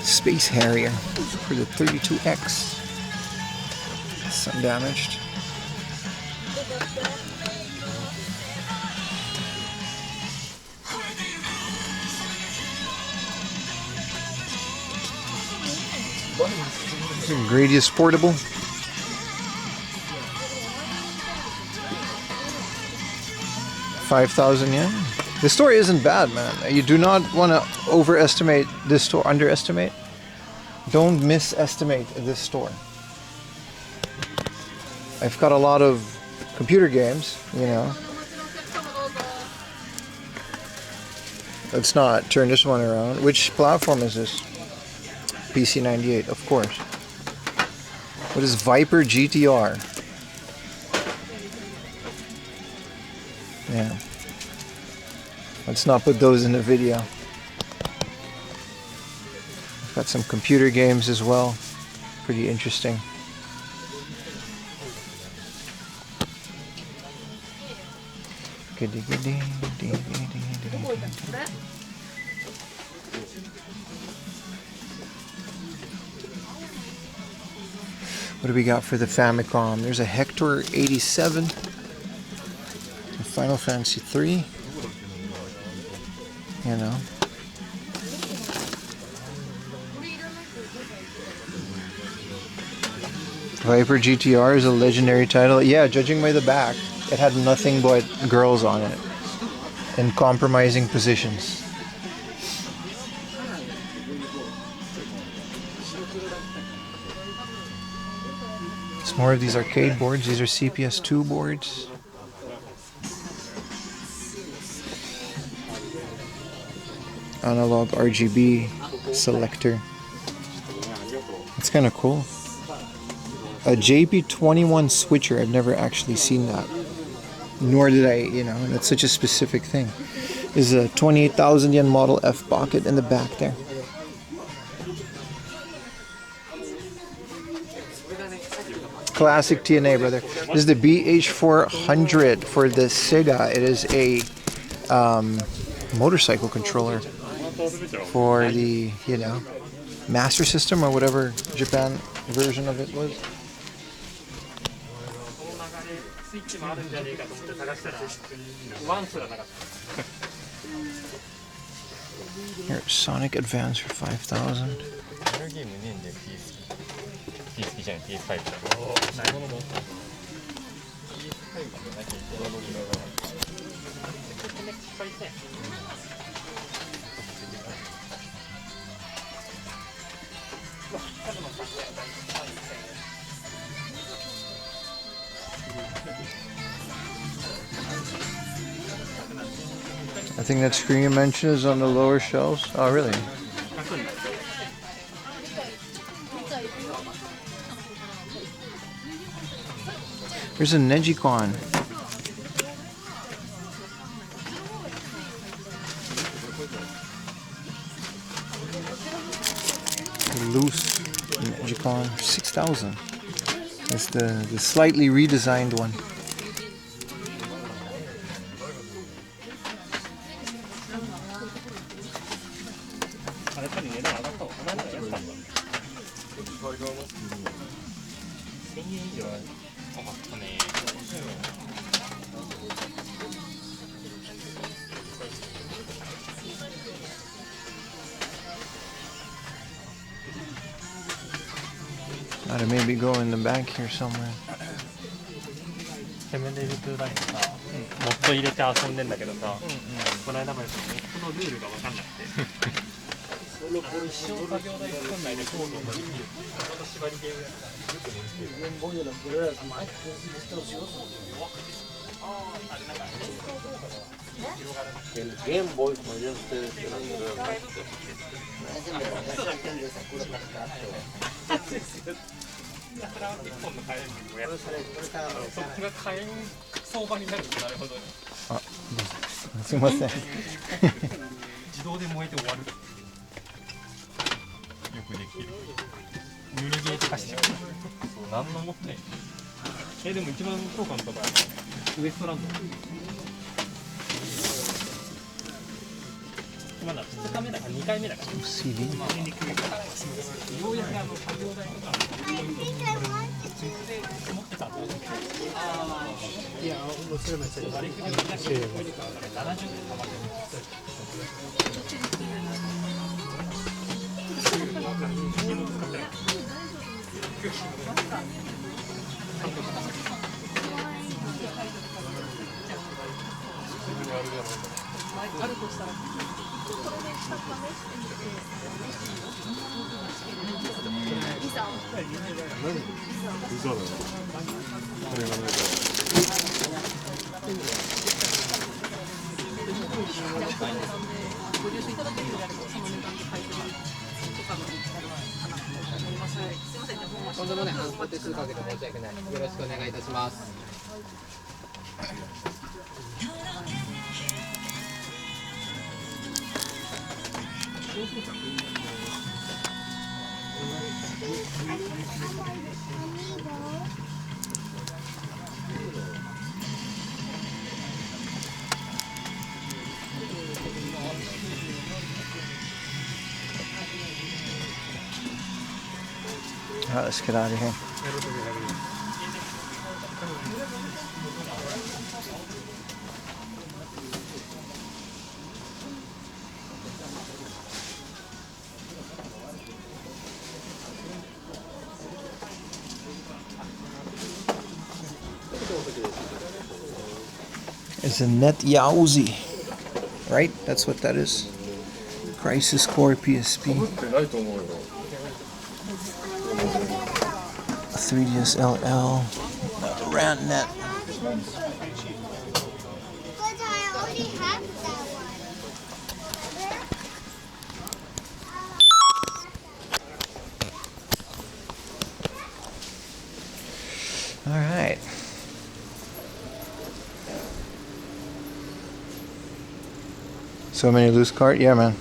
Space Harrier for the 32X. Some damaged. Gradius Portable. $5,000 yen. The store isn't bad, man. You do not want to overestimate this store, underestimate. Don't misestimate this store. I've got a lot of computer games, you know. Let's not turn this one around. Which platform is this? PC 98, of course. What is Viper GTR? Yeah. Let's not put those in the video. I've got some computer games as well. Pretty interesting. What do we got for the Famicom? There's a Hector 87. Final Fantasy 3. You know. Viper GTR is a legendary title. Yeah, judging by the back, it had nothing but girls on it in compromising positions. It's more of these arcade boards. These are CPS2 boards. Analog RGB selector. It's kind of cool. A JP21 switcher. I've never actually seen that. Nor did I, you know, and it's such a specific thing. There's a 28,000 yen Model F pocket in the back there. Classic TNA, brother. This is the BH400 for the Sega. It is a motorcycle controller for the, you know, Master System or whatever Japan version of it was. Here, Sonic Advance for 5,000. I think that screen you mentioned is on the lower shelves. Oh, really? There's a Nejicon. Loose Nejicon, 6,000. It's the slightly redesigned one. Gotta maybe go in the back here somewhere. セブンデイズ2ラインさ、モッド入れて遊んでんだけどさ、この間までモッドのルールが分かんなくて一生作業台作んないでコードを乗り切る縛りゲームやゲームボーイも入れてるけどだから一本の火炎もやるそれが火炎相場になるとなるほどね。あ、すいません。自動で燃えて終わる。よくできる。濡れゲーとかしちゃう。何のもってない。でも一番効果のところはウエストランド。まだ2日目だから2回目だから。CD。ようやく作業台とか持ってたんだよね。いや、もちろんですよ。割り振りを出して70年たまってる。あるとしたら。ご了承いただけるのであればその値段で買い取りとかのできたらかなと思います。すみませんね、今度もね、お手数かけて申し訳ない。よろしくお願いいたします。Alright, let's get out of here. It's a Net Yaozi, right? That's what that is. Crisis Core PSP. 3DS LL. Rant net. All right. So many loose cart? Yeah, man.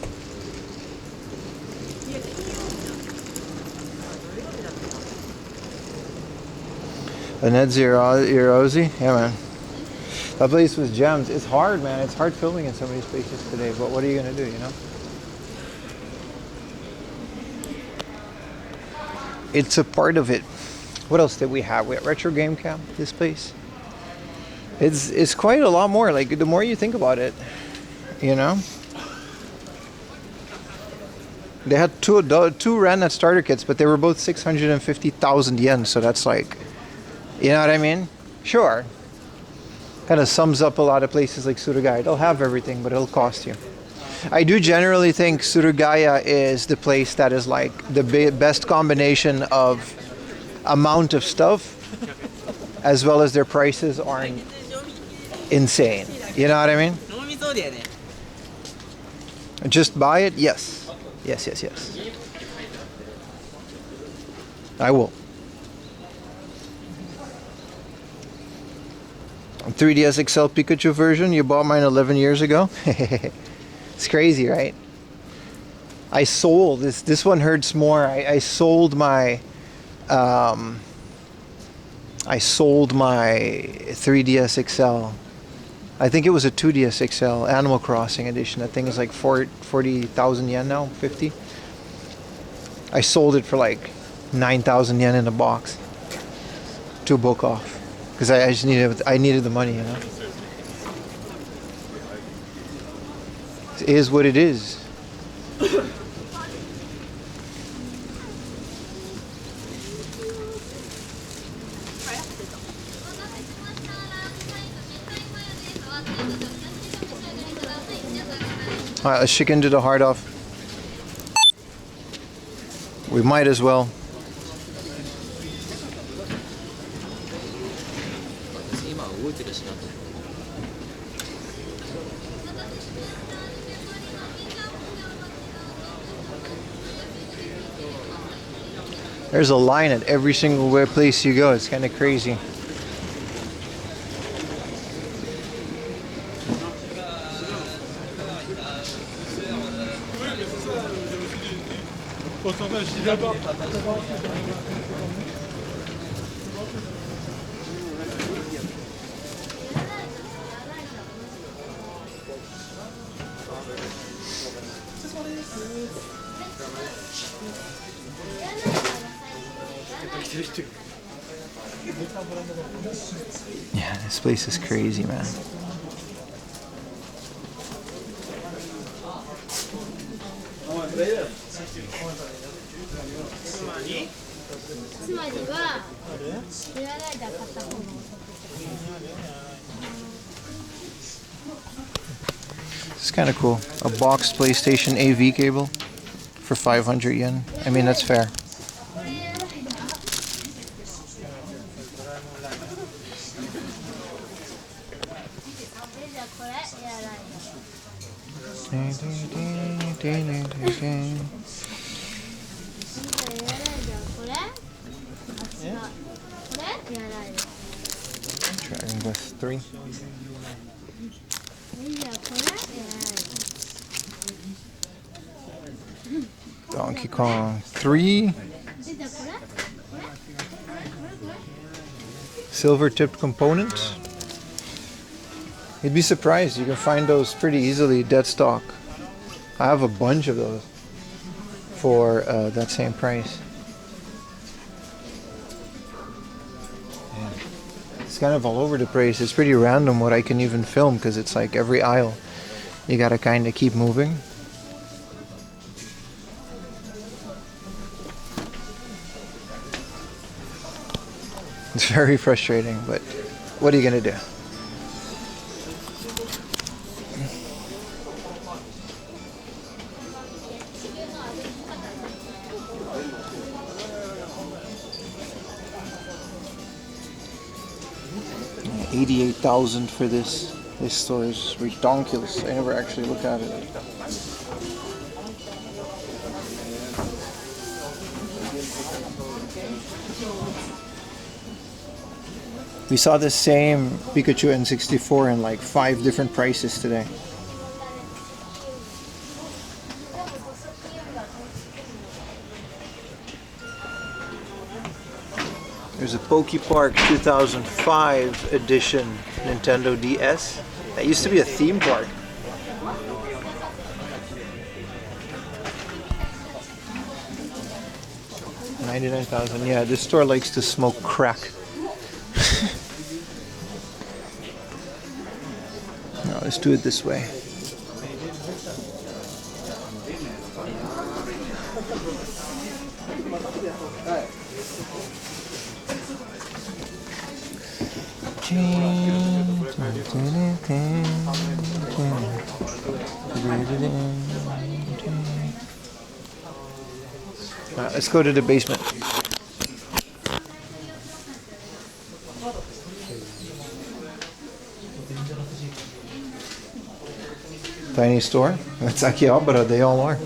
A Net Zero Ozzy? Yeah, man. That place was gems. It's hard, man. It's hard filming in some of these places today, but what are you going to do, you know? It's a part of it. What else did we have? We had Retro Game Camp, this place. It's quite a lot more. Like, the more you think about it, you know? They had two Randnet starter kits, but they were both 650,000 yen, so that's like, you know what I mean? Sure. Kind of sums up a lot of places like Suruga-ya. They'll have everything, but it'll cost you. I do generally think Suruga-ya is the place that is like the best combination of amount of stuff as well as their prices aren't insane. You know what I mean? Just buy it? Yes. Yes. I will. 3DS XL Pikachu version. You bought mine 11 years ago. It's crazy, right? I sold this one hurts more. I sold my 3DS XL. I think it was a 2DS XL Animal Crossing edition. That thing is like 40,000 yen now, 50. I sold it for like 9,000 yen in a box to book off because I just needed the money, you know. It is what it is. Alright, let's chicken to the heart off. We might as well. There's a line at every single place you go. It's kind of crazy. Yeah, this place is crazy, man. It's kind of cool. A boxed PlayStation AV cable for 500 yen. I mean, that's fair. Dragon Quest 3. Donkey Kong 3. Silver tipped components. You'd be surprised, you can find those pretty easily dead stock. I have a bunch of those for that same price. Yeah. It's kind of all over the place. It's pretty random what I can even film because it's like every aisle you gotta kind of keep moving. It's very frustrating, but what are you gonna do? $88,000 for this. This store is ridiculous. I never actually look at it. We saw the same Pikachu N64 in like 5 different prices today. There's a Pokepark 2005 edition Nintendo DS. That used to be a theme park. $99,000. Yeah, this store likes to smoke crack. No, let's do it this way. Let's go to the basement. Tiny store. That's Akihabara, they all are.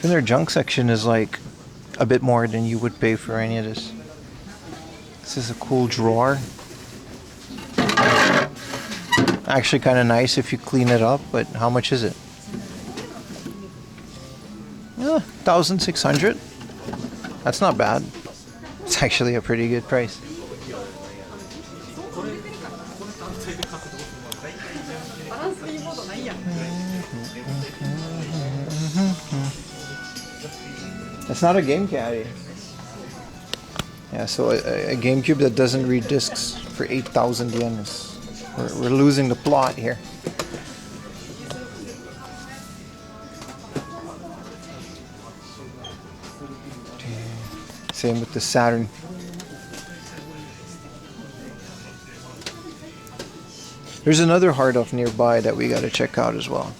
And their junk section is like a bit more than you would pay for any of this. This is a cool drawer. Actually kind of nice if you clean it up, but how much is it? 1,600. That's not bad. It's actually a pretty good price. It's not a game caddy. Yeah, so a GameCube that doesn't read discs for 8,000 yen is... We're losing the plot here. Same with the Saturn. There's another hard off nearby that we gotta check out as well.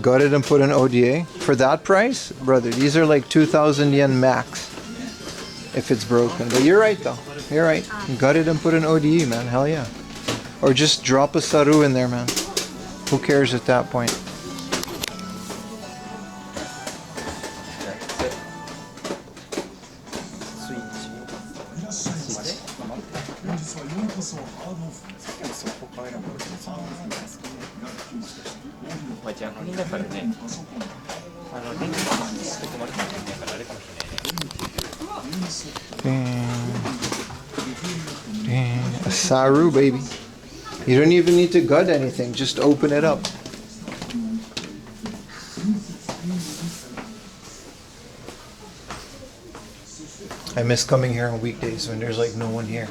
Got it and put an ODA. For that price, brother, these are like 2,000 yen max if it's broken. But you're right though. You're right. Got it and put an ODE, man. Hell yeah. Or just drop a Saru in there, man. Who cares at that point? A Saru, baby. You don't even need to gut anything, just open it up. I miss coming here on weekdays when there's like no one here.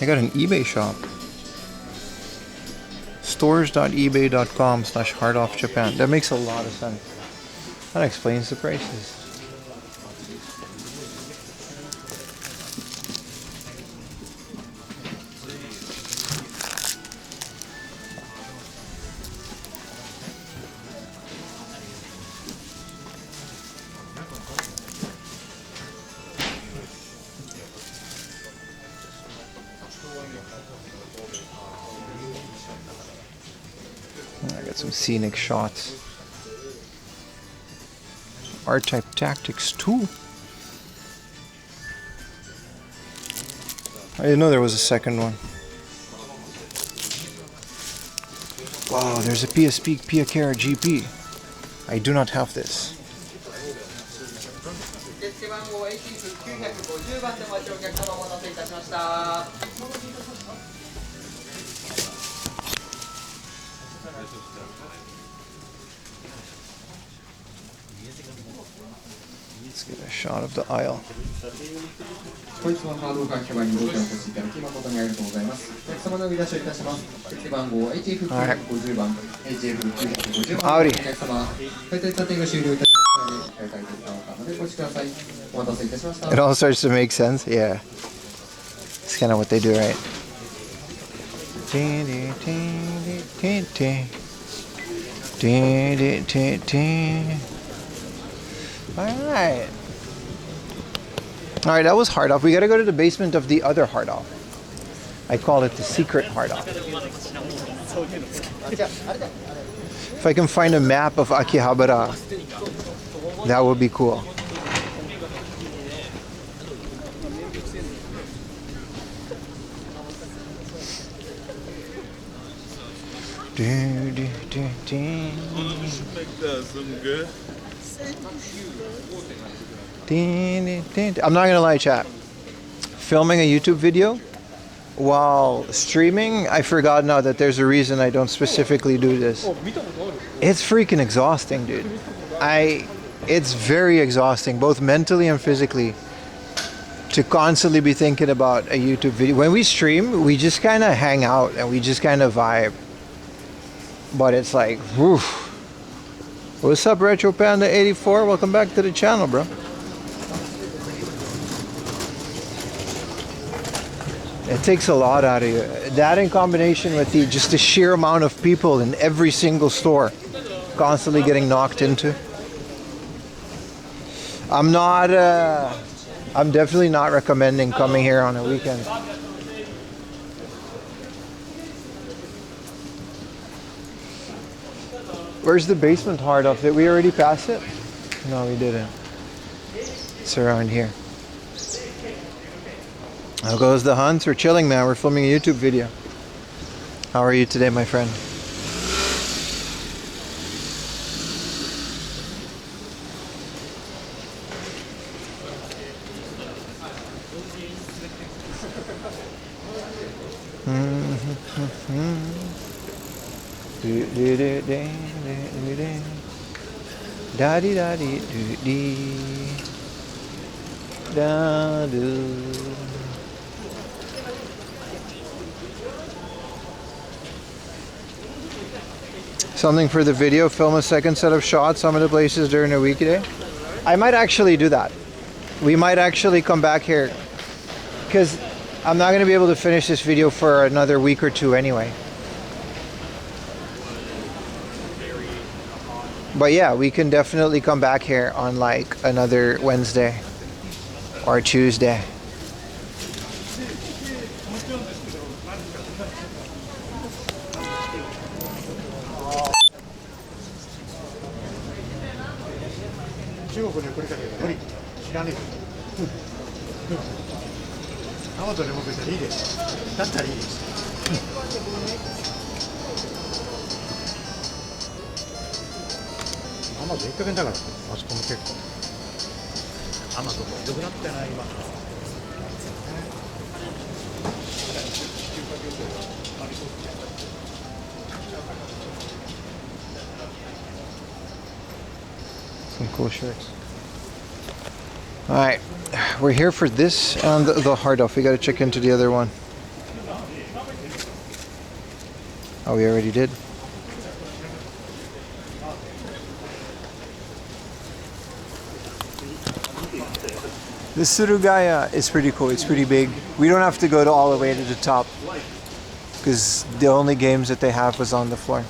I got an eBay shop. Stores.ebay.com/hardoffjapan. That makes a lot of sense. That explains the prices. I got some scenic shots. R-Type Tactics 2. I didn't know there was a second one. Wow, there's a PSP Piacara GP. I do not have this. 受付番号 AT950 番でお待ちお客様お待たせいたしました。 Let's get a shot of the aisle. 本日もハードオーカーキャバにご乗車お越しいただき誠にありがとうございます。お客様の呼び出しをいたします。受付番号 HF950 番、HF950 番のお客様、大体査定が終了いたしましたので、大体とったまでお待ちください。お待たせいたしました。 It all starts to make sense. Yeah. It's kind of what they do, right? Alright. Alright, that was hard off. We gotta go to the basement of the other hard off. I call it the secret hard off. If I can find a map of Akihabara, that would be cool. I'm not gonna lie, chat. Filming a YouTube video while streaming, I forgot now that there's a reason I don't specifically do this. It's freaking exhausting, dude. It's very exhausting, both mentally and physically, to constantly be thinking about a YouTube video. When we stream, we just kind of hang out and we just kind of vibe. But it's like, whew. What's up, Retro Panda 84? Welcome back to the channel, bro. It takes a lot out of you. That in combination with just the sheer amount of people in every single store constantly getting knocked into. I'm definitely not recommending coming here on a weekend. Where's the basement hard off? Did we already pass it? No, we didn't. It's around here. How goes the hunt? We're chilling, man. We're filming a YouTube video. How are you today, my friend? Da di da di do di da do. Something for the video, film a second set of shots some of the places during the weekday. I might actually do that. We might actually come back here because I'm not going to be able to finish this video for another week or two anyway. But yeah, we can definitely come back here on like another Wednesday or Tuesday. Some cool shirts. Alright, we're here for this and the hard off. We gotta check into the other one. Oh, we already did. The Suruga-ya is pretty cool. It's pretty big. We don't have to go all the way to the top because the only games that they have was on the floor.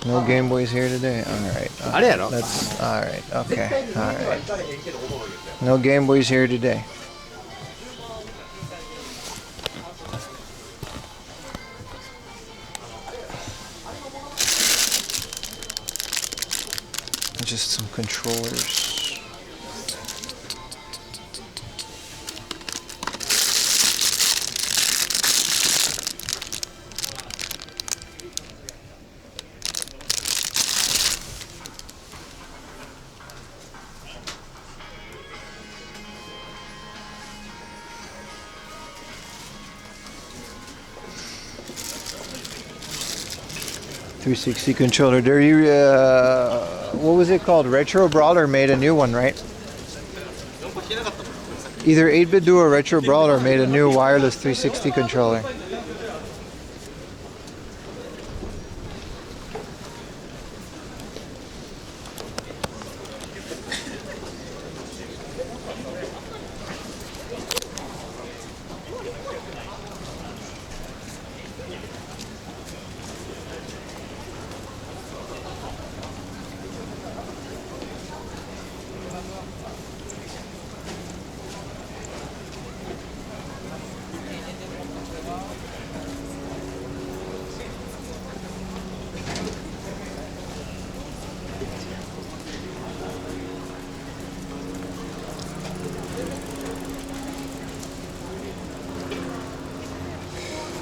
No Game Boys here today. Alright. That's alright. Okay. Alright. No Game Boys here today. Just some controllers. .360 controller. There you, what was it called? Retro Brawler made a new one, right? Either 8-Bit Duo or Retro Brawler made a new wireless 360 controller.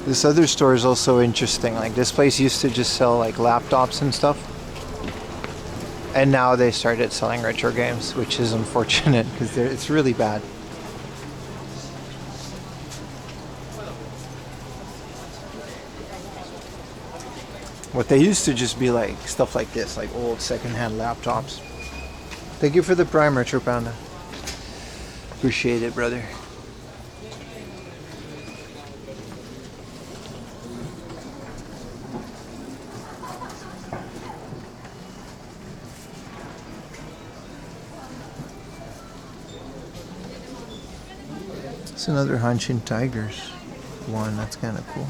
This other store is also interesting. Like, this place used to just sell like laptops and stuff, and now they started selling retro games, which is unfortunate because it's really bad. What they used to just be like stuff like this, like old secondhand laptops. Thank you for the Prime, Retro Panda. Appreciate it, brother. It's another Hanshin Tigers one. That's kind of cool.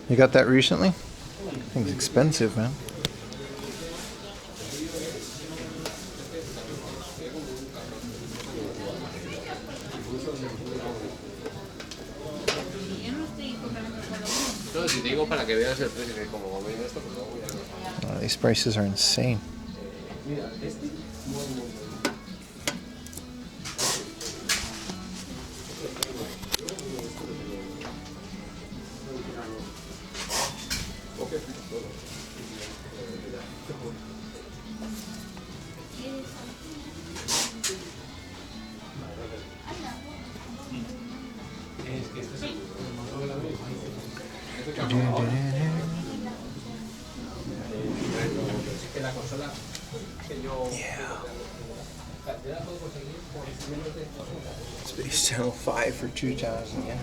You got that recently? Thing's expensive, man. Oh, these prices are insane. Space Channel 5 for 2,000 yen.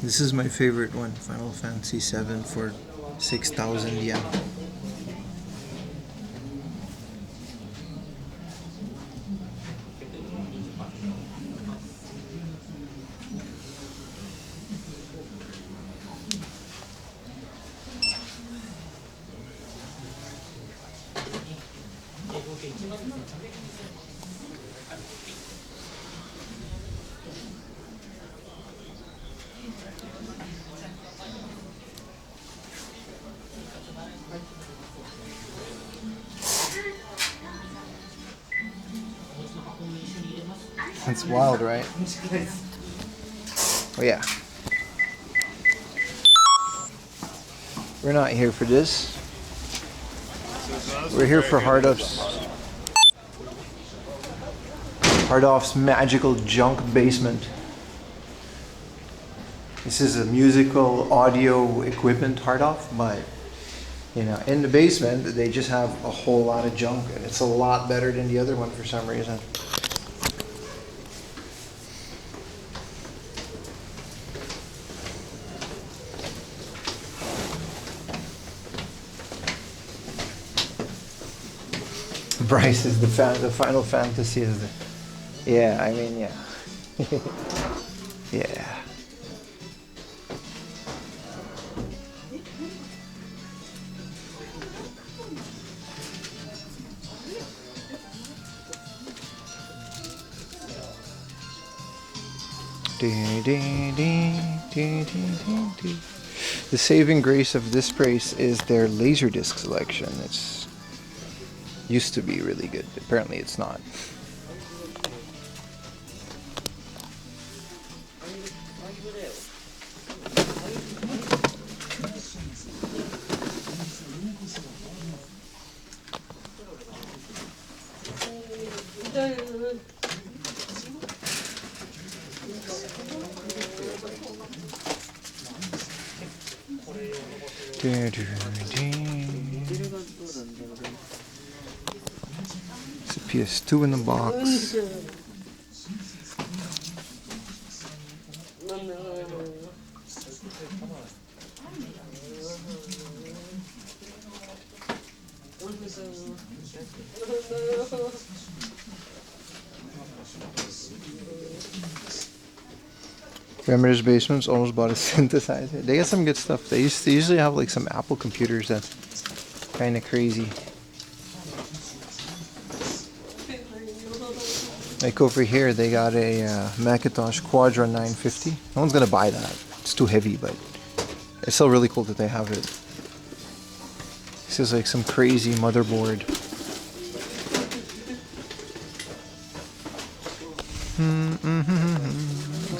This is my favorite one, Final Fantasy VII for 6,000 yen. That's wild, right? Oh yeah. We're not here for this. We're here for Hardoff's magical junk basement. This is a musical audio equipment Hardoff, but you know, in the basement they just have a whole lot of junk, and it's a lot better than the other one for some reason. Bryce is the Final Fantasy is the... Yeah, I mean, yeah. Yeah. The saving grace of this place is their Laserdisc selection. It's used to be really good. Apparently it's not. It's a PS2 in the box. Grandmother's Basement's almost bought a synthesizer. They got some good stuff. They usually have like some Apple computers that's kind of crazy. Like over here, they got a Macintosh Quadra 950. No one's gonna buy that. It's too heavy, but it's still really cool that they have it. This is like some crazy motherboard.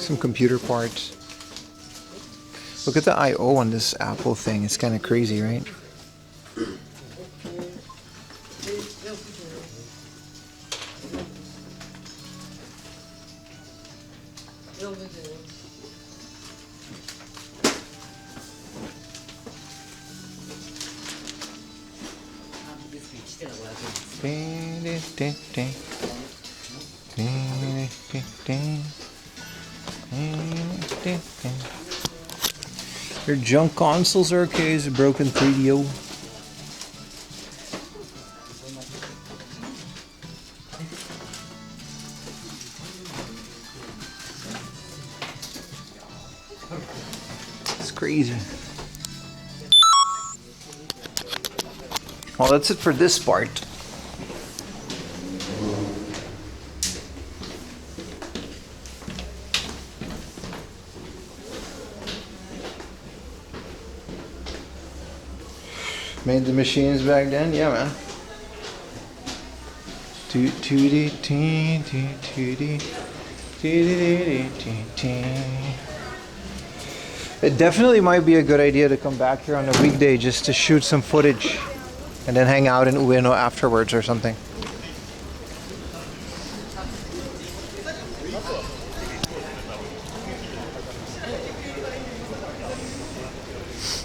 Some computer parts. Look at the I/O on this Apple thing. It's kind of crazy, right? Your junk consoles are okay. Is a broken 3DO. It's crazy. Well, that's it for this part. Made the machines back then, yeah, man. It definitely might be a good idea to come back here on a weekday just to shoot some footage and then hang out in Ueno afterwards or something.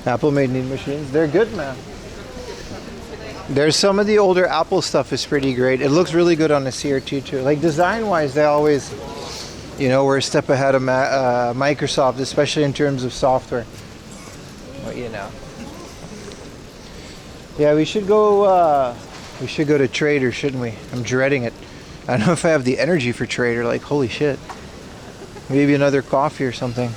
Apple made need machines. They're good, man. There's some of the older Apple stuff is pretty great. It looks really good on the CRT too. Like design-wise, they always, you know, we're a step ahead of Microsoft, especially in terms of software. Well, you know. Yeah, we should go to Trader, shouldn't we? I'm dreading it. I don't know if I have the energy for Trader. Like, holy shit. Maybe another coffee or something.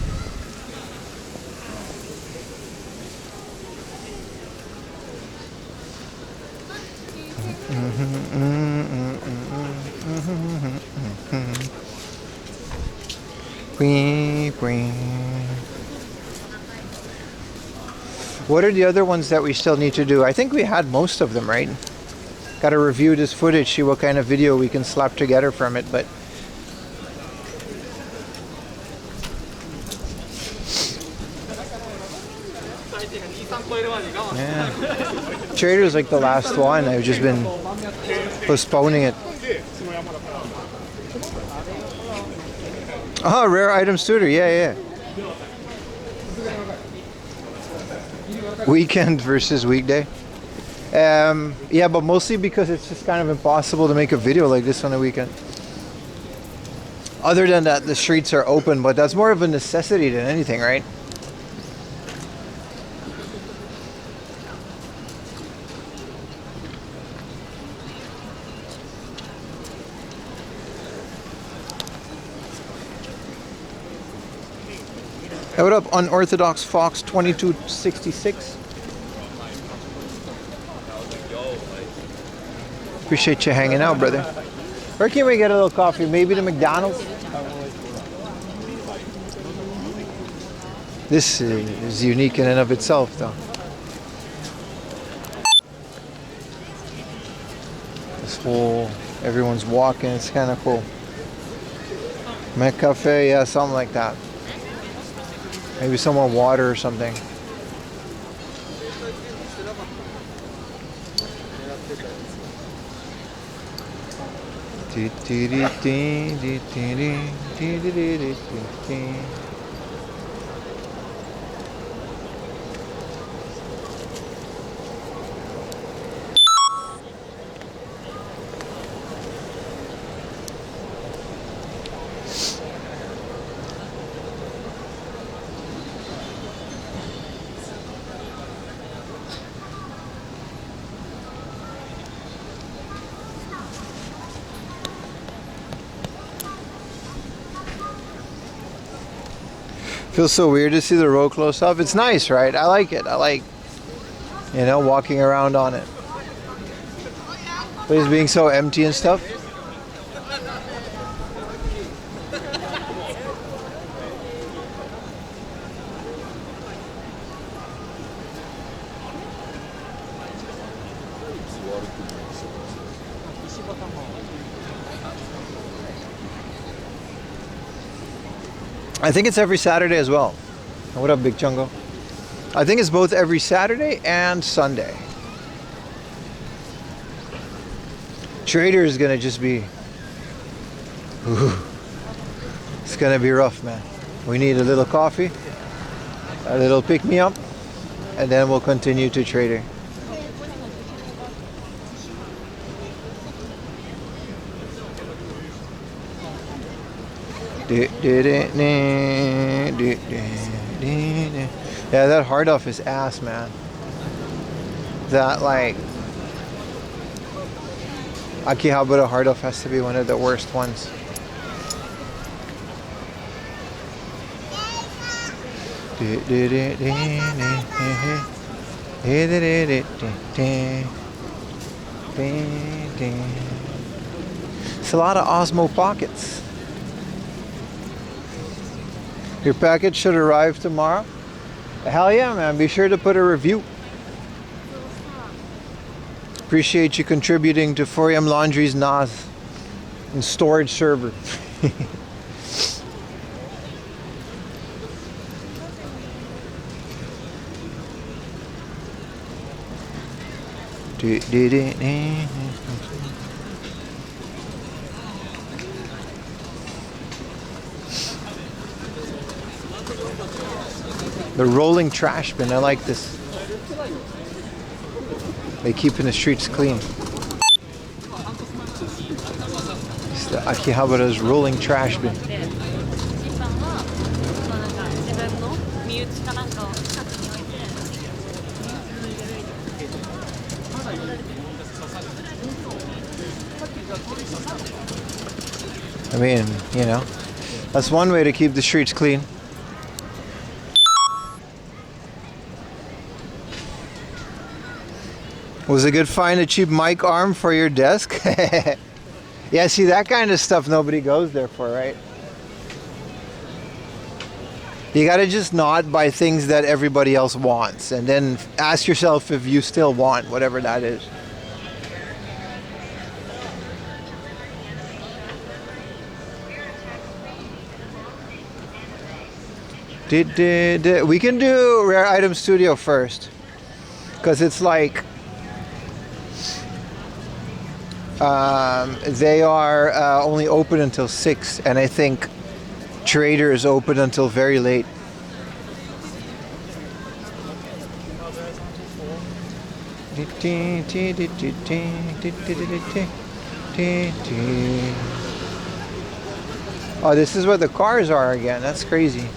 What are the other ones that we still need to do? I think we had most of them, right? Got to review this footage, see what kind of video we can slap together from it, but yeah. Trader's like the last one. I've just been postponing it. Oh, rare items tutor. Yeah. Weekend versus weekday. Yeah, but mostly because it's just kind of impossible to make a video like this on a weekend. Other than that, the streets are open, but that's more of a necessity than anything, right? Hey, what up, Unorthodox Fox 2266? Appreciate you hanging out, brother. Where can we get a little coffee? Maybe the McDonald's? This is unique in and of itself, though. This whole, everyone's walking, it's kind of cool. McCafe, yeah, something like that. Maybe some more water or something. Feels so weird to see the road close up. It's nice, right? I like it. I like, you know, walking around on it. But it's being so empty and stuff. I think it's every Saturday as well. What up, Big Chungo? I think it's both every Saturday and Sunday. Trader is gonna just be... Ooh, it's gonna be rough, man. We need a little coffee, a little pick-me-up, and then we'll continue to Trader. Yeah, that hard off is ass, man. That, like, Akihabara hard off has to be one of the worst ones. It's a lot of Osmo pockets. Your package should arrive tomorrow. Hell yeah, man. Be sure to put a review. Appreciate you contributing to 4M Laundry's NAS and storage server. The rolling trash bin, I like this. They keeping the streets clean. It's the Akihabara's rolling trash bin. I mean, you know, that's one way to keep the streets clean. Was it good find a cheap mic arm for your desk? Yeah, see, that kind of stuff nobody goes there for, right? You gotta just not buy things that everybody else wants, and then ask yourself if you still want whatever that is. We can do Rare Item Studio first, because it's like they are only open until 6, and I think Trader is open until very late. Oh, this is where the cars are again. That's crazy.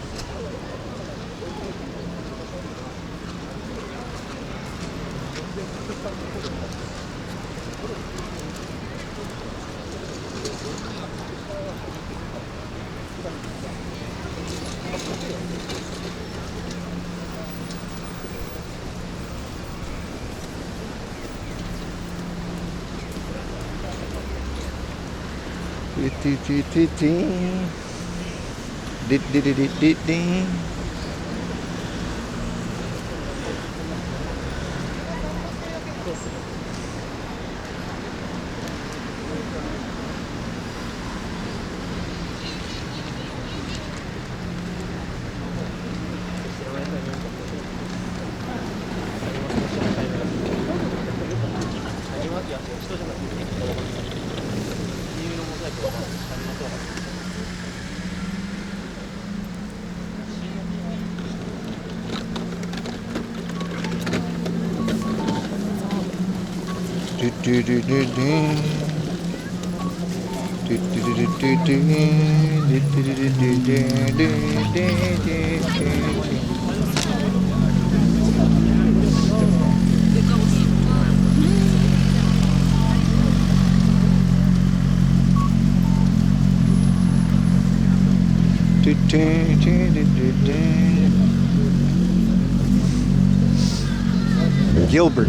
Gilbert.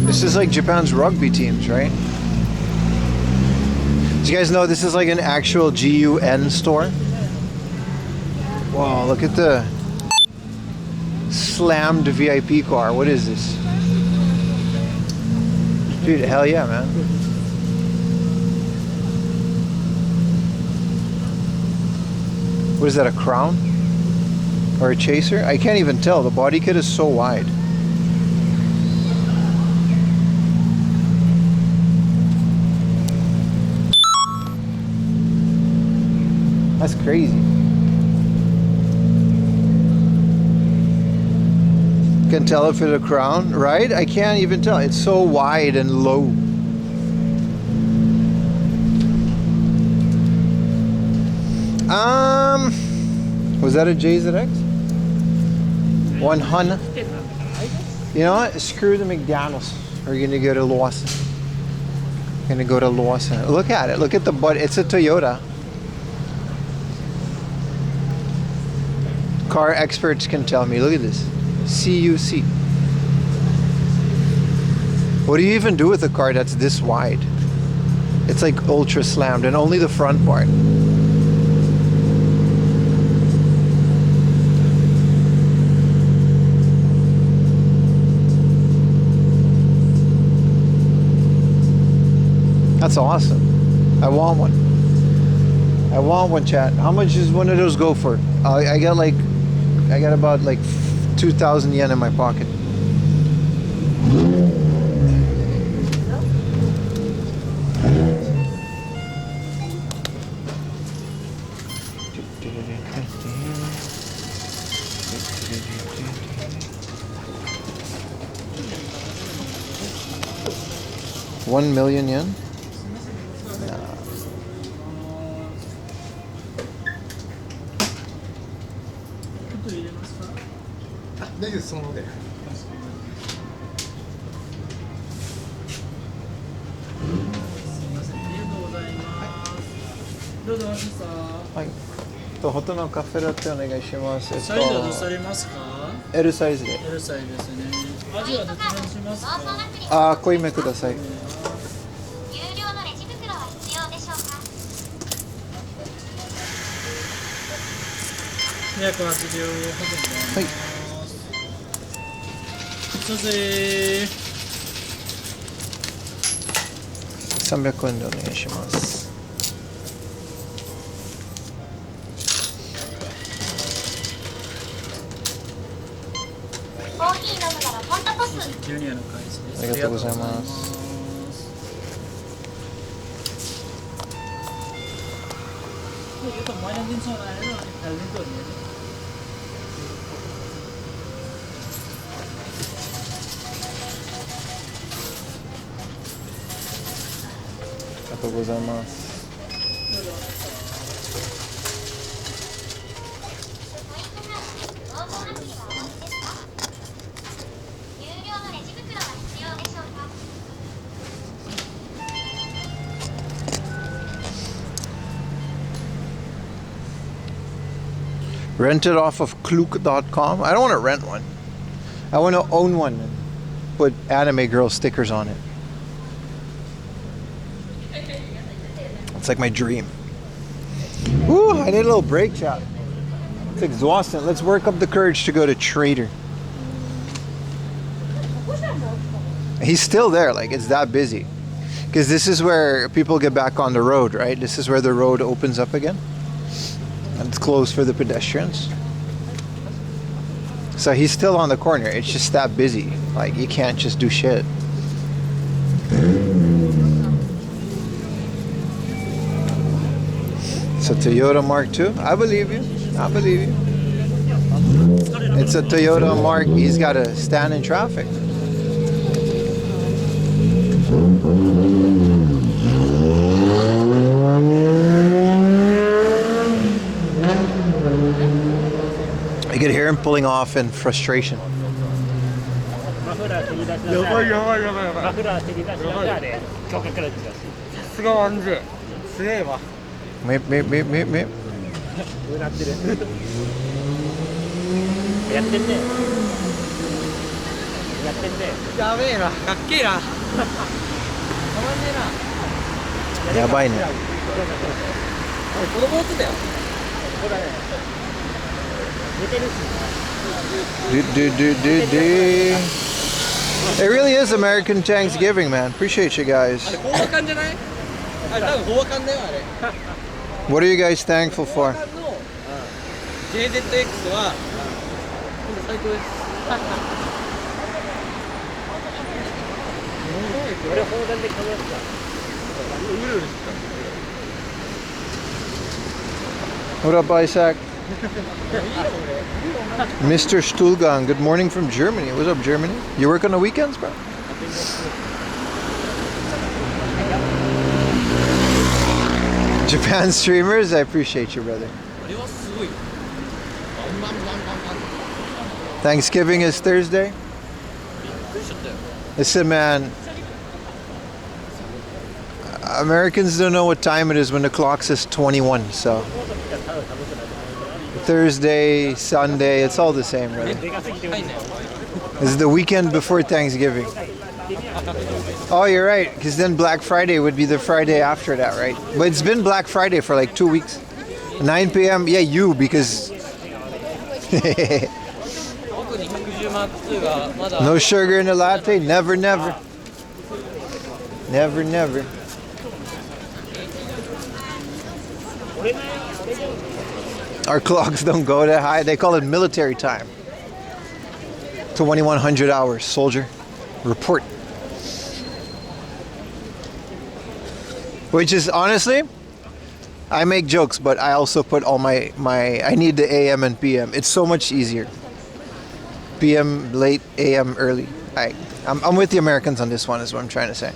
This is like Japan's rugby teams, right? Do you guys know this is like an actual GUN store? Wow, look at the slammed VIP car. What is this? Dude, hell yeah, man. What is that, a Crown? Or a Chaser? I can't even tell. The body kit is so wide. That's crazy. Can tell if it's a Crown, right? I can't even tell. It's so wide and low. Was that a JZX? 100. You know what? Screw the McDonald's. We're gonna go to Lawson. Gonna go to Lawson. Look at it. Look at the butt. It's a Toyota. Car experts can tell me. Look at this. CUC. What do you even do with a car that's this wide? It's like ultra slammed and only the front part. That's awesome. I want one. I want one, chat. How much does one of those go for? I got about like 2,000 yen in my pocket. $1,000,000 yen? Hot のカフェラテお願いします。サイズはどうされますか？ L サイズで。 L サイズですね。味はどちらにしますか？濃いめください。約8秒ほどはい。そして300円でお願いします。コーヒー飲むならポンタポス。ジュニアの開始です。ありがとうございます。ありがとうございます。Rent it off of Klook.com. I don't want to rent one. I want to own one and put anime girl stickers on it. It's like my dream. Woo, I need a little break, chat. It's exhausting. Let's work up the courage to go to Trader. He's still there, like it's that busy. Because this is where people get back on the road, right? This is where the road opens up again. And it's closed for the pedestrians. So he's still on the corner. It's just that busy. Like you can't just do shit. It's a Toyota Mark II. I believe you. I believe you. It's a Toyota Mark. He's got to stand in traffic. I could hear him pulling off in frustration. Meep, meep, meep, meep, meep. Yabai ne. It really is American Thanksgiving, man. Appreciate you guys. What are you guys thankful for? What up, Isaac? Mr. Stuhlgang, good morning from Germany. What's up, Germany? You work on the weekends, bro? Japan streamers, I appreciate you, brother. Thanksgiving is Thursday. Listen, man. Americans don't know what time it is when the clock says 21, so Thursday, Sunday, it's all the same, really. This is the weekend before Thanksgiving. Oh, you're right, because then Black Friday would be the Friday after that, right? But it's been Black Friday for like 2 weeks. 9 p.m. Yeah, you, because no sugar in the latte. Never, never. Never, never. Our clocks don't go that high. They call it military time. 2100 hours, soldier. Report. Which is, honestly, I make jokes, but I also put all my I need the AM and PM. It's so much easier. PM late, AM early. I'm with the Americans on this one, is what I'm trying to say.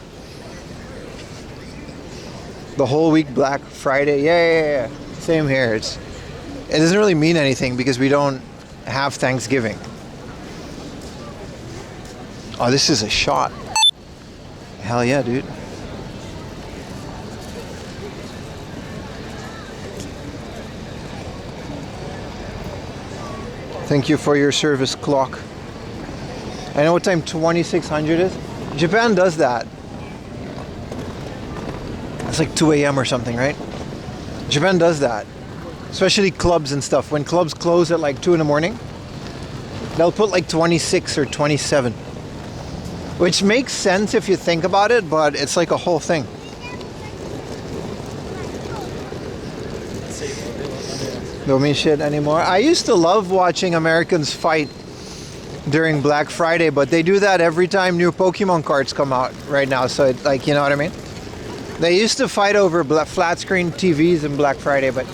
The whole week, Black Friday, yeah. Same here. It doesn't really mean anything because we don't have Thanksgiving. Oh, this is a shot. Hell yeah, dude. Thank you for your service, clock. I know what time 2600 is. Japan does that. It's like 2 a.m. or something, right? Japan does that. especially clubs and stuff. When clubs close at like 2 in the morning, they'll put like 26 or 27, which makes sense if you think about it, but it's like a whole thing. Don't mean shit anymore. I used to love watching Americans fight during Black Friday, but they do that every time new Pokemon cards come out right now. So it, like, you know what I mean? They used to fight over flat screen TVs in Black Friday, but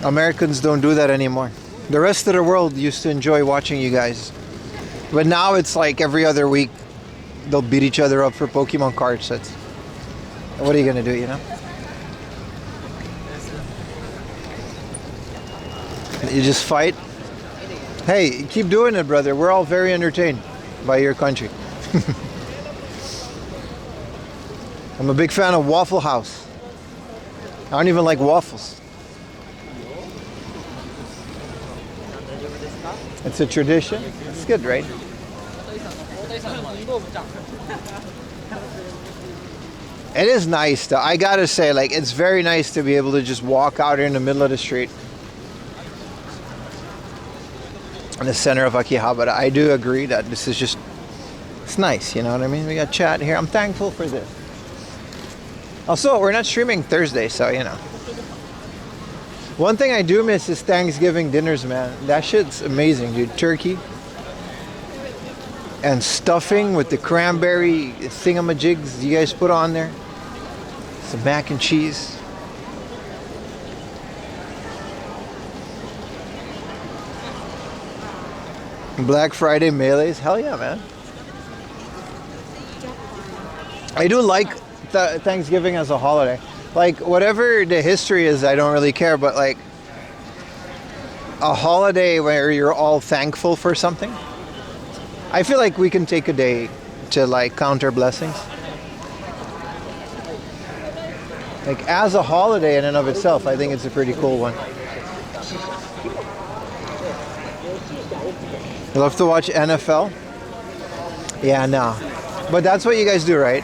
Americans don't do that anymore. The rest of the world used to enjoy watching you guys, but now it's like every other week they'll beat each other up for Pokemon cards. So what are you gonna do, you know? You just fight. Hey, keep doing it, brother. We're all very entertained by your country. I'm a big fan of Waffle House. I don't even like waffles. It's a tradition. It's good, right? It is nice, though. I gotta say, like, it's very nice to be able to just walk out here in the middle of the street. In the center of Akihabara. I do agree that this is just, it's nice, you know what I mean? We got chat here. I'm thankful for this. Also, we're not streaming Thursday, so, you know. One thing I do miss is Thanksgiving dinners, man. That shit's amazing, dude. Turkey and stuffing with the cranberry thingamajigs you guys put on there. Some mac and cheese. Black Friday melees, hell yeah, man. I do like Thanksgiving as a holiday. Like, whatever the history is, I don't really care, but like a holiday where you're all thankful for something, I feel like we can take a day to like count our blessings. Like, as a holiday in and of itself, I think it's a pretty cool one. You love to watch NFL? Yeah, no. But that's what you guys do, right?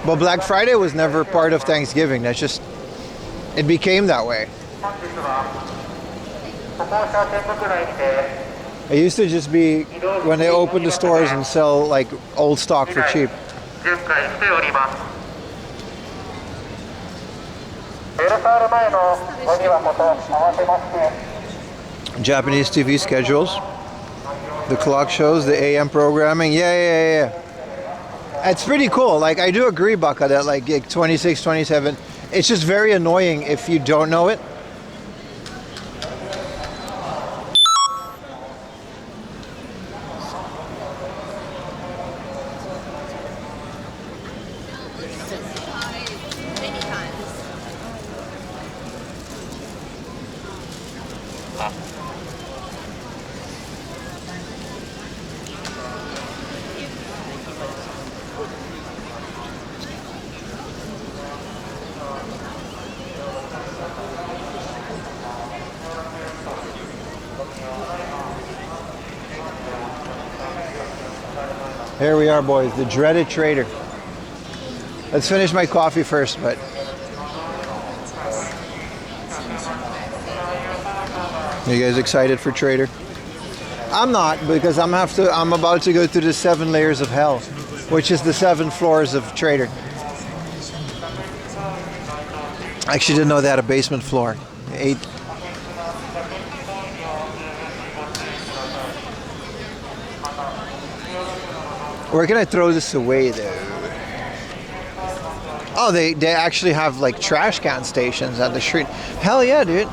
But Black Friday was never part of Thanksgiving. That's just, it became that way. It used to just be when they open the stores and sell like old stock for cheap. Japanese TV schedules, the clock shows, the AM programming. Yeah. It's pretty cool. Like, I do agree, Baka, that like 26, 27, it's just very annoying if you don't know it. Here we are, boys, the dreaded trader. Let's finish my coffee first, but are you guys excited for Trader? I'm not, because I'm about to go through the 7 layers of hell, which is the 7 floors of Trader. I actually didn't know they had a basement floor. 8. Where can I throw this away, though? Oh, they actually have like trash can stations at the street. Hell yeah, dude.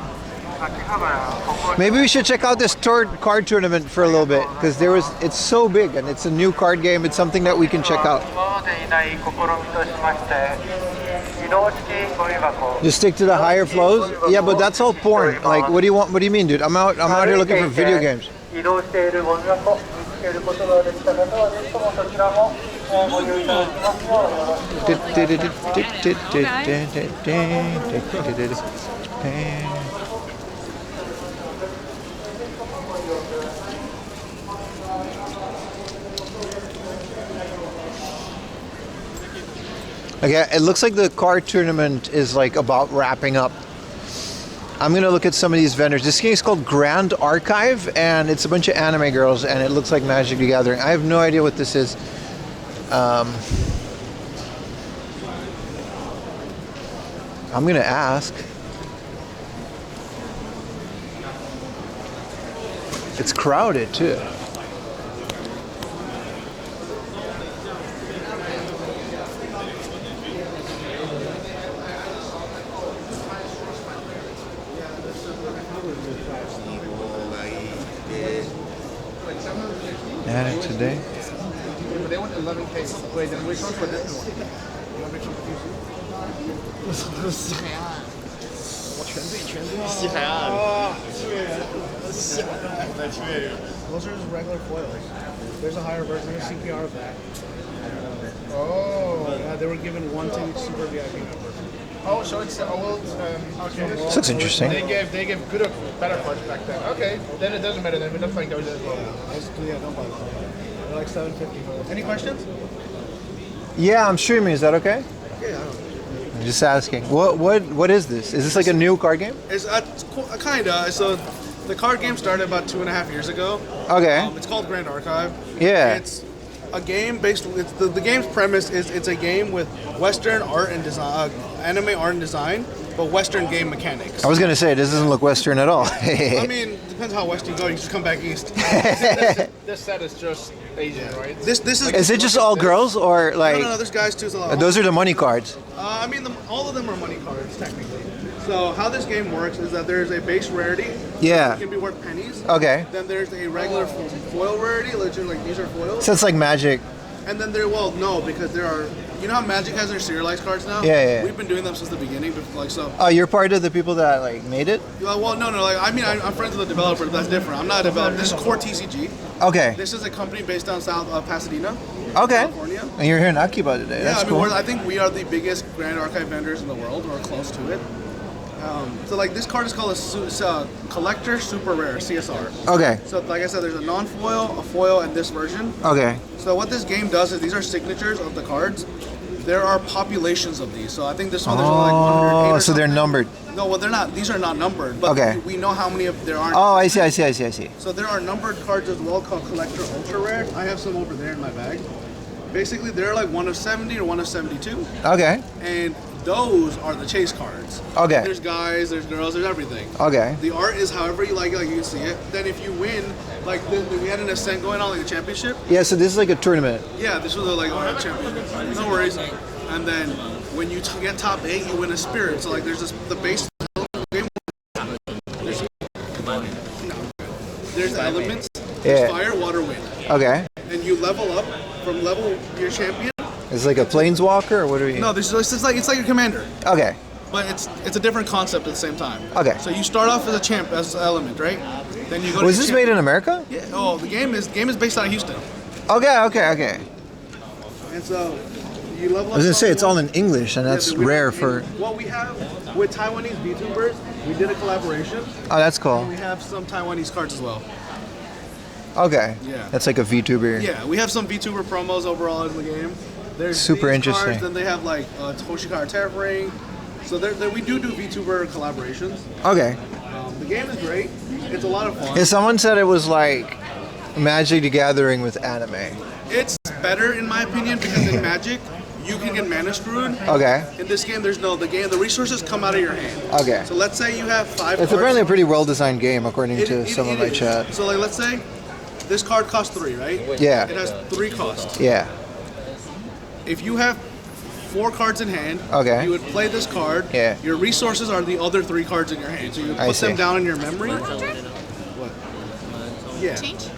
Maybe we should check out this card tournament for a little bit, because it's so big and it's a new card game. It's something that we can check out. Just stick to the higher flows? Yeah, but that's all porn. Like, what do you want? What do you mean, dude? I'm out here looking for video games. Okay, it looks like the card tournament is like about wrapping up. I'm gonna look at some of these vendors. This game is called Grand Archive, and it's a bunch of anime girls, and it looks like Magic the Gathering. I have no idea what this is. I'm gonna ask. It's crowded too. Add it today. They want 11K. Wait, then which one for this one? You want to make sure Those are just regular foils. There's a higher version. There's CPR of that. Oh. Yeah, they were given one to each super VIP member. Oh, so it's okay. This looks interesting. They gave good, better cards back then. Okay, then it doesn't matter. Then we don't find those as well. Yeah, don't buy them. They're like $750. Any questions? Yeah, I'm streaming. Is that okay? Yeah. I'm just asking. What is this? Is this like a new card game? It's kinda. So the card game started about 2.5 years ago. Okay. It's called Grand Archive. Yeah. It's a game based. The game's premise is it's a game with Western art and design, anime art and design, but Western game mechanics. I was gonna say this doesn't look Western at all. I mean, depends how west you go. You just come back east. This set is just Asian, right? This is. Is it just all girls or like? No. There's guys too. It's a lot. Those are the money cards. I mean, all of them are money cards technically. So how this game works is that there's a base rarity. Yeah. It can be worth pennies. Okay. Then there's a regular foil rarity, literally like these are foils. So it's like Magic. And then no, because there are, you know how Magic has their serialized cards now? Yeah. We've been doing them since the beginning, but like so. Oh, you're part of the people that like made it? Well, no, like I mean, I'm friends with the developer, but that's different. I'm not a developer. This is Core TCG. Okay. This is a company based down south of Pasadena, Okay. California. And you're here in Akiba today. Yeah, That's I mean, cool. I think we are the biggest Grand Archive vendors in the world, or close to it. So like this card is called a Collector Super Rare, CSR. Okay. So like I said, there's a non-foil, a foil, and this version. Okay. So what this game does is these are signatures of the cards. There are populations of these. So I think this one there's only like 108 or so they're something. numbered. No, well they're not. These are not numbered. But Okay. we know how many of there are. Oh, I see. So there are numbered cards as well called Collector Ultra Rare. I have some over there in my bag. Basically, they're like 1 of 70 or 1 of 72. Okay. And those are the chase cards. Okay. There's guys, there's girls, there's everything. Okay. The art is however you like you can see it. Then if you win, like we had an ascent going on, like a championship. Yeah, so this is like a tournament. Yeah, this was like a championship. No worries. And then when you get top 8, you win a spirit. So like there's the base game. There's elements. There's fire, water, wind. Okay. And you level up from level your champion. It's like a planeswalker, or what are you? No, it's like a commander. Okay. But it's a different concept at the same time. Okay. So you start off as a champ, as an element, right? Then you go. Was this made in America? Yeah. Oh, the game is based out of Houston. Okay. And so you level up. I was gonna say it's all in English, and that's rare for. Well, we have with Taiwanese VTubers, we did a collaboration. Oh, that's cool. And we have some Taiwanese cards as well. Okay. Yeah. That's like a VTuber. Yeah, we have some VTuber promos overall in the game. There's super these interesting. Cards, then they have like Toshikara Terraforming. So we do VTuber collaborations. Okay. The game is great. It's a lot of fun. Yeah, someone said it was like Magic the Gathering with anime. It's better in my opinion because in Magic you can get mana screwed. Okay. In this game, the resources come out of your hand. Okay. So let's say you have 5 It's cards. apparently a pretty well-designed game, according to some of my is. chat. So like let's say this card costs 3, right? Yeah. It has 3 costs. Yeah. If you have 4 cards in hand, okay, you would play this card. Yeah. Your resources are the other 3 cards in your hand. So you would put them down in your memory. What? Yeah. Change?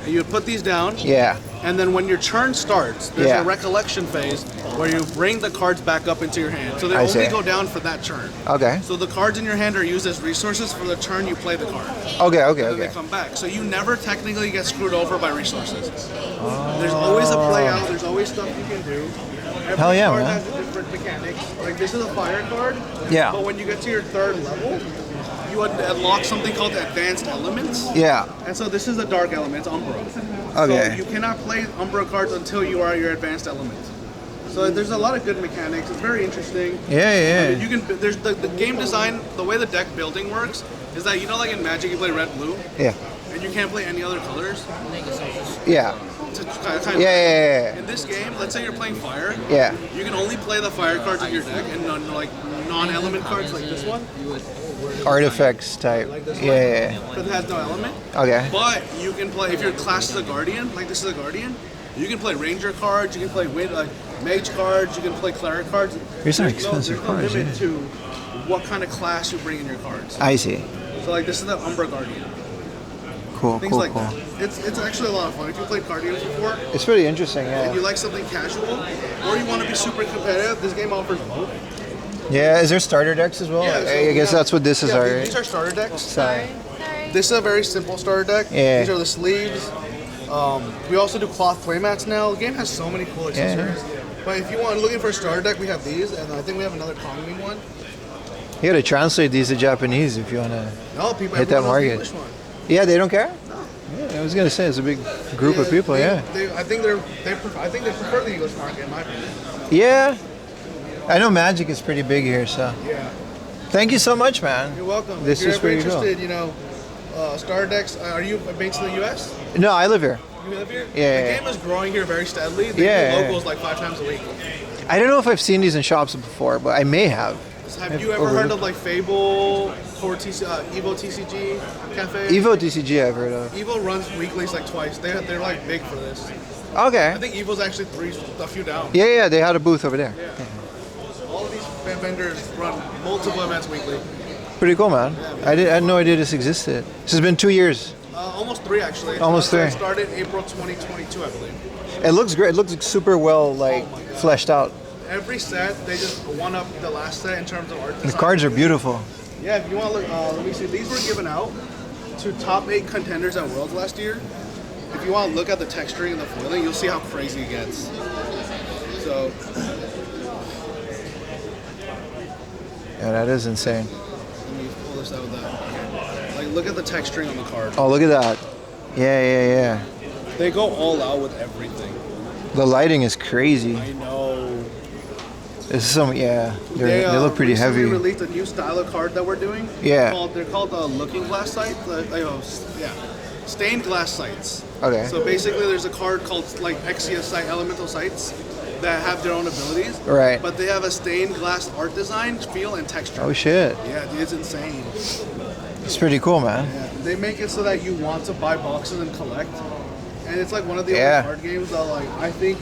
And you would put these down. Yeah. And then when your turn starts, there's a recollection phase where you bring the cards back up into your hand. So they only go down for that turn. Okay. So the cards in your hand are used as resources for the turn you play the card. Okay. And then they come back. So you never technically get screwed over by resources. There's always a play out. There's always stuff you can do. Every Hell yeah, card man. has different mechanics. Like this is a fire card. Yeah. But when you get to your 3rd level, you unlock something called advanced elements. Yeah. And so this is a dark element, Umbra. Okay. So you cannot play Umbra cards until you are at your advanced element. So there's a lot of good mechanics. It's very interesting. Yeah. I mean, you can. There's the game design. The way the deck building works is that like in Magic you play red, blue. Yeah. And you can't play any other colors. Yeah. Yeah. In this game, let's say you're playing fire. Yeah. You can only play the fire cards in your deck and non-element cards like this one. Artifacts type. Yeah. But it has no element. Okay. But you can play, if your class is a guardian, like this is a guardian, you can play ranger cards, you can play mage cards, you can play cleric cards. Here's some expensive cards. There's no limit to what kind of class you bring in your cards. I see. So like this is the Umbra Guardian. Cool, Things like that. It's actually a lot of fun. If you played card games before, it's pretty interesting, yeah. And you like something casual, or you want to be super competitive, this game offers both. Yeah, is there starter decks as well? Yeah, so I guess that's what this is, right? These are starter decks. Sorry. This is a very simple starter deck. Yeah. These are the sleeves. We also do cloth playmats now. The game has so many cool accessories. Yeah. But if you want looking for a starter deck, we have these, and I think we have another Kongming one. You gotta translate these to Japanese if you wanna hit that market. Yeah, they don't care? No. Yeah, I was gonna say it's a big group of people. I think they prefer the English market in my opinion. Yeah, I know Magic is pretty big here, so. Yeah. Thank you so much, man. You're welcome. This if you're is pretty interested, starter decks. Are you based in the U.S.? No, I live here. You live here? Yeah. The game is growing here very steadily. They do logos like 5 times a week. I don't know if I've seen these in shops before, but I may have. Have you ever heard of like Fable, Evo TCG Cafe? Evo TCG I've heard of. Evo runs weeklies like twice. They're like big for this. Okay. I think Evo's actually a few down. Yeah, they had a booth over there. Yeah. All of these vendors run multiple events weekly. Pretty cool, man. Yeah, I had no idea this existed. This has been 2 years. Almost 3 actually. Almost 3. It started April 2022, I believe. It looks great. It looks super well fleshed out. Every set, they just one up the last set in terms of art design. The cards are beautiful. Yeah, if you want to look, let me see. These were given out to top 8 contenders at Worlds last year. If you want to look at the texturing and the foiling, you'll see how crazy it gets. So. Yeah, that is insane. Let me pull this out of that. Like, look at the texturing on the card. Oh, look at that. Yeah. They go all out with everything. The lighting is crazy. I know. This is they look pretty heavy. We released a new style of card that we're doing. Yeah. They're called looking glass sights. Stained glass sights. Okay. So basically, there's a card called like Exia Sight Elemental Sights that have their own abilities. Right. But they have a stained glass art design, feel, and texture. Oh shit. Yeah, it's insane. It's pretty cool, man. Yeah. They make it so that you want to buy boxes and collect. And it's like one of the only card games that I think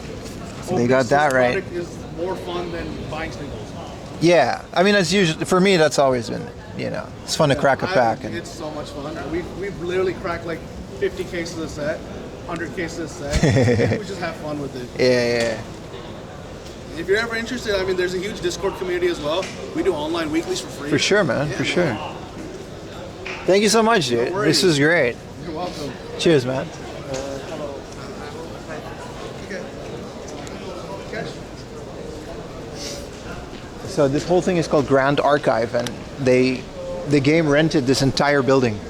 they got that right. Is more fun than buying singles. Yeah, I mean that's usually for me. That's always been it's fun to crack a pack. It's so much fun. We've literally cracked like 50 cases a set, 100 cases a set. We just have fun with it. Yeah. If you're ever interested, I mean, there's a huge Discord community as well. We do online weeklies for free. For sure, man. For sure. Thank you so much, dude. This was great. You're welcome. Cheers, man. So this whole thing is called Grand Archive, and the game rented this entire building.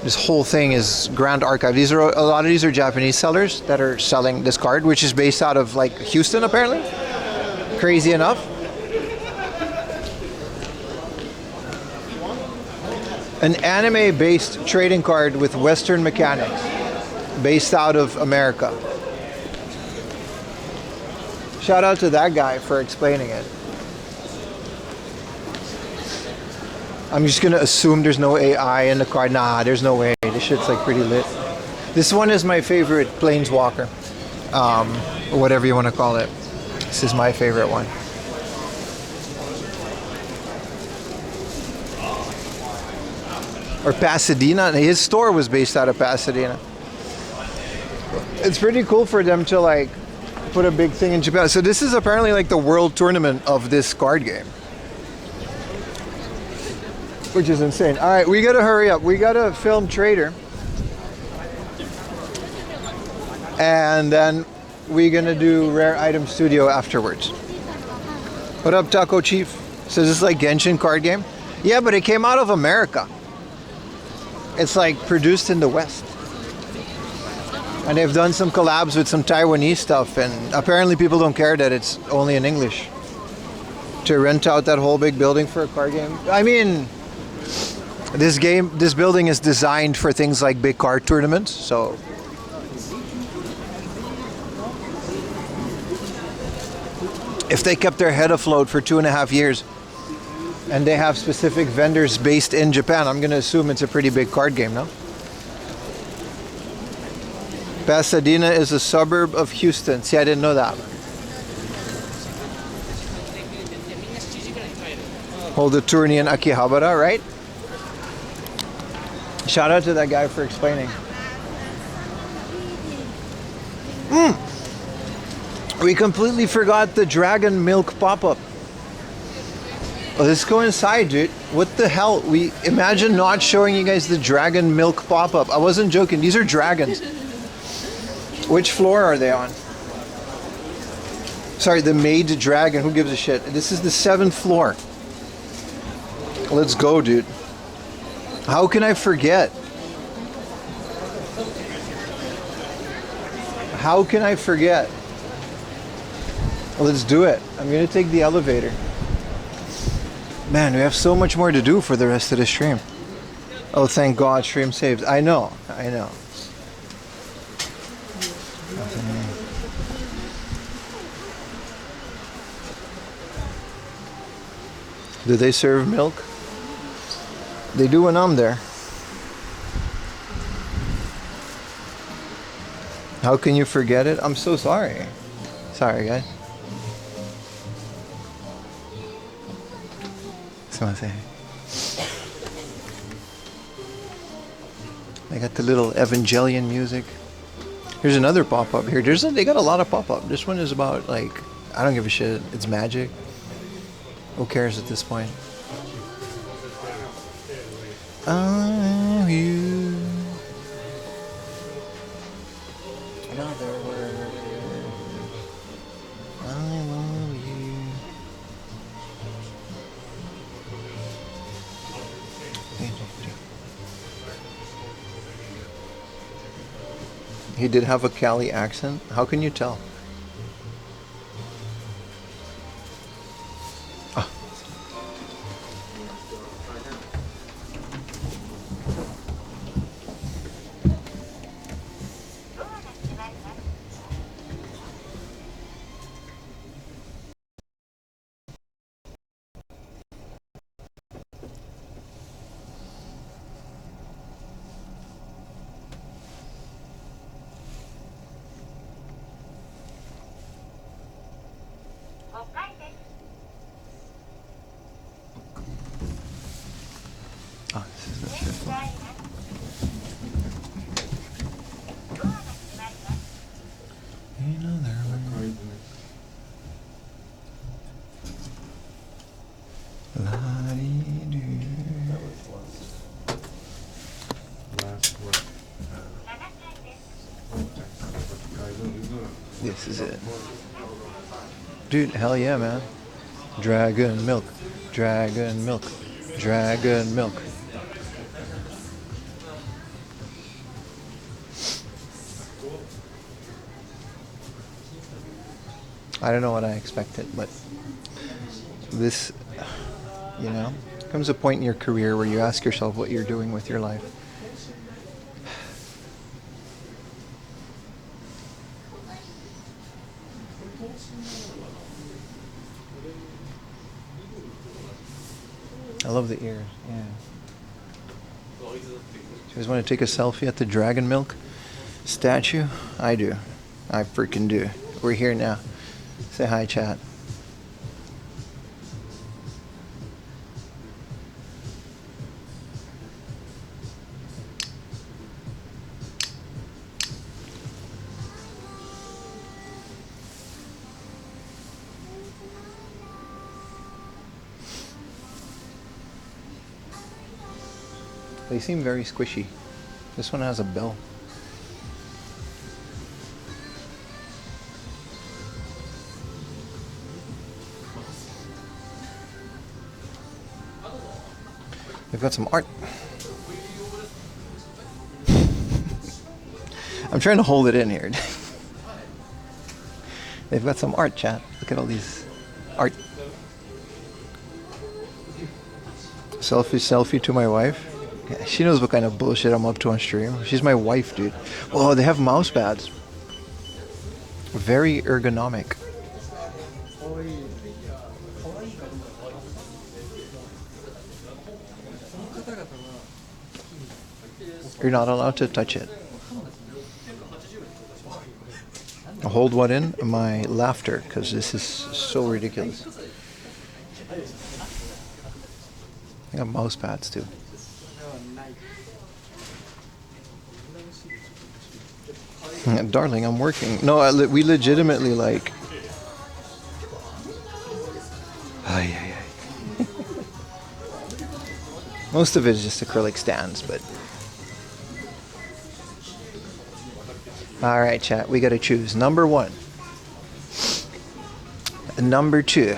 This whole thing is Grand Archive. A lot of these are Japanese sellers that are selling this card, which is based out of like Houston, apparently. Crazy enough. An anime-based trading card with Western mechanics, based out of America. Shout out to that guy for explaining it. I'm just gonna assume there's no AI in the card. Nah, there's no way. This shit's like pretty lit. This one is my favorite Planeswalker. Or whatever you want to call it. This is my favorite one. Or Pasadena. His store was based out of Pasadena. It's pretty cool for them to like put a big thing in Japan. So this is apparently like the world tournament of this card game. Which is insane. All right, we gotta hurry up. We gotta film Trader. And then we're gonna do Rare Item Studio afterwards. What up, Taco Chief? So this is like Genshin card game? Yeah, but it came out of America. It's like produced in the West. And they've done some collabs with some Taiwanese stuff, and apparently people don't care that it's only in English. To rent out that whole big building for a card game. I mean, this building is designed for things like big card tournaments, so. If they kept their head afloat for 2.5 years, and they have specific vendors based in Japan, I'm gonna assume it's a pretty big card game, no? Pasadena is a suburb of Houston. See, I didn't know that. Hold a tourney in Akihabara, right? Shout out to that guy for explaining. We completely forgot the dragon milk pop-up. Oh, let's go inside, dude. What the hell? We imagine not showing you guys the dragon milk pop-up. I wasn't joking. These are dragons. Which floor are they on? Sorry, the Maid Dragon. Who gives a shit? This is the 7th floor. Let's go, dude. How can I forget? How can I forget? Let's do it. I'm gonna take the elevator. Man, we have so much more to do for the rest of the stream. Oh, thank God, stream saved. I know, I know. Do they serve milk? They do when I'm there. How can you forget it? I'm so sorry. Sorry, guys. I got the little Evangelion music. Here's another pop-up here. They got a lot of pop-up. This one is about, like, I don't give a shit. It's magic. Who cares at this point? I love you. Another word. I love you. He did have a Cali accent. How can you tell? This is it. Dude, hell yeah, man. Dragon milk. Dragon milk. Dragon milk. I don't know what I expected, but this, you know, comes a point in your career where you ask yourself what you're doing with your life. I love the ears, yeah. You guys want to take a selfie at the Dragon Milk statue? I do. I freaking do. We're here now. Say hi, chat. They seem very squishy. This one has a bell. They've got some art. I'm trying to hold it in here. They've got some art, chat. Look at all these art. Selfie to my wife. Yeah, she knows what kind of bullshit I'm up to on stream. She's my wife, dude. Oh, they have mouse pads. Very ergonomic. You're not allowed to touch it. I'll hold one in my laughter because this is so ridiculous. I got mouse pads too. Darling, I'm working. No, we legitimately like. Most of it is just acrylic stands, but. All right, chat. We got to choose number 1, number 2,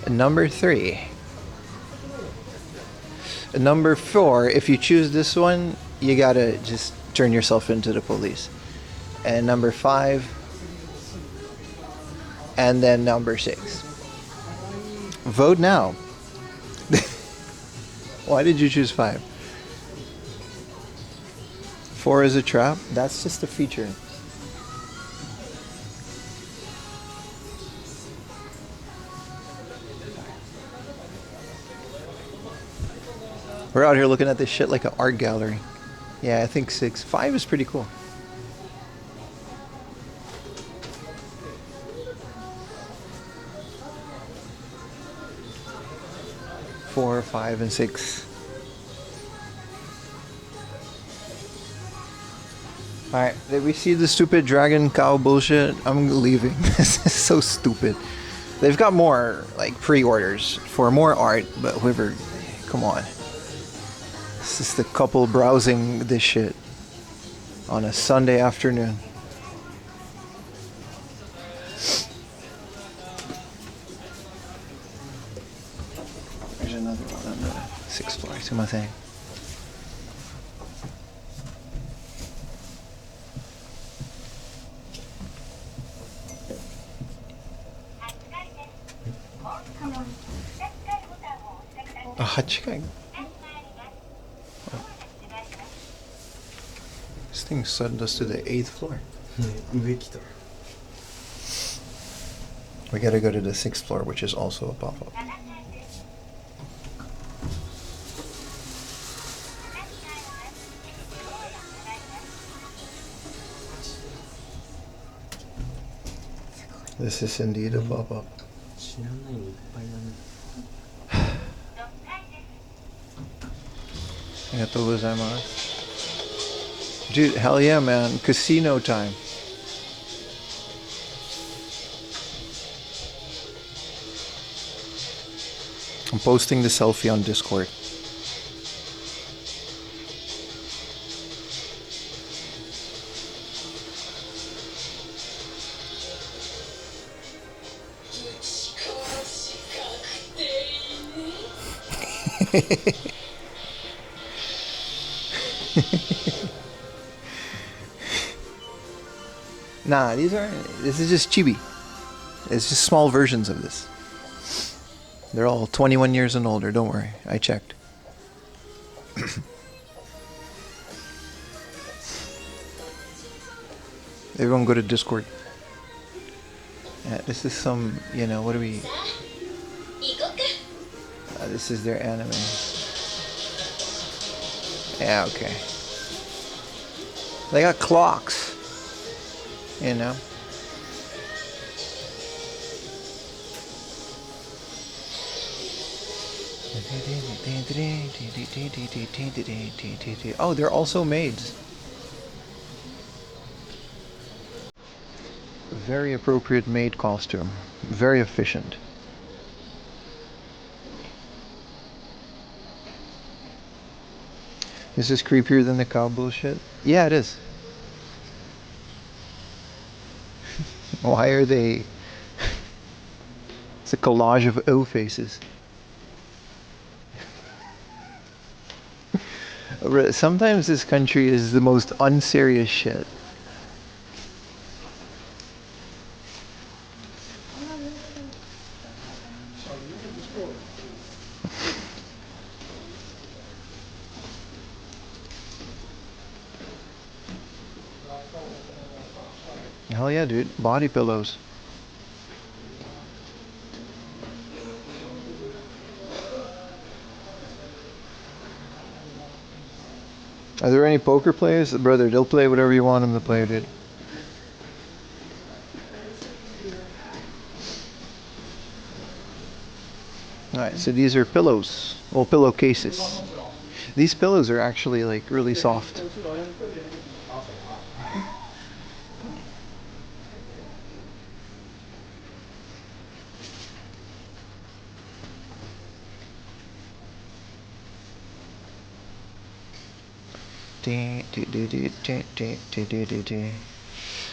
number 3, number 4. If you choose this one, you gotta just turn yourself into the police. And number 5, and then number 6. Vote now. Why did you choose 5? 4 is a trap. That's just a feature. We're out here looking at this shit like an art gallery. Yeah, I think 6. 5 is pretty cool. Four, 5, and 6. Alright, did we see the stupid dragon cow bullshit? I'm leaving. This is so stupid. They've got more, like, pre-orders for more art, but whoever... Come on. It's just a couple browsing this shit on a Sunday afternoon. There's another one on the 6th floor. See my thing. This thing sent us to the 8th floor. We gotta go to the 6th floor, which is also a pop-up. This is indeed a pop-up. Dude, hell yeah, man. Casino time. I'm posting the selfie on Discord. Nah, this is just chibi. It's just small versions of this. They're all 21 years and older, don't worry. I checked. Everyone go to Discord. Yeah, this is some, you know, what do we... this is their anime. Yeah, okay. They got clocks. You know? Oh, they're also maids. Very appropriate maid costume. Very efficient. Is this creepier than the cow bullshit? Yeah, it is. Why are they... It's a collage of O faces. Sometimes this country is the most unserious shit. Hell yeah, dude. Body pillows. Are there any poker players? Brother, they'll play whatever you want them to play, dude. Alright, so these are pillows. Well, pillowcases. These pillows are actually like really soft.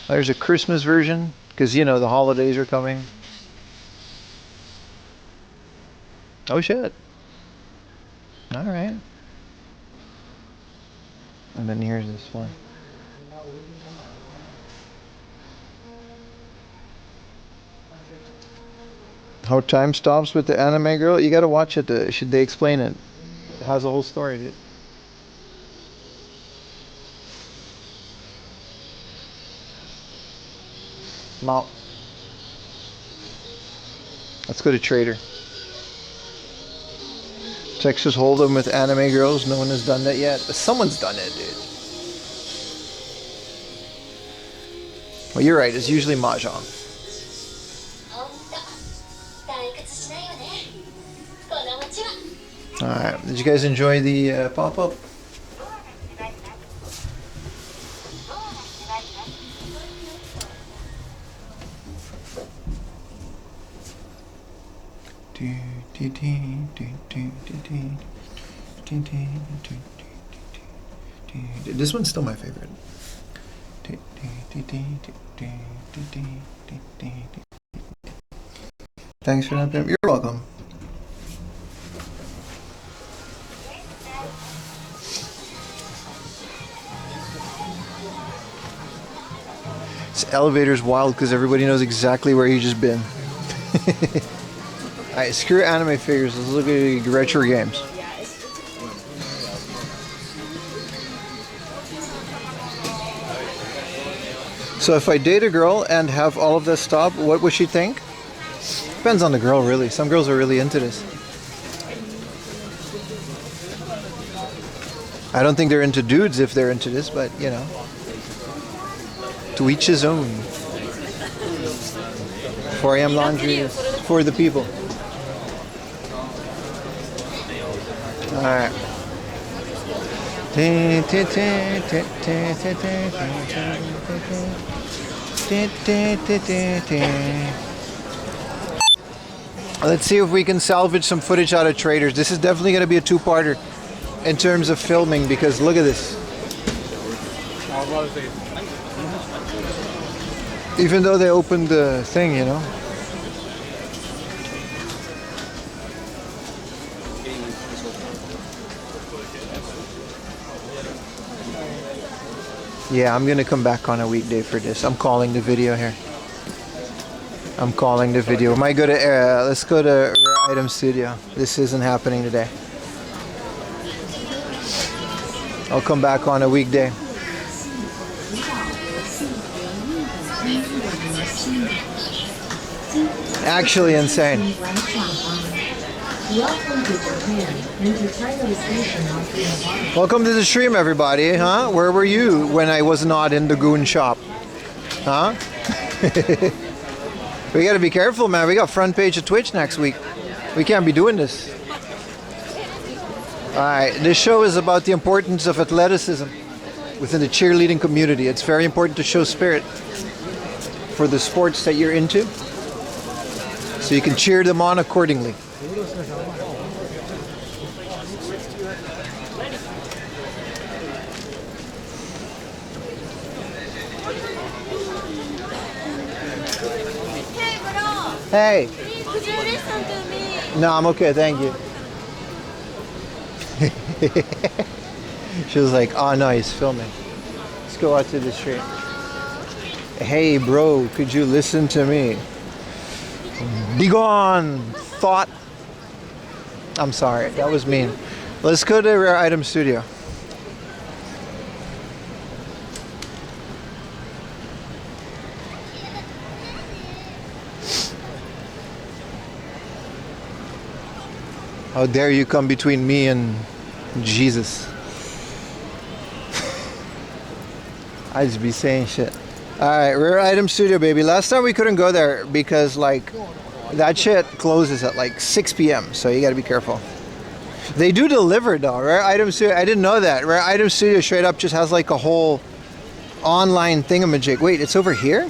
There's a Christmas version because you know the holidays are coming. Oh shit. Alright. And then here's this one. How time stops with the anime girl? You gotta watch it. Should they explain it? It has a whole story, dude. Mount. Let's go to Trader. Texas Hold'em with anime girls. No one has done that yet. But someone's done it, dude. Well, you're right. It's usually Mahjong. Alright. Did you guys enjoy the pop-up? This one's still my favorite. Thanks for that, Pim. You're welcome. This elevator's wild because everybody knows exactly where you just been. Alright, screw anime figures. Let's look at retro games. So if I date a girl and have all of this stuff, what would she think? Depends on the girl, really. Some girls are really into this. I don't think they're into dudes if they're into this, but you know. To each his own. 4 a.m. laundry is for the people. Alright. Let's see if we can salvage some footage out of Traders. This is definitely going to be a two-parter in terms of filming because look at this. Even though they opened the thing, you know. Yeah, I'm gonna come back on a weekday for this. I'm calling the video here. I'm calling the video. Might go to let's go to Rare Item Studio. This isn't happening today. I'll come back on a weekday. Actually insane. Welcome to the stream, everybody, huh? Where were you when I was not in the goon shop? Huh? We gotta be careful, man. We got front page of Twitch next week. We can't be doing this. Alright, this show is about the importance of athleticism within the cheerleading community. It's very important to show spirit for the sports that you're into, so you can cheer them on accordingly. Hey. Could you listen to me? No, I'm okay, thank you. She was like, oh no, he's filming. Let's go out to the street. Hey bro, could you listen to me? Be gone, thought. I'm sorry, that was mean. Let's go to Rare Item Studio. How dare you come between me and Jesus. I just be saying shit. Alright, Rare Item Studio, baby. Last time we couldn't go there because, like, that shit closes at like 6 p.m. So you gotta be careful. They do deliver though. Rare Item Studio, I didn't know that. Rare Item Studio straight up just has like a whole online thingamajig. Wait, it's over here?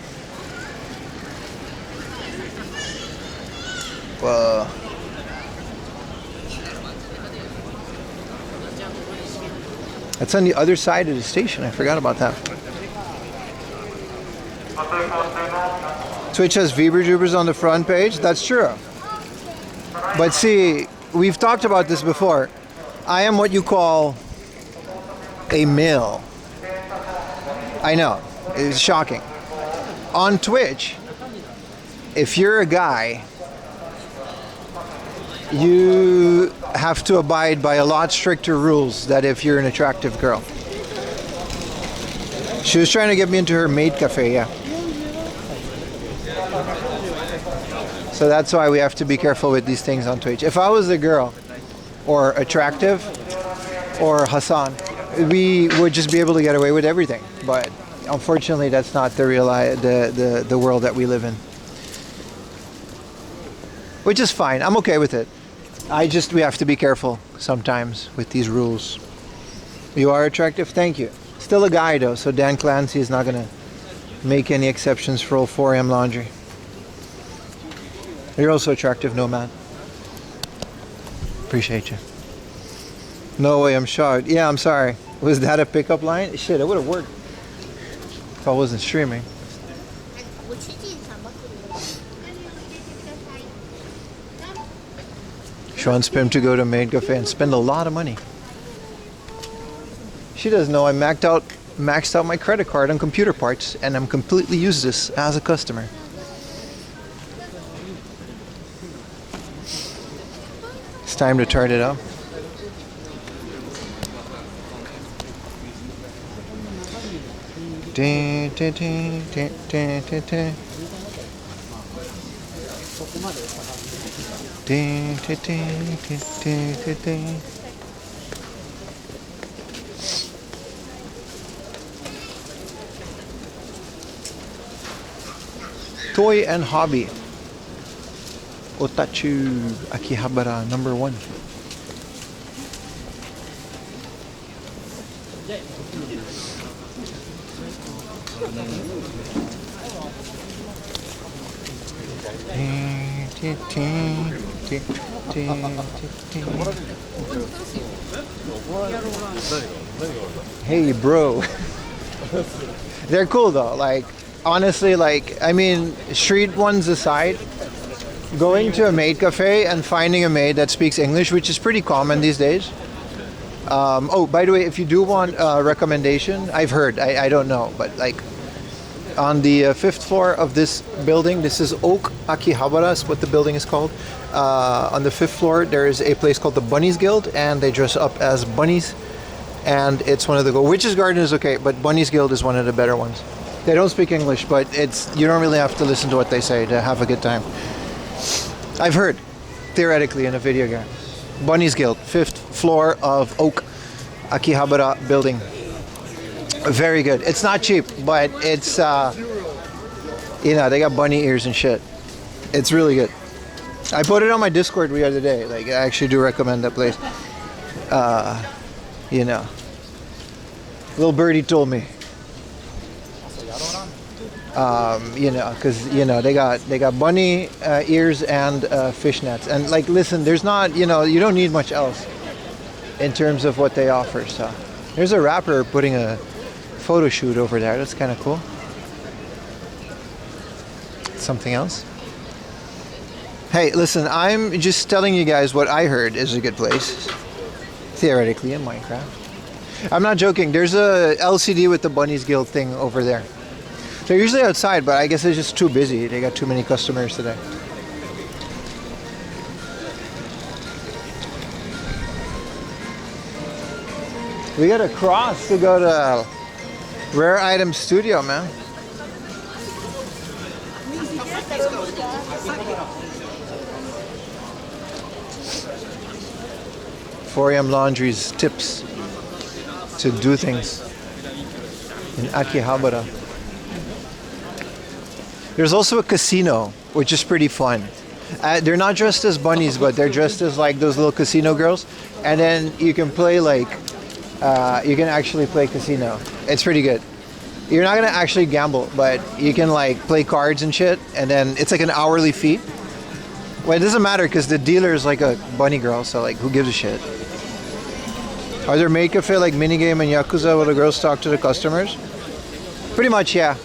Whoa. That's on the other side of the station. I forgot about that. Twitch has Vibra-Jubers on the front page. That's true. But see, we've talked about this before. I am what you call a male. I know. It's shocking. On Twitch, if you're a guy, you have to abide by a lot stricter rules than if you're an attractive girl. She was trying to get me into her maid cafe, yeah. So that's why we have to be careful with these things on Twitch. If I was a girl, or attractive, or Hassan, we would just be able to get away with everything. But unfortunately, that's not the real the world that we live in. Which is fine. I'm okay with it. We have to be careful sometimes with these rules. You are attractive? Thank you. Still a guy though, so Dan Clancy is not going to make any exceptions for old 4am laundry. You're also attractive, Nomad. Appreciate you. No way, I'm shocked. Yeah, I'm sorry. Was that a pickup line? Shit, it would have worked if I wasn't streaming. She wants Pim to go to Maid Cafe and spend a lot of money. She doesn't know I maxed out my credit card on computer parts and I'm completely useless as a customer. It's time to turn it up. Toy and hobby. Otachu Akihabara #1. Hey bro. They're cool though, like honestly, like I mean street ones aside, going to a maid cafe and finding a maid that speaks English, which is pretty common these days. Oh, by the way, if you do want a recommendation, I've heard, I don't know, but like on the 5th floor of this building, this is Oak Akihabara is what the building is called. On the 5th floor, there is a place called the Bunnies Guild, and they dress up as bunnies. And it's one of the Witch's Garden is okay, but Bunnies Guild is one of the better ones. They don't speak English, but you don't really have to listen to what they say to have a good time. I've heard, theoretically, in a video game. Bunnies Guild, 5th floor of Oak Akihabara building. Very good. It's not cheap, but it's, you know, they got bunny ears and shit. It's really good. I put it on my Discord the other day. Like, I actually do recommend that place. You know. Little birdie told me. You know, because, you know, they got bunny ears and fishnets. And, like, listen, there's not, you know, you don't need much else in terms of what they offer. So, there's a rapper putting a photo shoot over there. That's kind of cool. Something else? Hey, listen, I'm just telling you guys what I heard is a good place. Theoretically, in Minecraft. I'm not joking. There's a LCD with the Bunnies Guild thing over there. They're usually outside, but I guess it's just too busy. They got too many customers today. We got to cross to go to Rare Item Studio, man. Forium Laundry's tips to do things in Akihabara. There's also a casino, which is pretty fun. They're not dressed as bunnies, but they're dressed as like those little casino girls. And then you can play like, you can actually play casino. It's pretty good. You're not gonna actually gamble, but you can like play cards and shit. And then it's like an hourly fee. Well, it doesn't matter because the dealer is like a bunny girl, so like who gives a shit? Are there maid cafe like minigame and Yakuza where the girls talk to the customers? Pretty much, yeah.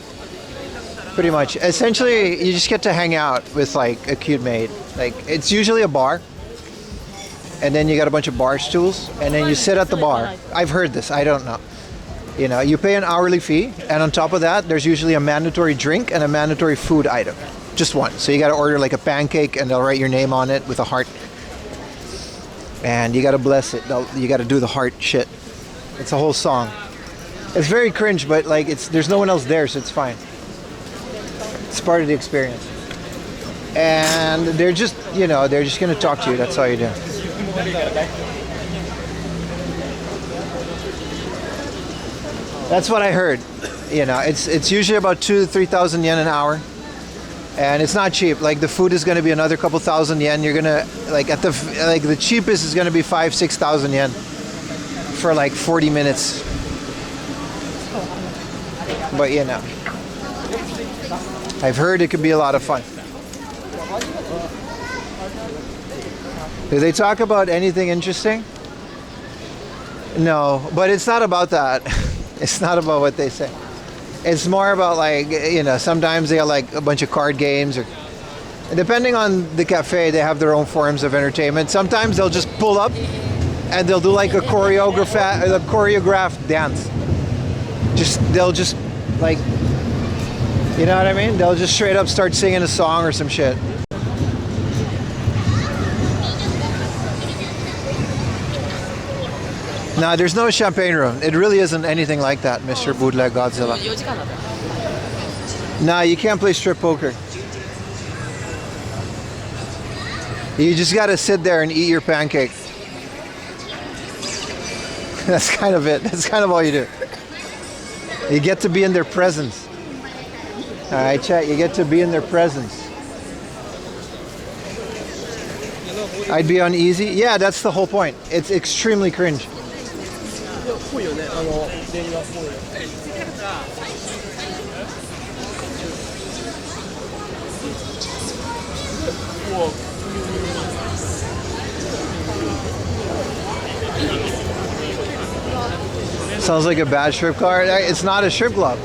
Pretty much. Essentially, you just get to hang out with like a cute maid. Like it's usually a bar, and then you got a bunch of bar stools, and then you sit at the bar. I've heard this. I don't know. You know, you pay an hourly fee, and on top of that, there's usually a mandatory drink and a mandatory food item. Just one. So you got to order like a pancake, and they'll write your name on it with a heart. And you got to bless it. You got to do the heart shit. It's a whole song. It's very cringe, but like there's no one else there, so it's fine. It's part of the experience. And they're just, you know, they're just gonna talk to you. That's all you do. That's what I heard. You know, it's usually about 2,000 to 3,000 yen an hour, and it's not cheap. Like the food is gonna be another couple thousand yen. You're gonna like the cheapest is gonna be 5,000 to 6,000 yen for like 40 minutes. But you know, I've heard it can be a lot of fun. Do they talk about anything interesting? No, but it's not about that. It's not about what they say. It's more about like, you know, sometimes they have like a bunch of card games, or depending on the cafe, they have their own forms of entertainment. Sometimes they'll just pull up and they'll do like a choreographed dance. They'll just like, you know what I mean? They'll just straight up start singing a song or some shit. Nah, there's no champagne room. It really isn't anything like that, Mr. Bootleg Godzilla. Nah, you can't play strip poker. You just gotta sit there and eat your pancake. That's kind of it. That's kind of all you do. You get to be in their presence. Alright, chat, you get to be in their presence. I'd be uneasy. Yeah, that's the whole point. It's extremely cringe. Sounds like a bad strip club. It's not a strip club.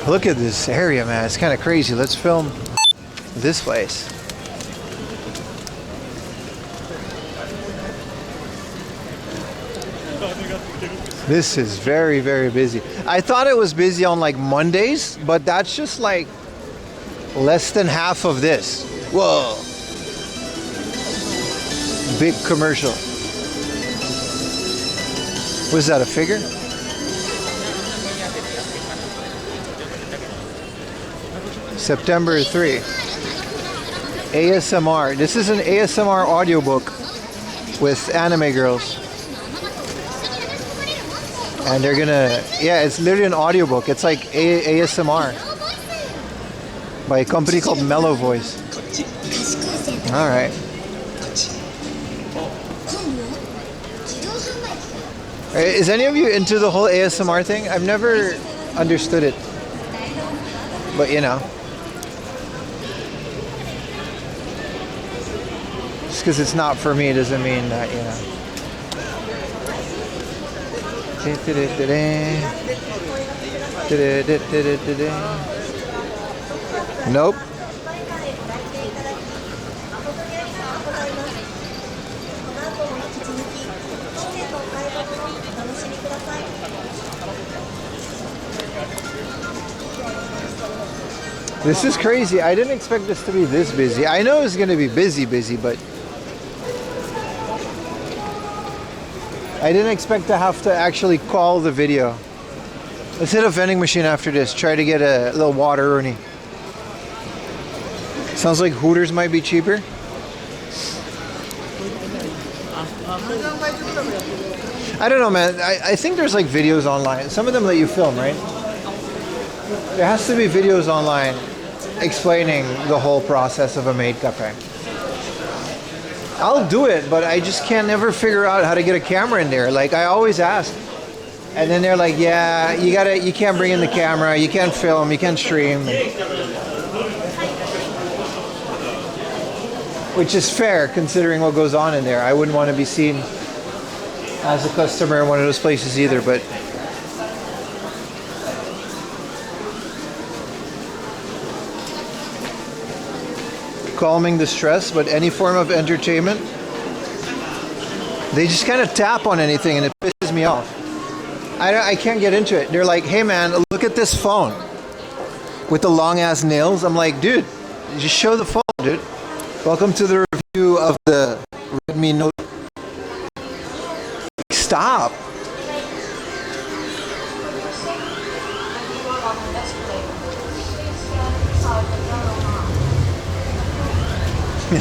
Look at this area, man. It's kind of crazy. Let's film this place. This is very, very busy. I thought it was busy on like Mondays, but that's just like less than half of this. Whoa. Big commercial. Was that a figure? September 3. ASMR. This is an ASMR audiobook with anime girls. And they're gonna, yeah, it's literally an audiobook. It's like ASMR by a company called Mellow Voice. All right. Is any of you into the whole ASMR thing? I've never understood it. But you know. Just because it's not for me doesn't mean that, you know. Nope. のお買い物をお楽しみください。 This is crazy. I didn't expect this to be this busy. I know it's going to be busy, but I didn't expect to have to actually call the video. Let's hit a vending machine after this. Try to get a little water, Ernie. Sounds like Hooters might be cheaper. I don't know, man. I think there's like videos online. Some of them let you film, right? There has to be videos online explaining the whole process of a maid cafe. I'll do it, but I just can't never figure out how to get a camera in there. Like I always ask, and then they're like, "Yeah, you can't bring in the camera, you can't film, you can't stream," which is fair considering what goes on in there. I wouldn't want to be seen as a customer in one of those places either, but. Calming the stress, but any form of entertainment, they just kind of tap on anything and it pisses me off. I can't get into it. They're like, "Hey man, look at this phone with the long ass nails." I'm like, dude, just show the phone, dude. Welcome to the review of the Redmi Note. Stop.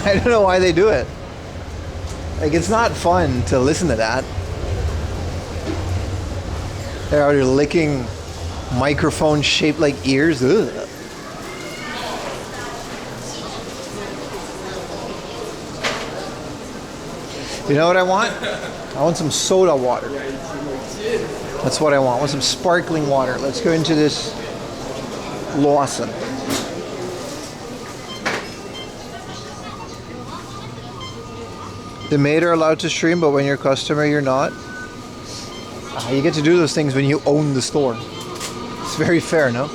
I don't know why they do it. Like, it's not fun to listen to that. They're out here licking microphones shaped like ears. Ugh. You know what I want? I want some soda water. That's what I want. I want some sparkling water. Let's go into this Lawson. The maid are allowed to stream, but when you're a customer, you're not. You get to do those things when you own the store. It's very fair, no?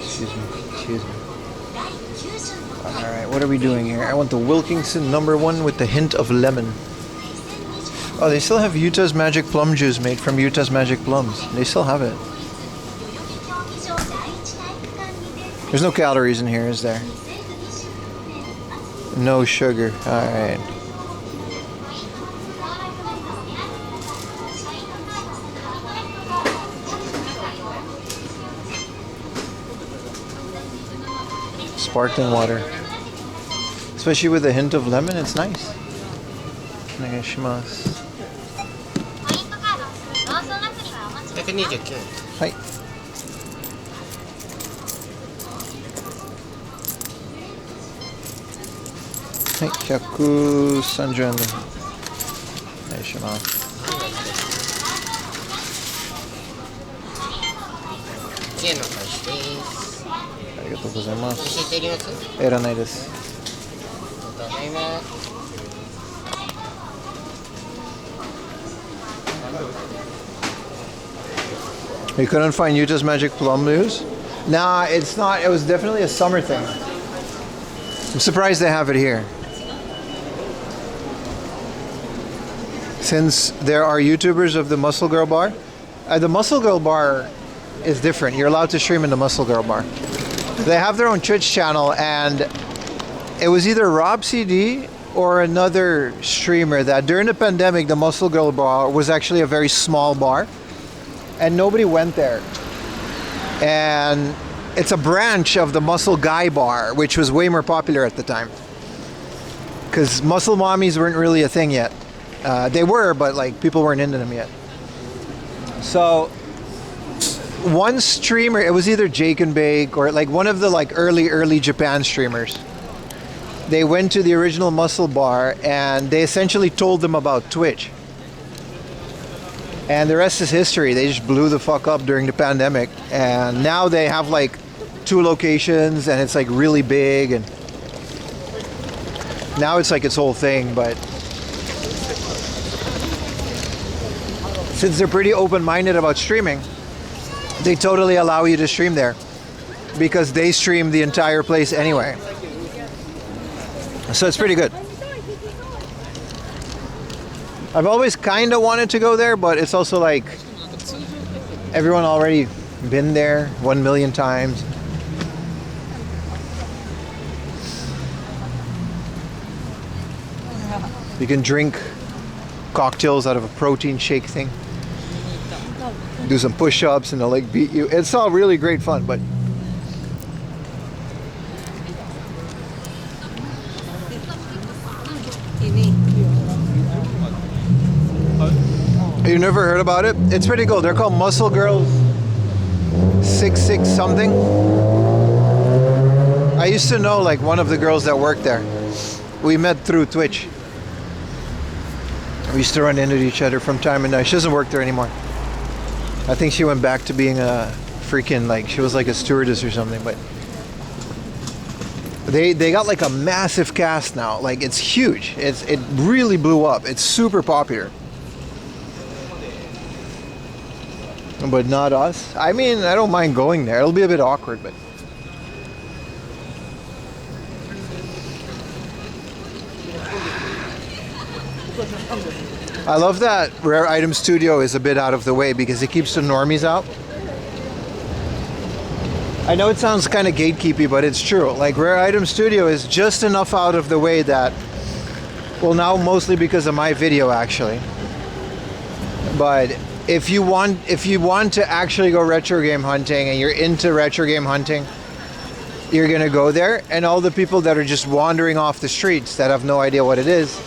Excuse me. Alright, what are we doing here? I want the Wilkinson #1 with the hint of lemon. Oh, they still have Utah's Magic Plum Juice made from Utah's Magic Plums. They still have it. There's no calories in here, is there? No sugar. Alright. Sparkling water. Especially with a hint of lemon, it's nice. Onegaishimasu. 129。はい。はい、130円でお願いします。1円の開始です。ありがとうございます。教えていります？いらないです。ありがとうございます。 You couldn't find Utah's Magic Plum Juice? Nah, it's not. It was definitely a summer thing. I'm surprised they have it here. Since there are YouTubers of the Muscle Girl Bar, the Muscle Girl Bar is different. You're allowed to stream in the Muscle Girl Bar. They have their own Twitch channel, and it was either Rob CD or another streamer that during the pandemic, the Muscle Girl Bar was actually a very small bar. And nobody went there. And it's a branch of the Muscle Guy Bar, which was way more popular at the time. Because muscle mommies weren't really a thing yet. They were, but like people weren't into them yet. So one streamer, it was either Jake and Bake or like one of the like early Japan streamers. They went to the original Muscle Bar and they essentially told them about Twitch. And the rest is history. They just blew the fuck up during the pandemic. And now they have like 2 locations and it's like really big. And now it's like its whole thing, but it's since they're pretty open-minded about streaming, they totally allow you to stream there because they stream the entire place anyway. So it's pretty good. I've always kind of wanted to go there, but it's also like everyone already been there 1 million times. You can drink cocktails out of a protein shake thing. Do some push-ups and they'll like beat you. It's all really great fun, but you never heard about it? It's pretty cool. They're called Muscle Girls 66 something. I used to know like one of the girls that worked there. We met through Twitch. We used to run into each other from time to time. She doesn't work there anymore. I think she went back to being a freaking, like, she was like a stewardess or something, but they got like a massive cast now. Like, it's huge. It really blew up. It's super popular. But not us. I mean, I don't mind going there. It'll be a bit awkward, but I love that Rare Item Studio is a bit out of the way because it keeps the normies out. I know it sounds kind of gatekeepy, but it's true. Like, Rare Item Studio is just enough out of the way that, well, now mostly because of my video actually, but if you want to actually go retro game hunting and you're into retro game hunting, you're gonna go there, and all the people that are just wandering off the streets that have no idea what it is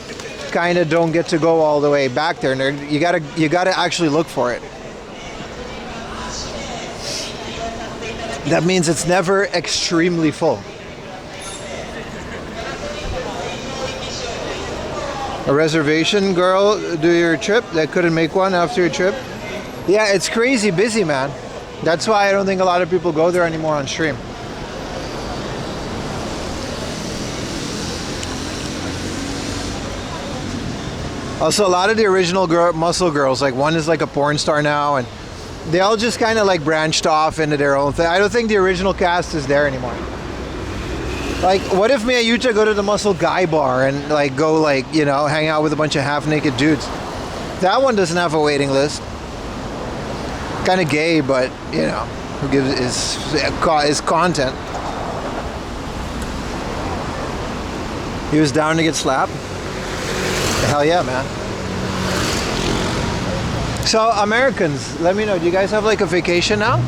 kind of don't get to go all the way back there, and you gotta actually look for it. That means it's never extremely full. A reservation girl do your trip that couldn't make one after your trip? Yeah, it's crazy busy, man. That's why I don't think a lot of people go there anymore on stream. Also, a lot of the original muscle girls, like one is like a porn star now, and they all just kind of like branched off into their own thing. I don't think the original cast is there anymore. Like, what if me and Yuta go to the Muscle Guy bar and like go, like, you know, hang out with a bunch of half-naked dudes? That one doesn't have a waiting list. Kind of gay, but you know, who gives his content. He was down to get slapped. Hell yeah, man. So, Americans, let me know, do you guys have like a vacation now?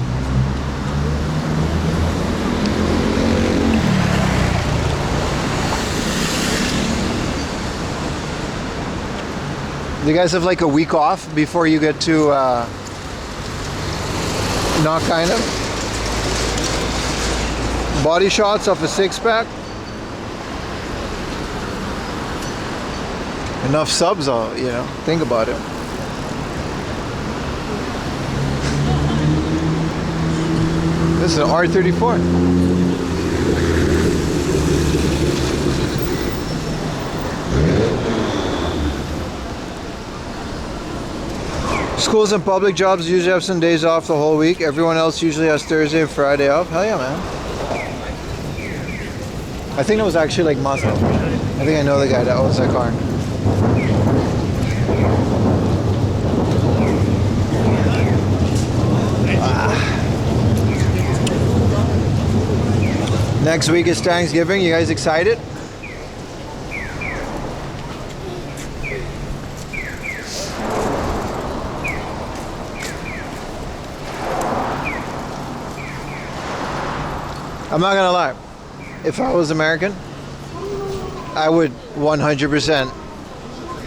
Do you guys have like a week off before you get to, not kind of? Body shots off a six-pack? Enough subs, you know, think about it. This is an R34. Schools and public jobs usually have some days off the whole week. Everyone else usually has Thursday and Friday off. Hell yeah, man. I think it was actually like Maso. I think I know the guy that owns that car. Next week is Thanksgiving. You guys excited? I'm not gonna lie. If I was American, I would 100%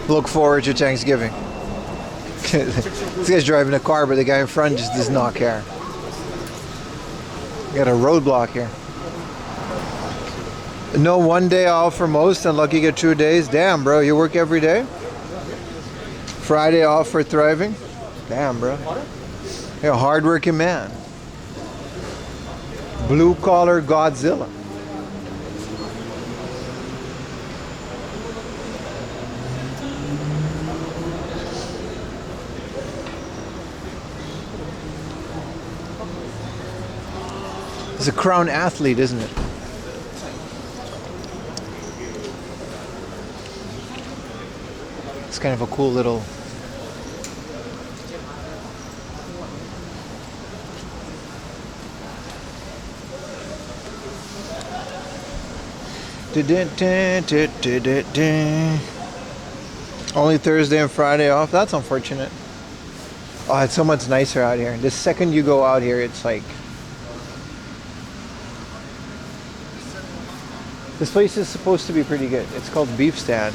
look forward to Thanksgiving. This guy's driving a car, but the guy in front just does not care. You got a roadblock here. No, 1 day off for most, and lucky get 2 days. Damn, bro, you work every day? Friday off for thriving? Damn, bro. You're a hardworking man. Blue collar Godzilla. He's a crown athlete, isn't it? It's kind of a cool little... Only Thursday and Friday off. That's unfortunate. Oh, it's so much nicer out here. The second you go out here, it's like... This place is supposed to be pretty good. It's called Beef Stand.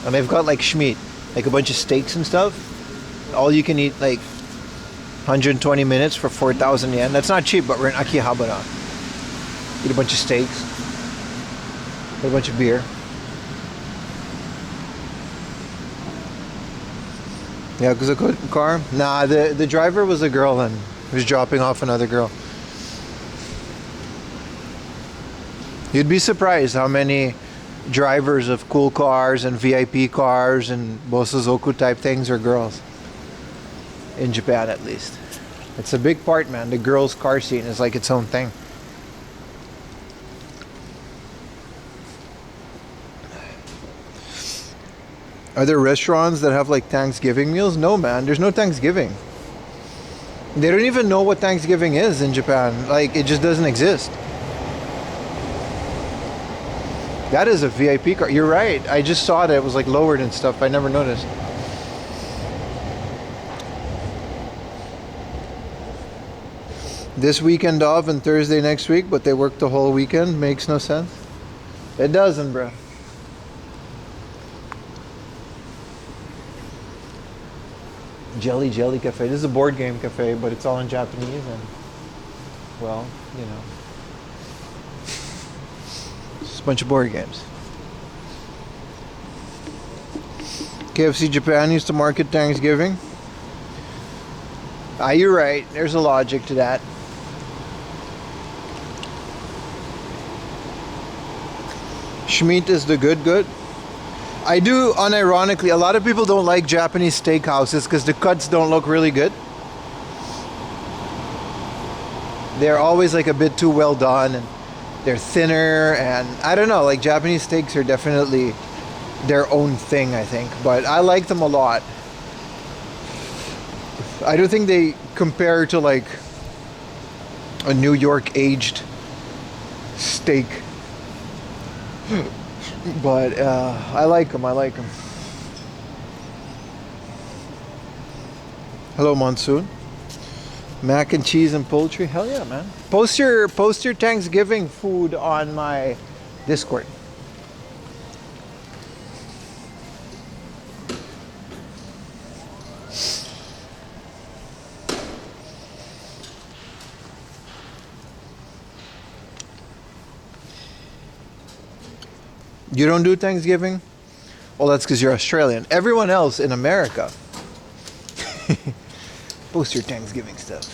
And they've got like schmeat, like a bunch of steaks and stuff. All you can eat, like 120 minutes for 4,000 yen. That's not cheap, but we're in Akihabara. Eat a bunch of steaks. Get a bunch of beer. Yeah, because a good car. Nah, the driver was a girl and he was dropping off another girl. You'd be surprised how many drivers of cool cars and VIP cars and Bosozoku type things are girls. In Japan, at least. It's a big part, man. The girls' car scene is like its own thing. Are there restaurants that have like Thanksgiving meals? No, man. There's no Thanksgiving. They don't even know what Thanksgiving is in Japan. Like, it just doesn't exist. That is a VIP car. You're right. I just saw that it was like lowered and stuff. I never noticed. This weekend off and Thursday next week, but they work the whole weekend. Makes no sense. It doesn't, bro. Jelly Cafe. This is a board game cafe, but it's all in Japanese and, well, you know. It's a bunch of board games. KFC Japan used to market Thanksgiving. You're right. There's a logic to that. Schmeat is the good. I do, unironically, a lot of people don't like Japanese steakhouses because the cuts don't look really good. They're always like a bit too well done and they're thinner, and I don't know, like Japanese steaks are definitely their own thing, I think, but I like them a lot. I don't think they compare to like a New York aged steak. But I like them. Hello, Monsoon. Mac and cheese and poultry. Hell yeah, man. Post your Thanksgiving food on my Discord. You don't do Thanksgiving? Well, that's because you're Australian. Everyone else in America. Post your Thanksgiving stuff.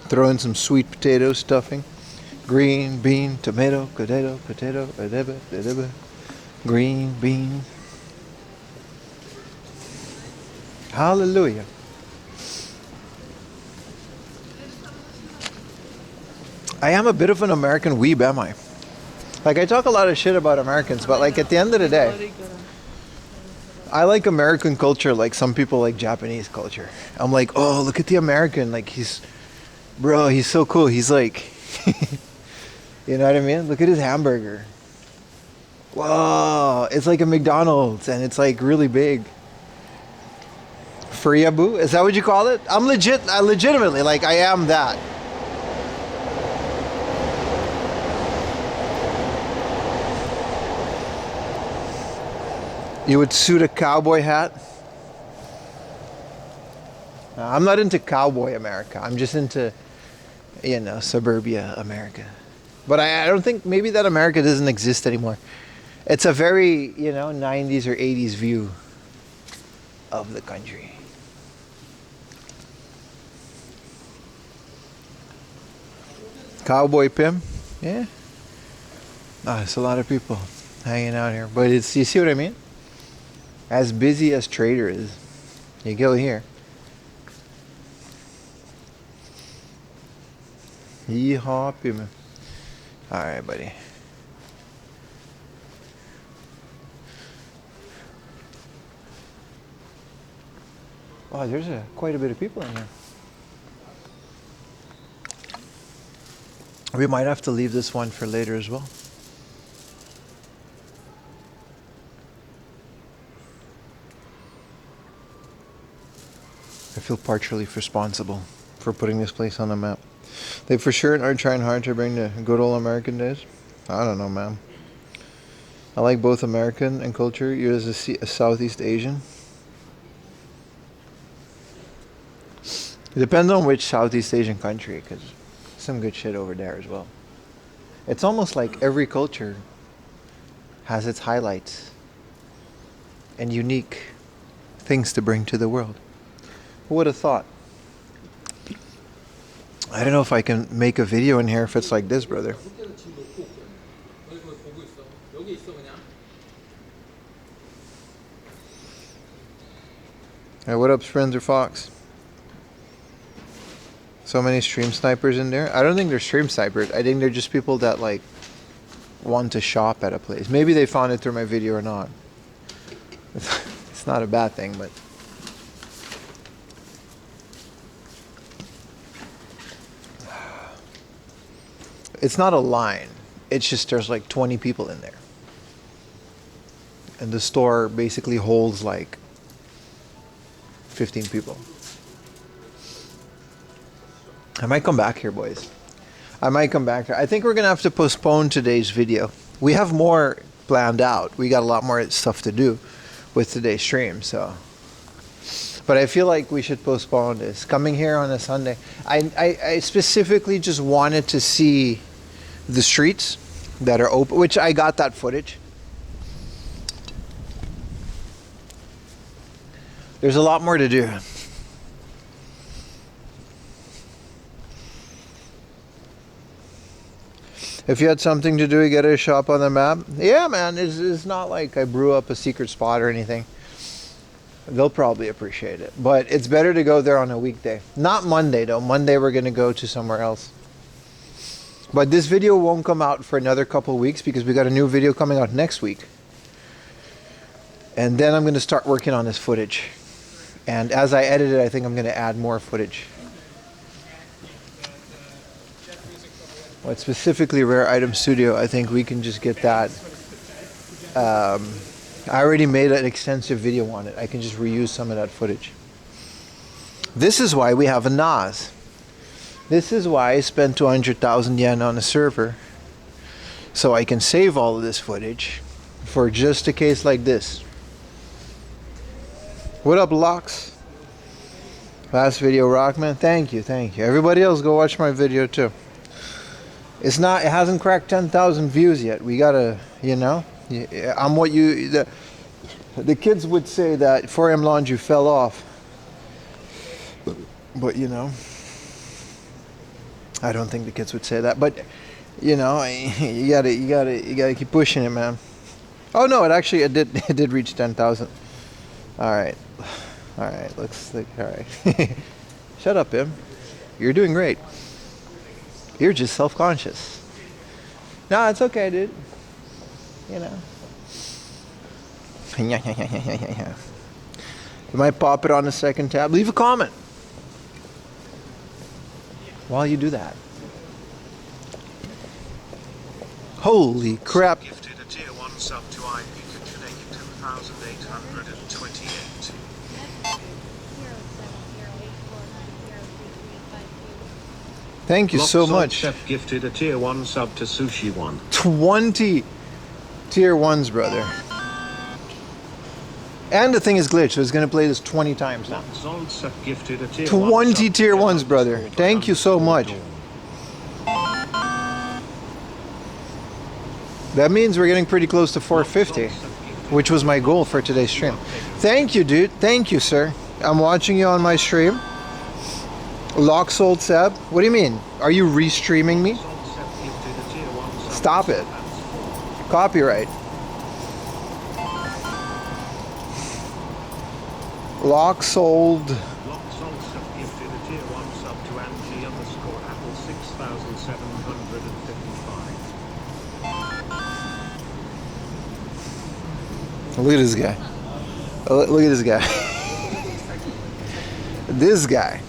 Throw in some sweet potato stuffing. Green bean, tomato, potato, green bean. Hallelujah. I am a bit of an American weeb, am I? Like, I talk a lot of shit about Americans, but like at the end of the day, I like American culture like some people like Japanese culture. I'm like, oh, look at the American. Like, he's so cool. He's like, you know what I mean? Look at his hamburger. Whoa, it's like a McDonald's and it's like really big. Furiaboo? Is that what you call it? I legitimately, like, I am that. You would suit a cowboy hat? I'm not into cowboy America. I'm just into, you know, suburbia America. But I don't think, maybe that America doesn't exist anymore. It's a very, you know, 90s or 80s view of the country. Cowboy Pim? Yeah. It's a lot of people hanging out here. But it's, you see what I mean? As busy as Trader is, you go here. Yeehaw, man. Alright, buddy. Oh, there's quite a bit of people in here. We might have to leave this one for later as well. I feel partially responsible for putting this place on the map. They for sure are trying hard to bring the good old American days. I don't know, man. I like both American and culture. You as a Southeast Asian. It depends on which Southeast Asian country, because some good shit over there as well. It's almost like every culture has its highlights and unique things to bring to the world. Who would have thought? I don't know if I can make a video in here if it's like this, brother. Hey, what up, Spencer Fox? So many stream snipers in there. I don't think they're stream snipers. I think they're just people that like want to shop at a place. Maybe they found it through my video or not. It's not a bad thing, but it's not a line. It's just there's like 20 people in there. And the store basically holds like 15 people. I might come back here, boys. I might come back here. I think we're going to have to postpone today's video. We have more planned out. We got a lot more stuff to do with today's stream, so. But I feel like we should postpone this. Coming here on a Sunday. I specifically just wanted to see the streets that are open, which I got that footage. There's a lot more to do. If you had something to do, you get a shop on the map. Yeah, man, it's not like I brew up a secret spot or anything. They'll probably appreciate it. But it's better to go there on a weekday. Not Monday, though. Monday, we're going to go to somewhere else. But this video won't come out for another couple of weeks because we got a new video coming out next week. And then I'm going to start working on this footage. And as I edit it, I think I'm going to add more footage. But specifically Rare Item Studio, I think we can just get that. I already made an extensive video on it. I can just reuse some of that footage. This is why we have a NAS. This is why I spent 200,000 yen on a server. So I can save all of this footage for just a case like this. What up, Locks? Last video, Rockman. Thank you, thank you. Everybody else, go watch my video too. It hasn't cracked 10,000 views yet. We gotta, you know, I'm what you, the kids would say that 4M Laundry fell off. But you know, I don't think the kids would say that. But you know, you gotta keep pushing it, man. Oh no, it did reach 10,000. All right, looks like all right. Shut up, Im. You're doing great. You're just self-conscious. No, it's okay, dude. You know. You might pop it on the second tab. Leave a comment while you do that. Holy crap. Gifted a tier 1 sub to IP Connect 2828. Thank you so much. Chef gifted a tier 1 sub to Sushi 1. 20 tier 1s, brother. And the thing is glitched, so it's going to play this 20 times now. 20 tier 1s, brother. Thank you so much. That means we're getting pretty close to 450, which was my goal for today's stream. Thank you, dude. Thank you, sir. I'm watching you on my stream. Lock Sold Seb. What do you mean? Are you restreaming me? Stop it. Copyright. Lock sold. Lock sold sub gifted a tier 1 sub to Angie _ Apple 6755. Look at this guy. Look at this guy. This guy.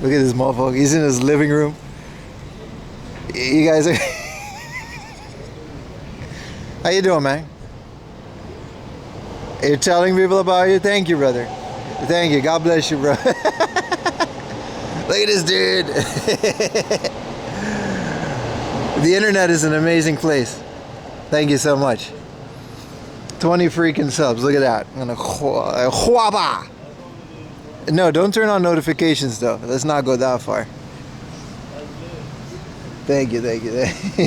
Look at this motherfucker. He's in his living room. You guys are... How you doing, man? You're telling people about you? Thank you, brother. Thank you. God bless you, bro. Look at this dude. The internet is an amazing place. Thank you so much. 20 freaking subs. Look at that. I'm gonna huaba. No, don't turn on notifications though. Let's not go that far. Thank you, thank you, thank you.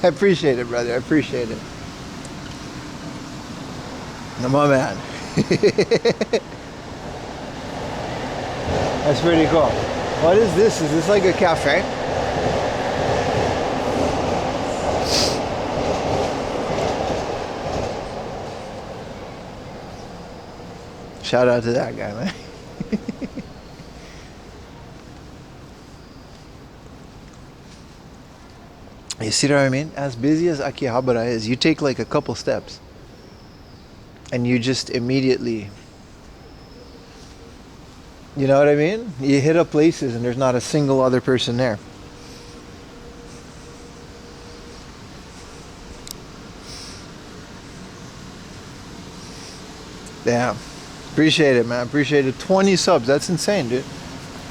I appreciate it, brother. I appreciate it. No, my man. That's pretty cool. What is this? Is this like a cafe? Shout out to that guy, man. You see what I mean? As busy as Akihabara is, you take like a couple steps and you just immediately, you know what I mean? You hit up places and there's not a single other person there. Damn. Appreciate it, man. Appreciate it. 20 subs. That's insane, dude.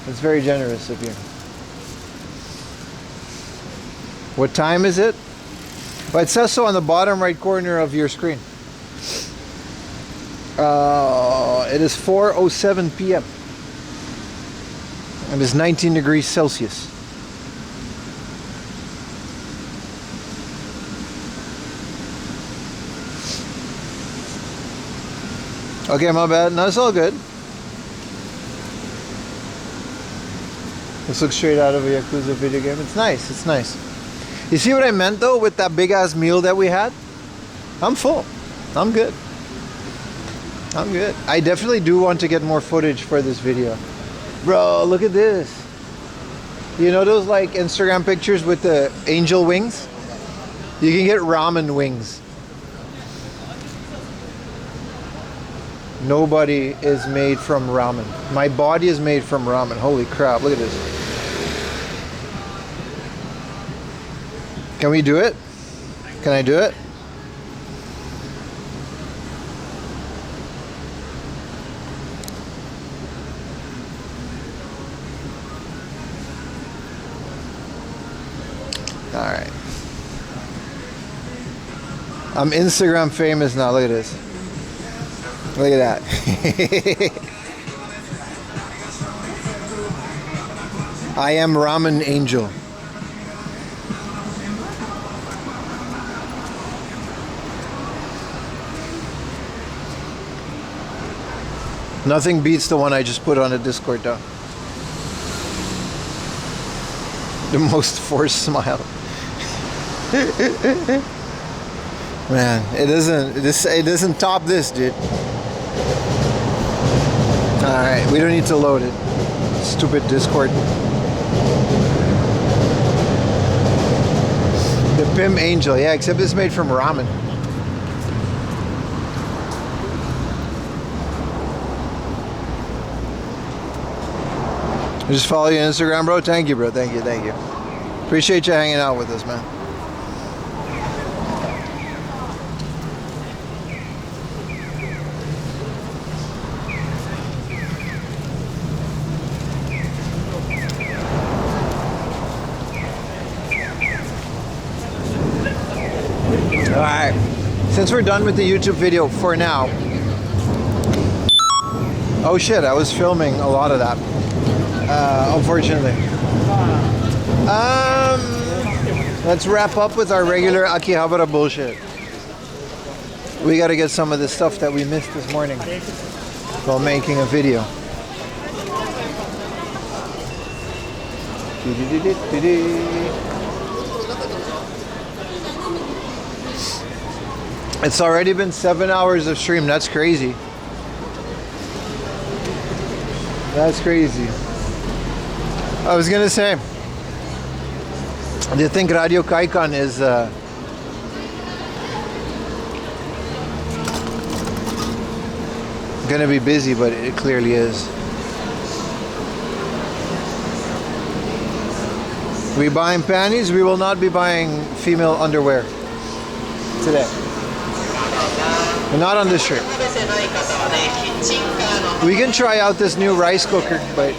That's very generous of you. What time is it? Well, it says so on the bottom right corner of your screen. It is 4:07 p.m. It is 19 degrees Celsius. Okay, my bad. No, it's all good. This looks straight out of a Yakuza video game. It's nice. It's nice. You see what I meant though with that big ass meal that we had? I'm full. I'm good. I'm good. I definitely do want to get more footage for this video. Bro, look at this. You know those like Instagram pictures with the angel wings? You can get ramen wings. Nobody is made from ramen. My body is made from ramen. Holy crap, look at this. Can we do it? Can I do it? All right. I'm Instagram famous now. Look at this. Look at that. I am Ramen Angel. Nothing beats the one I just put on a Discord though. The most forced smile. Man, it doesn't top this, dude. Alright, we don't need to load it. Stupid Discord. The Pim Angel, yeah, except it's made from ramen. I just follow you on Instagram, bro. Thank you, bro. Thank you, thank you. Appreciate you hanging out with us, man. Alright, since we're done with the YouTube video for now. Oh shit, I was filming a lot of that. Unfortunately. Let's wrap up with our regular Akihabara bullshit. We gotta get some of the stuff that we missed this morning while making a video. It's already been 7 hours of stream. That's crazy. That's crazy. I was gonna say, do you think Radio Kaikan is gonna be busy? But it clearly is. We buying panties? We will not be buying female underwear today. We're not on this trip. We can try out this new rice cooker, but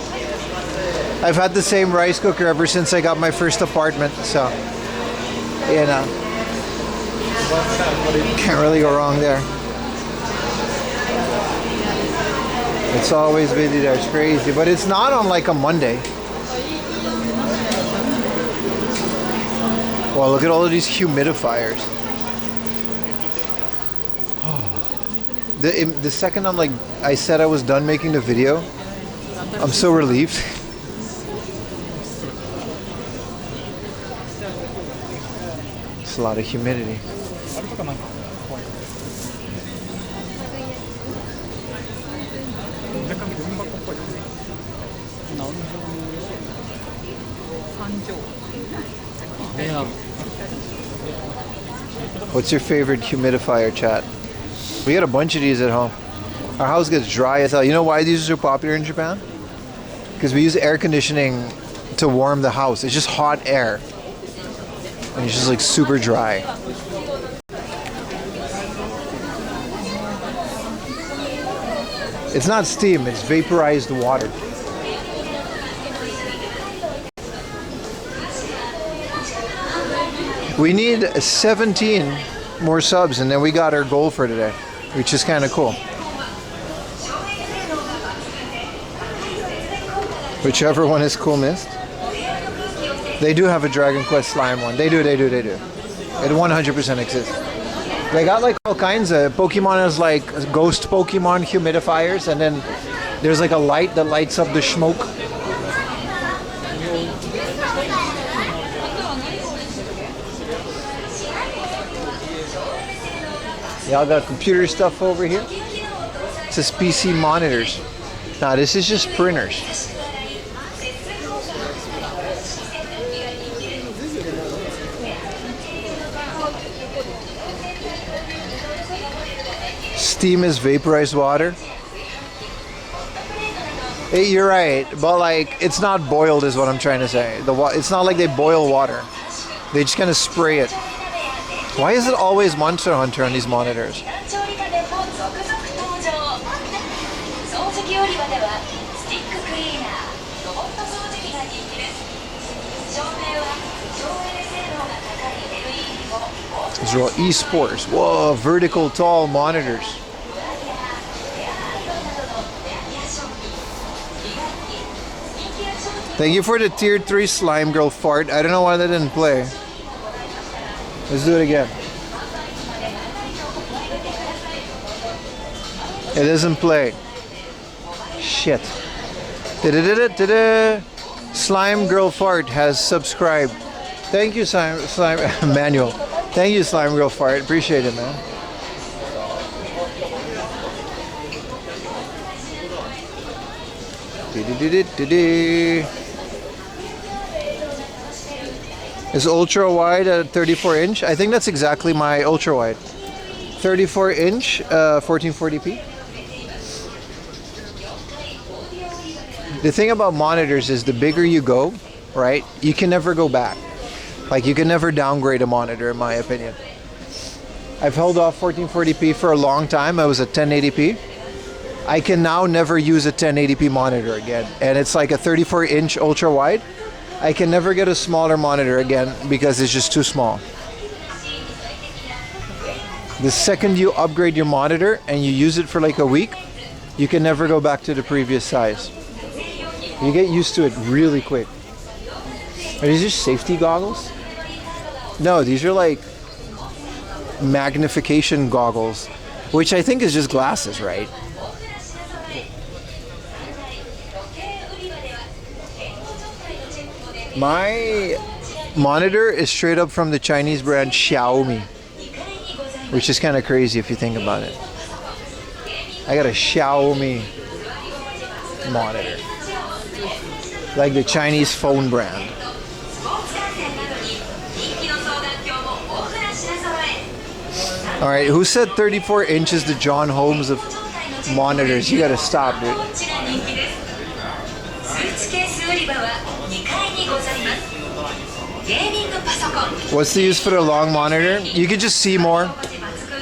I've had the same rice cooker ever since I got my first apartment, so you know, can't really go wrong there. It's always busy there. It's crazy, but it's not on like a Monday. Well, look at all of these humidifiers. The second I said I was done making the video, I'm so relieved. It's a lot of humidity. What's your favorite humidifier, chat? We got a bunch of these at home. Our house gets dry as hell. You know why these are so popular in Japan? Because we use air conditioning to warm the house. It's just hot air. And it's just like super dry. It's not steam, it's vaporized water. We need 17 more subs and then we got our goal for today, which is kind of cool. Whichever one is coolest. They do have a Dragon Quest slime one. They do. It 100% exists. They got like all kinds of Pokemon as like ghost Pokemon humidifiers, and then there's like a light that lights up the smoke. Y'all got computer stuff over here. It says PC monitors. Nah, this is just printers. Steam is vaporized water. Hey, you're right, but like it's not boiled is what I'm trying to say. It's not like they boil water. They just kind of spray it. Why is it always Monster Hunter on these monitors? These are all esports. Whoa, vertical tall monitors. Thank you for the tier 3 slime girl fart. I don't know why that didn't play. Let's do it again. It doesn't play. Shit. Slime girl fart has subscribed. Thank you, slime Manuel. Thank you, slime girl fart. Appreciate it, man. Is ultra wide a 34 inch? I think that's exactly my ultra wide. 34 inch, 1440p. The thing about monitors is the bigger you go, right, you can never go back. Like you can never downgrade a monitor in my opinion. I've held off 1440p for a long time. I was at 1080p. I can now never use a 1080p monitor again. And it's like a 34 inch ultra wide. I can never get a smaller monitor again because it's just too small. The second you upgrade your monitor and you use it for like a week, you can never go back to the previous size. You get used to it really quick. Are these just safety goggles? No, these are like magnification goggles, which I think is just glasses, right? My monitor is straight up from the Chinese brand Xiaomi, which is kind of crazy if you think about it. I got a Xiaomi monitor, like the Chinese phone brand. All right, who said 34 inches the John Holmes of monitors? You gotta stop, dude. What's the use for the long monitor? You can just see more.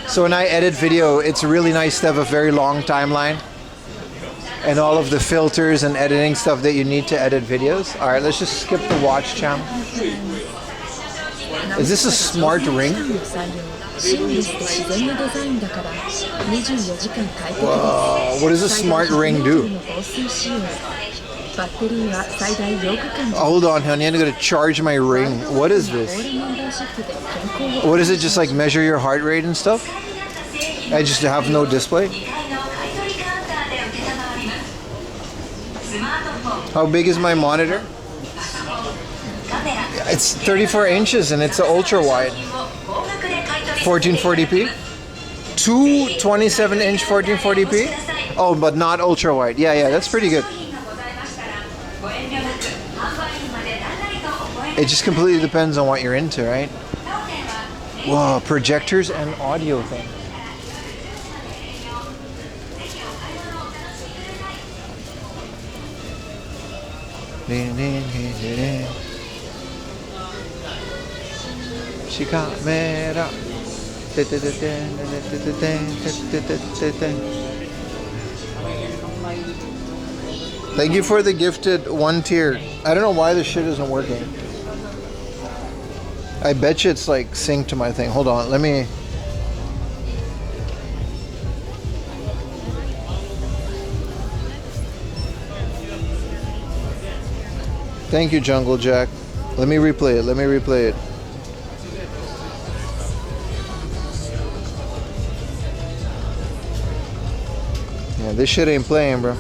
So when I edit video, it's really nice to have a very long timeline and all of the filters and editing stuff that you need to edit videos. All right, let's just skip the watch channel. Is this a smart ring? Whoa, what does a smart ring do? Hold on, honey, I'm gonna charge my ring. What is this? What is it, just like measure your heart rate and stuff? I just have no display? How big is my monitor? It's 34 inches and it's an ultra wide. 1440p? Two 27-inch 1440p? Oh, but not ultra wide. Yeah, that's pretty good. It just completely depends on what you're into, right? Whoa, projectors and audio thing. Camera. Thank you for the gifted 1 tier. I don't know why this shit isn't working. I bet you it's like synced to my thing. Hold on, let me... Thank you, Jungle Jack. Let me replay it. Yeah, this shit ain't playing, bro.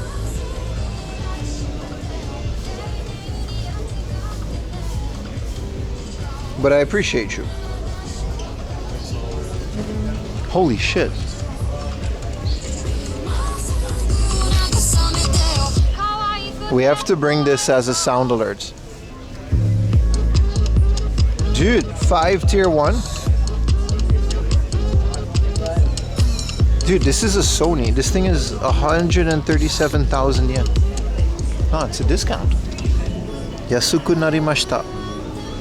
But I appreciate you. Holy shit. We have to bring this as a sound alert. Dude, 5 tier 1? Dude, this is a Sony. This thing is 137,000 yen. Oh, it's a discount. Yasuku narimashita.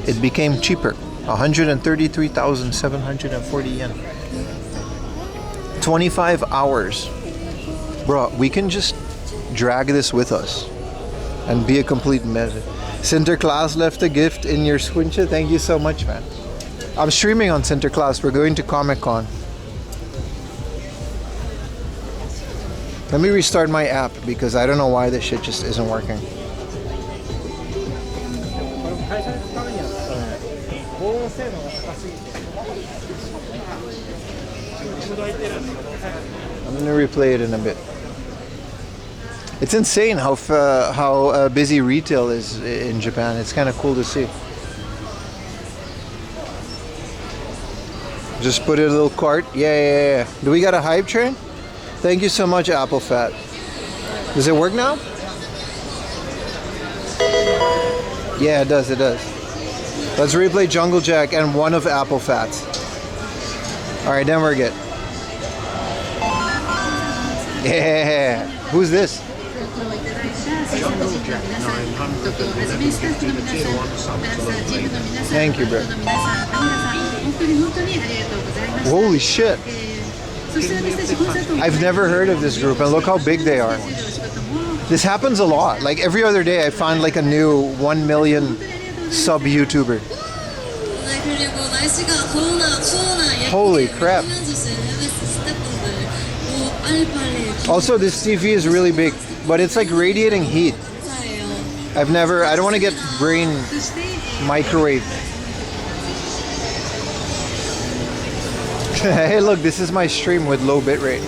It became cheaper. 133,740 yen. 25 hours. Bro, we can just drag this with us and be a complete mess. Sinterklaas left a gift in your Swincha. Thank you so much, man. I'm streaming on Sinterklaas. We're going to Comic-Con. Let me restart my app because I don't know why this shit just isn't working. I'm gonna replay it in a bit. It's insane how busy retail is in Japan. It's kind of cool to see. Just put it in a little cart. Yeah. Do we got a hype train? Thank you so much, Apple Fat. Does it work now? Yeah, it does. Let's replay Jungle Jack and one of Apple Fats. Alright, then we're good. Yeah. Who's this? Thank you, bro. Holy shit. I've never heard of this group, and look how big they are. This happens a lot. Like every other day I find like a new 1 million sub YouTuber. Holy crap. Also, this TV is really big, but it's like radiating heat. I don't want to get brain microwave. Hey, look, this is my stream with low bitrate.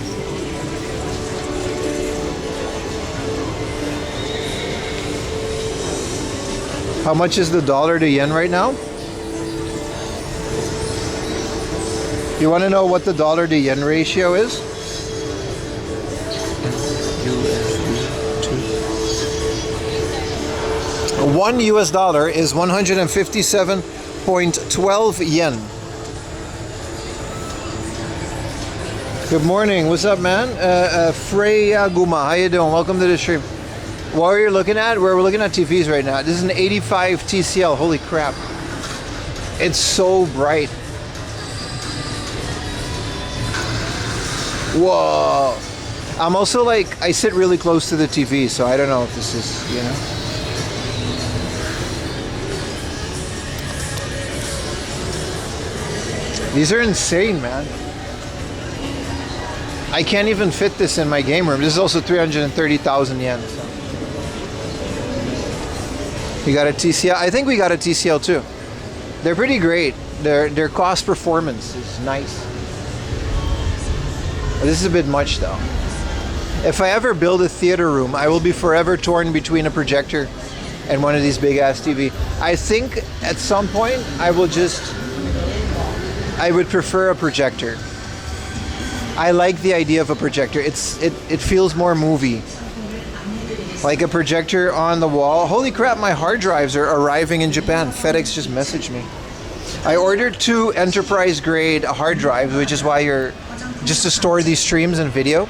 How much is the dollar to yen right now? You want to know what the dollar to yen ratio is? $1 is 157.12 yen. Good morning. What's up, man? Freya Guma. How you doing? Welcome to the stream. What are you looking at? We're looking at TVs right now. This is an 85 TCL. Holy crap. It's so bright. Whoa. I'm also like, I sit really close to the TV, so I don't know if this is, you know. These are insane, man. I can't even fit this in my game room. This is also 330,000 yen. So. You got a TCL? I think we got a TCL too. They're pretty great. Their cost performance is nice. This is a bit much though. If I ever build a theater room, I will be forever torn between a projector and one of these big ass TV. I think at some point I would prefer a projector. I like the idea of a projector. It feels more movie. Like a projector on the wall. Holy crap, my hard drives are arriving in Japan. FedEx just messaged me. I ordered 2 enterprise grade hard drives, which is why you're just to store these streams and video.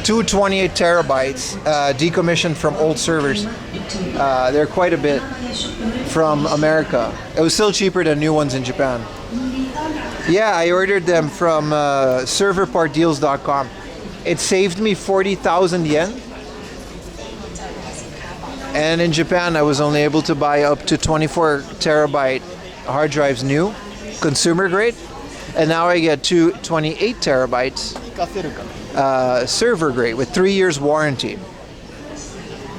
2 28 terabytes decommissioned from old servers. They're quite a bit from America. It was still cheaper than new ones in Japan. Yeah, I ordered them from serverpartdeals.com. It saved me 40,000 yen. And in Japan, I was only able to buy up to 24 terabyte hard drives new, consumer grade. And now I get 2 28 terabytes server grade with 3 years warranty.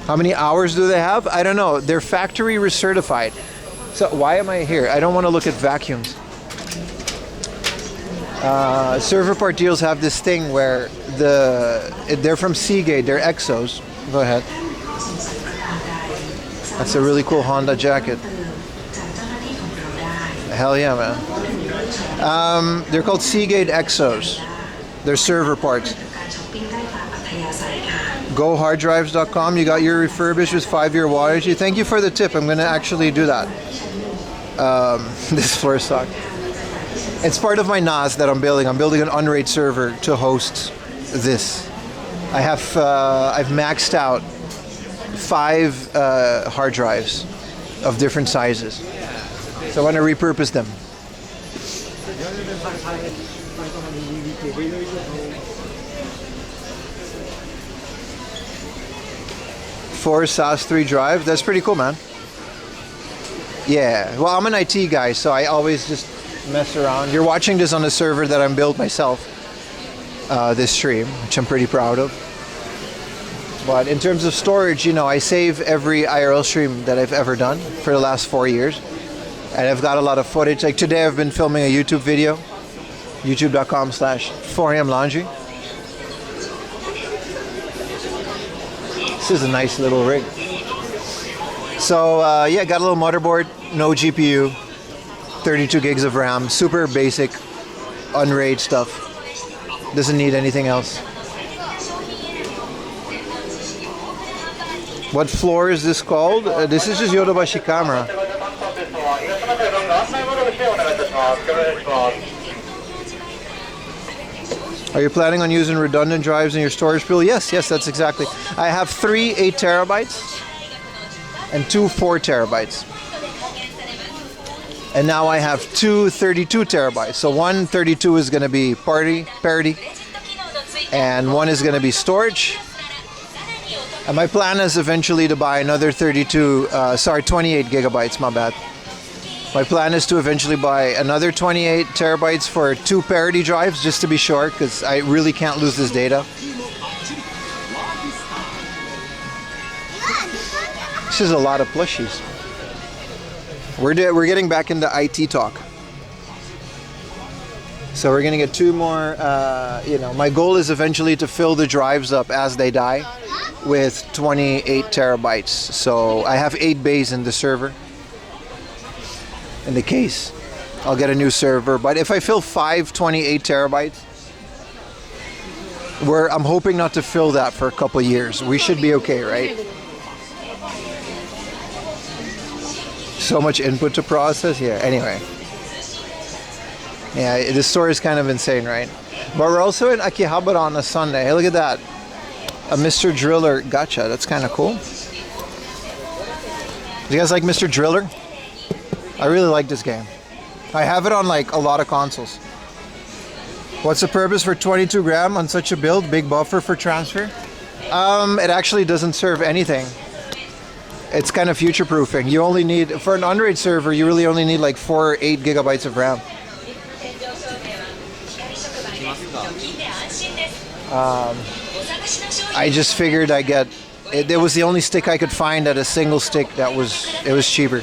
How many hours do they have? I don't know. They're factory recertified. So why am I here? I don't want to look at vacuums. Server Part Deals have this thing where they're from Seagate. They're Exos. Go ahead. That's a really cool Honda jacket. Hell yeah, man. They're called Seagate Exos. They're server parts. GoHardDrives.com. You got your refurbished with 5-year warranty. Thank you for the tip. I'm going to actually do that. This floor stock. It's part of my NAS that I'm building. I'm building an Unraid server to host this. I've maxed out 5 hard drives of different sizes. So I want to repurpose them. Four SAS 3 drive. That's pretty cool, man. Yeah. Well, I'm an IT guy, so I always just mess around. You're watching this on a server that I'm built myself. This stream, which I'm pretty proud of. But in terms of storage, you know, I save every IRL stream that I've ever done for the last 4 years. And I've got a lot of footage. Like today I've been filming a YouTube video. YouTube.com/4amlaundry. This is a nice little rig. So yeah, got a little motherboard, no GPU, 32 gigs of RAM, super basic, Unraid stuff. Doesn't need anything else. What floor is this called? This is just Yodobashi Camera. Are you planning on using redundant drives in your storage pool? Yes, that's exactly. I have 3 8 terabytes and 2 4 terabytes. And now I have 2 32 terabytes. So one 32 is going to be party, and one is going to be storage. And my plan is eventually to buy another 28 gigabytes, my bad. My plan is to eventually buy another 28 terabytes for 2 parity drives, just to be sure, because I really can't lose this data. This is a lot of plushies. We're getting back into IT talk. So we're gonna get 2 more, you know, my goal is eventually to fill the drives up as they die with 28 terabytes. So I have 8 bays in the server. In the case, I'll get a new server. But if I fill 5 28 terabytes, I'm hoping not to fill that for a couple years. We should be okay, right? So much input to process. Yeah, anyway. Yeah, the store is kind of insane, right? But we're also in Akihabara on a Sunday. Hey, look at that. A Mr. Driller gacha. That's kind of cool. Do you guys like Mr. Driller? I really like this game. I have it on like a lot of consoles. What's the purpose for 22 gram on such a build? Big buffer for transfer? It actually doesn't serve anything. It's kind of future proofing. You only need, for an underage server, you really only need like 4 or 8 gigabytes of RAM. I just figured it was the only stick I could find at a single stick it was cheaper.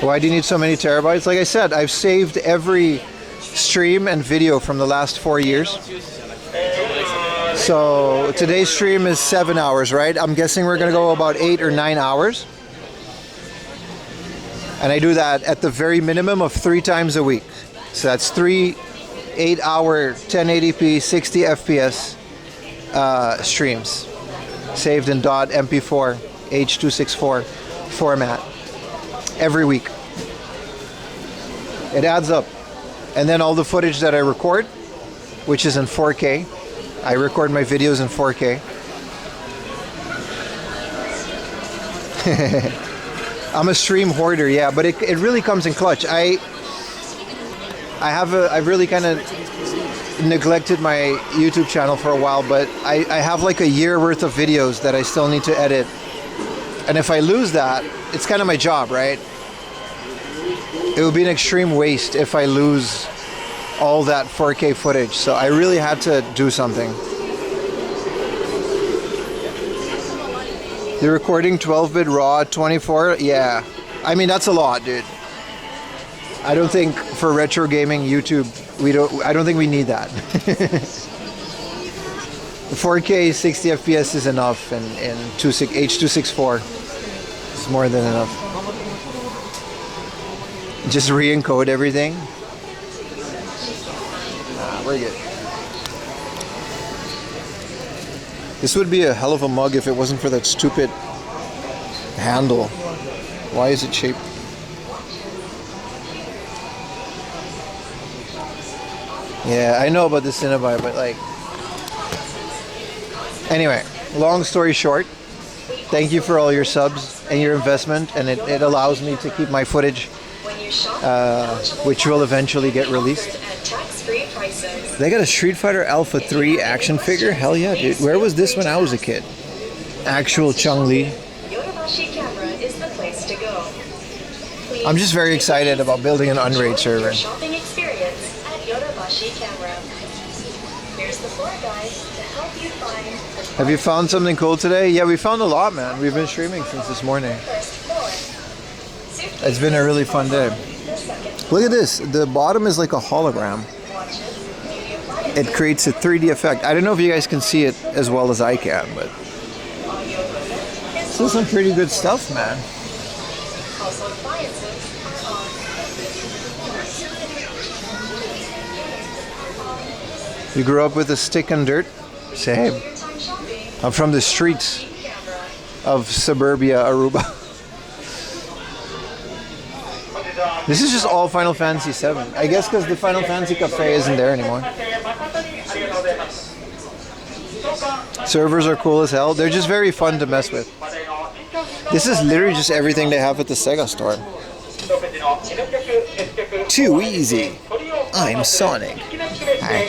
Why do you need so many terabytes? Like I said, I've saved every stream and video from the last 4 years. So today's stream is 7 hours, right? I'm guessing we're gonna go about 8 or 9 hours. And I do that at the very minimum of 3 times a week. So that's 3 8-hour 1080p 60 FPS streams saved in .mp4 H.264 format every week. It adds up. And then all the footage that I record, which is in 4K. I record my videos in 4K. I'm a stream hoarder, yeah, but it really comes in clutch. I've really kind of neglected my YouTube channel for a while, but I have like a year worth of videos that I still need to edit. And if I lose that, it's kind of my job, right? It would be an extreme waste if I lose all that 4K footage. So I really had to do something. The recording 12-bit RAW 24, yeah. I mean, that's a lot, dude. I don't think for retro gaming YouTube, I don't think we need that. 4K 60 FPS is enough, and H.264 is more than enough. Just re-encode everything. We're good. This would be a hell of a mug if it wasn't for that stupid handle. Why is it shaped? Yeah, I know about the Cinebuy, but like... Anyway, long story short, thank you for all your subs and your investment, and it allows me to keep my footage, which will eventually get released. They got a Street Fighter Alpha 3 action figure? Hell yeah, dude. Where was this when I was a kid? Actual Chun-Li. Yodobashi Camera is the place to go. I'm just very excited about building an Unraid server. Shopping experience at Yodobashi Camera. Here's the floor guide to help you find. Have you found something cool today? Yeah, we found a lot, man. We've been streaming since this morning. It's been a really fun day. Look at this. The bottom is like a hologram. It creates a 3D effect. I don't know if you guys can see it as well as I can, but this is some pretty good stuff, man. You grew up with a stick and dirt? Same. I'm from the streets of suburbia, Aruba. This is just all Final Fantasy VII. I guess because the Final Fantasy Cafe isn't there anymore. Servers are cool as hell. They're just very fun to mess with. This is literally just everything they have at the Sega store. Too easy. I'm Sonic. Hi.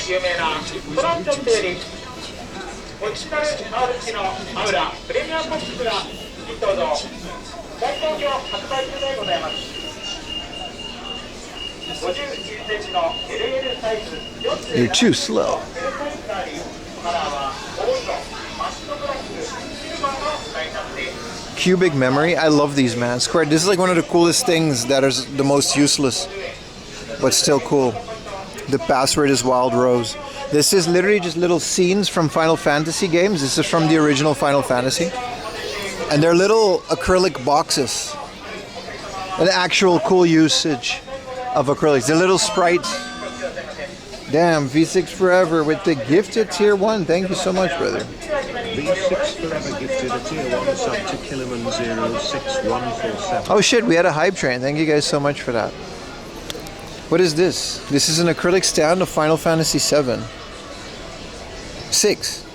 You're too slow. Cubic memory. I love these, man. Square. This is like one of the coolest things that is the most useless, but still cool. The password is Wild Rose. This is literally just little scenes from Final Fantasy games. This is from the original Final Fantasy. And they're little acrylic boxes. An actual cool usage of acrylics. They're little sprites. Damn, V6 Forever with the gifted tier 1. Thank you so much, brother. V6 Forever gifted a tier 1 sub to Killiman06147. Oh shit, we had a hype train. Thank you guys so much for that. What is this? This is an acrylic stand of Final Fantasy 6.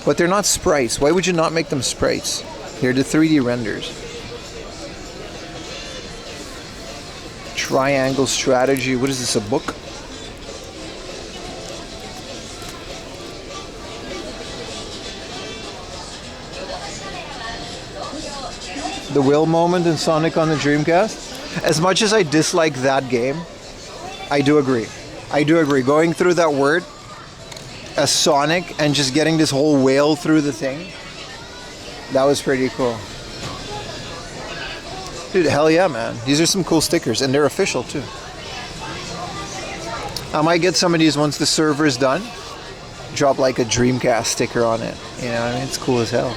But they're not sprites. Why would you not make them sprites? They're the 3D renders. Triangle Strategy. What is this, a book? The Will moment in Sonic on the Dreamcast. As much as I dislike that game, I do agree. I do agree. Going through that word as Sonic and just getting this whole whale through the thing, that was pretty cool. Dude, hell yeah, man. These are some cool stickers, and they're official too. I might get some of these once the server is done. Drop like a Dreamcast sticker on it. You know what I mean? It's cool as hell.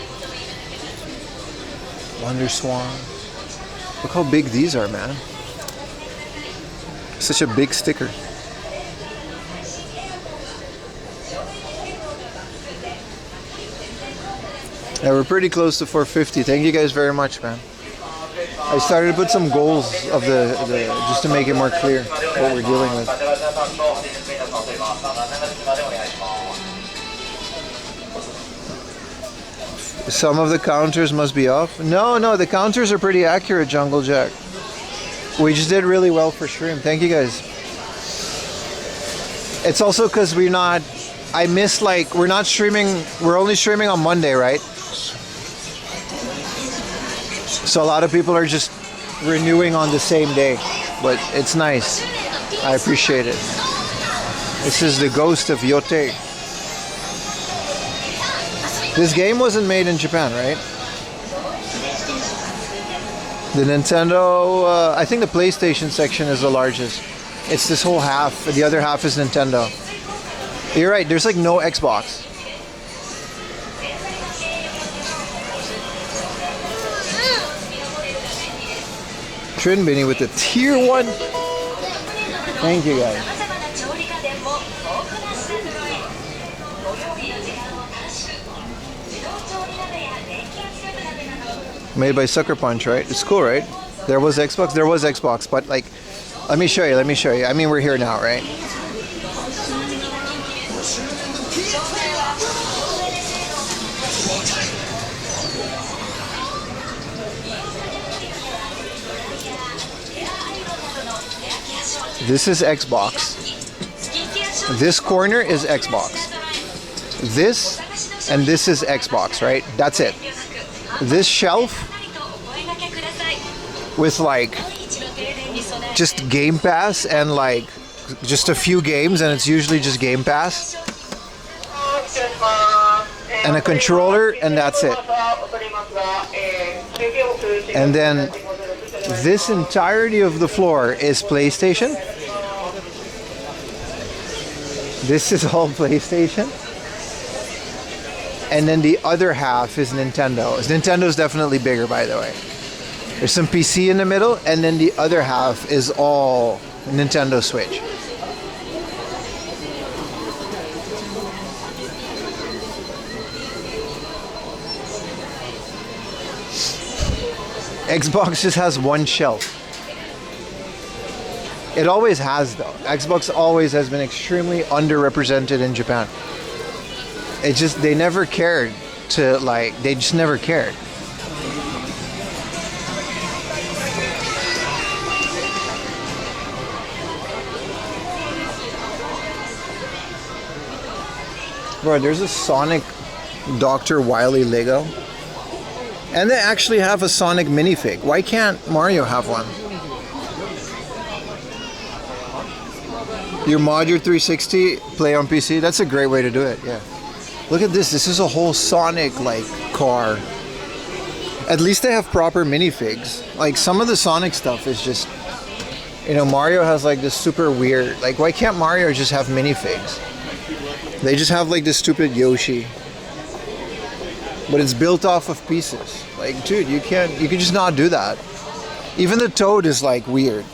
Wonder Swan. Look how big these are, man. Such a big sticker. Yeah, we're pretty close to 450. Thank you guys very much, man. I started to put some goals of the just to make it more clear what we're dealing with. Some of the counters must be off. No, the counters are pretty accurate, Jungle Jack. We just did really well for stream. Thank you guys. It's also because we're not, I miss like, we're not streaming, we're only streaming on Monday, right? So a lot of people are just renewing on the same day, but it's nice. I appreciate it. This is the Ghost of Yote. This game wasn't made in Japan, right? The Nintendo, I think the PlayStation section is the largest. It's this whole half. The other half is Nintendo. You're right, there's like no Xbox. Trinbini with the tier 1. Thank you guys. Made by Sucker Punch, right? It's cool, right? There was Xbox, but like, let me show you. I mean, we're here now, right? This is Xbox. This corner is Xbox. This and this is Xbox, right? That's it. This shelf with like just Game Pass and like just a few games, and it's usually just Game Pass and a controller, and that's it. And then this entirety of the floor is PlayStation. This is all PlayStation. And then the other half is Nintendo. Nintendo's definitely bigger, by the way. There's some PC in the middle, and then the other half is all Nintendo Switch. Xbox just has one shelf. It always has, though. Xbox always has been extremely underrepresented in Japan. It just, they never cared to, like, they just never cared. Bro, there's a Sonic Dr. Wily Lego. And they actually have a Sonic minifig. Why can't Mario have one? Your mod, your 360, play on PC. That's a great way to do it, yeah. Look at this. This is a whole Sonic, like, car. At least they have proper minifigs. Like some of the Sonic stuff is just, you know, Mario has like this super weird, like why can't Mario just have minifigs? They just have like this stupid Yoshi. But it's built off of pieces. Like, dude, you can just not do that. Even the Toad is like weird.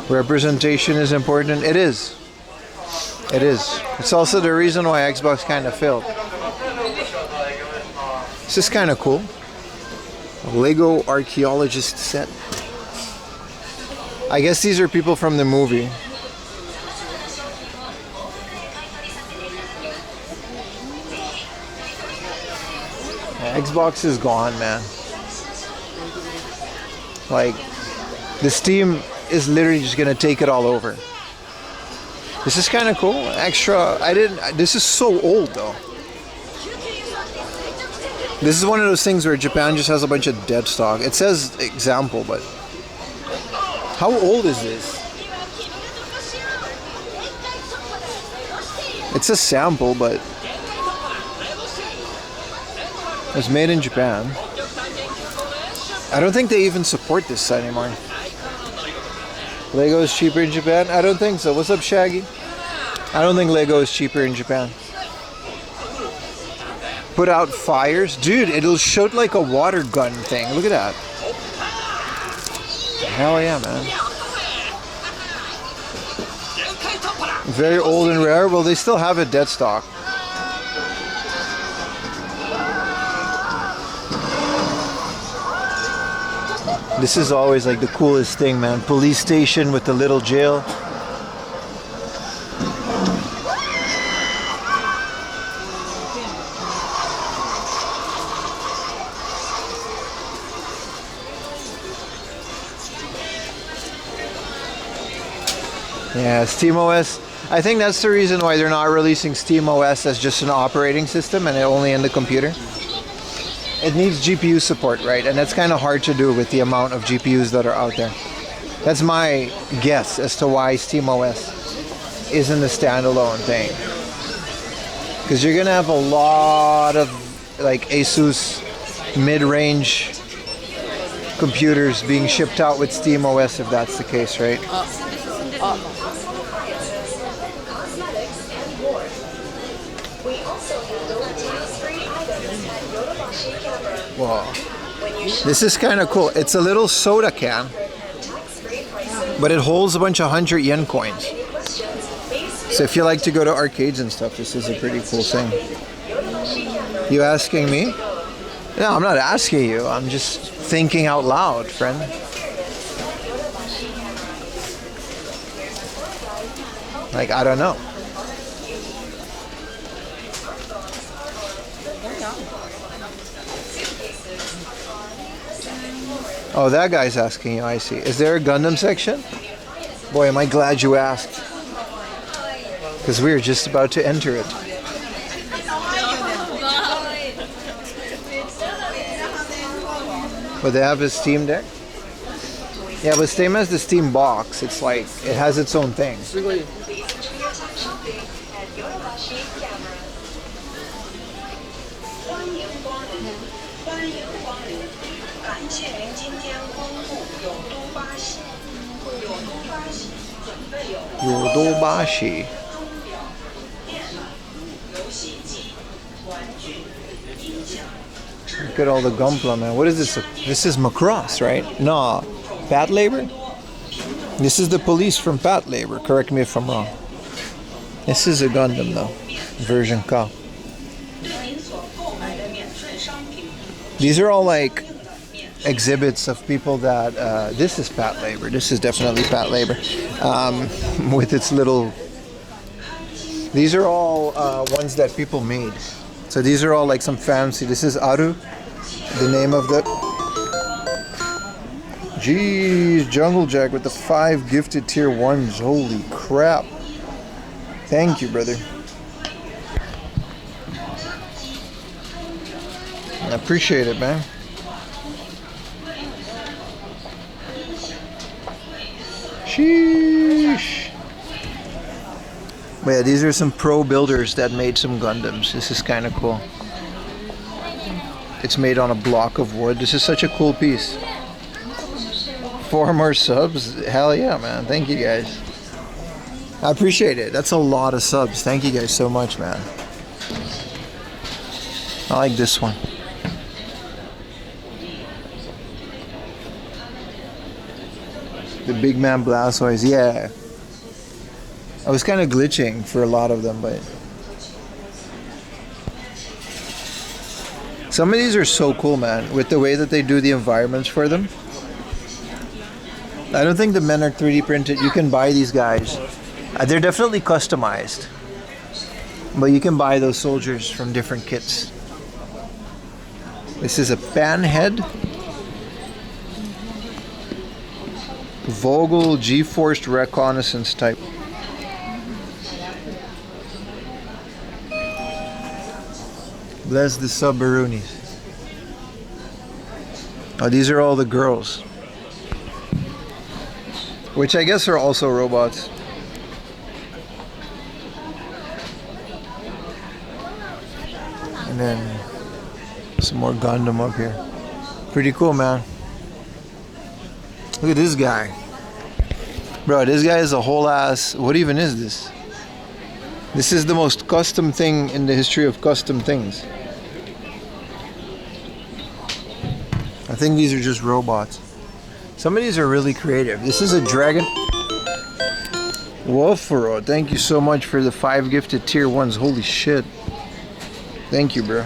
Representation is important. It is. It is. It's also the reason why Xbox kind of failed. This is kind of cool. A Lego archaeologist set. I guess these are people from the movie. Yeah, Xbox is gone, man. Like, the Steam is literally just gonna take it all over. This is kind of cool. Extra. This is so old though. This is one of those things where Japan just has a bunch of dead stock. It says example, but how old is this? It's a sample, but it's made in Japan. I don't think they even support this anymore. Lego is cheaper in Japan? I don't think so. What's up, Shaggy? I don't think Lego is cheaper in Japan. Put out fires? Dude, it'll shoot like a water gun thing. Look at that. Hell yeah, man. Very old and rare. Well, they still have a dead stock. This is always like the coolest thing, man. Police station with the little jail. Yeah, SteamOS. I think that's the reason why they're not releasing SteamOS as just an operating system and only in the computer. It needs GPU support, right? And that's kind of hard to do with the amount of GPUs that are out there. That's my guess as to why SteamOS isn't a standalone thing. Because you're gonna have a lot of like Asus mid-range computers being shipped out with SteamOS if that's the case, right? Wow. This is kind of cool. It's a little soda can, but it holds a bunch of 100 yen coins. So if you like to go to arcades and stuff, this is a pretty cool thing. You asking me? No, I'm not asking you. I'm just thinking out loud, friend. Like, I don't know. Oh, that guy's asking you, I see. Is there a Gundam section? Boy, am I glad you asked. Because we're just about to enter it. But they have a Steam Deck? Yeah, but same as the Steam box. It's like, it has its own thing. Yodobashi. Look at all the Gunpla, man. What is this? This is Macross, right? No. Pat Labor? This is the police from Pat Labor. Correct me if I'm wrong. This is a Gundam, though. Version K. These are all like exhibits of people that this is Pat Labor. This is definitely Pat Labor with its little. These are all ones that people made. So these are all like some fancy. This is Aru, the name of the. Jeez, Jungle Jack with the 5 gifted tier 1s. Holy crap! Thank you, brother. I appreciate it, man. Sheesh. But yeah, these are some pro builders that made some Gundams. This is kind of cool. It's made on a block of wood. This is such a cool piece. 4 more subs? Hell yeah, man. Thank you guys. I appreciate it. That's a lot of subs. Thank you guys so much, man. I like this one. The Big Man Blastoise, yeah. I was kind of glitching for a lot of them, but some of these are so cool, man, with the way that they do the environments for them. I don't think the men are 3D printed. You can buy these guys. They're definitely customized, but you can buy those soldiers from different kits. This is a Panhead Vogel G-Forced Reconnaissance type. Bless the Subarunis. Oh, these are all the girls, which I guess are also robots. And then some more Gundam up here. Pretty cool, man. Look at this guy. Bro, this guy is a whole ass... What even is this? This is the most custom thing in the history of custom things. I think these are just robots. Some of these are really creative. This is a dragon. Wolfero, thank you so much for the 5 gifted tier 1s. Holy shit. Thank you, bro.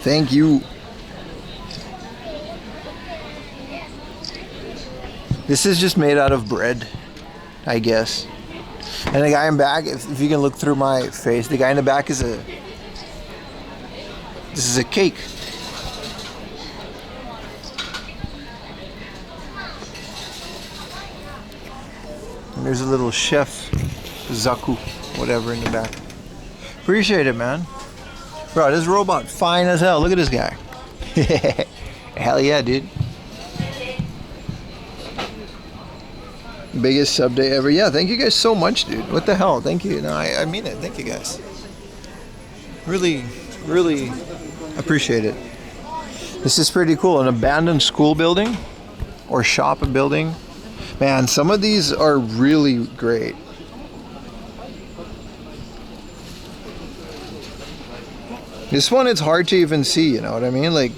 Thank you. This is just made out of bread, I guess. And the guy in back, if you can look through my face, the guy in the back is a... This is a cake. And there's a little chef, Zaku, whatever in the back. Appreciate it, man. Bro, this robot fine as hell. Look at this guy. Hell yeah, dude. Biggest sub day ever. Yeah, thank you guys so much, dude. What the hell? Thank you. No, I mean it. Thank you guys. Really, really appreciate it. This is pretty cool. An abandoned school building or shop building. Man, some of these are really great. This one, it's hard to even see, you know what I mean? Like,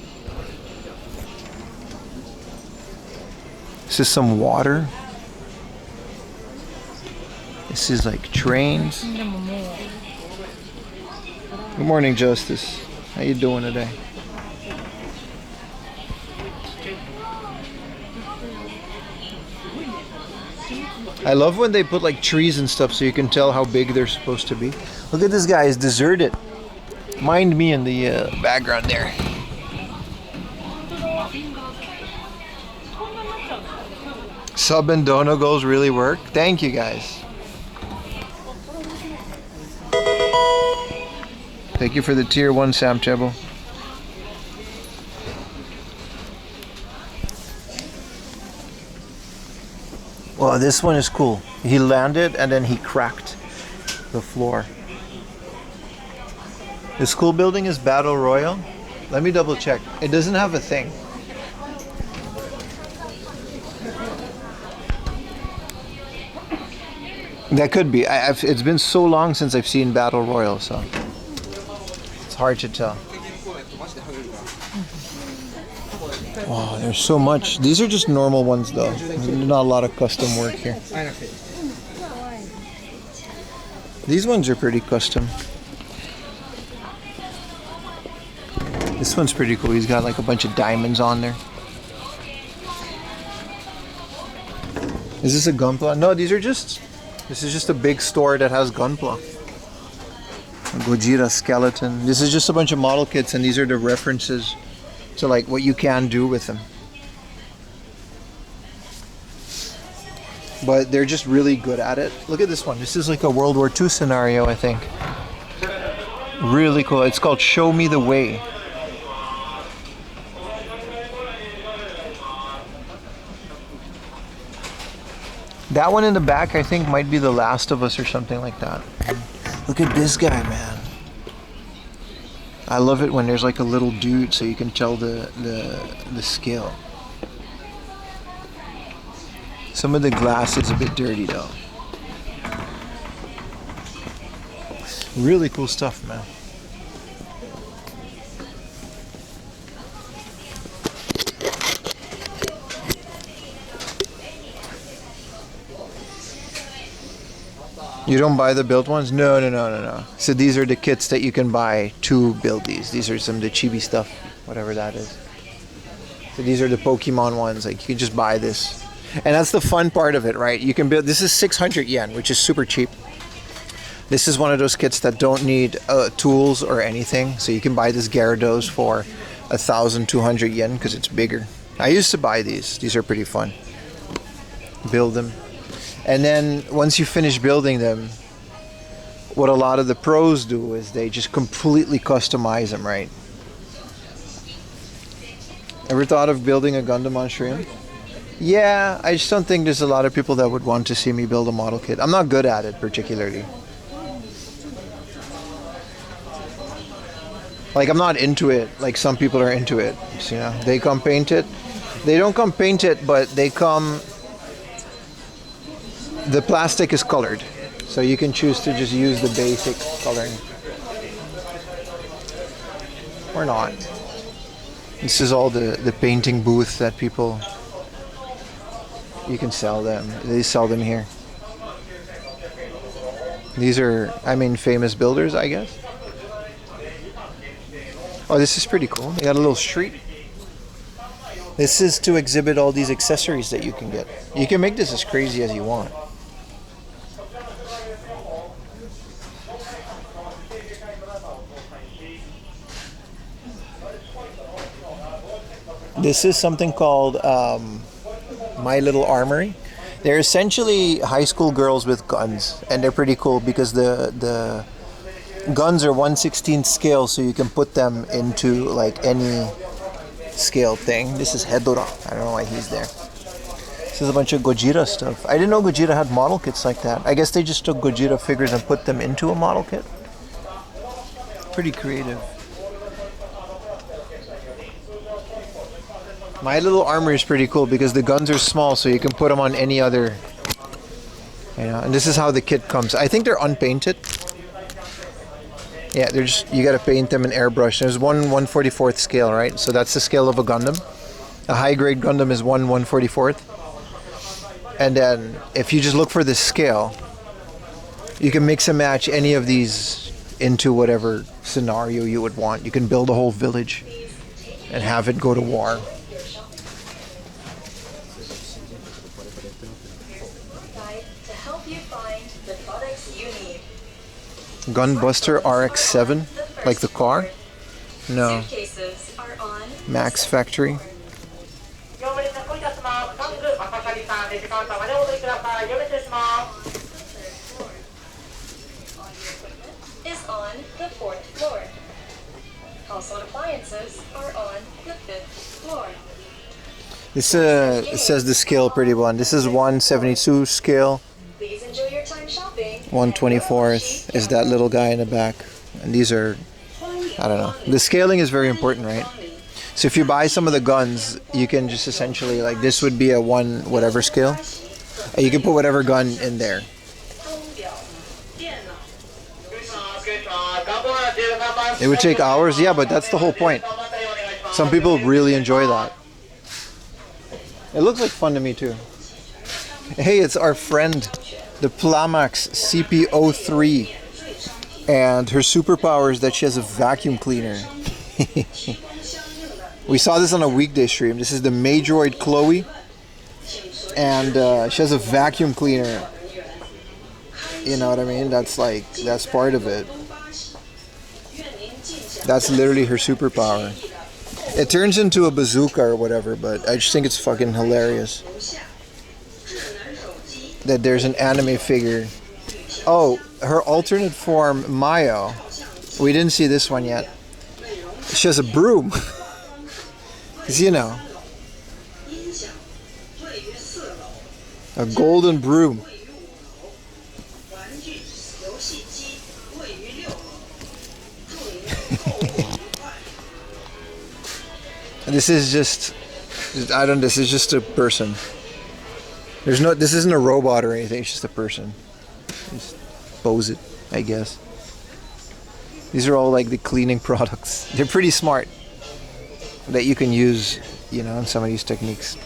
this is some water. This is like trains. Good morning, Justice. How you doing today? I love when they put like trees and stuff so you can tell how big they're supposed to be. Look at this guy, he's deserted. Mind me in the background there. Sub and dono goals really work. Thank you guys. Thank you for the tier 1 Sam Chebo. Well, this one is cool. He landed and then he cracked the floor. The school building is Battle Royal. Let me double check. It doesn't have a thing. That could be. It's been so long since I've seen Battle Royal, so it's hard to tell. Wow, there's so much. These are just normal ones though. There's not a lot of custom work here. These ones are pretty custom. This one's pretty cool. He's got like a bunch of diamonds on there. Is this a Gunpla? No, these are just... This is just a big store that has Gunpla. A Gojira skeleton. This is just a bunch of model kits and these are the references to like what you can do with them. But they're just really good at it. Look at this one. This is like a World War II scenario, I think. Really cool. It's called Show Me the Way. That one in the back, I think, might be The Last of Us or something like that. Look at this guy, man. I love it when there's like a little dude so you can tell the scale. Some of the glass is a bit dirty though. Really cool stuff, man. You don't buy the built ones? No. So these are the kits that you can buy to build these. These are some of the chibi stuff, whatever that is. So these are the Pokemon ones. Like you can just buy this. And that's the fun part of it, right? You can build, this is 600 yen, which is super cheap. This is one of those kits that don't need tools or anything. So you can buy this Gyarados for 1,200 yen because it's bigger. I used to buy these. These are pretty fun. Build them. And then once you finish building them, what a lot of the pros do is they just completely customize them, right? Ever thought of building a Gundam on stream? Yeah, I just don't think there's a lot of people that would want to see me build a model kit. I'm not good at it particularly. Like I'm not into it like some people are into it. You know, they come paint it. They don't come paint it, but they come... The plastic is colored, so you can choose to just use the basic coloring. Or not. This is all the painting booth that people... You can sell them. They sell them here. These are, I mean, famous builders, I guess. Oh, this is pretty cool. They got a little street. This is to exhibit all these accessories that you can get. You can make this as crazy as you want. This is something called My Little Armory. They're essentially high school girls with guns, and they're pretty cool because the guns are 1/16 scale, so you can put them into like any scale thing. This is Hedora. I don't know why he's there. This is a bunch of Gojira stuff. I didn't know Gojira had model kits like that. I guess they just took Gojira figures and put them into a model kit. Pretty creative. My Little Armory is pretty cool because the guns are small, so you can put them on any other, you know. And this is how the kit comes. I think they're unpainted. Yeah, they're just, you gotta paint them in airbrush. There's 1/144th scale, right? So that's the scale of a Gundam. A high grade Gundam is 1/144th. And then if you just look for this scale, you can mix and match any of these into whatever scenario you would want. You can build a whole village and have it go to war. Gunbuster RX-7, like the car? No. Max Factory. Is on the 4th floor. Household appliances are on the 5th floor. This it says the scale pretty well. This is 1/72 scale. Please enjoy your time shopping. 1/24th is that little guy in the back. And these are, I don't know. The scaling is very important, right? So if you buy some of the guns, you can just essentially, like this would be a 1 whatever scale. And you can put whatever gun in there. It would take hours, yeah, but that's the whole point. Some people really enjoy that. It looks like fun to me too. Hey, it's our friend, the Plamax CP03. And her superpower is that she has a vacuum cleaner. We saw this on a weekday stream. This is the Maid Dragon Chloe. And she has a vacuum cleaner. You know what I mean? That's like, that's part of it. That's literally her superpower. It turns into a bazooka or whatever, but I just think it's fucking hilarious that there's an anime figure. Oh, her alternate form, Mayo. We didn't see this one yet. She has a broom. 'Cause, you know. A golden broom. This is just, this is just a person. There's no, this isn't a robot or anything, it's just a person. Just pose it, I guess. These are all like the cleaning products. They're pretty smart that you can use, you know, in some of these techniques.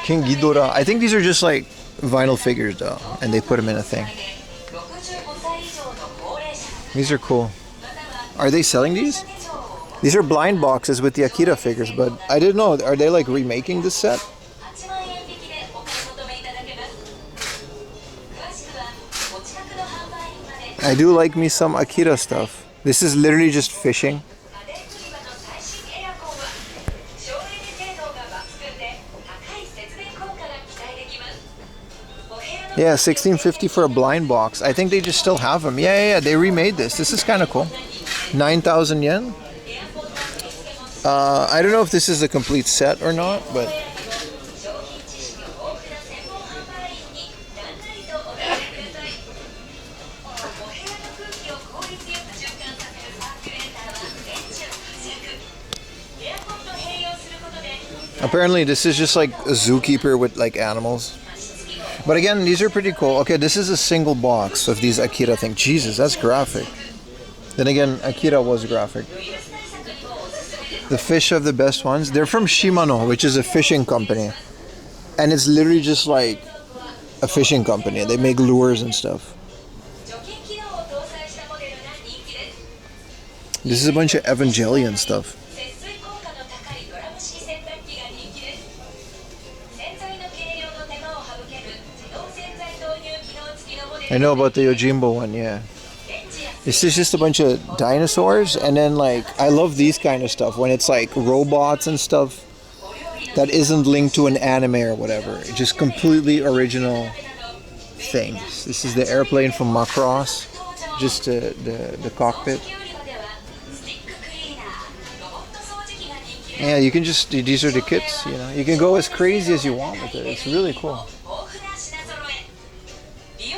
King Ghidorah. I think these are just like vinyl figures though, and they put them in a thing. These are cool. Are they selling these? These are blind boxes with the Akira figures, but I didn't know. Are they like remaking this set? I do like me some Akira stuff. This is literally just fishing. Yeah, $16.50 for a blind box. I think they just still have them. Yeah, they remade this. This is kind of cool. 9,000 yen. I don't know if this is a complete set or not, but apparently this is just like a zookeeper with like animals. But again, these are pretty cool. Okay, this is a single box of these Akira things. Jesus, that's graphic. Then again, Akira was graphic. The fish of the best ones. They're from Shimano, which is a fishing company. And it's literally just like a fishing company. They make lures and stuff. This is a bunch of Evangelion stuff. I know about the Yojimbo one, yeah. This is just a bunch of dinosaurs, and then like, I love these kind of stuff, when it's like robots and stuff that isn't linked to an anime or whatever. It's just completely original things. This is the airplane from Macross, just the cockpit. Yeah, you can just, these are the kits, you know. You can go as crazy as you want with it. It's really cool.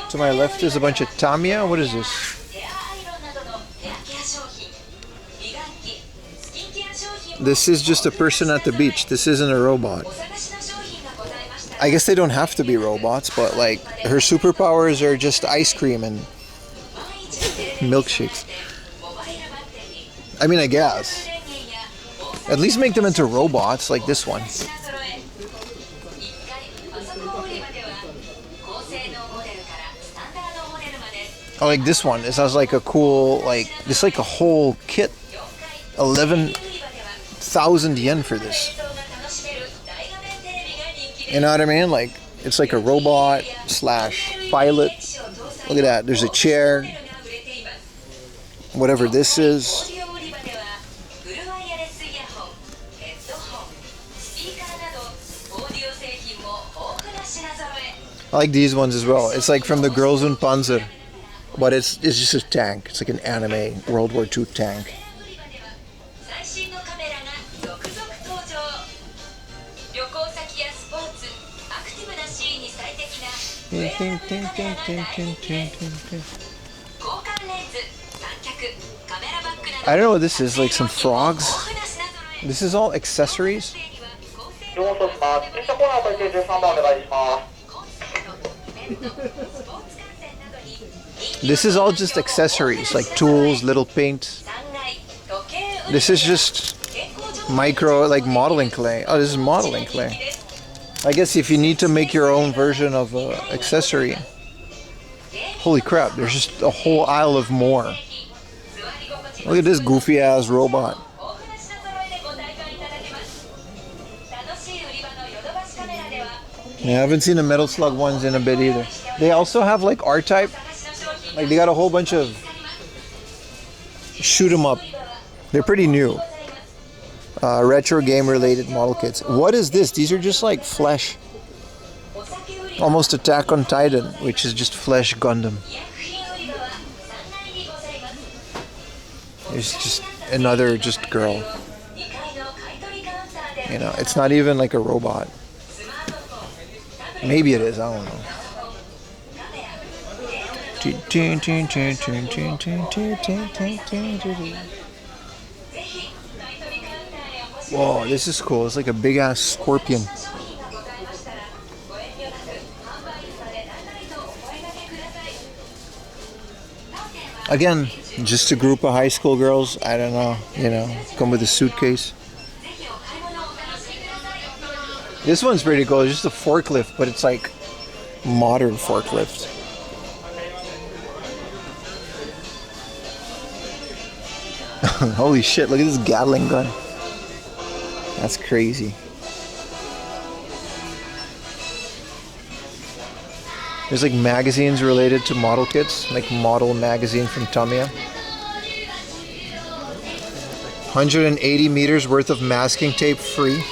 To my left is a bunch of Tamiya. What is this? This is just a person at the beach. This isn't a robot. I guess they don't have to be robots, but like her superpowers are just ice cream and milkshakes. I mean, I guess. At least make them into robots like this one. I like this one. This has like a cool, like, this like a whole kit. 11,000 yen for this. You know what I mean? Like, it's like a robot slash pilot. Look at that. There's a chair. Whatever this is. I like these ones as well. It's like from the Girls in Panzer. But it's just a tank. It's like an anime World War II tank. I don't know what this is, like some frogs? This is all accessories? This is all just accessories, like tools, little paint. This is just micro, like modeling clay. Oh, this is modeling clay. I guess if you need to make your own version of an accessory. Holy crap, there's just a whole aisle of more. Look at this goofy ass robot. Yeah, I haven't seen the Metal Slug ones in a bit either. They also have like R-Type. Like they got a whole bunch of shoot 'em up. They're pretty new. retro game related model kits. What is this? These are just like flesh. Almost Attack on Titan, which is just flesh Gundam. There's just another just girl. You know, it's not even like a robot. Maybe it is, I don't know. Whoa, this is cool. It's like a big ass scorpion. Again, just a group of high school girls. I don't know, you know, come with a suitcase. This one's pretty cool. It's just a forklift, but it's like modern forklift. Holy shit, look at this Gatling gun. That's crazy. There's like magazines related to model kits, like Model Magazine from Tamiya. 180 meters worth of masking tape free.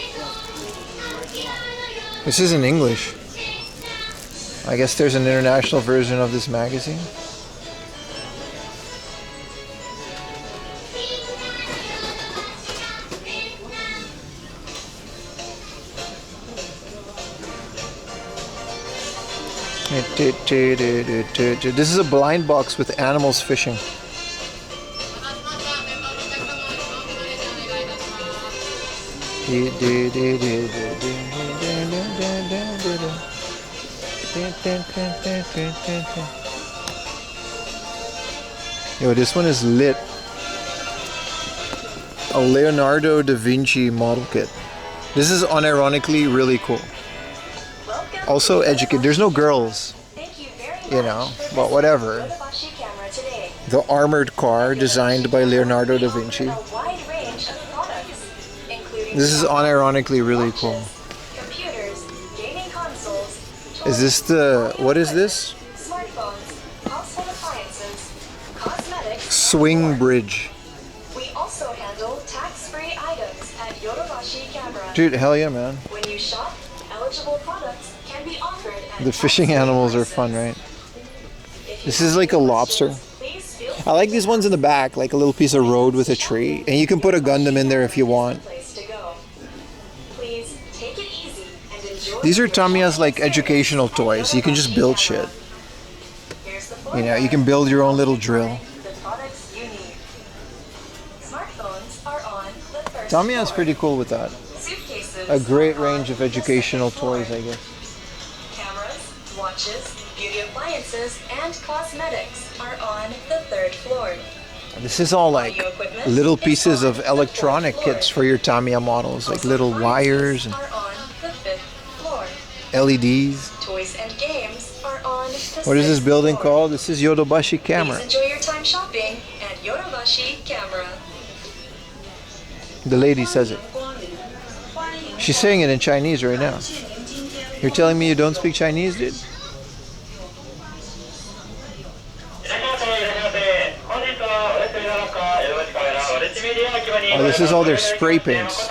This is in English. I guess there's an international version of this magazine. This is a blind box with animals fishing. Yo, this one is lit. A Leonardo da Vinci model kit. This is unironically really cool. Also educated. There's no girls, you know, but whatever. The armored car designed by Leonardo da Vinci. This is unironically really cool. Is this the, what is this? Swing bridge. We also handle tax-free items at Yodobashi Camera. Dude, hell yeah, man. When you shop, eligible products can be offered at The fishing animals are fun, right? This is like a lobster. I like these ones in the back, like a little piece of road with a tree. And you can put a Gundam in there if you want. These are Tamiya's like educational toys. You can just build shit. You know, you can build your own little drill. Tamiya's pretty cool with that. A great range of educational toys, I guess. Cameras, watches, beauty appliances, and cosmetics are on the 3rd floor. This is all like little pieces of electronic kits for your Tamiya models, like little wires and LEDs. Toys and games are on the What is this building called? This is Yodobashi Camera. Please enjoy your time shopping at Yodobashi Camera. The lady says it. She's saying it in Chinese right now. You're telling me you don't speak Chinese, dude? Oh, this is all their spray paints.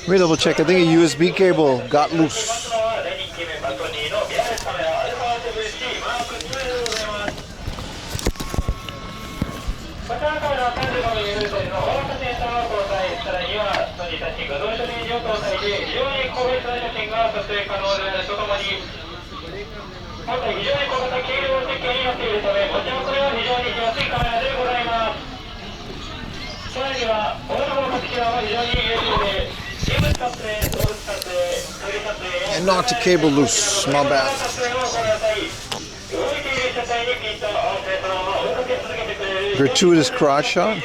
Let me double check. I think a USB cable got loose. And knocked the cable loose. My bad. Gratuitous crotch shot.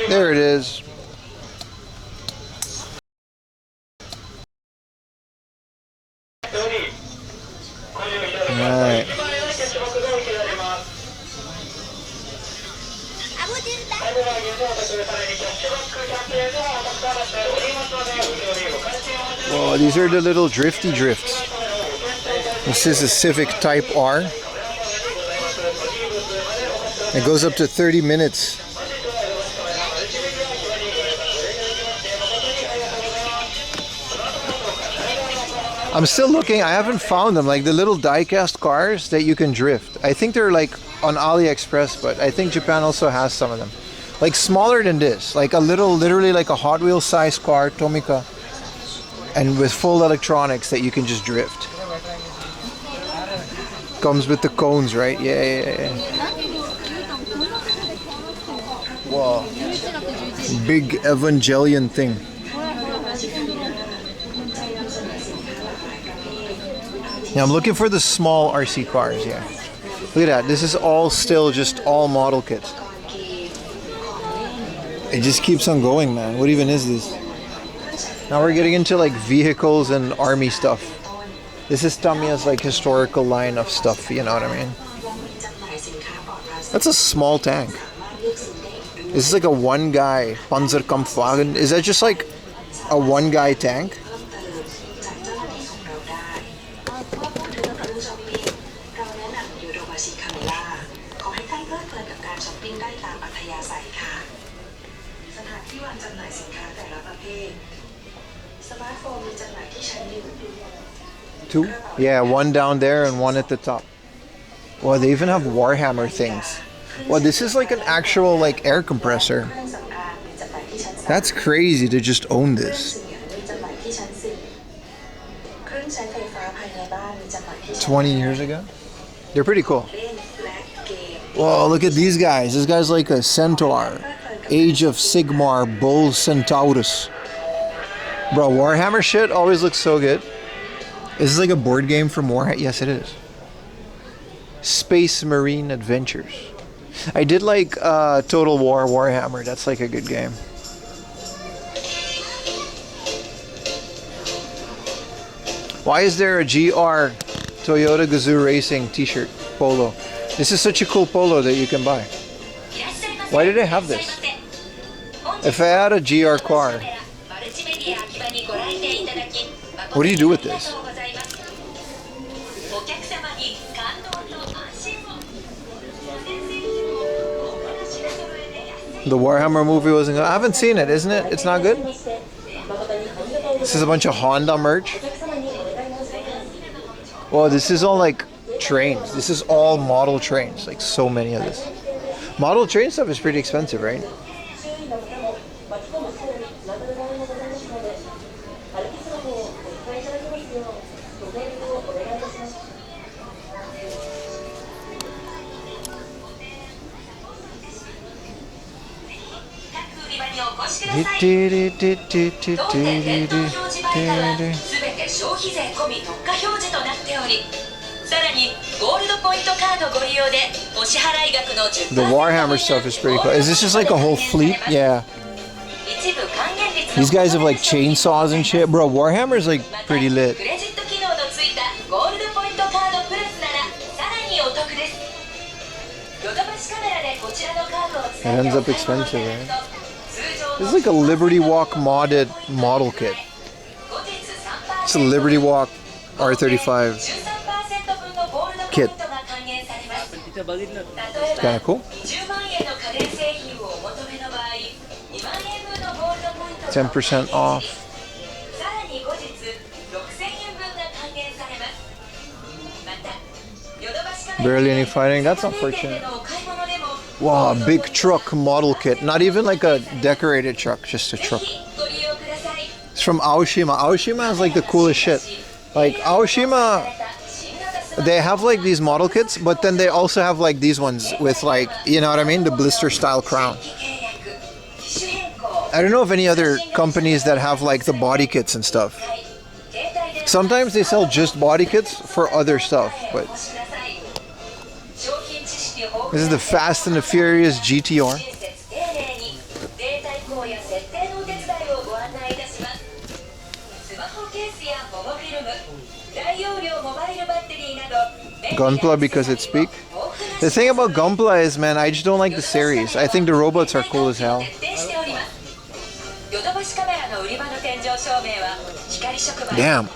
There it is. Alright. Oh, these are the little drifty drifts. This is a Civic Type R. It goes up to 30 minutes. I'm still looking. I haven't found them. Like the little die-cast cars that you can drift. I think they're like on AliExpress, but I think Japan also has some of them. Like smaller than this. Like a little, literally like a Hot Wheels size car, Tomica. And with full electronics that you can just drift. Comes with the cones, right? Yeah. Wow. Big Evangelion thing. Yeah, I'm looking for the small RC cars, yeah. Look at that. This is all still just all model kits. It just keeps on going, man. What even is this? Now we're getting into like vehicles and army stuff. This is Tamiya's like historical line of stuff, you know what I mean? That's a small tank. This is like a one guy Panzerkampfwagen. Is that just like a one guy tank? Two? Yeah, one down there and one at the top. Well, they even have Warhammer things. Well, this is like an actual like air compressor. That's crazy to just own this. 20 years ago? They're pretty cool. Whoa, look at these guys. This guy's like a centaur. Age of Sigmar Bull Centaurus. Bro, Warhammer shit always looks so good. Is this like a board game from Warhammer? Yes, it is. Space Marine Adventures. I did like Total War Warhammer. That's like a good game. Why is there a GR Toyota Gazoo Racing t-shirt polo? This is such a cool polo that you can buy. Why did I have this? If I had a GR car, what do you do with this? The Warhammer movie wasn't good. I haven't seen it, isn't it? It's not good? This is a bunch of Honda merch. Well, this is all like trains. This is all model trains. Like so many of this. Model train stuff is pretty expensive, right? The Warhammer stuff is pretty cool. Is this just like a whole fleet? Yeah. These guys have like chainsaws and shit. Bro, Warhammer's like pretty lit. It ends up expensive, right? This is like a Liberty Walk modded model kit. It's a Liberty Walk R35 kit. It's kind of cool. 10% off. Barely any fighting. That's unfortunate. Wow, a big truck model kit. Not even like a decorated truck, just a truck. It's from Aoshima. Aoshima has like the coolest shit. Like Aoshima, they have like these model kits, but then they also have like these ones with like, you know what I mean? The blister style crown. I don't know of any other companies that have like the body kits and stuff. Sometimes they sell just body kits for other stuff, but this is the Fast and the Furious GTR. Gunpla because it speak. The thing about Gunpla is, man, I just don't like the series. I think the robots are cool as hell. Damn.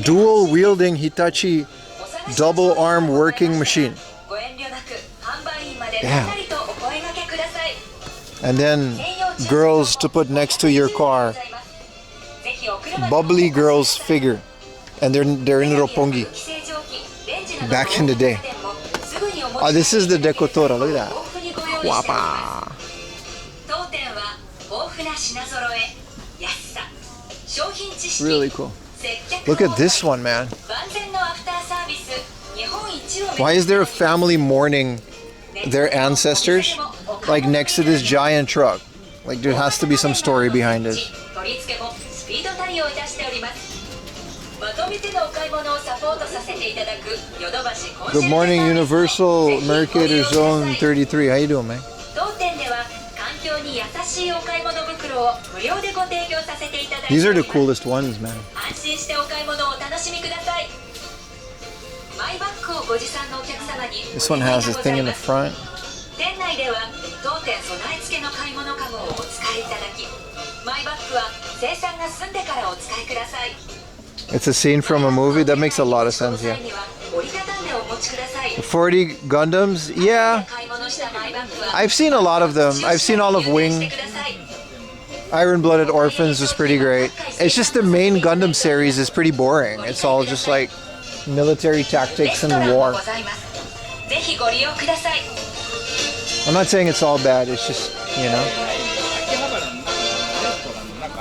Dual wielding Hitachi double arm working machine. Damn. And then girls to put next to your car. Bubbly girls figure. And they're in Roppongi. Back in the day. Oh, this is the Dekotora. Look at that. Guapa. Really cool. Look at this one, man. Why is there a family mourning their ancestors like next to this giant truck? Like there has to be some story behind this. Good morning, Universal Mercator Zone 33. How you doing, man? These are the coolest ones, man. This one has this thing in the front. It's a scene from a movie. That makes a lot of sense, yeah. 40 Gundams? Yeah. I've seen a lot of them. I've seen all of Wing. Iron-Blooded Orphans was pretty great. It's just the main Gundam series is pretty boring. It's all just like military tactics and war. I'm not saying it's all bad. It's just, you know.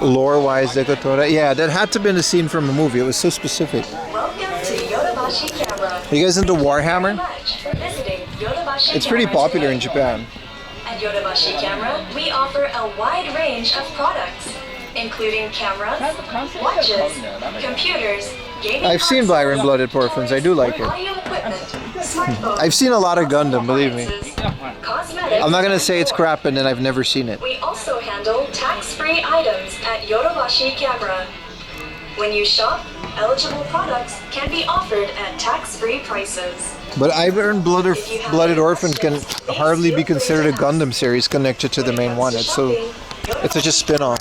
Lore-wise, Dekotora. Yeah, that had to have been a scene from a movie. It was so specific. Welcome to Yodobashi Camera. Are you guys into Warhammer? It's pretty popular in Japan. At Yodobashi Camera, we offer a wide range of products, including cameras, watches, computers, gaming I've seen Iron-Blooded Orphans. I do like it. I've seen a lot of Gundam, believe me. I'm not going to say it's crap and then I've never seen it. We also handle tax-free items at Yodobashi Camera. When you shop, eligible products can be offered at tax-free prices. But Iron-Blooded Orphans can hardly be considered a Gundam series connected to the main one. It's such a spin-off.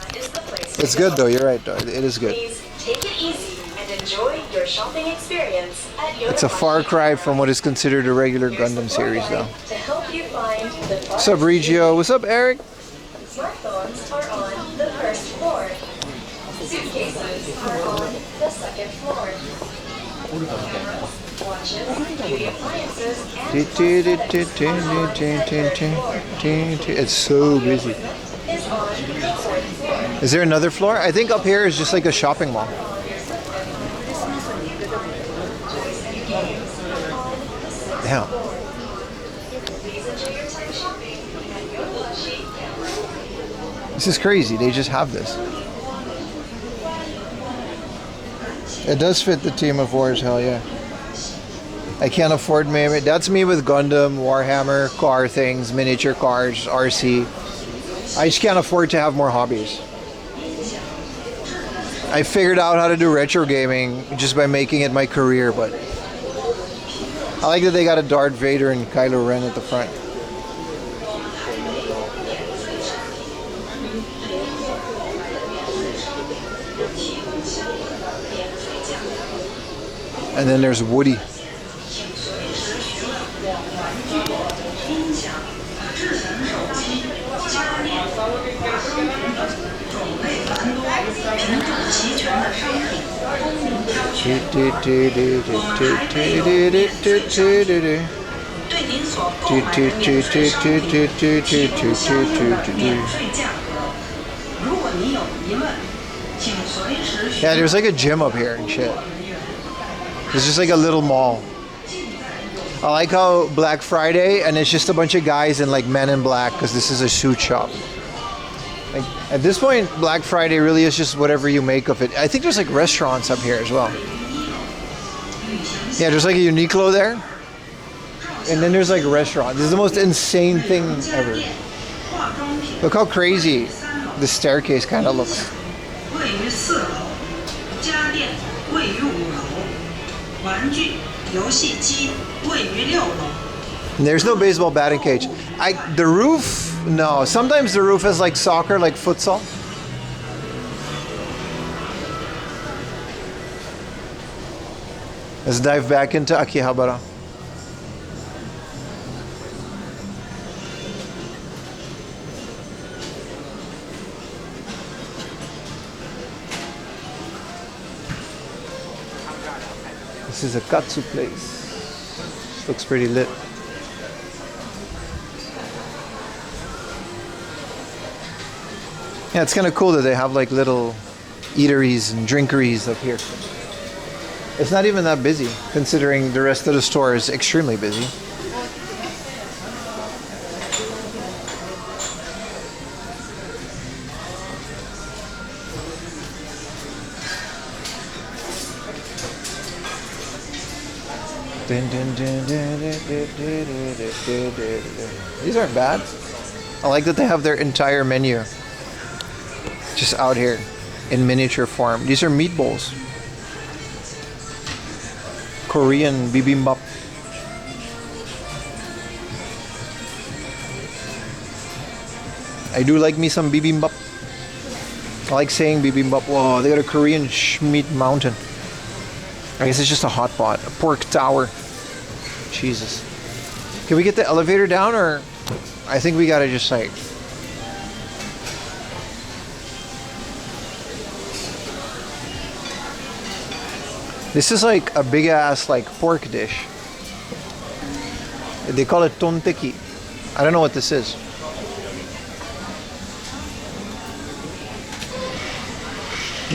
It's good though, you're right though. It is good. Please take it easy and enjoy your shopping experience at Yodobashi. It's a far cry from what is considered a regular Gundam series though. To help you find the What's up, Regio? What's up, Eric? Smartphones are on the first floor. Suitcases are on the second floor. Cameras, watches, beauty appliances, and It's so busy. is on the fourth floor. Is there another floor? I think up here is just like a shopping mall. Damn. This is crazy. They just have this. It does fit the Team of Wars, hell yeah. I can't afford maybe. That's me with Gundam, Warhammer, car things, miniature cars, RC. I just can't afford to have more hobbies. I figured out how to do retro gaming just by making it my career, but I like that they got a Darth Vader and Kylo Ren at the front. And then there's Woody. Yeah, there's like a gym up here and shit. It's just like a little mall. I like how Black Friday and it's just a bunch of guys in like Men in Black because this is a suit shop. Like, at this point, Black Friday really is just whatever you make of it. I think there's like restaurants up here as well. Yeah, there's like a Uniqlo there. And then there's like a restaurant. This is the most insane thing ever. Look how crazy the staircase kind of looks. There's no baseball batting cage. The roof, no. Sometimes the roof is like soccer, like futsal. Let's dive back into Akihabara. This is a katsu place. Looks pretty lit. Yeah, it's kind of cool that they have like little eateries and drinkeries up here. It's not even that busy, considering the rest of the store is extremely busy. These aren't bad. I like that they have their entire menu just out here in miniature form. These are meatballs. Korean bibimbap. I do like me some bibimbap. I like saying bibimbap. Whoa, they got a Korean meat mountain. I guess it's just a hot pot. A pork tower. Jesus. Can we get the elevator down, or I think we gotta just like... This is like a big ass like pork dish. They call it tonteki. I don't know what this is.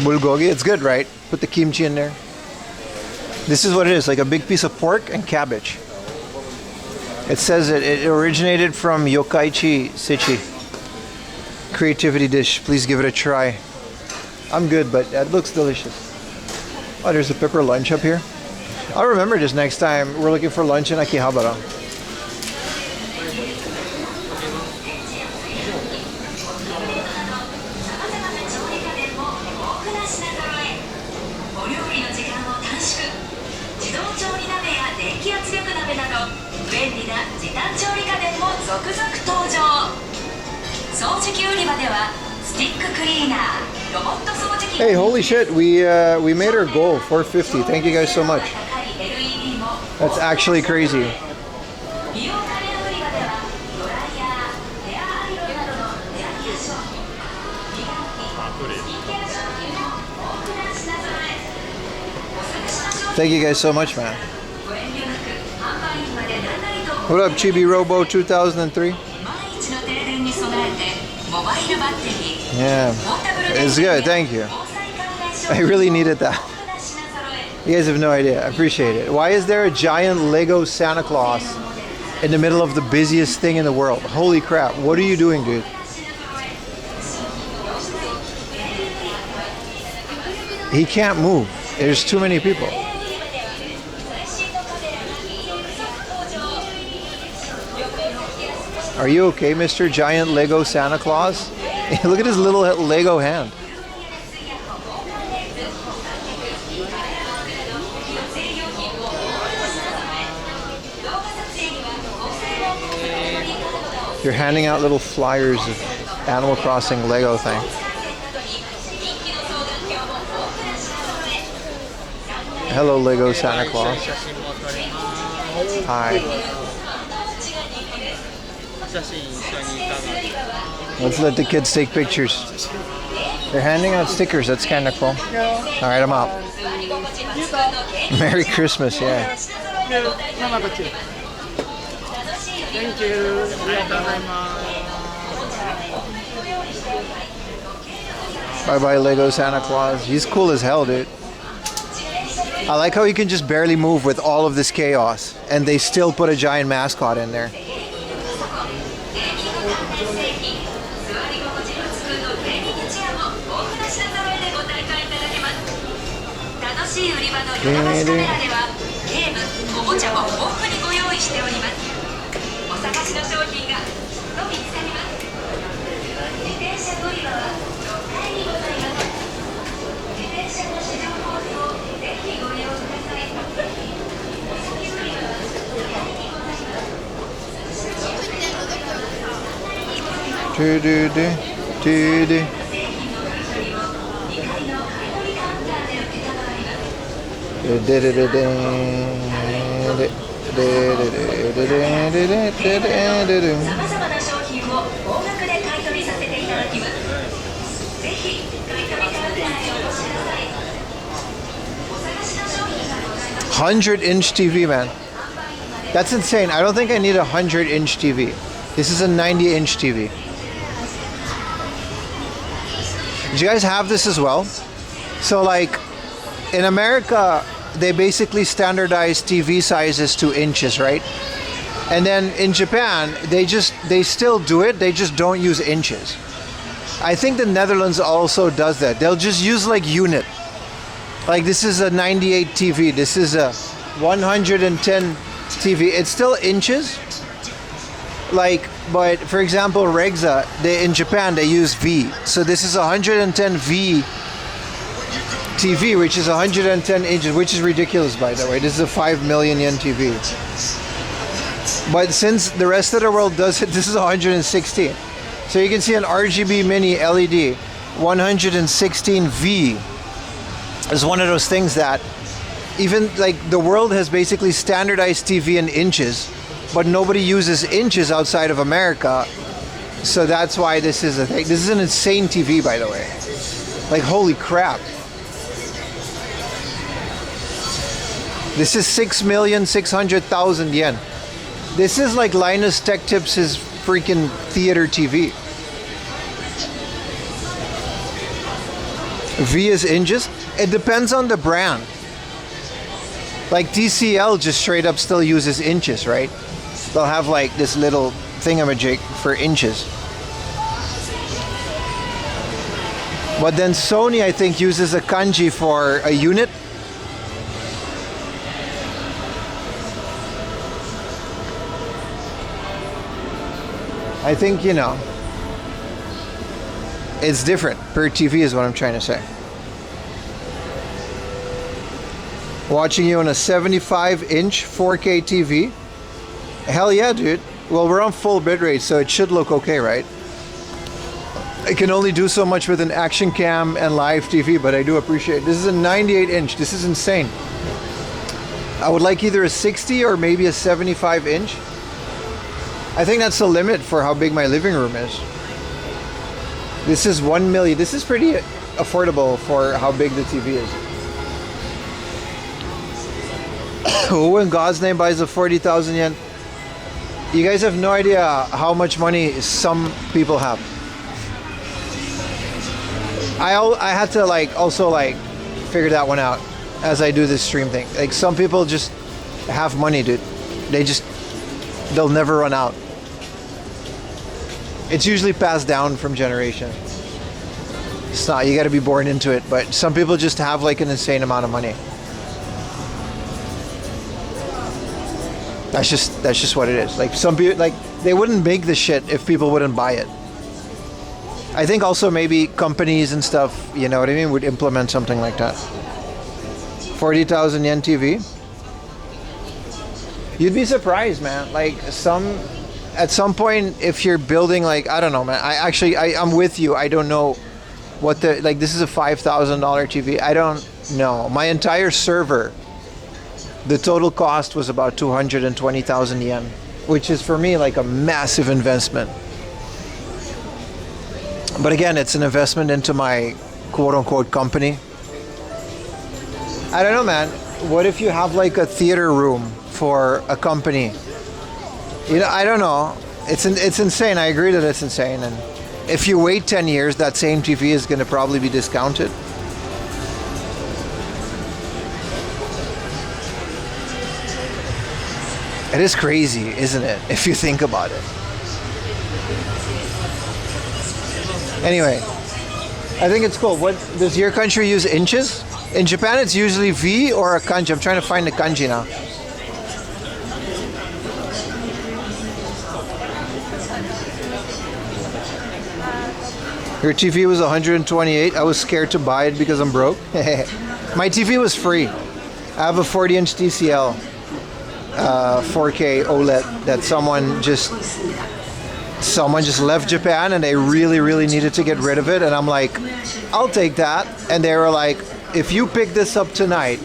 Bulgogi, it's good, right? Put the kimchi in there. This is what it is, like a big piece of pork and cabbage. It says it originated from Yodobashi Chichi. Creativity dish, please give it a try. I'm good, but it looks delicious. Oh, there's a pepper lunch up here. I'll remember this next time we're looking for lunch in Akihabara. Hey, holy shit, we made our goal, 450. Thank you guys so much. That's actually crazy. Thank you guys so much, man. What up, Chibi Robo 2003? Yeah, it's good, thank you. I really needed that. You guys have no idea, I appreciate it. Why is there a giant Lego Santa Claus in the middle of the busiest thing in the world? Holy crap, what are you doing, dude? He can't move, there's too many people. Are you okay, Mr. Giant Lego Santa Claus? Look at his little Lego hand. You're handing out little flyers of Animal Crossing Lego thing. Hello, Lego Santa Claus. Hi. Let's let the kids take pictures. They're handing out stickers. That's kind of cool. All right, I'm out. Merry Christmas, yeah. Thank you. Bye-bye, Lego Santa Claus. He's cool as hell, dude. I like how he can just barely move with all of this chaos, and they still put a giant mascot in there. $100-inch TV, man. That's insane. I don't think I need a 100-inch TV. This is a 90-inch TV. Do you guys have this as well? So like in America, they basically standardize TV sizes to inches, right? And then in Japan, they still do it. They just don't use inches. I think the Netherlands also does that. They'll just use like unit. Like this is a 98 TV. This is a 110 TV. It's still inches. Like, but for example, Regza, in Japan they use V. So this is a 110 V TV, which is 110 inches, which is ridiculous, by the way. This is a 5 million yen TV. But since the rest of the world does it, this is 116. So you can see an RGB mini LED 116V is one of those things that even like the world has basically standardized TV in inches, but nobody uses inches outside of America. So that's why this is a thing. This is an insane TV, by the way. Like, holy crap. This is 6,600,000 yen. This is like Linus Tech Tips' freaking theater TV. V is inches. It depends on the brand. Like TCL just straight up still uses inches, right? They'll have like this little thingamajig for inches. But then Sony, I think, uses a kanji for a unit. I think, you know, it's different per TV is what I'm trying to say. Watching you on a 75-inch 4K TV. Hell yeah, dude. Well, we're on full bitrate, so it should look okay, right? I can only do so much with an action cam and live TV, but I do appreciate it. This is a 98-inch. This is insane. I would like either a 60 or maybe a 75-inch. I think that's the limit for how big my living room is. This is 1 million. This is pretty affordable for how big the TV is. Who in God's name buys a 40,000 yen? You guys have no idea how much money some people have. I had to like also like figure that one out as I do this stream thing. Like some people just have money, dude. They'll never run out. It's usually passed down from generation. It's not, you gotta be born into it, but some people just have like an insane amount of money. That's just what it is. Like some people, like they wouldn't make the shit if people wouldn't buy it. I think also maybe companies and stuff, you know what I mean, would implement something like that. 40,000 yen TV. You'd be surprised, man. Like at some point, if you're building like, I don't know, man. I'm with you. I don't know what this is a $5,000 TV. I don't know. My entire server, the total cost was about 220,000 yen, which is for me like a massive investment. But again, it's an investment into my quote-unquote company. I don't know, man. What if you have like a theater room for a company? You know, I don't know. It's insane. I agree that it's insane. And if you wait 10 years, that same TV is going to probably be discounted. It is crazy, isn't it? If you think about it. Anyway, I think it's cool. What does your country use inches? In Japan, it's usually V or a kanji. I'm trying to find the kanji now. Your TV was 128. I was scared to buy it because I'm broke. My TV was free. I have a 40-inch TCL 4K OLED that someone just someone just left Japan and they really, really needed to get rid of it. And I'm like, I'll take that. And they were like, if you pick this up tonight,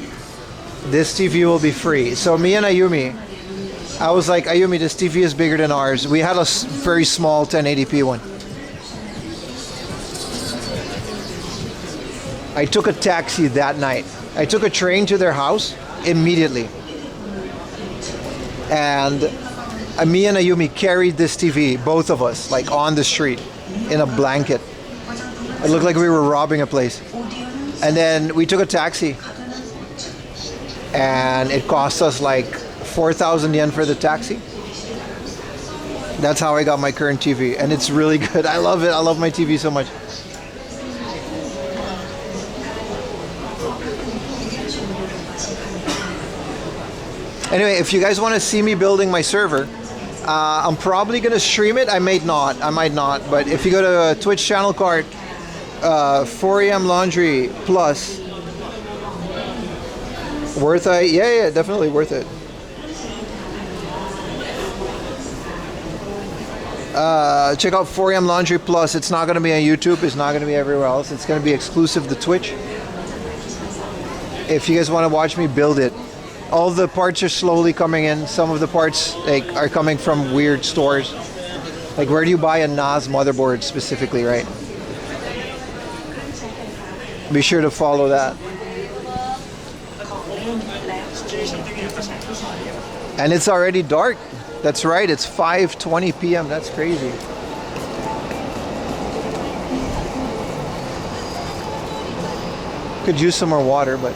this TV will be free. So me and Ayumi, I was like, Ayumi, this TV is bigger than ours. We had a very small 1080p one. I took a taxi that night. I took a train to their house immediately. And me and Ayumi carried this TV, both of us, like on the street in a blanket. It looked like we were robbing a place. And then we took a taxi. And it cost us like 4,000 yen for the taxi. That's how I got my current TV. And it's really good. I love it. I love my TV so much. Anyway, if you guys want to see me building my server, I'm probably going to stream it. I might not. But if you go to Twitch channel card, 4am Laundry Plus, worth it? Yeah, definitely worth it. Check out 4am Laundry Plus. It's not going to be on YouTube. It's not going to be everywhere else. It's going to be exclusive to Twitch. If you guys want to watch me build it. All the parts are slowly coming in. Some of the parts are coming from weird stores. Like, where do you buy a NAS motherboard specifically, right? Be sure to follow that. And it's already dark. That's right, it's 5:20 p.m. That's crazy. Could use some more water, but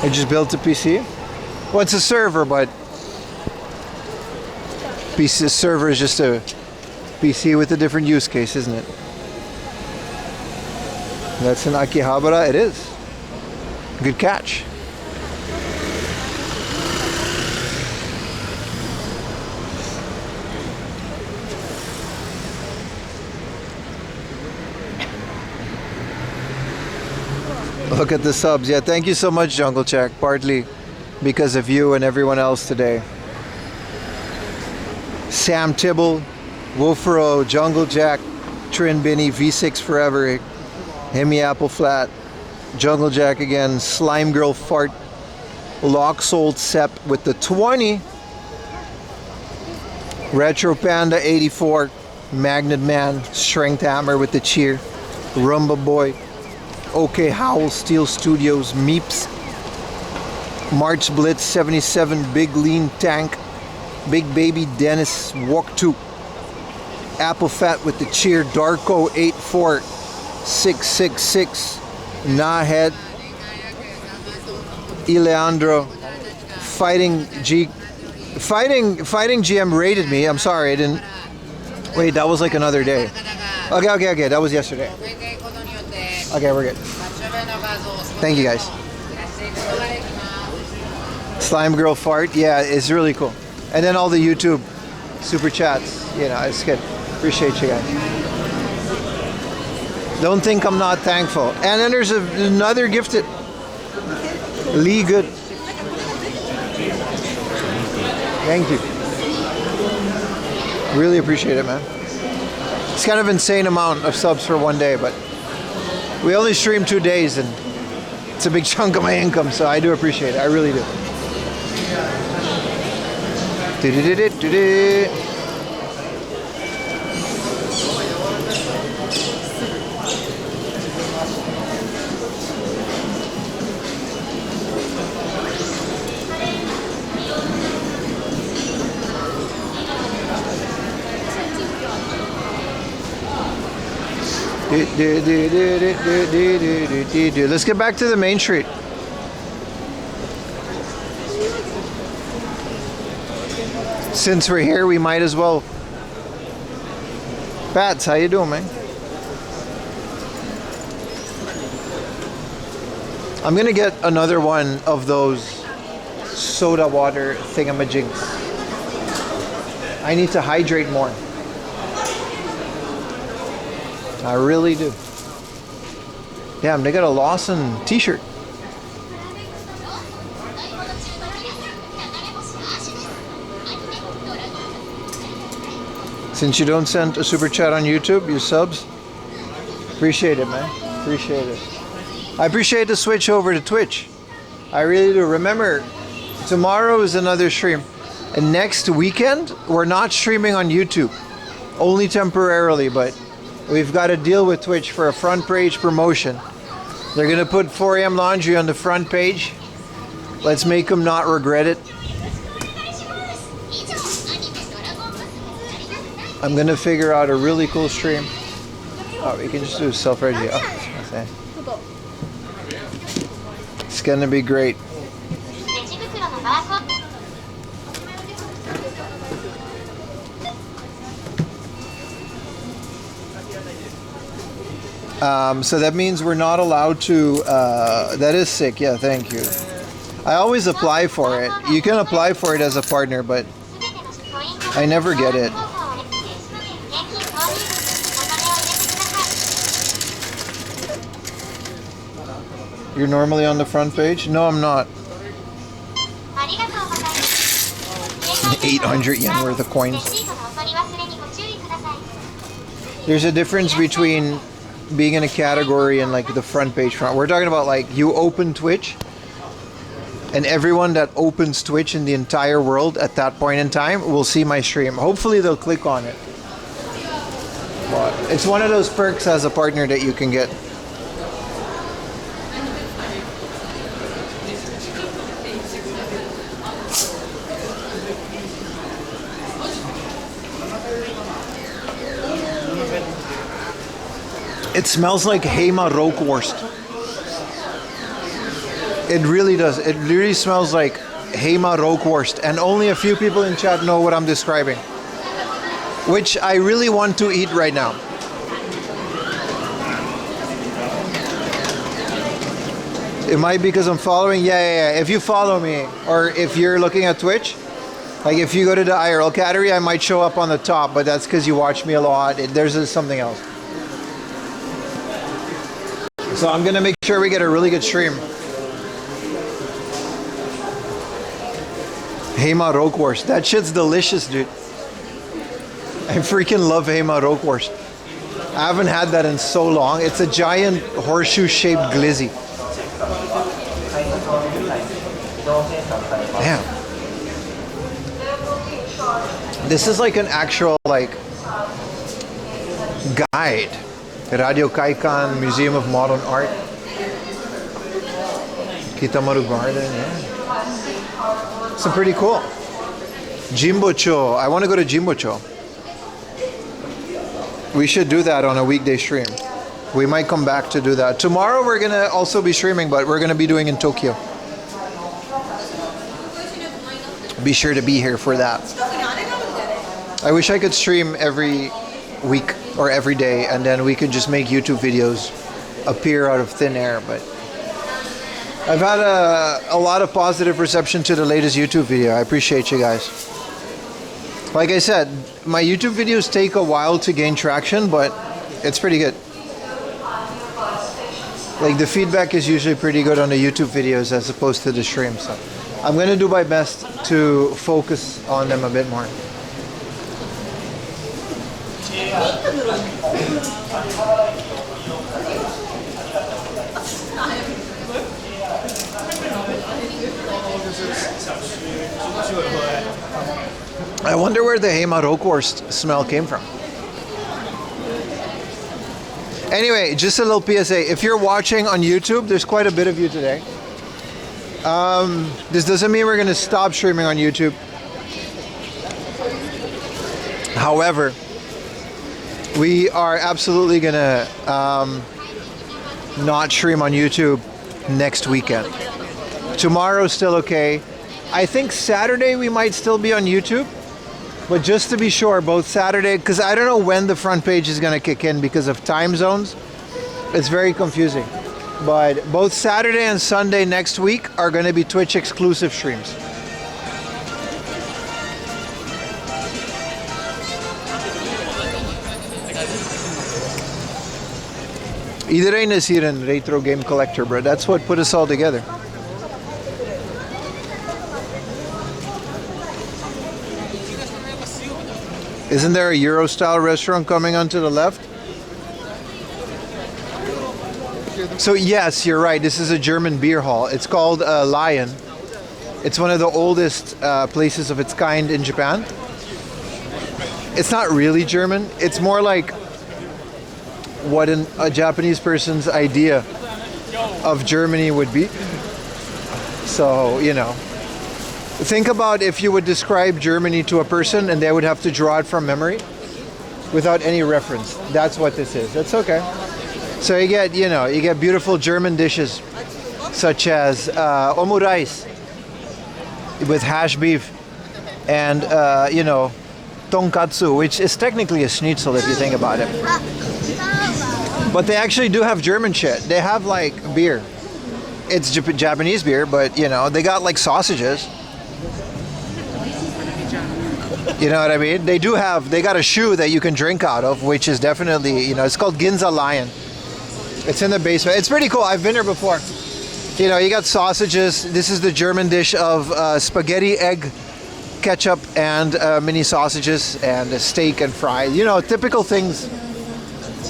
I just built a PC. Well, it's a server, but PC server is just a PC with a different use case, isn't it? That's in Akihabara. It is. Good catch. Look at the subs. Yeah, thank you so much, Jungle Check. Partly because of you and everyone else today. Sam Tibble, Wolfero, Jungle Jack, Trin Binny, V6 Forever, Hemi Apple Flat, Jungle Jack again, Slime Girl Fart, Lock Sold Sep with the 20, Retro Panda 84, Magnet Man, Strength Hammer with the cheer, Rumba Boy, OK Howl, Steel Studios, Meeps, March Blitz 77, Big Lean Tank, Big Baby Dennis, Walk 2, Apple Fat with the cheer, Darko 84666, Nahead, Ileandro, Fighting GM raided me. I'm sorry, I didn't. Wait, that was like another day. Okay, that was yesterday. Okay, we're good. Thank you guys. Slime Girl Fart, yeah, it's really cool. And then all the YouTube super chats, you know, it's good. Appreciate you guys. Don't think I'm not thankful. And then there's another gifted. Lee Good. Thank you. Really appreciate it, man. It's kind of insane amount of subs for one day, but we only stream 2 days and it's a big chunk of my income, so I do appreciate it. I really do. Let's get back to the main street. Since we're here, we might as well. Pats, how you doing, man? I'm gonna get another one of those soda water thingamajigs. I need to hydrate more. I really do. Damn, they got a Lawson t-shirt. Since you don't send a super chat on YouTube, your subs. Appreciate it, man. Appreciate it. I appreciate the switch over to Twitch. I really do. Remember, tomorrow is another stream. And next weekend, we're not streaming on YouTube. Only temporarily, but we've got to deal with Twitch for a front page promotion. They're going to put 4am Laundry on the front page. Let's make them not regret it. I'm going to figure out a really cool stream. Oh, we can just do self-ready. Oh, okay. It's going to be great. So that means we're not allowed to, that is sick, yeah, thank you. I always apply for it. You can apply for it as a partner, but I never get it. You're normally on the front page? No, I'm not. 800 yen worth of coins. There's a difference between being in a category and like the front page front. We're talking about like you open Twitch and everyone that opens Twitch in the entire world at that point in time will see my stream. Hopefully they'll click on it. But it's one of those perks as a partner that you can get. It smells like Heima Rookworst. It really does. It really smells like Heima Rookworst. And only a few people in chat know what I'm describing. Which I really want to eat right now. It might be because I'm following. Yeah. If you follow me, or if you're looking at Twitch, like if you go to the IRL category, I might show up on the top, but that's because you watch me a lot. There's something else. So I'm gonna make sure we get a really good stream. Heima Rookworst. That shit's delicious, dude. I freaking love Heima Rookworst. I haven't had that in so long. It's a giant horseshoe-shaped glizzy. Damn. This is like an actual like guide. Radio Kaikan, Museum of Modern Art. Kitamaru Garden, yeah. It's pretty cool. Jimbocho. I want to go to Jimbocho. We should do that on a weekday stream. We might come back to do that. Tomorrow we're going to also be streaming, but we're going to be doing in Tokyo. Be sure to be here for that. I wish I could stream every week or every day, and then we could just make YouTube videos appear out of thin air. But I've had a lot of positive reception to the latest YouTube video. I appreciate you guys. Like I said, my YouTube videos take a while to gain traction, but it's pretty good. Like the feedback is usually pretty good on the YouTube videos as opposed to the stream. So I'm gonna do my best to focus on them a bit more. I wonder where the Heima Rookworst smell came from. Anyway, just a little PSA. If you're watching on YouTube, there's quite a bit of you today. This doesn't mean we're going to stop streaming on YouTube. However, we are absolutely going to not stream on YouTube next weekend. Tomorrow's still okay. I think Saturday we might still be on YouTube. But just to be sure, both Saturday, because I don't know when the front page is going to kick in because of time zones. It's very confusing. But both Saturday and Sunday next week are going to be Twitch exclusive streams. Iedereen is hier een retro game collector, bro. That's what put us all together. Isn't there a Euro-style restaurant coming onto the left? So yes, you're right. This is a German beer hall. It's called Lion. It's one of the oldest places of its kind in Japan. It's not really German. It's more like what a Japanese person's idea of Germany would be. So, you know, think about if you would describe Germany to a person and they would have to draw it from memory without any reference. That's what this is. That's okay. So you get, you know, you get beautiful German dishes such as omurice with hash beef and, you know, tonkatsu, which is technically a schnitzel if you think about it. But they actually do have German shit. They have like beer. It's Japanese beer, but you know, they got like sausages. You know what I mean? They got a shoe that you can drink out of, which is definitely, you know, it's called Ginza Lion. It's in the basement. It's pretty cool. I've been here before. You know, you got sausages. This is the German dish of spaghetti, egg, ketchup, and mini sausages, and a steak and fries. You know, typical things.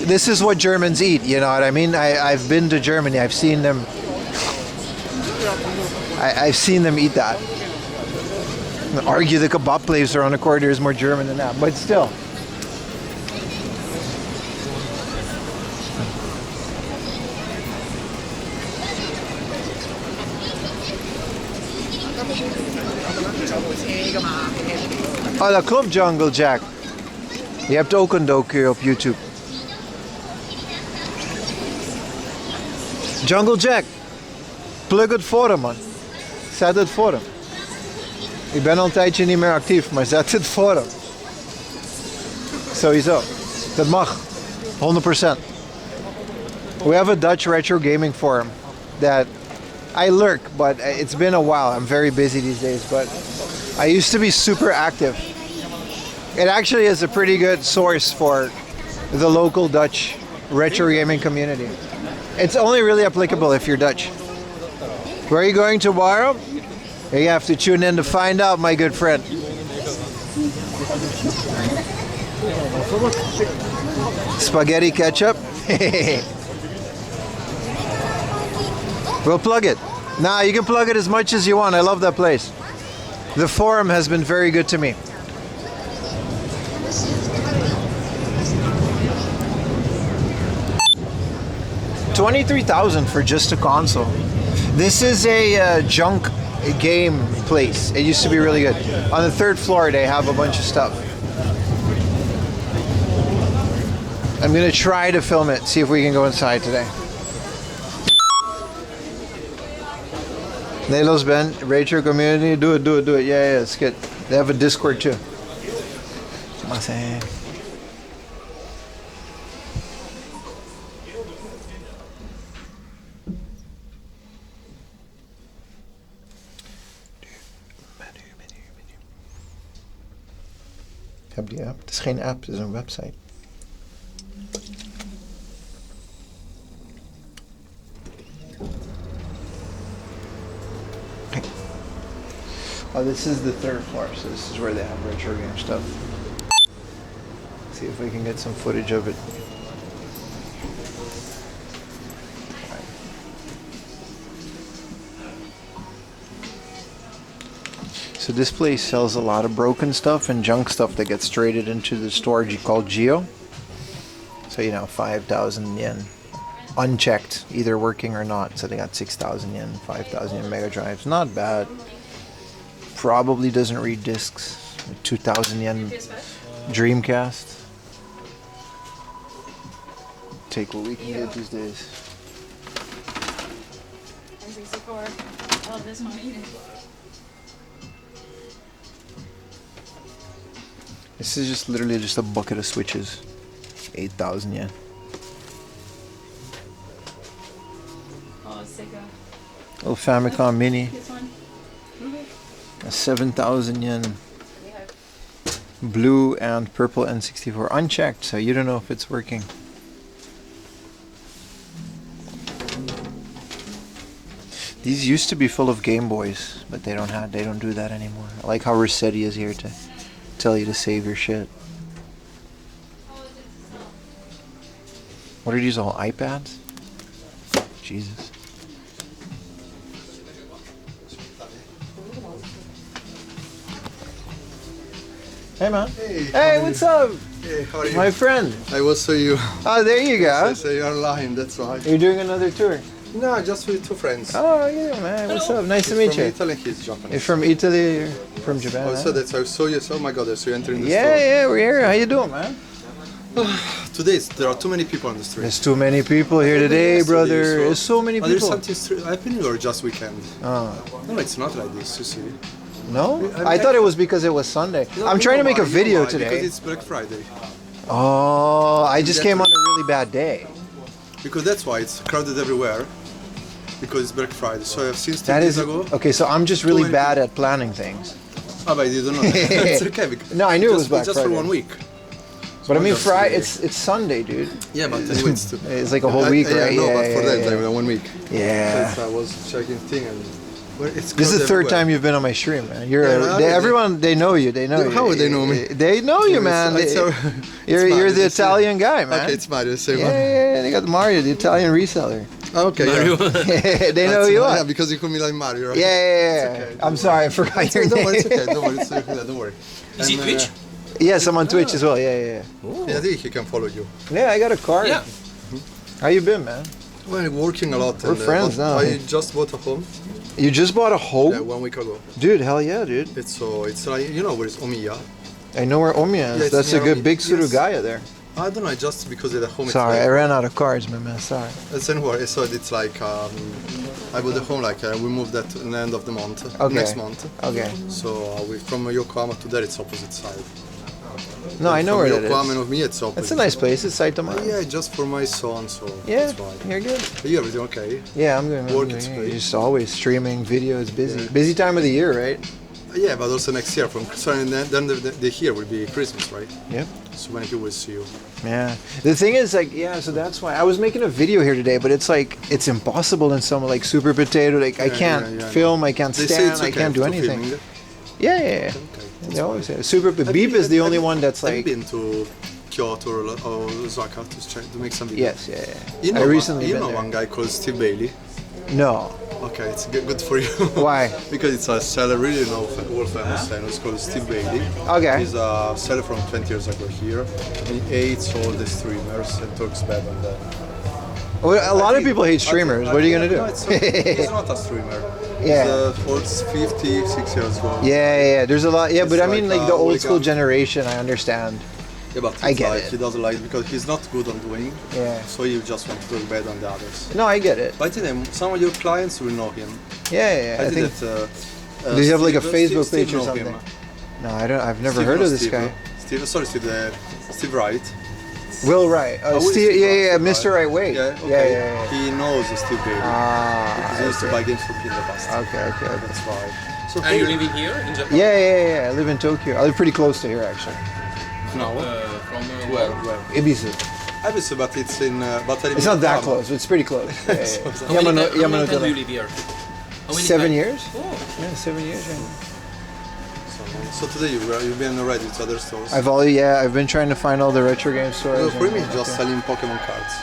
This is what Germans eat, you know what I mean? I've been to Germany. I've seen them. I've seen them eat that. Argue the kebab place around the corner is more German than that, but still. Oh, dat klopt, Jungle Jack. Je hebt ook een docu op YouTube. Jungle Jack, plug het voor hem, man. Zet het voor hem. Ik ben al een tijdje niet meer actief, maar zet het voor hem. Sowieso. Dat mag. 100%. We have a Dutch retro gaming forum that I lurk, but it's been a while. I'm very busy these days, but I used to be super active. It actually is a pretty good source for the local Dutch retro gaming community. It's only really applicable if you're Dutch. Where are you going tomorrow? You have to tune in to find out, my good friend. Spaghetti ketchup? We'll plug it. Nah, you can plug it as much as you want. I love that place. The forum has been very good to me. $23,000 for just a console. This is a junk game place. It used to be really good. On the third floor, they have a bunch of stuff. I'm gonna try to film it, see if we can go inside today. Nelos Ben, Retro Community, do it. Yeah, it's good. They have a Discord too. Ik heb die app. Het is geen app, het is een website. Oh, this is the third floor, so this is where they have retro game stuff. See if we can get some footage of it. So this place sells a lot of broken stuff and junk stuff that gets traded into the store called Geo. So, you know, 5,000 yen. Unchecked, either working or not. So they got 6,000 yen, 5,000 yen Mega Drives. Not bad. Probably doesn't read discs. 2,000 yen Dreamcast. Take what we can get these days. N64. I love this one. This is just literally just a bucket of switches. 8,000 yen. Oh, Sega. Little Famicom Mini. This one. A 7,000 yen. Blue and purple N64. Unchecked, so you don't know if it's working. These used to be full of Game Boys, but they don't do that anymore. I like how Rossetti is here to tell you to save your shit. What are these all iPads? Jesus. Hey man. Hey, what's up? Hey, how are you? My friend. I will show you. Oh, there you go. Yes, you're online, that's right. You're doing another tour? No, just with two friends. Oh, yeah, man. What's up? Nice to meet you. He's from Italy, he's Japanese. You're from Italy, you're from Japan. Oh, so that's how I saw you. Oh my god, so you entering the yeah, store. Yeah, we're here. How you doing, man? Today, there are too many people on the street. There's too many people here today, brother. There's so many people. There's something happening or just weekend? Oh. No, it's not like this, you see. No? I thought it was because it was Sunday. I'm trying to make a video today. Because it's Black Friday. Oh, I just came on a really bad day. Because that's why it's crowded everywhere. Because it's Black Friday. So I've seen 2 That days is ago. okay. So I'm just really bad at planning things. Oh, but you don't know. It's okay. No, I knew it was Black just Friday. for 1 week. But I mean, Friday. It's Sunday, dude. Yeah, but anyway, it's, it's like a whole week, right? Yeah, but for yeah, that, 1 week. Yeah. So I was checking thing and. It's this is the third time you've been on my stream, man. You're everyone. They know you. They know you. How would they know me? They know you, man. You're the Italian guy, man. Okay, it's Mario. Same yeah, they got Mario, the Italian reseller. Okay, Mario. Yeah. They know who you are. Yeah, because you call me like Mario, right? Yeah. Okay. I'm sorry, I forgot your name. Don't worry, it's okay. Don't worry, it's okay. Don't worry. Is he Twitch? Yes, I'm on Twitch as well. Yeah. Yeah, I think he can follow you. Yeah, I got a card. Yeah. How you been, man? Well, working a lot. We're friends now. I just bought a home. You just bought a home? Yeah, 1 week ago. Dude, hell yeah, dude. It's like, you know where is Omiya? I know where Omiya is. Yeah, that's a good big Suruga-ya there. I don't know, just because of the home. Sorry, it's like, I ran out of cards, man. Sorry. It's anywhere. So it's like I bought the home we moved that in the end of the month. Okay. Next month. Okay. So we from Yokohama to there, it's opposite side. No, I know where it is. Yokohama and of me, it's opposite. It's a nice place. It's Saitama. Yeah, just for my son, so yeah, that's why. You're good. Are you everything okay? Yeah, I'm good. Work is great. Just always streaming videos, busy. Yeah. Busy time of the year, right? Yeah, but also next year from then the year will be Christmas, right? Yep. So many people will see you. Yeah. The thing is, like, yeah. So that's why I was making a video here today, but it's like it's impossible in some like Super Potato. Like I can't film, I can't stand, I can't do anything. Yeah. Okay. They always say Super Beep is the only one that's like. Have you been to Kyoto or Osaka to make some videos? Yes, yeah. You know, I recently you been know there. one guy called Steve Bailey? No. Okay, it's good for you. Why? Because it's a seller really world famous and it's called Steve Bailey. Okay. He's a seller from 20 years ago here. And he hates all the streamers and talks bad on them. Well, a lot of people hate streamers. What are you gonna do? No, he's not a streamer. Yeah. He's 56 years old. Yeah. There's a lot. Yeah, but I mean, like the old school hooligan. generation, I understand. Yeah, but I get it. He doesn't like because he's not good on doing. Yeah. So you just want to talk bad on the others. No, I get it. But I think some of your clients will know him. Yeah. I think. That, Does he have like a Steve Facebook page or know something? him. No, I don't. I've never Steve heard of knows this Steve, guy. Steve Wright. Will Wright. Oh, Steve. Yeah. Mr. Right Way. Yeah. Okay. Yeah. He knows Steve Bailey. Ah. He used to buy games from him in the past. Okay. That's why. So are you living here in Japan? Yeah. I live in Tokyo. I live pretty close to here, actually. No. From Where? Ibiza. Ibiza, but it's in. It's not that close. But it's pretty close. Yeah. How many time do you live here? 7 years. Oh. Yeah, 7 years. Yeah. So today you've been already to other stores. I've been trying to find all the retro game stores. No, for me, just selling Pokemon cards.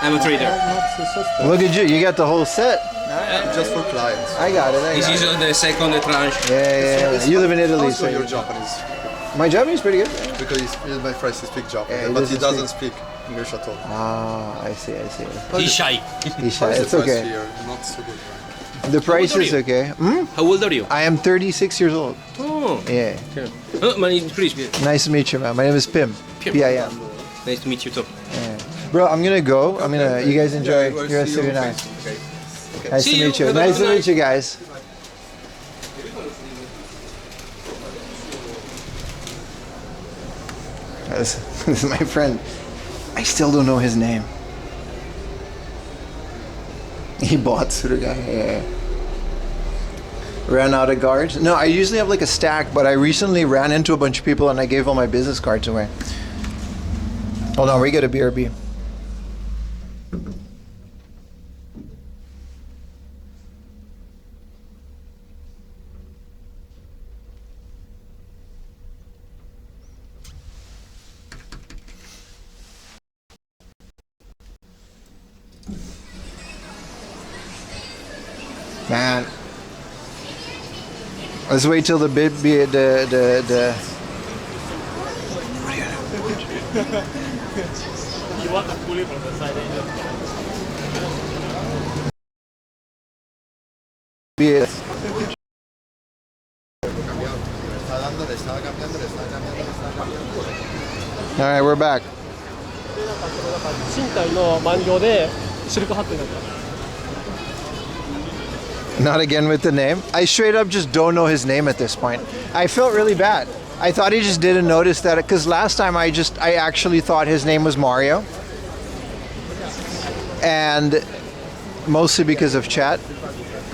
I'm a trader. Look at you! You got the whole set. Just for clients. I got it. This is the second tranche. Yeah. You live in Italy, Also, so you're Japanese. my Japanese is pretty good. Because my friend speaks Japanese, Yeah, but he doesn't speak English at all. Ah, I see. He's shy. He's shy. How's It's the price okay. Here? Not so good. The price is okay. How old are you? I am 36 years old. Oh. Yeah. My name is Chris. Nice to meet you, man. My name is Pim. P-I-M. Nice to meet you too. Yeah. Bro, I'm gonna go. You guys enjoy the rest of your night. Nice to meet you. Nice to meet you guys. This is my friend. I still don't know his name. He bought Suruga-ya. Yeah. Ran out of cards. No, I usually have like a stack, but I recently ran into a bunch of people and I gave all my business cards away. Hold on, we got a BRB. Man. Let's wait till the bit be the You want to pull it from the side and be All right, we're back. 身体の満行でシルクハットになった。 Not again with the name. I straight up just don't know his name at this point. I felt really bad. I thought he just didn't notice that because last time I actually thought his name was Mario. And mostly because of chat.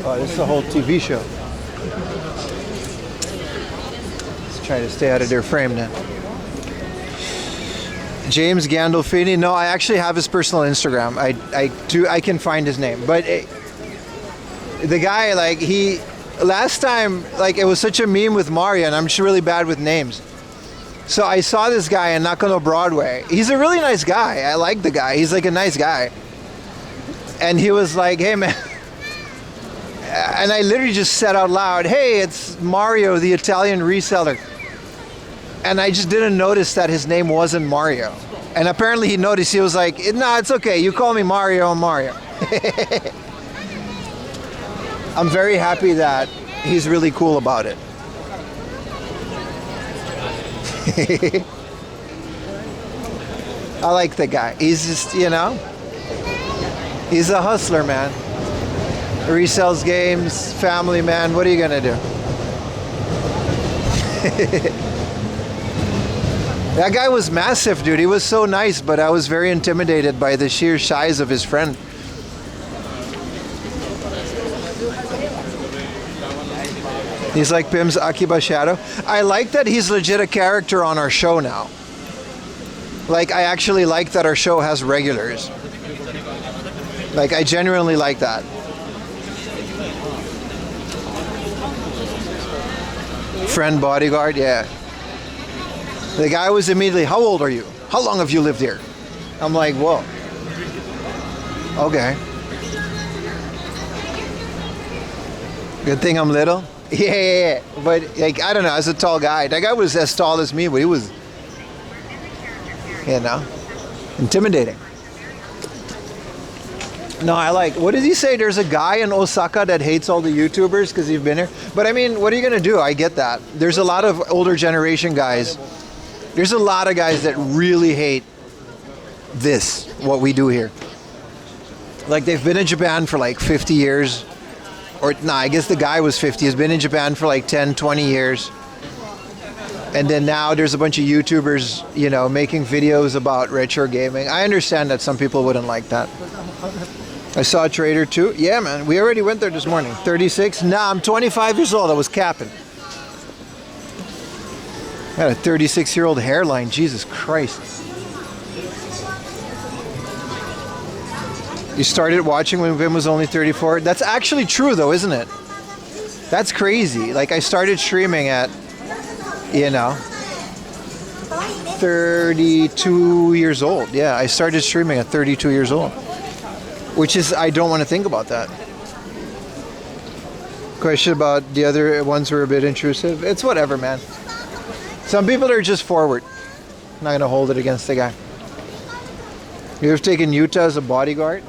Oh, this is a whole TV show. Let's try to stay out of their frame now. James Gandolfini. No, I actually have his personal Instagram. I can find his name. But the guy, like, last time, like, it was such a meme with Mario, and I'm just really bad with names. So I saw this guy in Nakano Broadway. He's a really nice guy. I like the guy. He's like a nice guy. And he was like, hey, man. And I literally just said out loud, hey, it's Mario, the Italian reseller. And I just didn't notice that his name wasn't Mario. And apparently he noticed. He was like, no, it's okay. You call me Mario, I'm Mario. I'm very happy that he's really cool about it. I like the guy. He's just, you know, he's a hustler, man. Resells games, family man. What are you gonna do? That guy was massive, dude. He was so nice, but I was very intimidated by the sheer size of his friend. He's like Pim's Akiba Shadow. I like that he's legit a character on our show now. Like, I actually like that our show has regulars. Like, I genuinely like that. Friend bodyguard, yeah. The guy was immediately, how old are you? How long have you lived here? I'm like, whoa. Okay. Good thing I'm little. Yeah. But, like, I don't know, as a tall guy, that guy was as tall as me, but he was, you know, intimidating. No, I like, what did he say? There's a guy in Osaka that hates all the YouTubers because he's been here. But I mean, what are you going to do? I get that. There's a lot of older generation guys. There's a lot of guys that really hate this, what we do here. Like, they've been in Japan for like 50 years. Or, nah, I guess the guy was 50. He's been in Japan for like 10, 20 years. And then now there's a bunch of YouTubers, you know, making videos about retro gaming. I understand that some people wouldn't like that. I saw a trader too. Yeah, man, we already went there this morning. 36? Nah, I'm 25 years old. I was capping. I had a 36-year-old hairline. Jesus Christ. You started watching when Vim was only 34? That's actually true though, isn't it? That's crazy. Like, I started streaming at, you know, 32 years old. Yeah, I started streaming at 32 years old. Which is, I don't want to think about that. Question about the other ones were a bit intrusive. It's whatever, man. Some people are just forward. I'm not going to hold it against the guy. You've taken Utah as a bodyguard?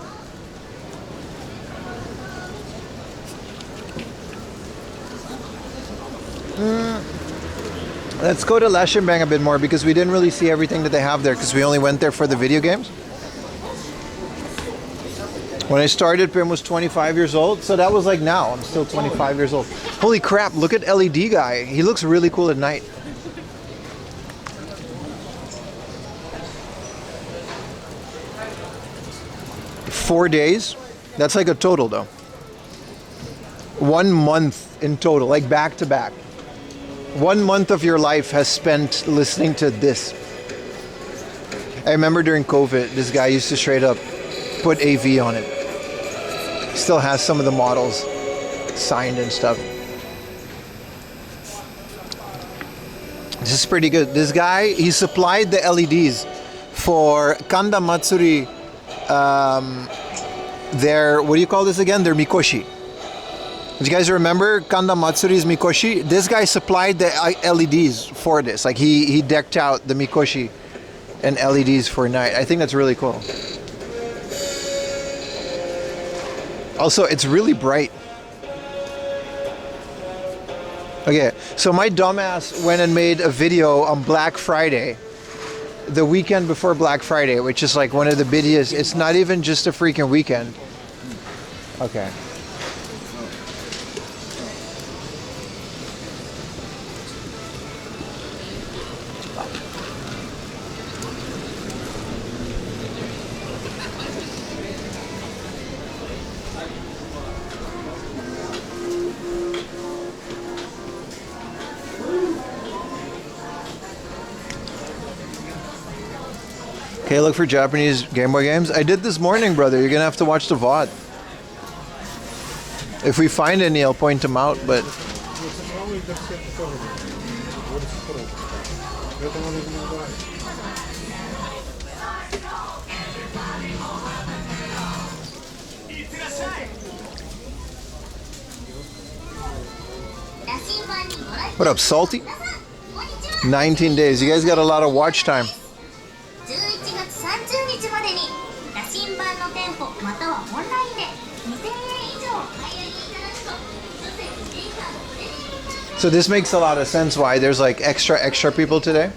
Let's go to Lashinbang a bit more because we didn't really see everything that they have there because we only went there for the video games. When I started, Pim was 25 years old, so that was like now. I'm still 25 years old. Holy crap, look at LED guy. He looks really cool at night. Four days? That's like a total though. 1 month in total, like back to back. 1 month of your life has spent listening to this. I remember during COVID, this guy used to straight up put AV on it. Still has some of the models signed and stuff. This is pretty good. This guy, he supplied the LEDs for Kanda Matsuri, their, what do you call this again? Their Mikoshi. Do you guys remember Kanda Matsuri's Mikoshi? This guy supplied the LEDs for this. Like he decked out the Mikoshi and LEDs for night. I think that's really cool. Also, it's really bright. Okay, so my dumbass went and made a video on Black Friday, the weekend before Black Friday, which is like one of the busiest. It's not even just a freaking weekend. Okay. Okay, look for Japanese Game Boy games. I did this morning, brother. You're gonna have to watch the VOD. If we find any, I'll point them out, but... What up, Salty? 19 days. You guys got a lot of watch time. So this makes a lot of sense why there's like extra people today.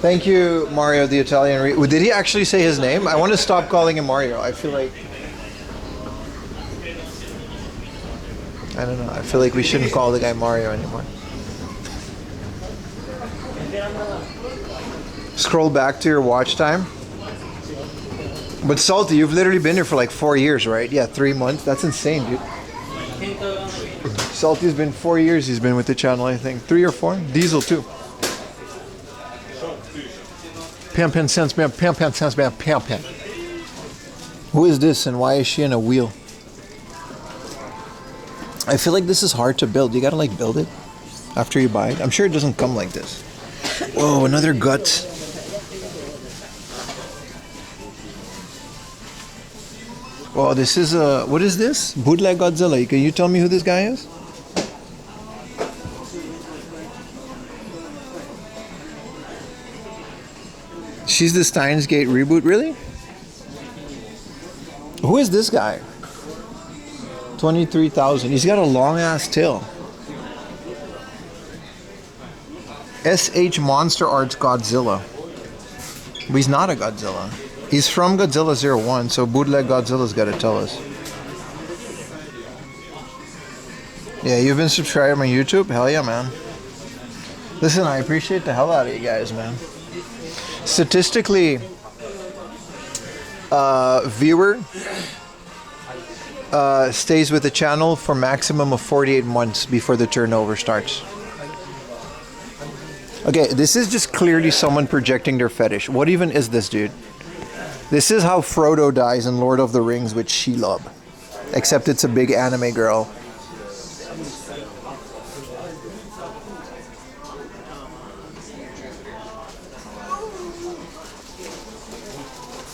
Thank you, Mario the Italian. Did he actually say his name? I want to stop calling him Mario. I feel like... I don't know. I feel like we shouldn't call the guy Mario anymore. Scroll back to your watch time. But Salty, you've literally been here for like 4 years, right? Yeah, 3 months. That's insane, dude. Salty's been 4 years. He's been with the channel, I think. 3 or 4. Diesel too. Pam Pam Sense Man. Pam Pam Sense Man. Pam Pam. Who is this and why is she in a wheel? I feel like this is hard to build. You gotta like build it after you buy it. I'm sure it doesn't come like this. Whoa, another gut. Well, this is a... What is this? Bootleg Godzilla. Can you tell me who this guy is? She's the Steins Gate reboot, really? Who is this guy? 23,000. He's got a long-ass tail. SH Monster Arts Godzilla. But he's not a Godzilla. He's from Godzilla 01, so Bootleg Godzilla's got to tell us. Yeah, you've been subscribed on YouTube? Hell yeah, man. Listen, I appreciate the hell out of you guys, man. Statistically, viewer stays with the channel for maximum of 48 months before the turnover starts. Okay, this is just clearly someone projecting their fetish. What even is this, dude? This is how Frodo dies in Lord of the Rings with Shelob. Except it's a big anime girl.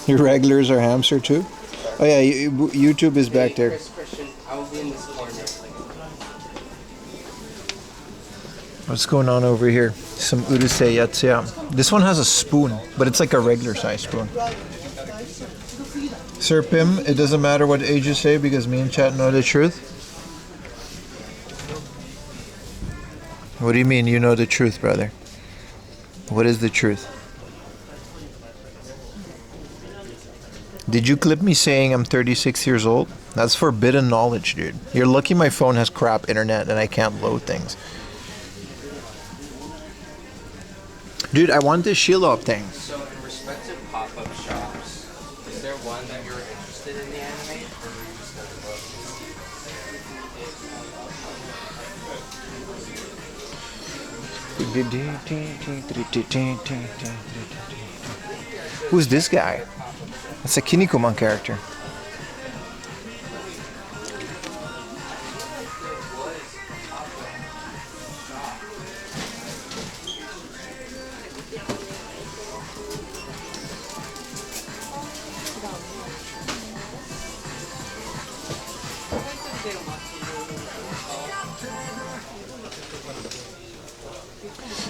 Your regulars are hamster too? Oh yeah, YouTube is back there. What's going on over here? Some urusei yatsuya. This one has a spoon, but it's like a regular size spoon. Sir Pim, it doesn't matter what age you say because me and chat know the truth. What do you mean you know the truth, brother? What is the truth? Did you clip me saying I'm 36 years old? That's forbidden knowledge, dude. You're lucky my phone has crap internet and I can't load things. Dude, I want this Shelob thing. So in respect to pop-up shops, is there one that you're interested in the anime, or are you just gonna look? Who's this guy? That's a Kinnikuman character.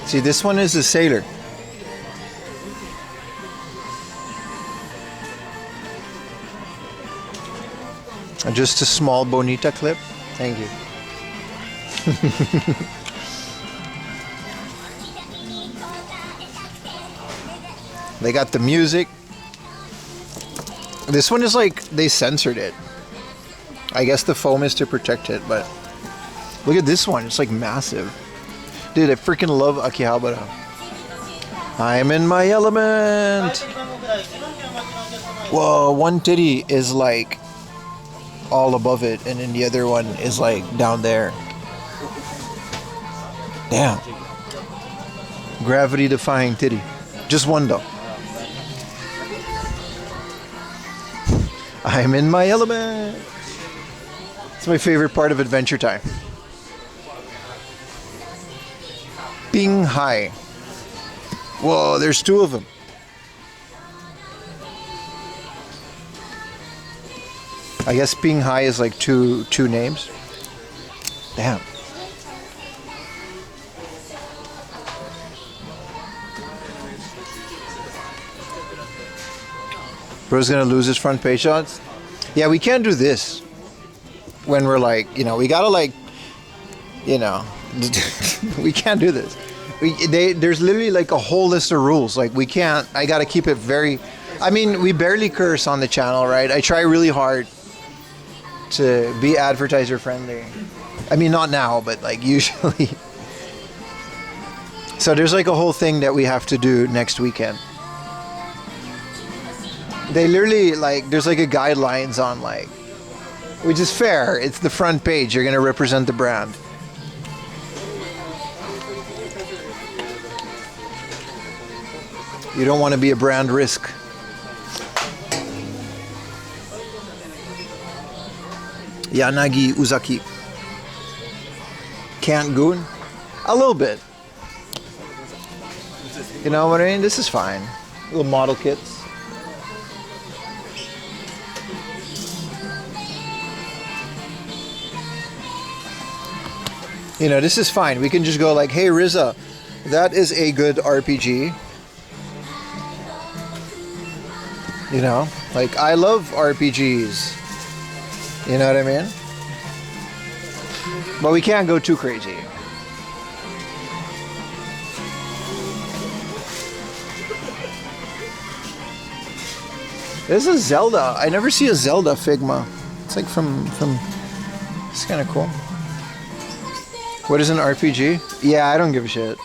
See, this one is a sailor. Just a small Bonita clip. Thank you. They got the music. This one is like, they censored it. I guess the foam is to protect it, but look at this one. It's like massive. Dude, I freaking love Akihabara. I'm in my element. Whoa, one titty is like all above it, and then the other one is like down there. Damn. Gravity defying titty. Just one though. I'm in my element. It's my favorite part of Adventure Time. Bing Hai. Whoa, there's two of them. I guess Bing Hai is like two names. Damn. Bro's gonna lose his front page shots. Yeah, we can't do this when we're like, you know, we gotta like, you know, we can't do this. There's literally like a whole list of rules. Like we can't. I gotta keep it very. I mean, we barely curse on the channel, right? I try really hard to be advertiser friendly. I mean, not now, but like usually. So there's like a whole thing that we have to do next weekend. They literally like, there's like a guidelines on like, which is fair. It's the front page. You're gonna represent the brand. You don't want to be a brand risk. Yanagi Uzaki. Can't goon? A little bit. You know what I mean? This is fine. Little model kits. You know, this is fine. We can just go like, hey Riza, that is a good RPG. You know, like I love RPGs. You know what I mean? But we can't go too crazy. This is Zelda. I never see a Zelda Figma. It's like from it's kind of cool. What is an RPG? Yeah, I don't give a shit.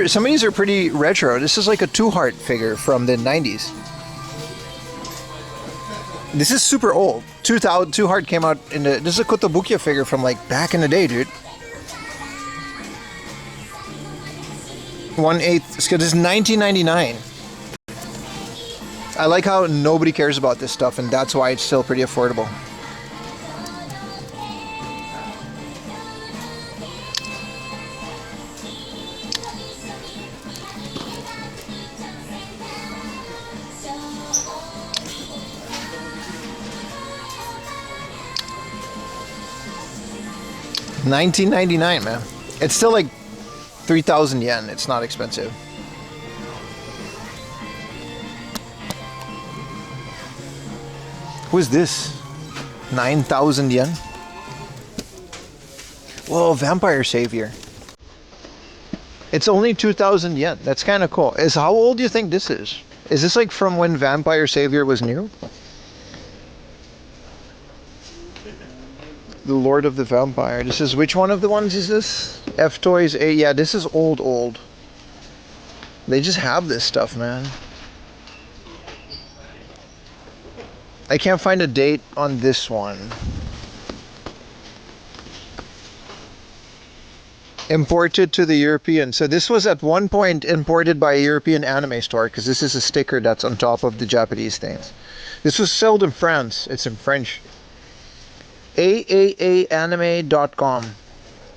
Some of these are pretty retro. This is like a Two Heart figure from the 90s. This is super old. Two Heart came out in the... This is a Kotobukiya figure from like back in the day, dude. 1/8. This is 1999. I like how nobody cares about this stuff, and that's why it's still pretty affordable. $19.99, man. It's still like 3,000 yen. It's not expensive. Who is this? 9,000 yen? Whoa, Vampire Savior. It's only 2,000 yen. That's kind of cool. How old do you think this is? Is this like from when Vampire Savior was new? The Lord of the Vampire. This is, which one of the ones is this? F-Toys 8. Yeah, this is old. They just have this stuff, man. I can't find a date on this one. Imported to the European. So this was at one point imported by a European anime store, because this is a sticker that's on top of the Japanese things. This was sold in France. It's in French. AAAanime.com.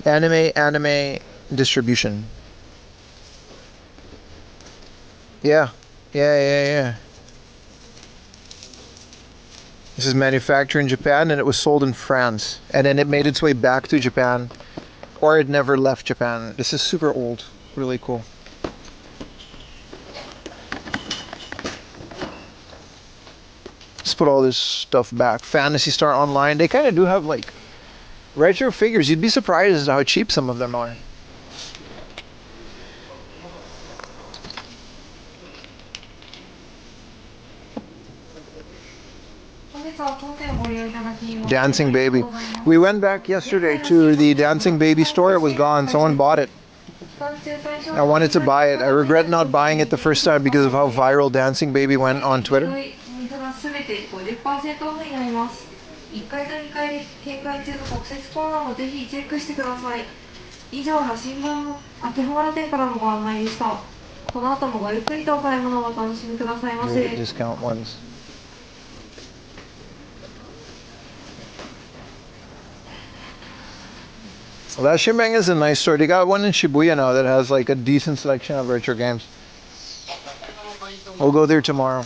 Anime distribution. Yeah. This is manufactured in Japan and it was sold in France. And then it made its way back to Japan Or it never left Japan. This is super old. Really cool. Let's put all this stuff back. Fantasy Star Online. They kind of do have like retro figures. You'd be surprised how cheap some of them are. Dancing Baby. We went back yesterday to the Dancing Baby store. It was gone. Someone bought it. I wanted to buy it. I regret not buying it the first time because of how viral Dancing Baby went on Twitter. Discount ones. Lashinbang is a nice store. They got one in Shibuya now that has like a decent selection of retro games. We'll go there tomorrow.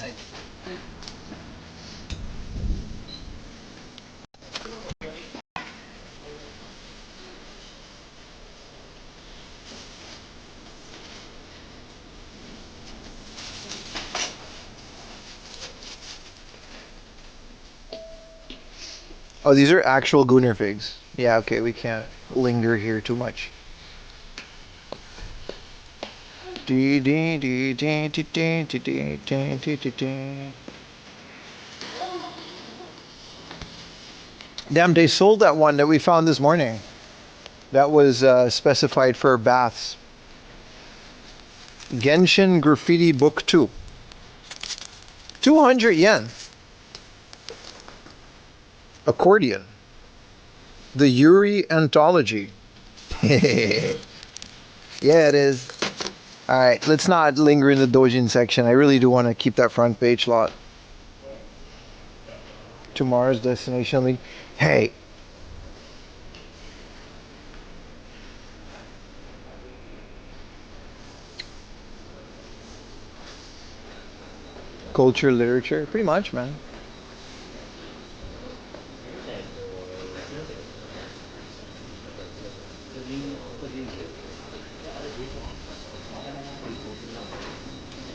Oh, these are actual Gooner figs. Yeah, okay, we can't linger here too much. Damn, they sold that one that we found this morning. That was specified for baths. Genshin Graffiti Book 2. 200 yen. Accordion. The Yuri Anthology. Yeah, it is. Alright, let's not linger in the Dojin section. I really do want to keep that front page lot. Tomorrow's destination league. Hey. Culture, literature. Pretty much, man.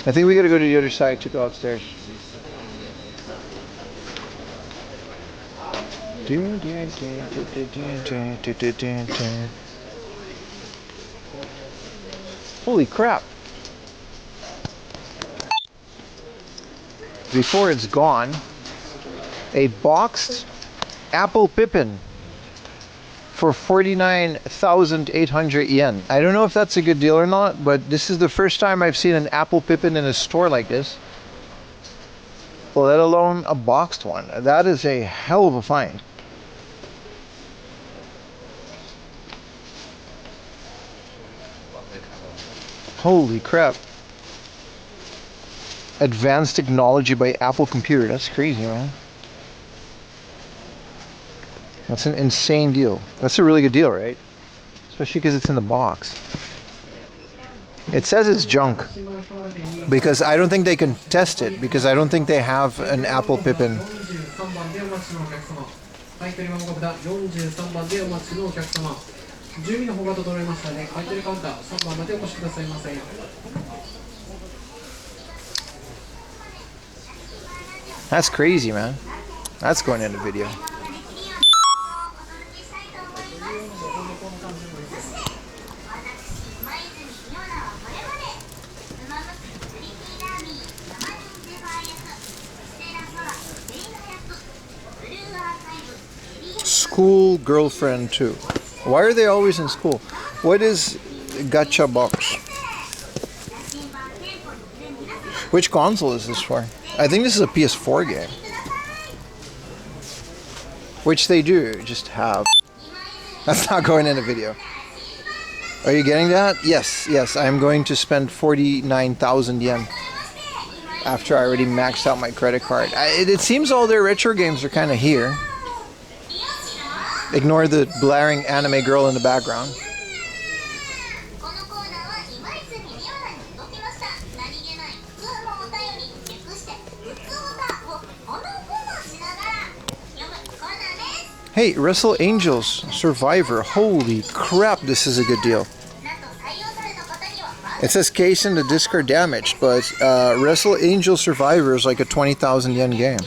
I think we gotta go to the other side to go upstairs. Holy crap. Before it's gone, a boxed apple pippin for 49,800 yen. I don't know if that's a good deal or not, but this is the first time I've seen an apple pippin in a store like this, let alone a boxed one. That is a hell of a find. Holy crap. Advanced technology by Apple Computer. That's crazy, man. That's an insane deal. That's a really good deal, right? Especially because it's in the box. It says it's junk because I don't think they can test it, because I don't think they have an apple pippin. That's crazy, man. That's going in the video. School girlfriend 2. Why are they always in school? What is Gacha Box? Which console is this for? I think this is a PS4 game. Which they do just have. That's not going in a video. Are you getting that? Yes, yes. I'm going to spend 49,000 yen. After I already maxed out my credit card. It seems all their retro games are kind of here. Ignore the blaring anime girl in the background. Hey, Wrestle Angels Survivor. Holy crap, this is a good deal. It says case in the disc are damaged, but Wrestle Angel Survivor is like a 20,000 yen game.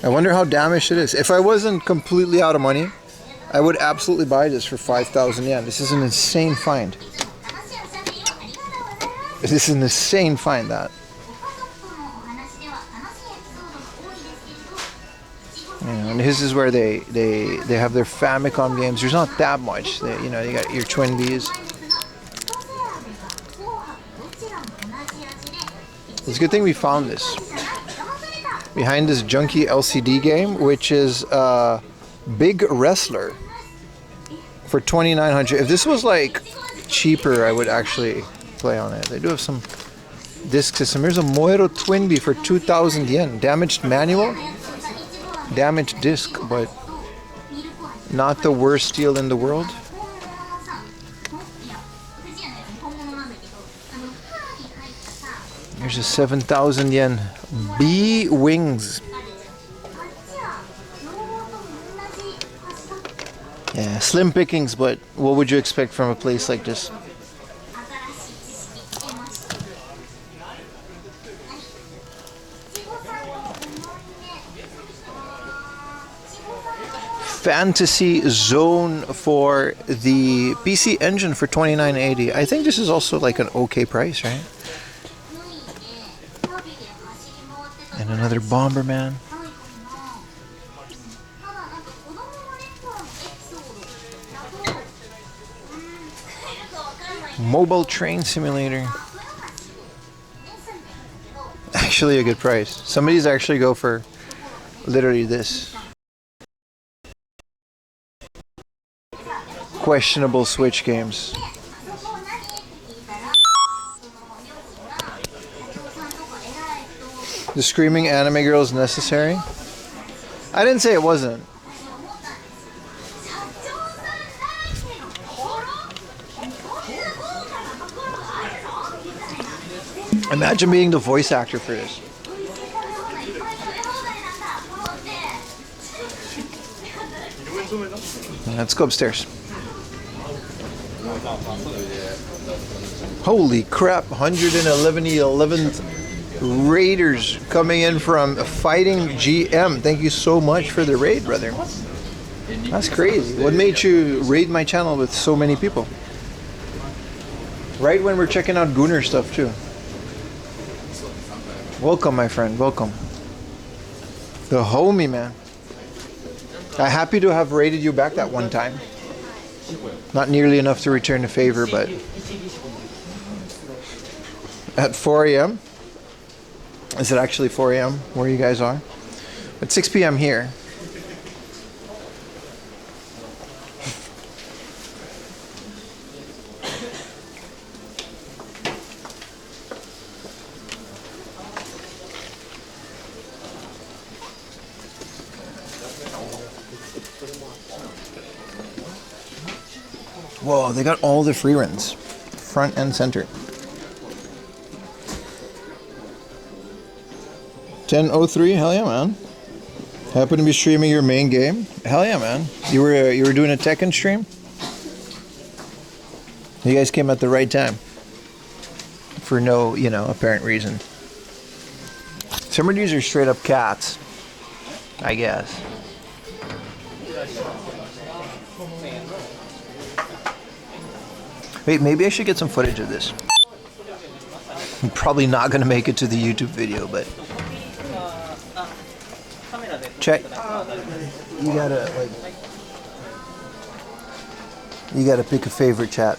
I wonder how damaged it is. If I wasn't completely out of money, I would absolutely buy this for 5,000 yen. This is an insane find. This is an insane find, that. And this is where they have their Famicom games. There's not that much. You know, you got your Twin Bees. It's a good thing we found this. Behind this junky LCD game, which is Big Wrestler for 2,900. If this was like cheaper, I would actually play on it. They do have some disc system. Here's a Moero Twin Bee for 2,000 yen. Damaged manual, damaged disc, but not the worst deal in the world. Here's a 7,000 yen Bee Wings. Yeah, slim pickings, but what would you expect from a place like this? Fantasy Zone for the PC Engine for 2,980. I think this is also like an okay price, right? And another Bomberman. Mobile Train Simulator. Actually a good price. Some of these actually go for literally this. Questionable Switch games. The Screaming Anime Girl is necessary? I didn't say it wasn't. Imagine being the voice actor for this. Let's go upstairs. Holy crap, 111th Raiders coming in from Fighting GM. Thank you so much for the raid, brother. That's crazy. What made you raid my channel with so many people? Right when we're checking out Gunner stuff too. Welcome, my friend. Welcome. The homie, man. I'm happy to have raided you back that one time. Not nearly enough to return the favor, but at 4 a.m. Is it actually 4 a.m. where you guys are? At 6 p.m. here. Whoa, they got all the free runs, front and center. 10:03, hell yeah, man. Happen to be streaming your main game? Hell yeah, man. You were doing a Tekken stream? You guys came at the right time. For no, apparent reason. Some of these are straight up cats, I guess. Wait, maybe I should get some footage of this. I'm probably not going to make it to the YouTube video, but... Check. You gotta pick a favorite chat.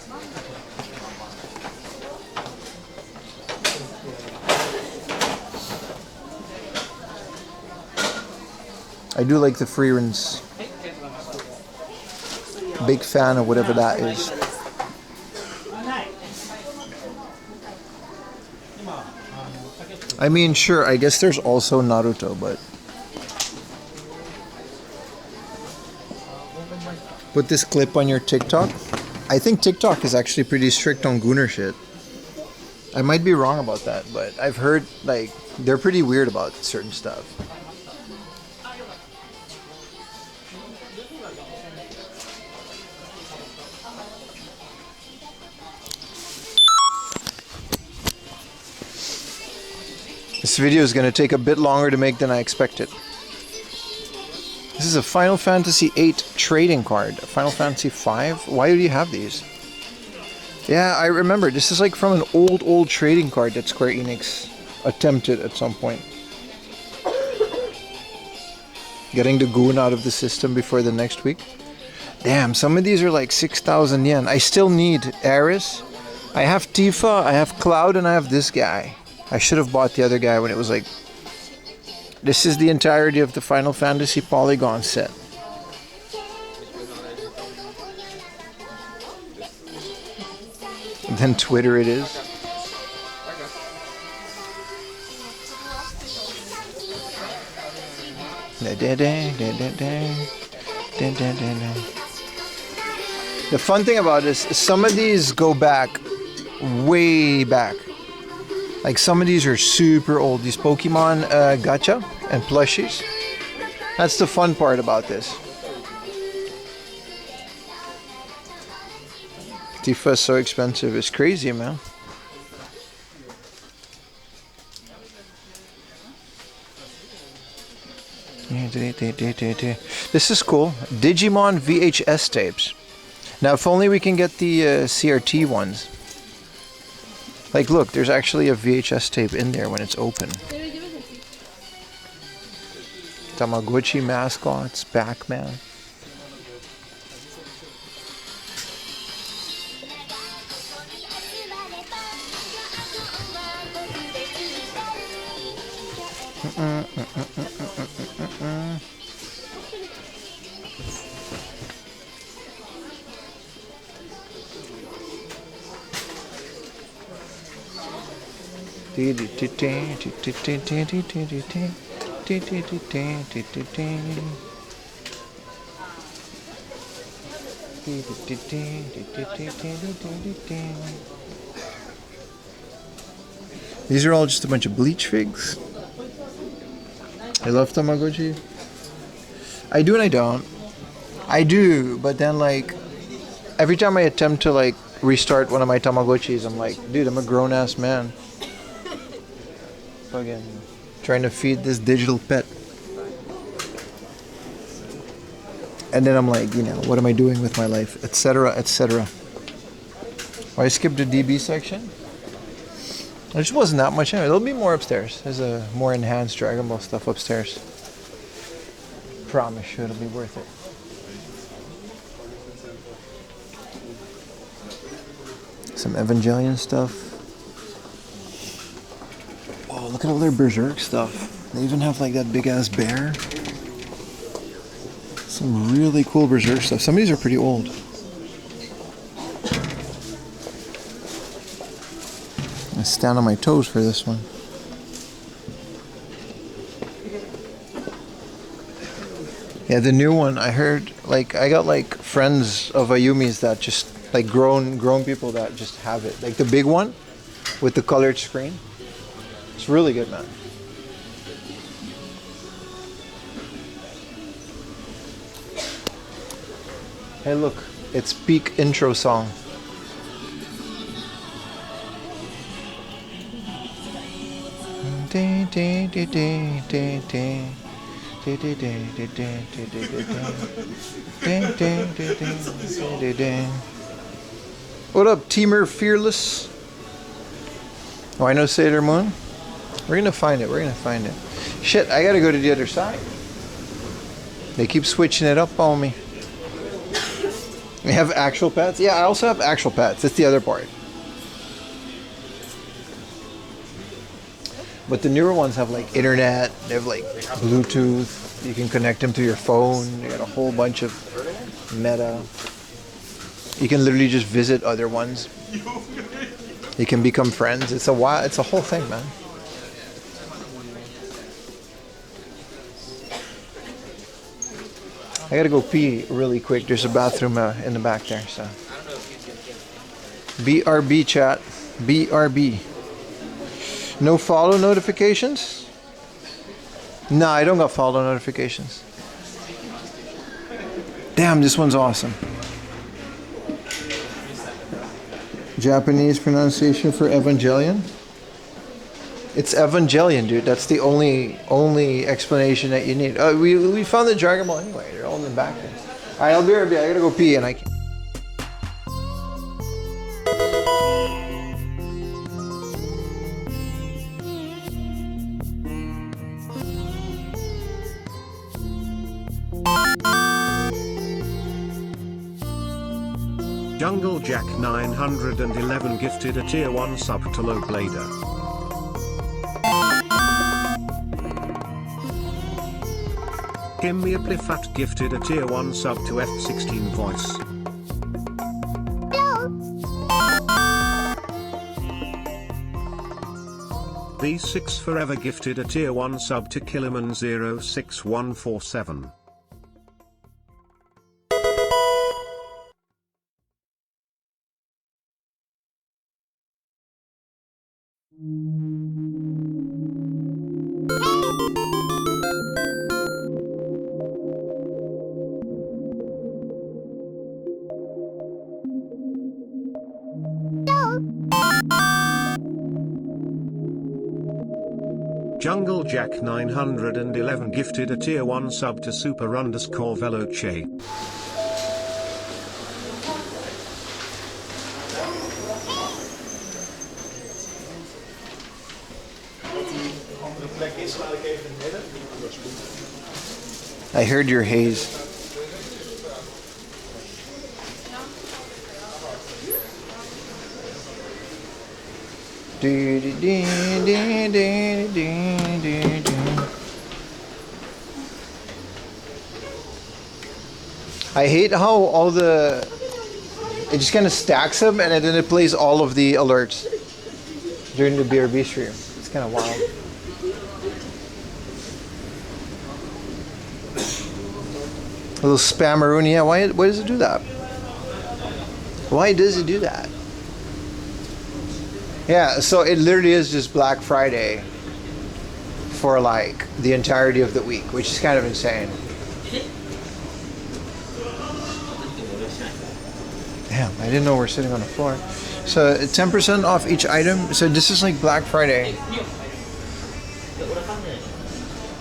I do like the free runs. Big fan of whatever that is. I mean, sure, I guess there's also Naruto, but... Put this clip on your TikTok. I think TikTok is actually pretty strict on Gunner shit. I might be wrong about that, but I've heard, like, they're pretty weird about certain stuff. This video is going to take a bit longer to make than I expected. This is a Final Fantasy VIII trading card. Final Fantasy V? Why do you have these? Yeah, I remember. This is like from an old trading card that Square Enix attempted at some point. Getting the goon out of the system before the next week. Damn, some of these are like 6,000 yen. I still need Aris. I have Tifa, I have Cloud, and I have this guy. I should have bought the other guy when it was like... This is the entirety of the Final Fantasy Polygon set. And then Twitter it is. The fun thing about this is some of these go back way back. Like some of these are super old. These Pokemon gacha and plushies. That's the fun part about this. Tifa is so expensive. It's crazy, man. This is cool. Digimon VHS tapes. Now, if only we can get the CRT ones. Like, look, there's actually a VHS tape in there when it's open. Tamagotchi mascots, Pac-Man. These are all just a bunch of bleach figs. I love Tamagotchi. I do and I don't. I do, but then like every time I attempt to like restart one of my Tamagotchis, I'm like, dude, I'm a grown-ass man. Fucking trying to feed this digital pet. And then I'm like, you know, what am I doing with my life, etc., etc. I skipped the DB section. There just wasn't that much anyway. There'll be more upstairs. There's a more enhanced Dragon Ball stuff upstairs. Promise you it'll be worth it. Some Evangelion stuff. Oh, look at all their Berserk stuff. They even have like that big ass bear. Some really cool Berserk stuff. Some of these are pretty old. I stand on my toes for this one. Yeah, the new one, I heard, like, I got like friends of Ayumi's that just, like grown people that just have it. Like the big one with the colored screen. It's really good, man. Hey, look, it's peak intro song. What up, Teamer Fearless? Oh, I know Sailor Moon. We're gonna find it. We're gonna find it. Shit, I gotta go to the other side. They keep switching it up on me. They have actual pets? Yeah, I also have actual pets. That's the other part. But the newer ones have like internet, they have like Bluetooth, you can connect them to your phone, you got a whole bunch of meta. You can literally just visit other ones. You can become friends. It's a whole thing, man. I gotta go pee really quick. There's a bathroom in the back there, so. BRB chat. BRB. No follow notifications? Nah, I don't got follow notifications. Damn, this one's awesome. Japanese pronunciation for Evangelion. It's Evangelion, dude. That's the only explanation that you need. We found the Dragon Ball anyway. They're all in the back there. All right, I'll be right back. I gotta go pee, and I can't. Jungle Jack 911 gifted a tier 1 sub to Low Blader. Kimmy Plifat gifted a tier 1 sub to F16 voice. V6 Forever gifted a tier 1 sub to Killerman 06147. Jungle Jack 911 gifted a tier 1 sub to super_Veloce. I heard your haze. I hate how it just kind of stacks them and then it plays all of the alerts during the BRB stream. It's kind of wild. A little spammeroonie. Yeah, why does it do that? Why does it do that? Yeah, so it literally is just Black Friday for like the entirety of the week, which is kind of insane. Damn, I didn't know we're sitting on the floor. So 10% off each item. So this is like Black Friday.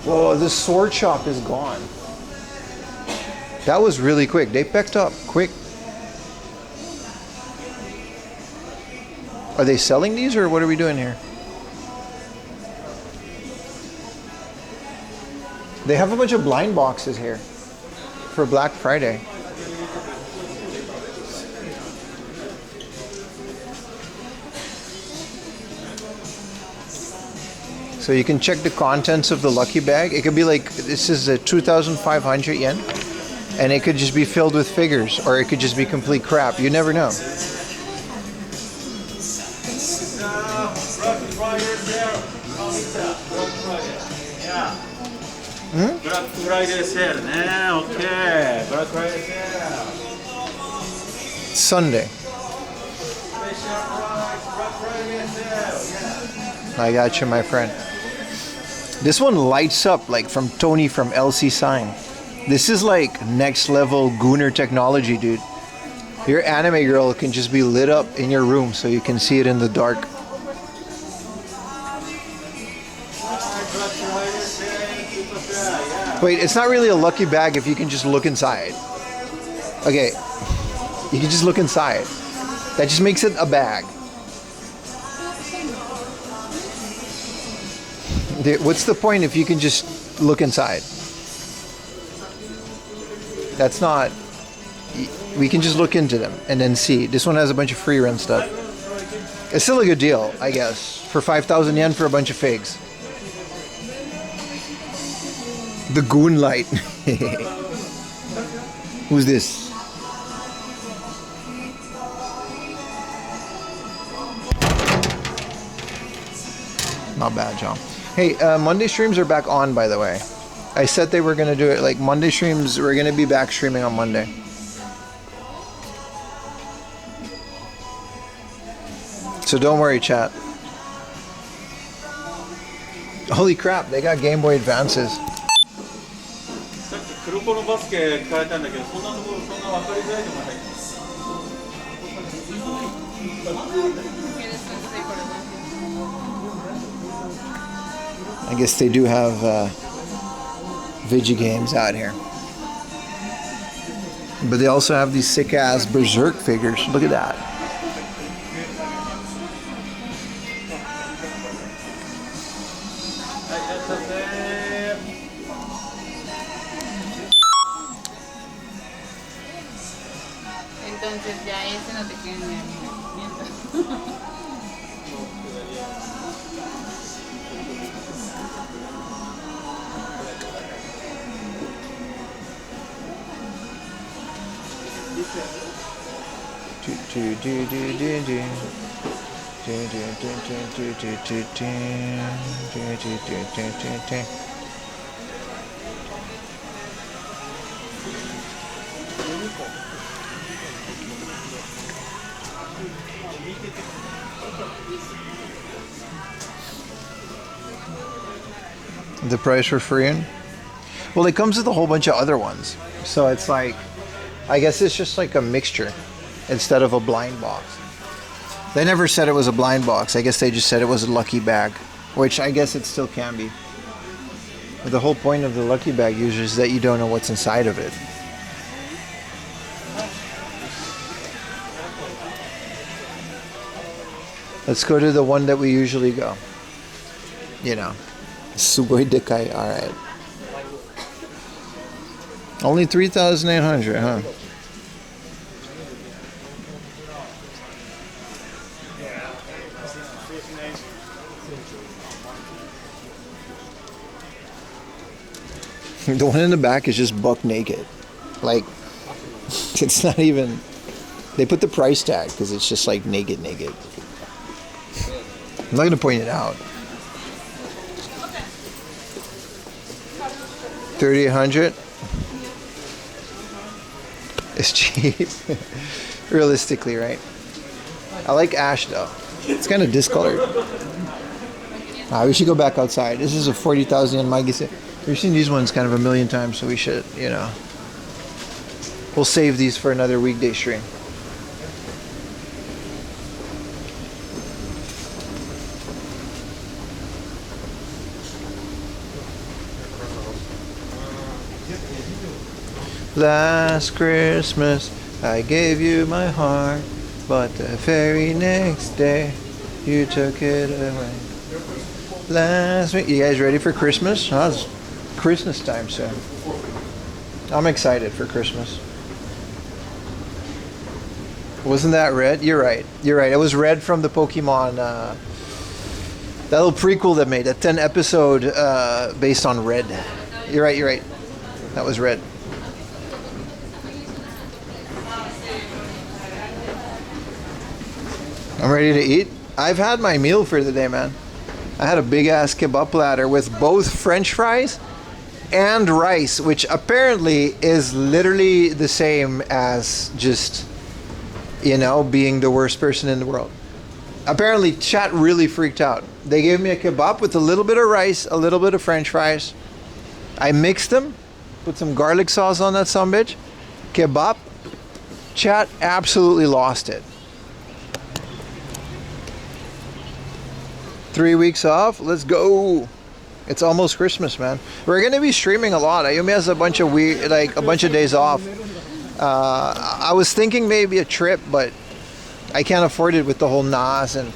Whoa, this sword shop is gone. That was really quick. They picked up quick. Are they selling these or what are we doing here? They have a bunch of blind boxes here for Black Friday. So you can check the contents of the lucky bag. It could be like, this is a 2,500 yen. And it could just be filled with figures, or it could just be complete crap. You never know. Black Friday sale, okay. Black Friday sale. Sunday. I got you, my friend. This one lights up like from Tony from LC Sign. This is like next level Gooner technology, dude. Your anime girl can just be lit up in your room so you can see it in the dark. Wait, it's not really a lucky bag if you can just look inside. Okay, you can just look inside. That just makes it a bag. What's the point if you can just look inside? That's not... We can just look into them and then see. This one has a bunch of free run stuff. It's still a good deal, I guess. For 5,000 yen for a bunch of figs. The Goon Light. Who's this? Not bad, John. Hey, Monday streams are back on, by the way. I said they were going to do it, like Monday streams, we're going to be back streaming on Monday. So don't worry, chat. Holy crap, they got Game Boy Advances. I guess they do have Vigi games out here. But they also have these sick ass Berserk figures. Look at that. Entonces ya ese no te queda ni movimiento. The price for free? Well, it comes with a whole bunch of other ones. So it's like, I guess it's just like a mixture instead of a blind box. They never said it was a blind box. I guess they just said it was a lucky bag, which I guess it still can be. But the whole point of the lucky bag usually is that you don't know what's inside of it. Let's go to the one that we usually go. You know, Sugoi Dekai. All right. Only 3,800, huh? The one in the back is just buck naked. Like, it's not even... They put the price tag because it's just like naked. I'm not going to point it out. 3,800. It's cheap. Realistically, right? I like ash though. It's kind of discolored. We should go back outside. This is a 40,000 yen Magise. We've seen these ones kind of a million times, so we should, you know. We'll save these for another weekday stream. Last Christmas, I gave you my heart, but the very next day, you took it away. Last week, you guys ready for Christmas? Oh, it's Christmas time soon. I'm excited for Christmas. Wasn't that red? You're right. It was red from the Pokemon, that little prequel that made, a 10 episode based on red. You're right. That was red. I'm ready to eat. I've had my meal for the day, man. I had a big ass kebab platter with both French fries and rice, which apparently is literally the same as just, you know, being the worst person in the world. Apparently, chat really freaked out. They gave me a kebab with a little bit of rice, a little bit of French fries. I mixed them, put some garlic sauce on that sumbitch. Kebab. Chat absolutely lost it. 3 weeks off, let's go. It's almost Christmas, man. We're gonna be streaming a lot. Ayumi has a bunch of days off. I was thinking maybe a trip, but I can't afford it with the whole NAS, and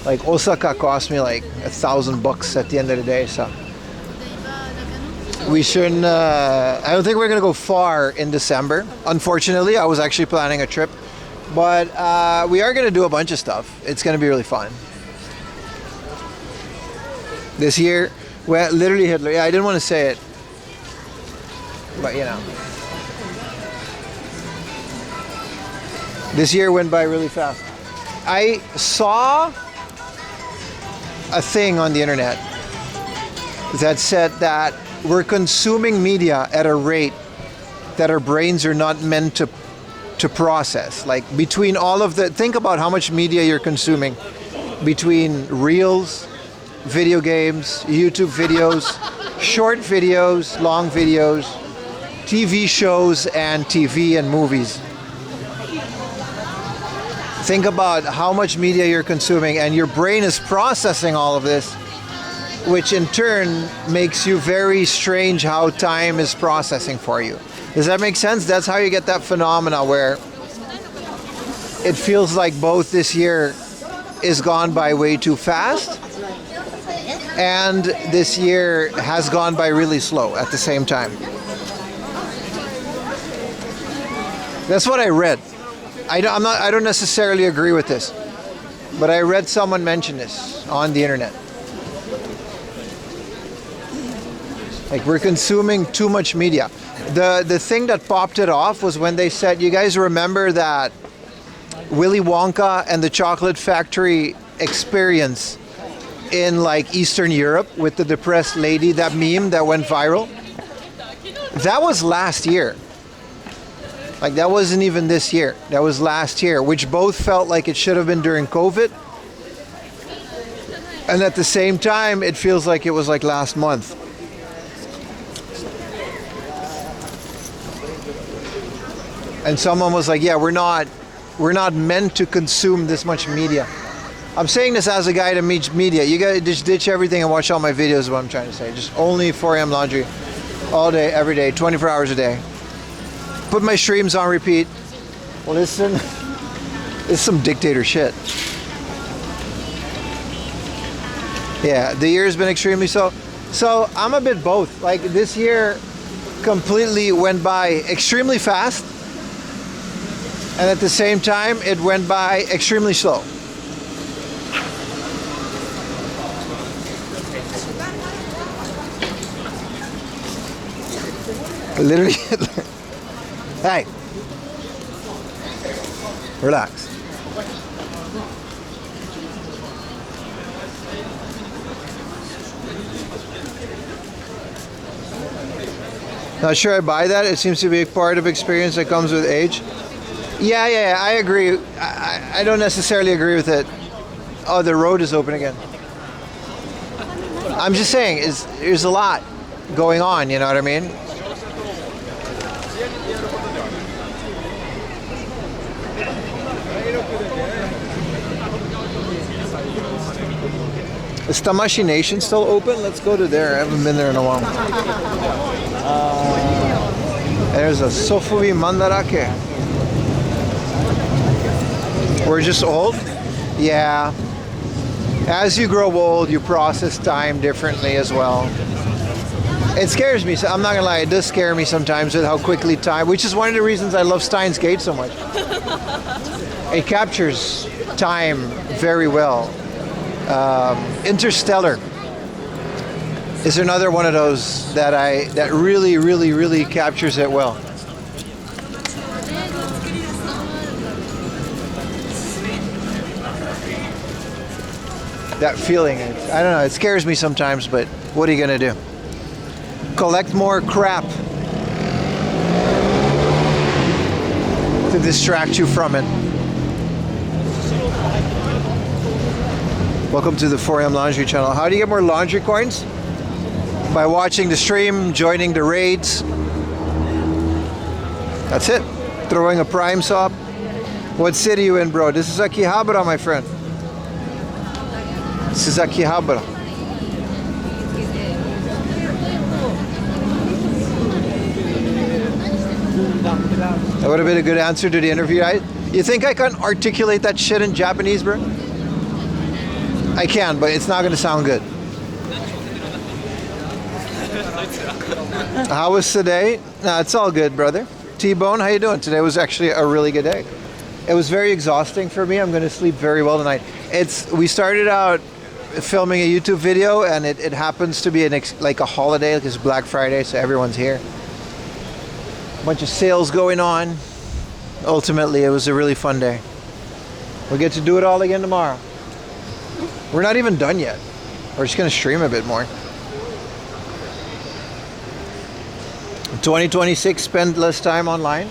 like Osaka cost me like $1,000 at the end of the day, so we shouldn't. I don't think we're gonna go far in December. Unfortunately, I was actually planning a trip, but we are gonna do a bunch of stuff. It's gonna be really fun. This year, well, literally Hitler. Yeah, I didn't want to say it, but you know, this year went by really fast. I saw a thing on the internet that said that we're consuming media at a rate that our brains are not meant to process. Like between all of the, think about how much media you're consuming between reels, video games, YouTube videos, short videos, long videos, TV shows, and TV and movies. Think about how much media you're consuming, and your brain is processing all of this which in turn makes you very strange how time is processing for you. Does that make sense? That's how you get that phenomena where it feels like both this year is gone by way too fast and this year has gone by really slow at the same time. That's what I read. I don't necessarily agree with this, but I read someone mention this on the internet. Like, we're consuming too much media. The thing that popped it off was when they said, you guys remember that Willy Wonka and the Chocolate Factory experience in like Eastern Europe with the depressed lady, that meme that went viral? That was last year. Like, that wasn't even this year. That was last year, which both felt like it should have been during COVID. And at the same time, it feels like it was like last month. And someone was like, yeah, we're not meant to consume this much media. I'm saying this as a guy that meets media. You gotta just ditch everything and watch all my videos is what I'm trying to say. Just only 4 a.m. laundry. All day, every day, 24 hours a day. Put my streams on repeat. Listen. It's some dictator shit. Yeah, the year's been extremely so. So I'm a bit both. Like, this year completely went by extremely fast. And at the same time, it went by extremely slow. Literally. Hey. Relax. Not sure I buy that. It seems to be a part of experience that comes with age. Yeah, I agree. I don't necessarily agree with it. Oh, the road is open again. I'm just saying, there's a lot going on, you know what I mean? Is Tamashi Nation still open? Let's go to there. I haven't been there in a while. There's a Sofui Mandarake. We're just old? Yeah. As you grow old, you process time differently as well. It scares me. I'm not gonna lie, it does scare me sometimes with how quickly time, which is one of the reasons I love Steins Gate so much. It captures time very well. Interstellar is another one of those that really captures it well. That feeling, I don't know, it scares me sometimes, but what are you gonna do? Collect more crap to distract you from it. Welcome to the 4am Laundry channel. How do you get more laundry coins? By watching the stream, joining the raids. That's it. Throwing a prime sub. What city you in, bro? This is Akihabara, my friend. This is Akihabara. That would have been a good answer to the interview. You think I can articulate that shit in Japanese, bro? I can, but it's not going to sound good. How was today? Nah, it's all good, brother. T-Bone, how you doing? Today was actually a really good day. It was very exhausting for me. I'm going to sleep very well tonight. We started out filming a YouTube video, and it happens to be like a holiday, like it's Black Friday, so everyone's here. A bunch of sales going on. Ultimately, it was a really fun day. We'll get to do it all again tomorrow. We're not even done yet. We're just going to stream a bit more. 2026, spend less time online?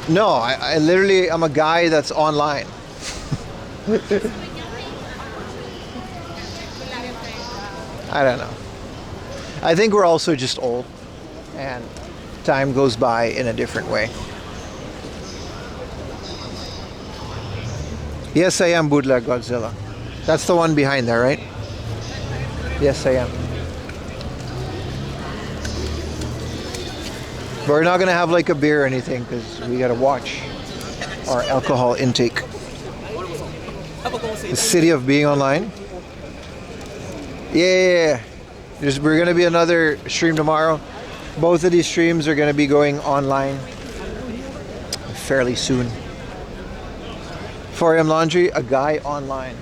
No, I literally am a guy that's online. I don't know. I think we're also just old and time goes by in a different way. Yes, I am Bootleg Godzilla. That's the one behind there, right? Yes, I am. But we're not gonna have like a beer or anything because we gotta watch our alcohol intake. The city of being online. Yeah. We're gonna be another stream tomorrow. Both of these streams are gonna be going online fairly soon. 4 AM Laundry, a guy online.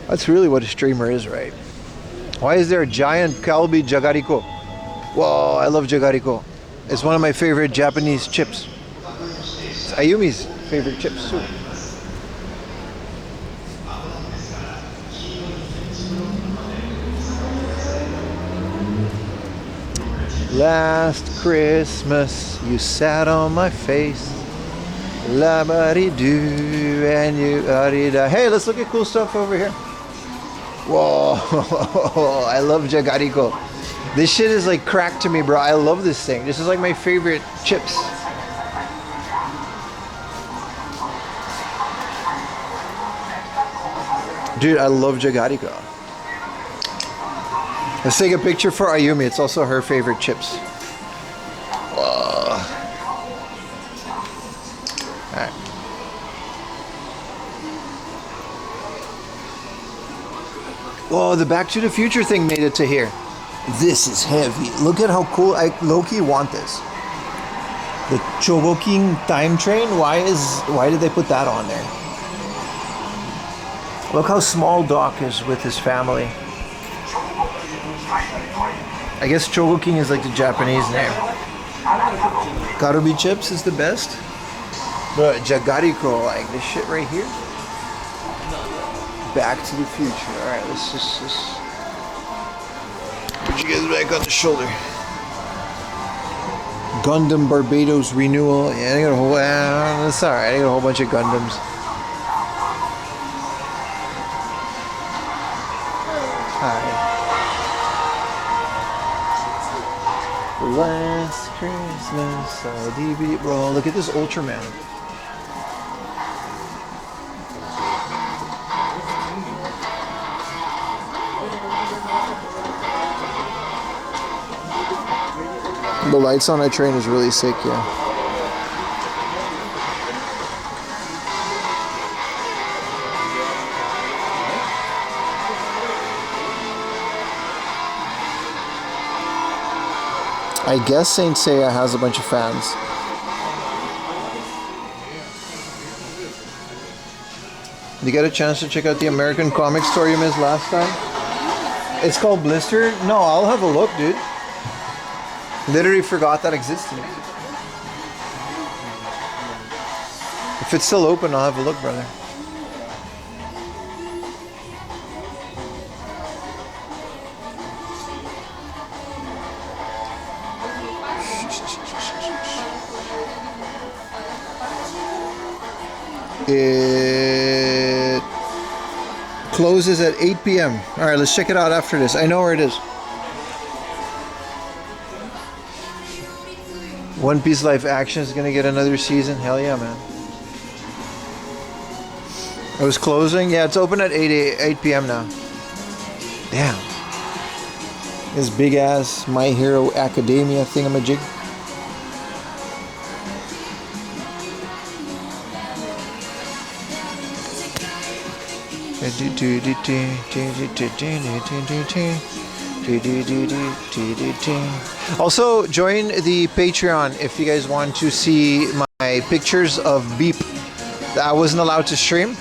That's really what a streamer is, right? Why is there a giant kalbi jagariko? Whoa, I love jagariko. It's one of my favorite Japanese chips. It's Ayumi's favorite chips too. Last Christmas, you sat on my face. La-ba-dee-doo, and you are-dee-da. Hey, let's look at cool stuff over here. Whoa, I love jagariko. This shit is like crack to me, bro. I love this thing. This is like my favorite chips. Dude, I love jagariko. Let's take a picture for Ayumi. It's also her favorite chips. Whoa. Alright. Whoa, the Back to the Future thing made it to here. This is heavy. Look at how cool. I low-key want this. The Chogoking time train. Why did they put that on there? Look how small Doc is with his family. I guess Chogoking is like the Japanese name. Karubi chips is the best. But jagariko, like this shit right here. Back to the Future. Alright, let's just put you guys back on the shoulder. Gundam Barbados renewal. Yeah, I got a whole. That's alright. I got a whole bunch of Gundams. Alright. Last Christmas, DVD. Bro, look at this Ultraman. The lights on that train is really sick, yeah. I guess Saint Seiya has a bunch of fans. Did you get a chance to check out the American comic store you missed last time? It's called Blister? No, I'll have a look, dude. Literally forgot that existed. If it's still open, I'll have a look, brother. It closes at 8 p.m. All right, let's check it out after this. I know where it is. One Piece live action is gonna get another season. Hell yeah, man. It was closing. Yeah, it's open at 8 p.m. now. Damn. This big ass My Hero Academia thingamajig. Also, join the Patreon if you guys want to see my pictures of Beep that I wasn't allowed to stream.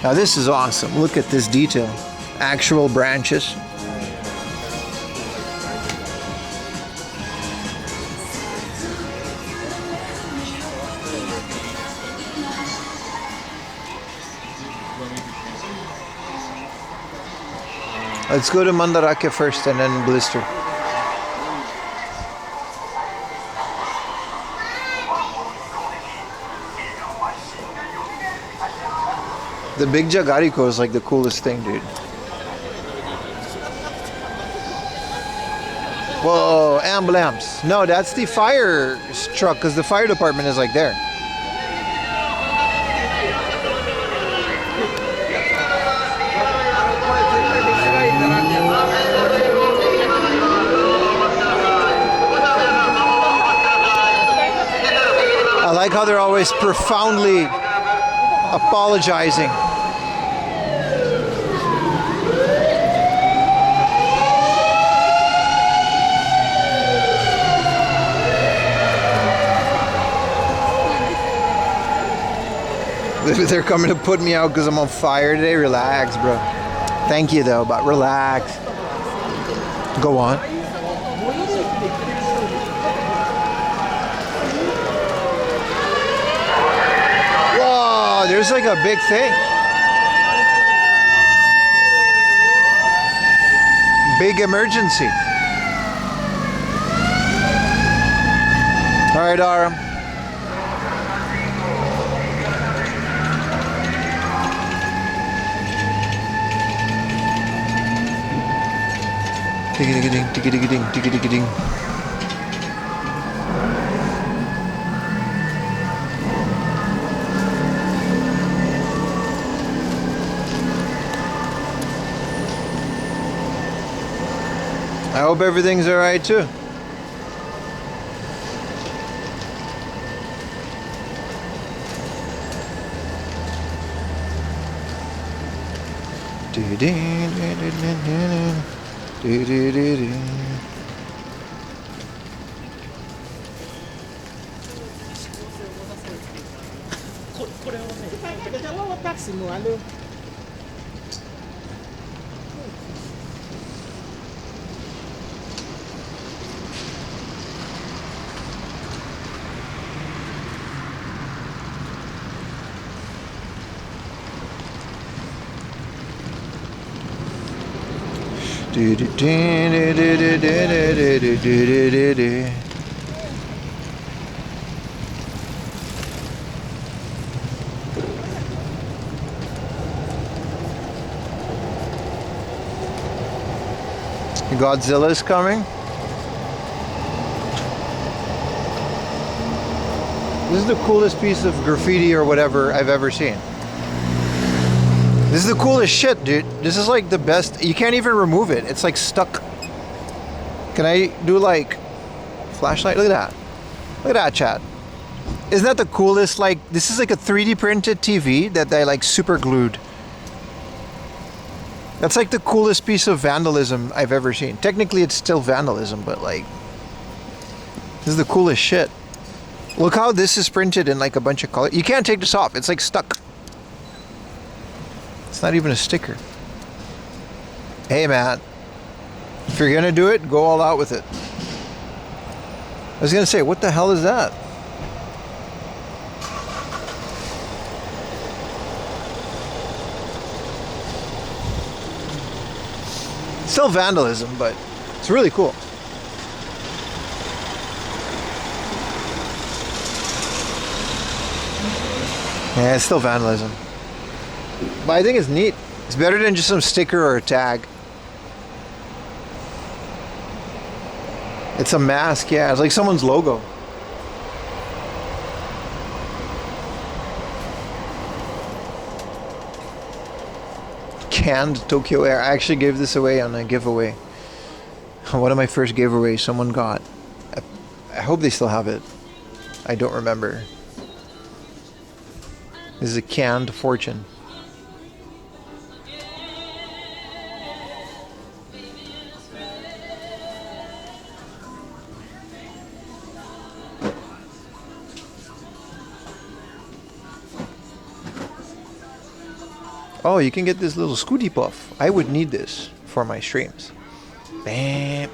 Now this is awesome. Look at this detail. Actual branches. Let's go to Mandarake first and then Blister. The big Jagariko is like the coolest thing, dude. Whoa, ambulance. No, that's the fire truck because the fire department is like there. I like how they're always profoundly apologizing. They're coming to put me out because I'm on fire today. Relax, bro. Thank you, though, but relax. Go on. Whoa, there's like a big thing. Big emergency. All right, Aram. Diggy-diggy-ding, diggy-diggy-ding, diggy-diggy-ding. I hope everything's all right too. Godzilla's coming. This is the coolest piece of graffiti or whatever I've ever seen. This is the coolest shit, dude. This is like the best. You can't even remove it. It's like stuck. Can I do like flashlight? Look at that. Look at that, chat. Isn't that the coolest? Like, this is like a 3D printed TV that they like super glued. That's like the coolest piece of vandalism I've ever seen. Technically, it's still vandalism, but like, this is the coolest shit. Look how this is printed in like a bunch of colors. You can't take this off. It's like stuck. It's not even a sticker. Hey, man. If you're gonna do it, go all out with it. I was gonna say, what the hell is that? Still vandalism, but it's really cool. Yeah, it's still vandalism. But I think it's neat. It's better than just some sticker or a tag. It's a mask, yeah. It's like someone's logo. Canned Tokyo Air. I actually gave this away on a giveaway. One of my first giveaways someone got. I hope they still have it. I don't remember. This is a canned fortune. Oh, you can get this little Scooty Puff. I would need this for my streams. Bam.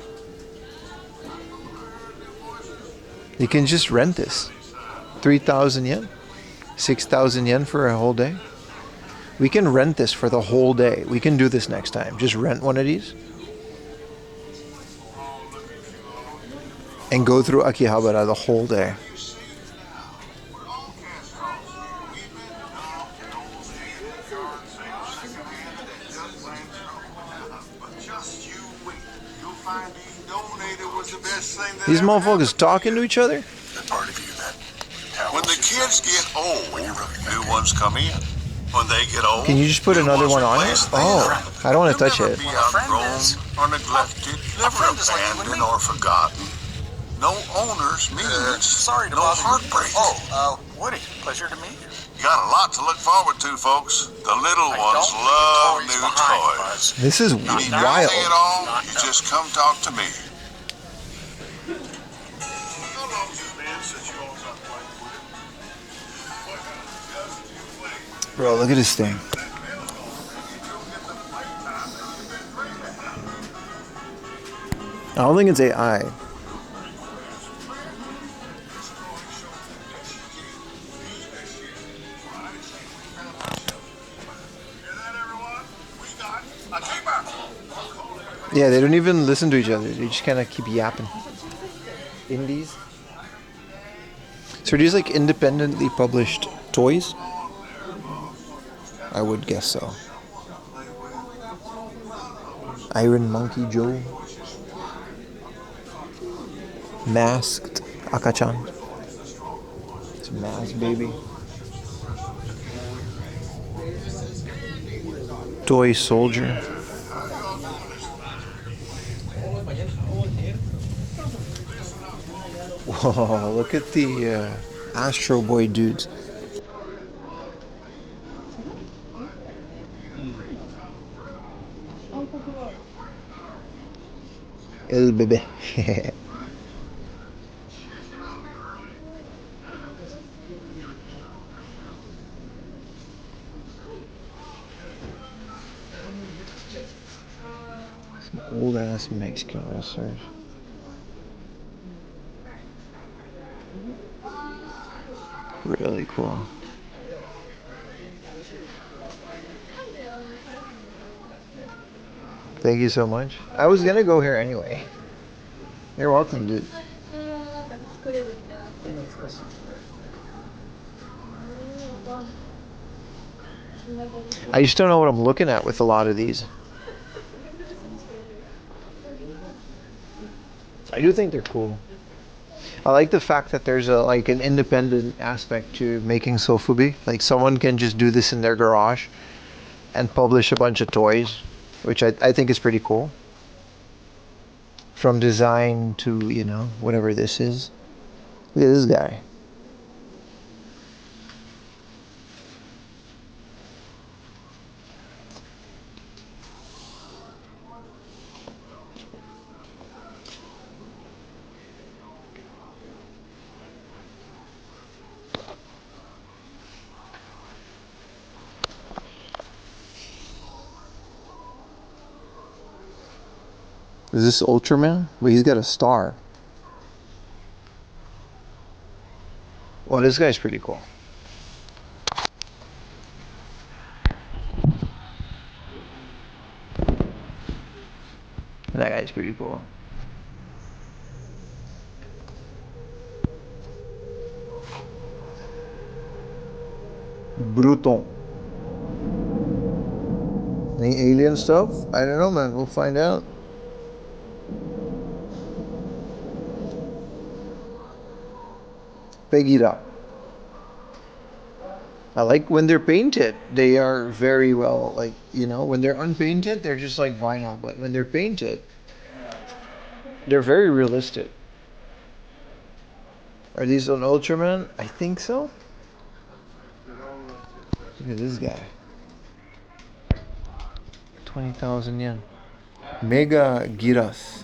You can just rent this. 3,000 yen. 6,000 yen for a whole day. We can rent this for the whole day. We can do this next time. Just rent one of these. And go through Akihabara the whole day. These motherfuckers talking to each other? When the kids get old, new ones come in. When they get old, Can you just put another one on it? Oh, I don't want to touch it. be outgrown or neglected, never abandoned or forgotten. No owners means no heartbreak. Woody, pleasure to meet you. You got a lot to look forward to, folks. The little ones love new toys. This is You need wild. anything at all, you just come talk to me. Bro, look at this thing. I don't think it's AI. Yeah, they don't even listen to each other. They just kind of keep yapping. Indies. So are these like independently published toys? I would guess so. Iron Monkey Joe. Masked Akachan. It's a mask baby. Toy soldier. Whoa, look at the Astro Boy dudes. El bebé. Some old ass Mexican wrestlers. Really cool. Thank you so much. I was gonna go here anyway. You're welcome, dude. I just don't know what I'm looking at with a lot of these. I do think they're cool. I like the fact that there's an independent aspect to making sofubi. Like someone can just do this in their garage and publish a bunch of toys, which I think is pretty cool. From design to, you know, whatever this is. Look at this guy. Is this Ultraman? Wait, he's got a star. Well, this guy's pretty cool. That guy's pretty cool. Bruton. Any alien stuff? I don't know, man. We'll find out. Pegida. I like when they're painted. They are very well, like, you know, when they're unpainted, they're just like vinyl. But when they're painted, they're very realistic. Are these an Ultraman? I think so. Look at this guy. 20,000 yen. Mega Giras.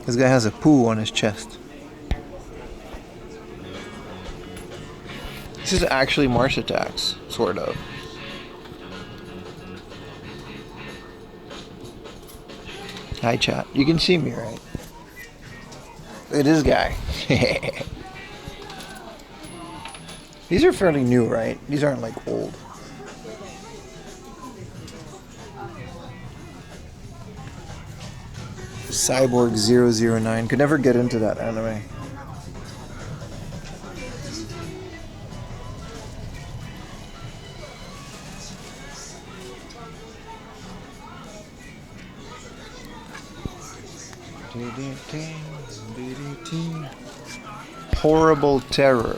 This guy has a poo on his chest. This is actually Mars Attacks, sort of. Hi chat. You can see me, right? Look at this guy. These are fairly new, right? These aren't like old. Cyborg 009. Could never get into that anime. Horrible Terror.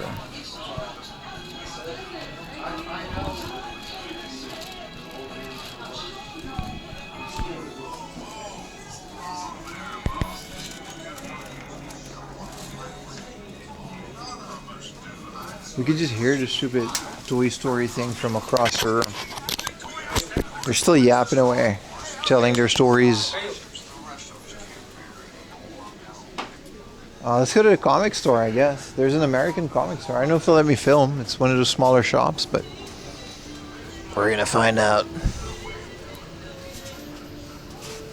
We could just hear the stupid Toy Story thing from across the room. They're still yapping away, telling their stories. Let's go to the comic store, I guess. There's an American comic store. I don't know if they'll let me film. It's one of those smaller shops, but we're gonna find out.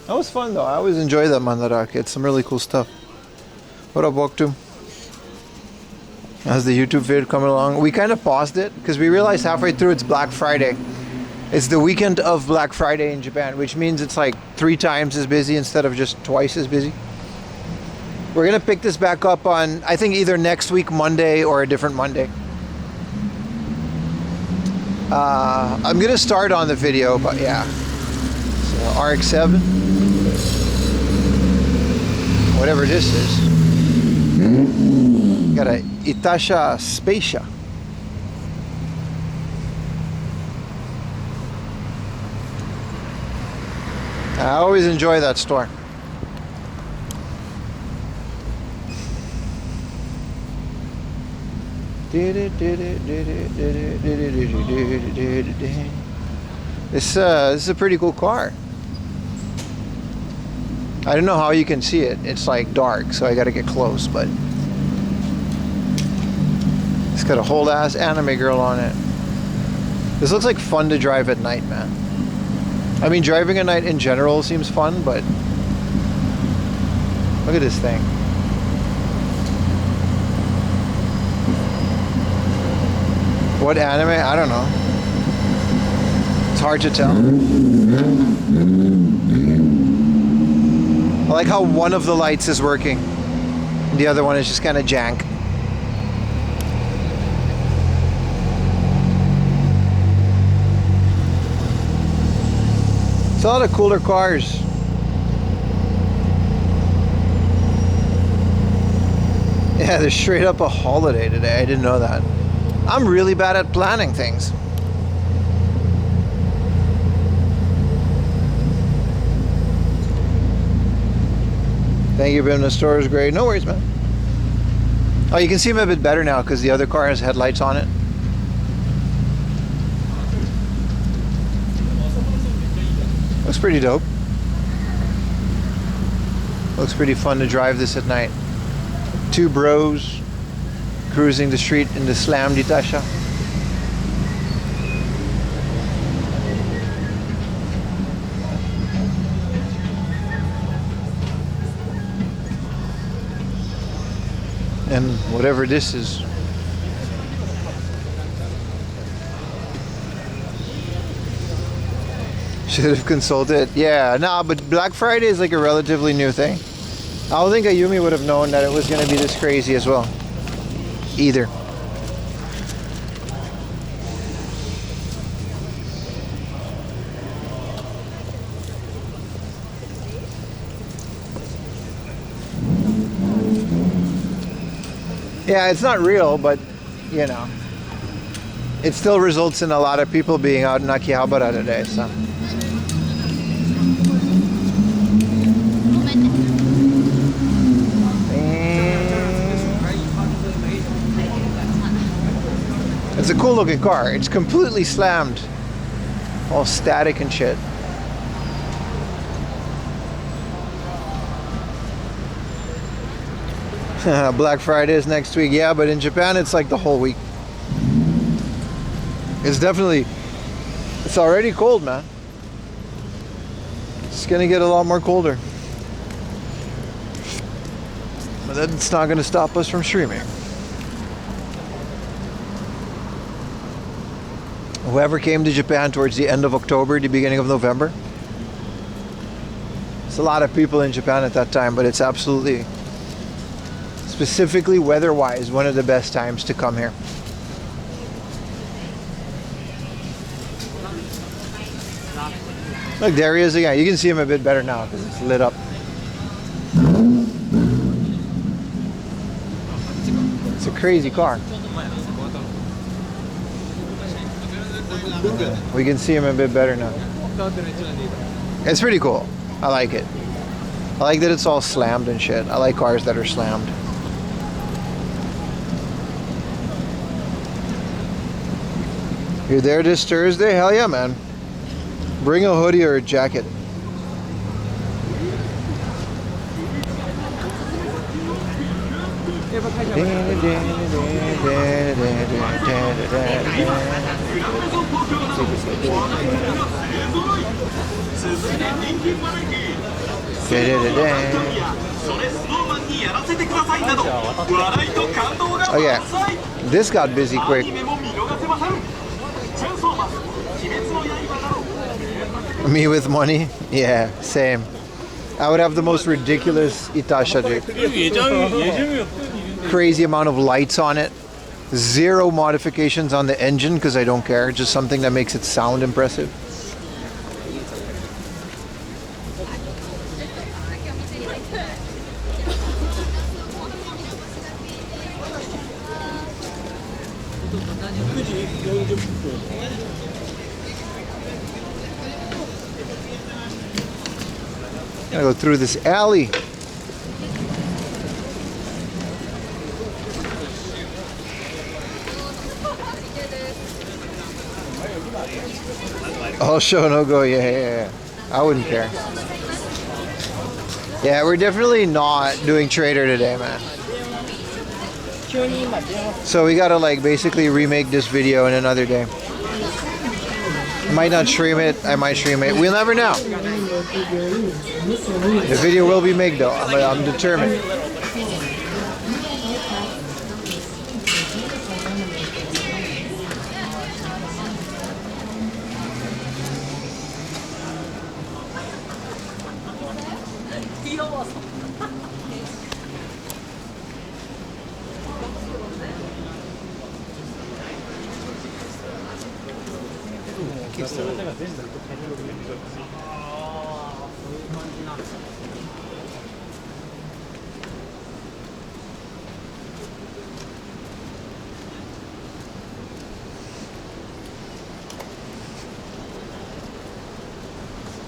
That was fun, though. I always enjoy that Mandarake. It's some really cool stuff. What up, Woktu? How's the YouTube vid coming along? We kind of paused it because we realized halfway through it's Black Friday. It's the weekend of Black Friday in Japan, which means it's like 3 times as busy instead of just twice as busy. We're going to pick this back up on, I think, either next week Monday or a different Monday. I'm going to start on the video, but yeah. So RX-7. Whatever this is. Got a Itasha Spacia. I always enjoy that store. This is a pretty cool car. I don't know how you can see it. It's like dark, so I gotta get close, but it's got a whole ass anime girl on it. This looks like fun to drive at night, man. I mean, driving at night in general seems fun, but look at this thing. What anime? I don't know. It's hard to tell. I like how one of the lights is working and the other one is just kind of jank. It's a lot of cooler cars. Yeah, there's straight up a holiday today. I didn't know that. I'm really bad at planning things. Thank you, Bim. The store is great. No worries, man. Oh, you can see him a bit better now because the other car has headlights on it. Looks pretty dope. Looks pretty fun to drive this at night. 2 bros cruising the street in the slammed Itasha. And whatever this is. Should have consulted. Yeah, nah, but Black Friday is like a relatively new thing. I don't think Ayumi would have known that it was going to be this crazy as well. Either. Yeah, it's not real, but you know, it still results in a lot of people being out in Akihabara today, so. It's a cool looking car. It's completely slammed. All static and shit. Black Friday is next week. Yeah, but in Japan it's like the whole week. It's definitely, it's already cold, man. It's gonna get a lot more colder. But that's not gonna stop us from streaming. Whoever came to Japan towards the end of October, the beginning of November. It's a lot of people in Japan at that time, but it's absolutely, specifically weather-wise, one of the best times to come here. Look, there he is again. You can see him a bit better now because it's lit up. It's a crazy car. We can see him a bit better now. It's pretty cool. I like it. I like that it's all slammed and shit. I like cars that are slammed. You're there this Thursday? Hell yeah, man. Bring a hoodie or a jacket. Oh yeah, this got busy quick. Me with money? Yeah, same. I would have the most ridiculous Itasha, crazy amount of lights on it. Zero modifications on the engine because I don't care. Just something that makes it sound impressive. Gotta go through this alley. Oh, show no go. Yeah. I wouldn't care. Yeah, we're definitely not doing trader today, man. So we gotta like basically remake this video in another day. I might not stream it. I might stream it. We'll never know. The video will be made though. I'm determined.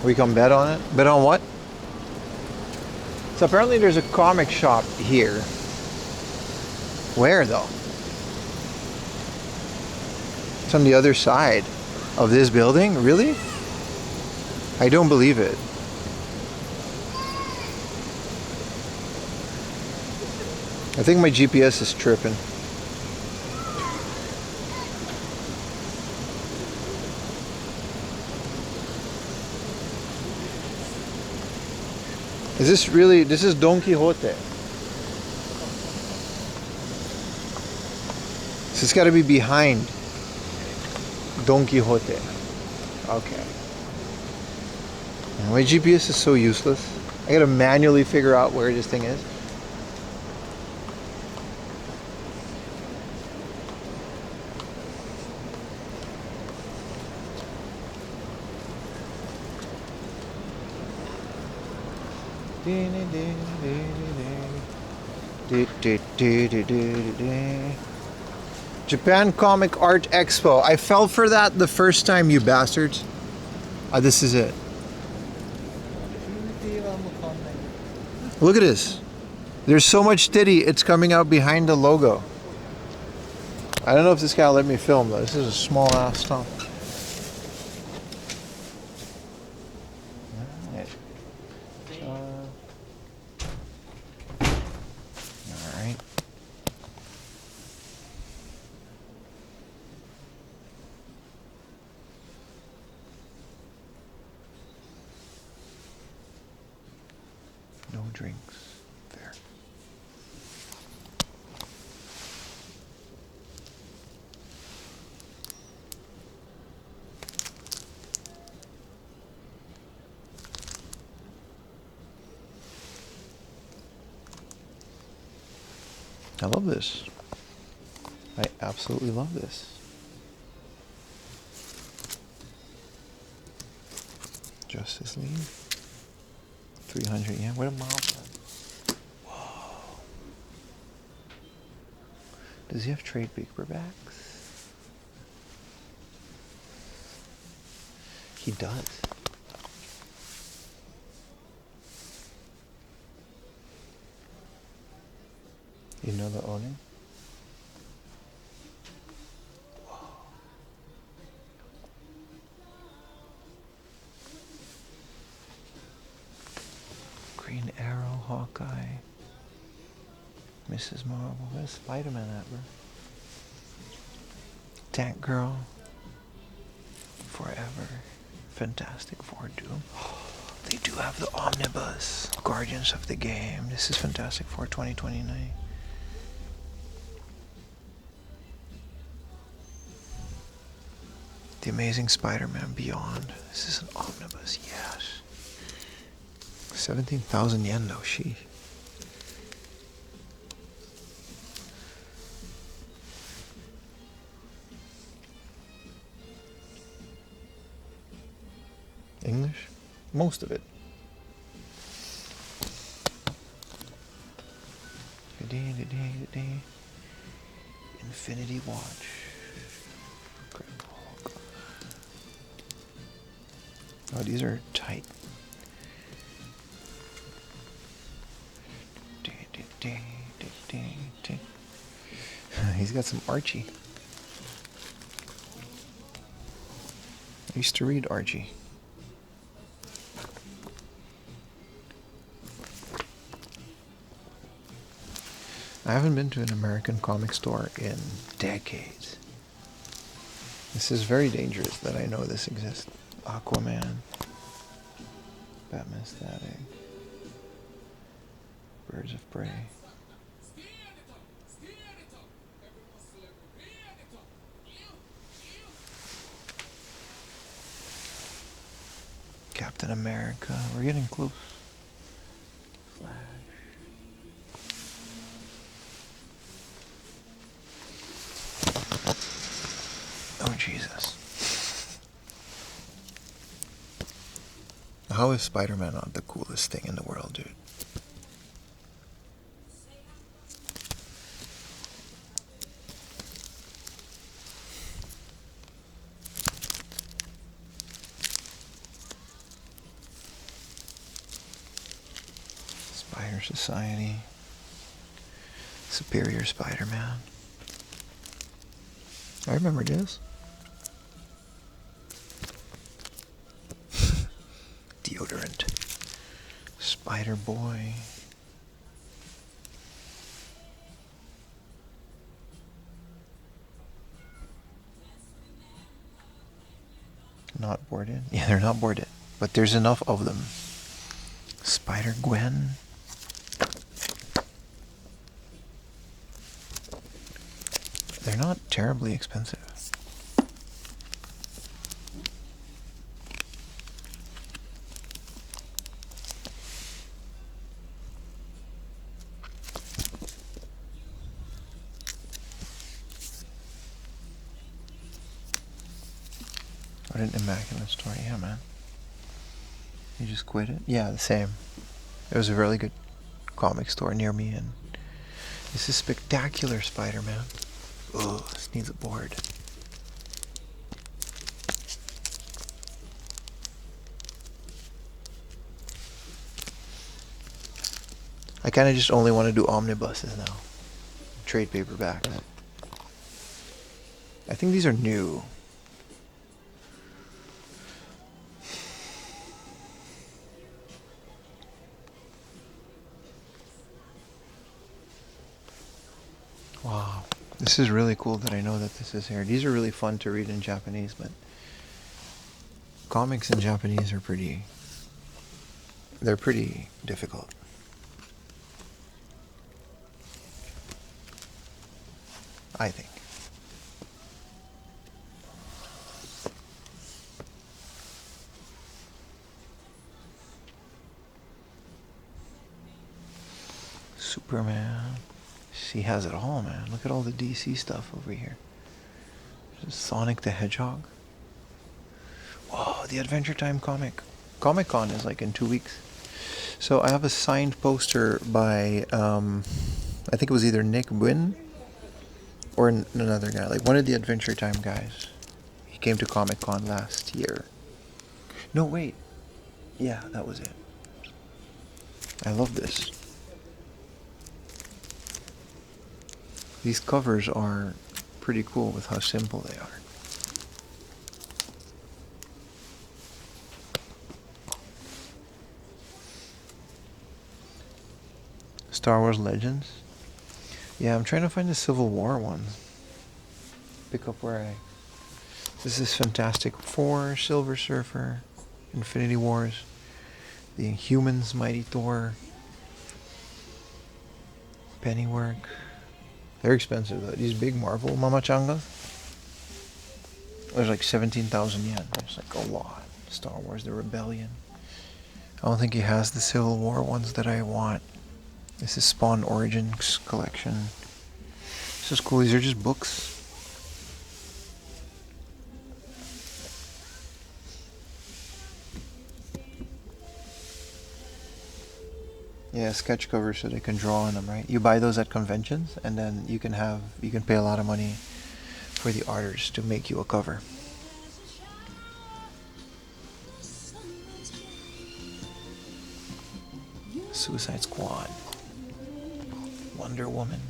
We can bet on it? Bet on what? So apparently there's a comic shop here. Where though? It's on the other side of this building? Really? I don't believe it. I think my GPS is tripping. Is this really, this is Don Quixote. So it's got to be behind Don Quixote. Okay. And my GPS is so useless. I got to manually figure out where this thing is. Japan Comic Art Expo. I fell for that the first time, you bastards. This is it. Look at this. There's so much titty, it's coming out behind the logo. I don't know if this guy will let me film though. This is a small ass stump. Alright. drinks. There. I love this. I absolutely love this. Justice League. 300 yen. What a mile. Whoa. Does he have trade paperbacks? He does. You know the owner? Green Arrow, Hawkeye, Mrs. Marvel. Where's Spider-Man at, bro? Tank Girl, Forever, Fantastic Four, Doom. They do have the Omnibus, Guardians of the Game. This is Fantastic Four 2029. The Amazing Spider-Man Beyond. This is an omnibus, yes. 17,000 yen though, she. English? Most of it. Infinity Watch. Oh, these are tight. He's got some Archie. I used to read Archie. I haven't been to an American comic store in decades. This is very dangerous that I know this exists. Aquaman, Batman Static, Birds of Prey. Captain America, we're getting close. Flash. Oh Jesus. How is Spider-Man not the coolest thing in the world, dude? Spider Society. Superior Spider-Man. I remember this. Deodorant. Spider Boy. Not boarded? Yeah, they're not boarded. But there's enough of them. Spider Gwen. They're not terribly expensive. What an immaculate store. Yeah, man. You just quit it? Yeah, the same. It was a really good comic store near me, and this is Spectacular Spider-Man. Oh, this needs a board. I kind of just only want to do omnibuses now. Trade paperbacks. I think these are new. Wow. This is really cool that I know that this is here. These are really fun to read in Japanese, but comics in Japanese are pretty difficult. I think. Superman. She has it all, man. Look at all the DC stuff over here. There's Sonic the Hedgehog. Whoa, the Adventure Time comic. Comic-Con is like in 2 weeks. So I have a signed poster by, I think it was either Nick Wynn or another guy. Like one of the Adventure Time guys. He came to Comic-Con last year. No, wait. Yeah, that was it. I love this. These covers are pretty cool with how simple they are. Star Wars Legends. Yeah, I'm trying to find the Civil War one. Pick up where I... This is Fantastic Four, Silver Surfer, Infinity Wars, The Inhumans, Mighty Thor, Pennywork. They're expensive though. These big Marvel Mamachangas. There's like 17,000 yen. There's like a lot. Star Wars The Rebellion. I don't think he has the Civil War ones that I want. This is Spawn Origins collection. This is cool. These are just books. Yeah, sketch covers so they can draw on them, right? You buy those at conventions, and then you can pay a lot of money for the artists to make you a cover. Suicide Squad, Wonder Woman,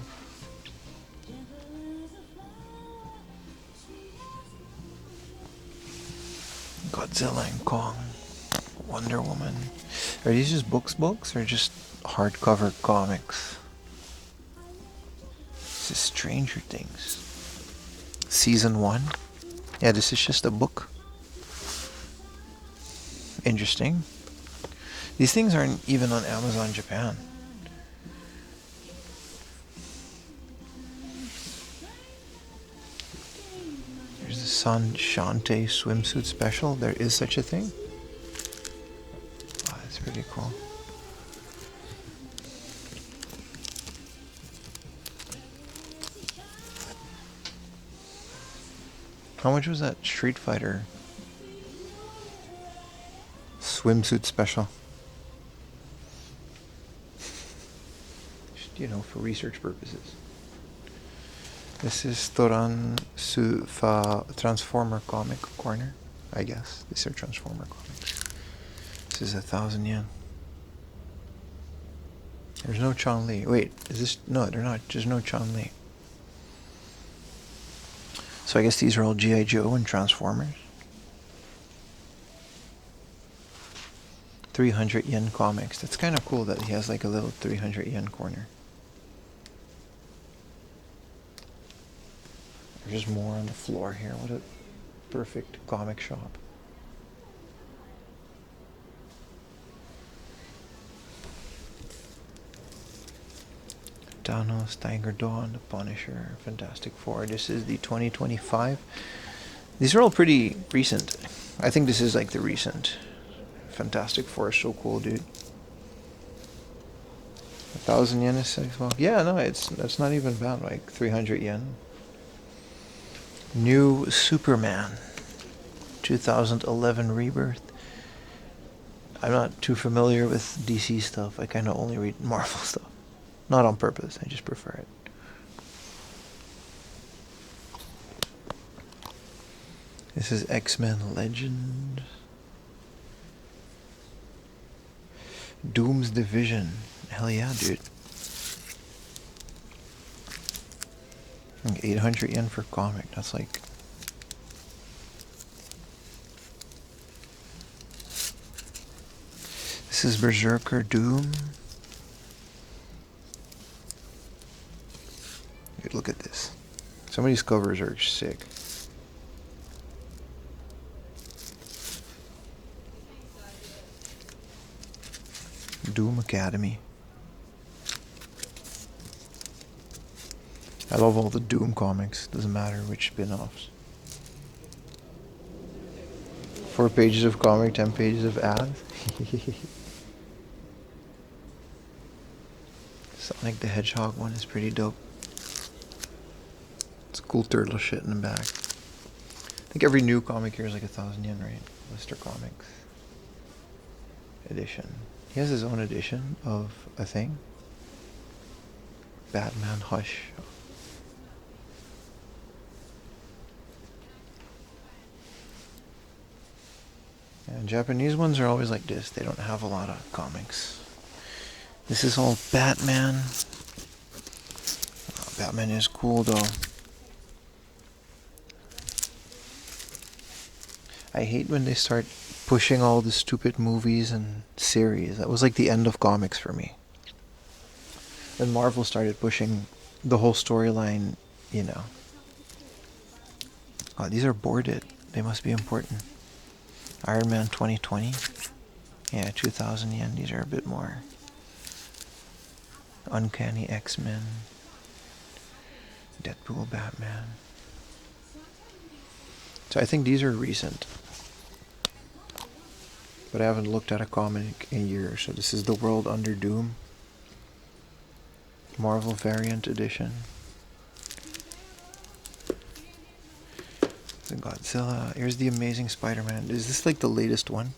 Godzilla and Kong, Wonder Woman. Are these just books or just hardcover comics? This is Stranger Things. Season 1. Yeah, this is just a book. Interesting. These things aren't even on Amazon Japan. There's the San Shante swimsuit special. There is such a thing. Wow, that's pretty cool. How much was that Street Fighter swimsuit special? Just, you know, for research purposes. This is Toran Sufa Transformer Comic Corner, I guess. These are Transformer comics. This is 1,000 yen. There's no Chun-Li. Wait, is this... No, they're not. There's no Chun-Li. So I guess these are all G.I. Joe and Transformers. 300 yen comics. That's kind of cool that he has like a little 300 yen corner. There's just more on the floor here. What a perfect comic shop. Thanos, Tiger Dawn, The Punisher, Fantastic Four. This is the 2025. These are all pretty recent. I think this is like the recent. Fantastic Four is so cool, dude. 1,000 yen is 6 bucks. Yeah, no, that's not even bad. Like 300 yen. New Superman, 2011 Rebirth. I'm not too familiar with DC stuff. I kind of only read Marvel stuff. Not on purpose, I just prefer it. This is X-Men Legend. Doom's Division. Hell yeah, dude. 800 yen for comic. That's like... This is Berserker Doom. Dude, look at this. Some of these covers are sick. Doom Academy. I I love all the Doom comics. Doesn't matter which spin-offs. 4 pages of comic, 10 pages of ads. Sonic the Hedgehog one is pretty dope. It's cool turtle shit in the back. I think every new comic here is like 1,000 yen, right? Blister Comics edition. He has his own edition of a thing. Batman Hush. And Japanese ones are always like this. They don't have a lot of comics. This is all Batman. Oh, Batman is cool though. I hate when they start pushing all the stupid movies and series. That was like the end of comics for me. Then Marvel started pushing the whole storyline, you know. Oh, these are boarded. They must be important. Iron Man 2020. Yeah, 2,000 yen. These are a bit more. Uncanny X-Men. Deadpool, Batman. So I think these are recent. But I haven't looked at a comic in years. So this is The World Under Doom. Marvel Variant Edition. The Godzilla. Here's the Amazing Spider-Man. Is this like the latest one?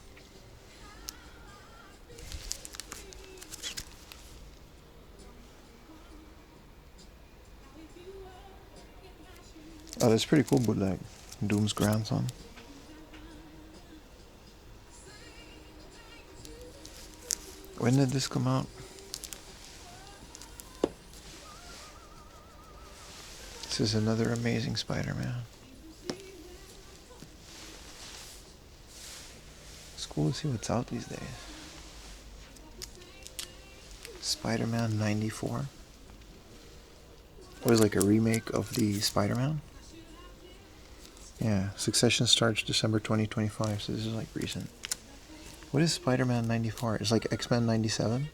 Oh, that's pretty cool bootleg. Doom's grandson. When did this come out? This is another Amazing Spider-Man. It's cool to see what's out these days. Spider-Man 94. It was like a remake of the Spider-Man. Yeah, Succession starts December 2025, so this is like recent. What is Spider-Man 94? It's like X-Men 97?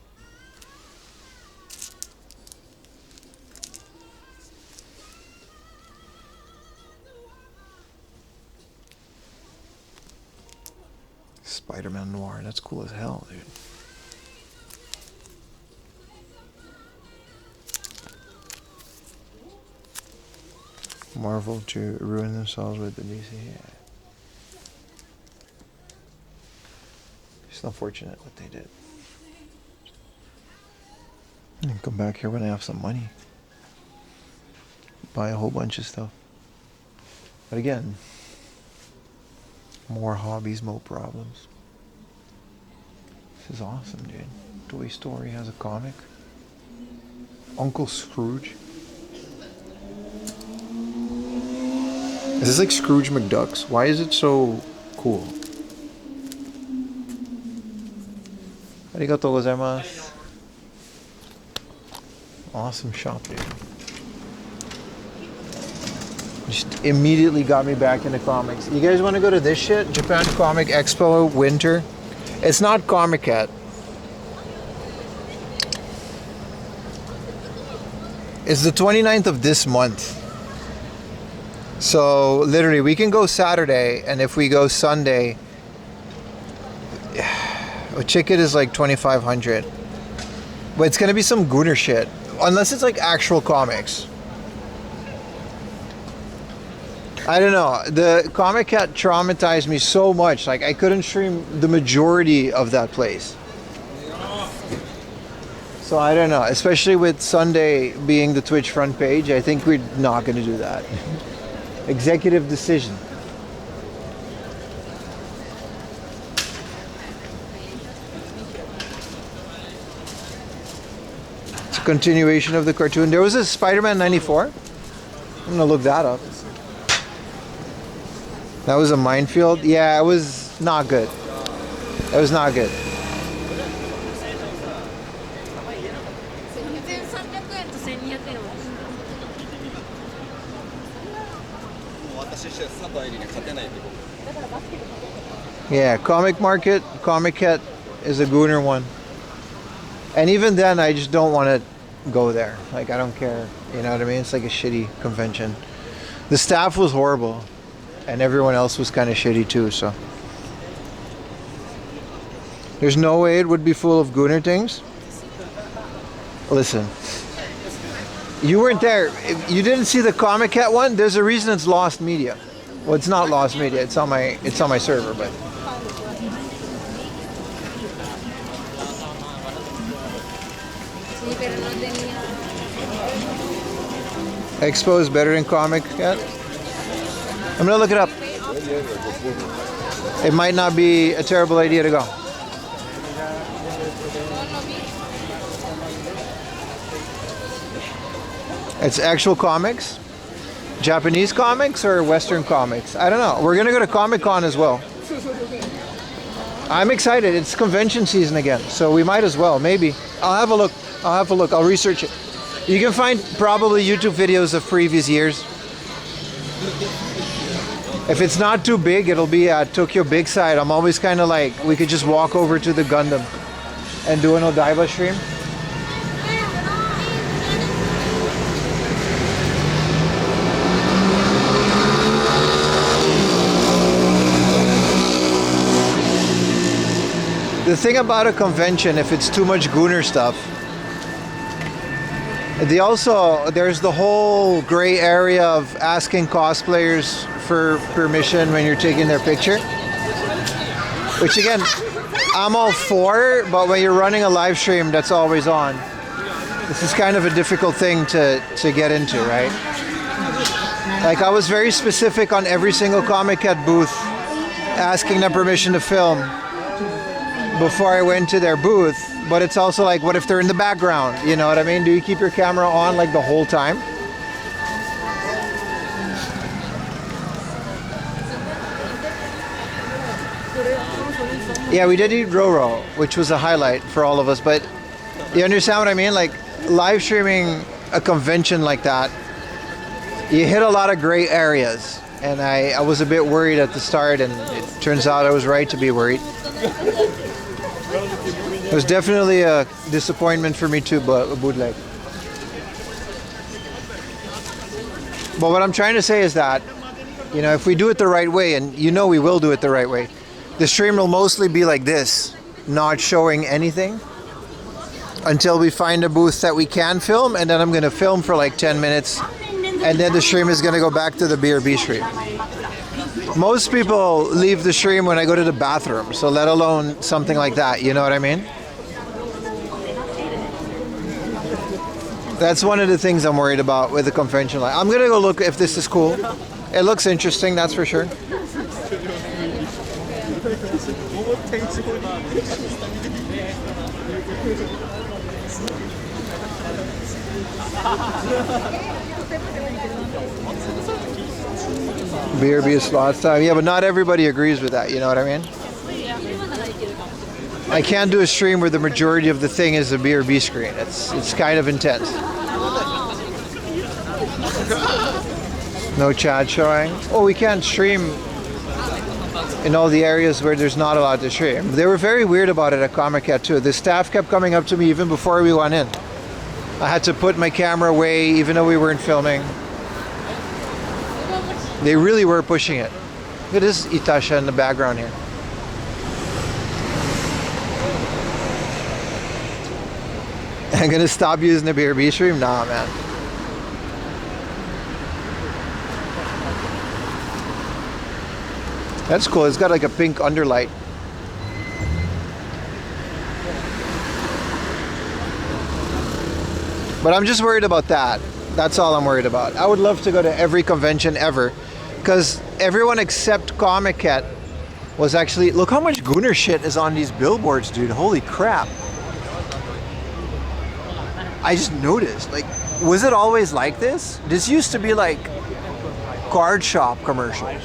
Spider-Man Noir, that's cool as hell, dude. Marvel to ruin themselves with the DC. Yeah. It's unfortunate what they did. And come back here when I have some money. Buy a whole bunch of stuff. But again, more hobbies, more problems. This is awesome, dude. Toy Story has a comic. Uncle Scrooge. Is this like Scrooge McDuck's? Why is it so cool? Arigatou gozaimasu. Awesome shop, dude. Just immediately got me back into comics. You guys want to go to this shit? Japan Comic Expo Winter. It's not Comic Cat. It's the 29th of this month. So literally we can go Saturday, and if we go Sunday, a ticket is like 2,500. But it's gonna be some gooner shit. Unless it's like actual comics. I don't know. The Comic Cat traumatized me so much. Like I couldn't stream the majority of that place. So I don't know. Especially with Sunday being the Twitch front page, I think we're not gonna do that. Executive decision. It's a continuation of the cartoon. There was a Spider-Man 94. I'm gonna look that up. That was a minefield. Yeah, it was not good. It was not good. Yeah, Comic Market, Comic Cat is a gooner one. And even then, I just don't want to go there. Like, I don't care You know what I mean? It's like a shitty convention. The staff was horrible, and everyone else was kind of shitty too, so. There's no way it would be full of gooner things. Listen. You weren't there. If you didn't see the Comic Cat one, there's a reason it's lost media. Well, it's not lost media. It's on my server, but. Expo is better than Comic Cat? I'm gonna look it up. It might not be a terrible idea to go. It's actual comics? Japanese comics or Western comics? I don't know. We're gonna go to Comic-Con as well. I'm excited. It's convention season again, so we might as well. Maybe. I'll have a look. I'll research it. You can find probably YouTube videos of previous years. If it's not too big, it'll be at Tokyo Big Side. I'm always kind of like, we could just walk over to the Gundam and do an Odaiba stream. The thing about a convention, if it's too much gooner stuff, there's the whole gray area of asking cosplayers for permission when you're taking their picture. Which again, I'm all for, but when you're running a live stream that's always on, this is kind of a difficult thing to get into, right? Like I was very specific on every single Comic Cat booth, asking them permission to film before I went to their booth. But it's also like, what if they're in the background? You know what I mean? Do you keep your camera on like the whole time? Yeah, we did eat Roro, which was a highlight for all of us. But you understand what I mean? Like live streaming a convention like that, you hit a lot of gray areas. And I was a bit worried at the start, and it turns out I was right to be worried. It was definitely a disappointment for me too, but a bootleg. But what I'm trying to say is that, you know, if we do it the right way, and you know we will do it the right way, the stream will mostly be like this, not showing anything until we find a booth that we can film, and then I'm going to film for like 10 minutes, and then the stream is going to go back to the BRB stream. Most people leave the stream when I go to the bathroom, so let alone something like that, you know what I mean? That's one of the things I'm worried about with the convention. I'm gonna go look if this is cool. It looks interesting, that's for sure. BRB is slots time. Yeah, but not everybody agrees with that, you know what I mean? I can't do a stream where the majority of the thing is a BRB screen. It's kind of intense. No chat showing. Oh, we can't stream in all the areas where there's not allowed to stream. They were very weird about it at Comic Cat too. The staff kept coming up to me even before we went in. I had to put my camera away even though we weren't filming. They really were pushing it. Look at this Itasha in the background here. I'm gonna stop using the BRB stream? Nah, man. That's cool. It's got like a pink underlight. But I'm just worried about that. That's all I'm worried about. I would love to go to every convention ever, because everyone except Comic Cat was actually... Look how much Gooner shit is on these billboards, dude. Holy crap. I just noticed, like, was it always like this? This used to be like card shop commercials.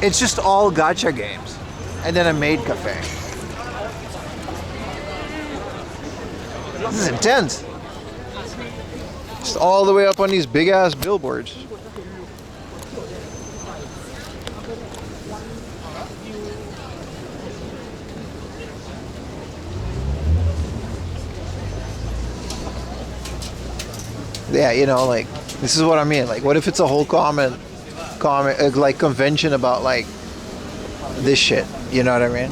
It's just all gacha games and then a maid cafe. This is intense. Just all the way up on these big ass billboards. Yeah, you know, like, this is what I mean. Like, what if it's a whole comic like convention about like this shit? You know what I mean?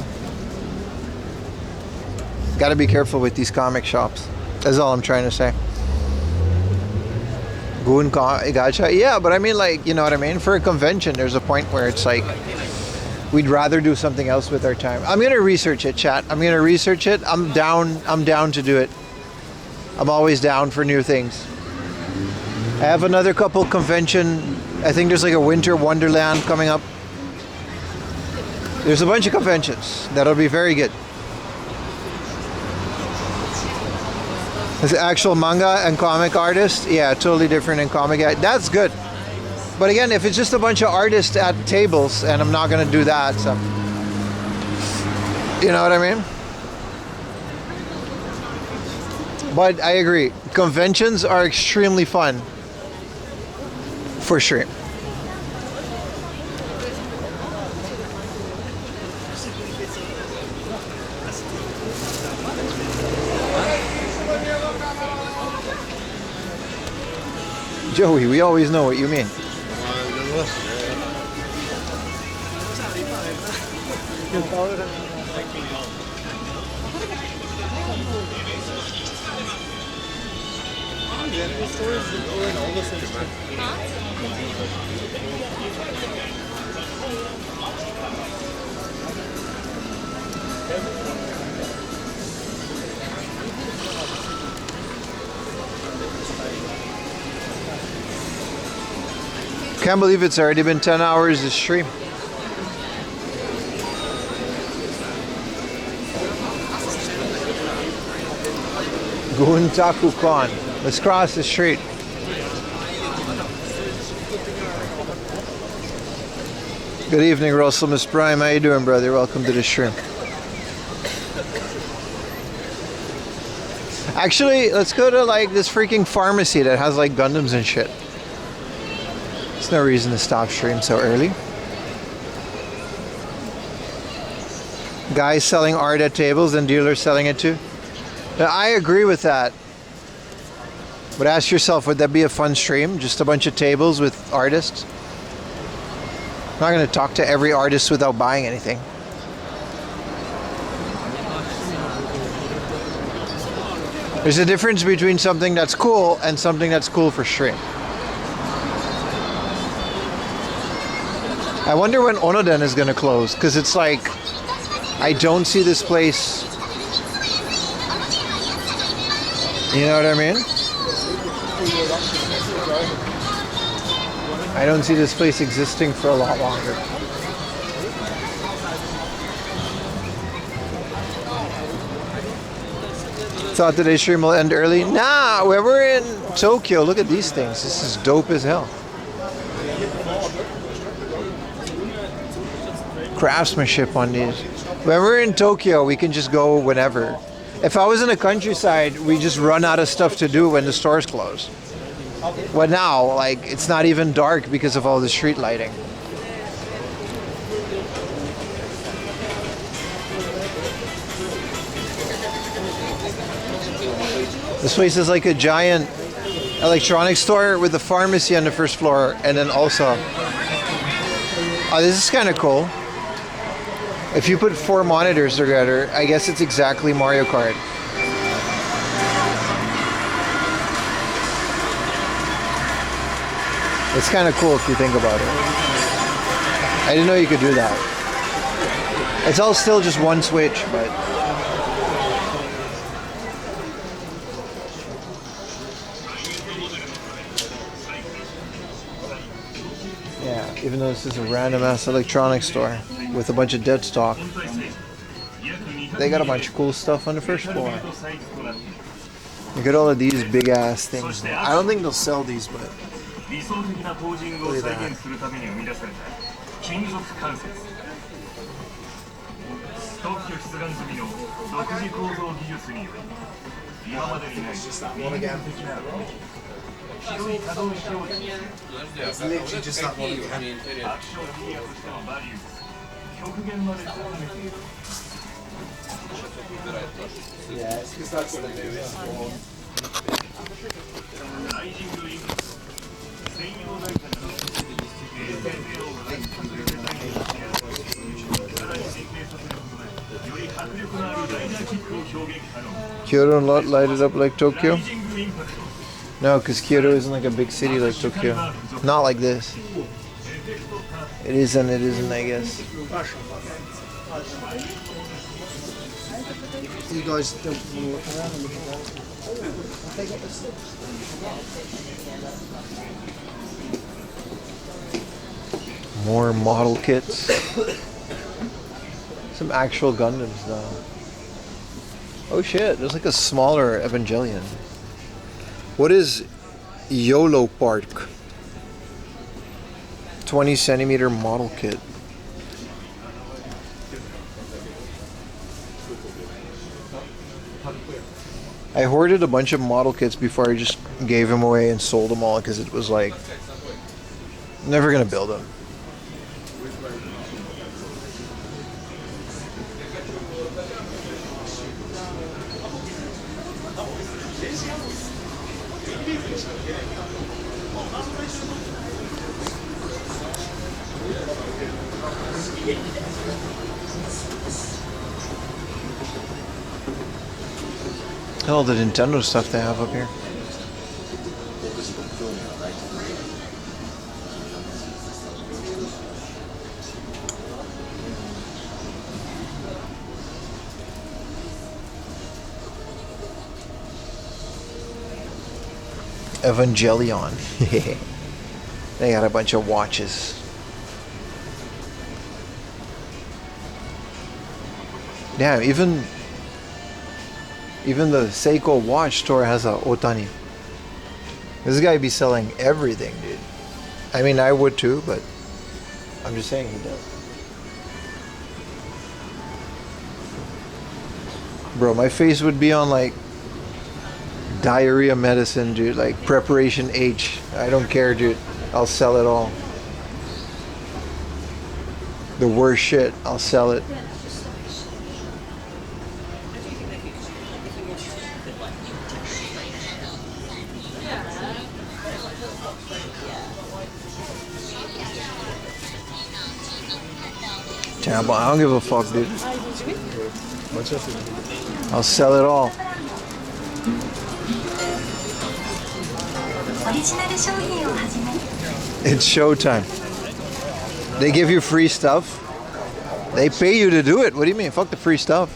Got to be careful with these comic shops. That's all I'm trying to say. Gotcha. Yeah, but I mean, like, you know what I mean? For a convention, there's a point where it's like we'd rather do something else with our time. I'm gonna research it, chat. I'm gonna research it. I'm down to do it. I'm always down for new things. I have another couple convention. I think there's like a Winter Wonderland coming up. There's a bunch of conventions that'll be very good. As an actual manga and comic artist, yeah, totally different in comic. That's good. But again, if it's just a bunch of artists at tables, and I'm not gonna do that, so you know what I mean? But I agree, conventions are extremely fun, for sure. Joey, we always know what you mean. Can't believe it's already been 10 hours to stream. Guntaku-kon. Let's cross the street. Good evening, Russell, Miss Prime. How you doing, brother? Welcome to the stream. Actually, let's go to like this freaking pharmacy that has like Gundams and shit. There's no reason to stop stream so early. Guys selling art at tables and dealers selling it too. Now, I agree with that. But ask yourself, would that be a fun stream? Just a bunch of tables with artists? I'm not going to talk to every artist without buying anything. There's a difference between something that's cool and something that's cool for stream. I wonder when Onoden is going to close, because it's like, I don't see this place. You know what I mean? I don't see this place existing for a lot longer. Thought today's stream will end early? Nah, we're in Tokyo. Look at these things. This is dope as hell. Craftsmanship on these. When we're in Tokyo, we can just go whenever. If I was in the countryside, we just run out of stuff to do when the stores close. But now, like, it's not even dark because of all the street lighting. This place is like a giant electronics store with a pharmacy on the first floor, and then also, oh, this is kind of cool. If you put 4 monitors together, I guess it's exactly Mario Kart. It's kind of cool if you think about it. I didn't know you could do that. It's all still just one switch, but... yeah, even though this is a random-ass electronics store with a bunch of dead stock, they got a bunch of cool stuff on the first floor. Look at all of these big-ass things. I don't think they'll sell these, but... look at that. Just that one again. It's literally just that one again. Yeah, it's because that's the newest one. Kyoto not lighted up like Tokyo? No, because Kyoto isn't like a big city like Tokyo. Not like this. It isn't, I guess. You guys don't walk around and look around. More model kits. Some actual Gundams though. Oh shit, there's like a smaller Evangelion. What is YOLO Park? 20 centimeter model kit. I hoarded a bunch of model kits before I just gave them away and sold them all because it was like, never gonna build them. All the Nintendo stuff they have up here. Evangelion. They got a bunch of watches. Yeah, even the Seiko watch store has a Otani. This guy be selling everything, dude. I mean, I would too, but I'm just saying he does. Bro, my face would be on like diarrhea medicine, dude. Like preparation H. I don't care, dude. I'll sell it all. The worst shit, I'll sell it. Terrible. I don't give a fuck, dude. I'll sell it all. It's showtime. They give you free stuff. They pay you to do it. What do you mean? Fuck the free stuff.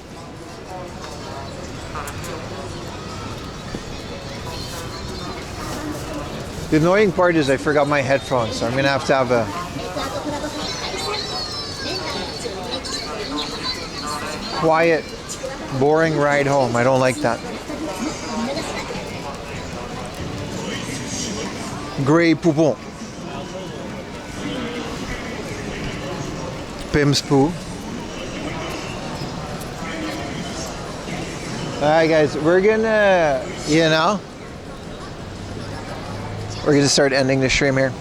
The annoying part is I forgot my headphones, so I'm gonna have a quiet, boring ride home. I don't like that. Grey Poupon. Pim's Poo. Alright guys, we're gonna, we're gonna start ending the stream here.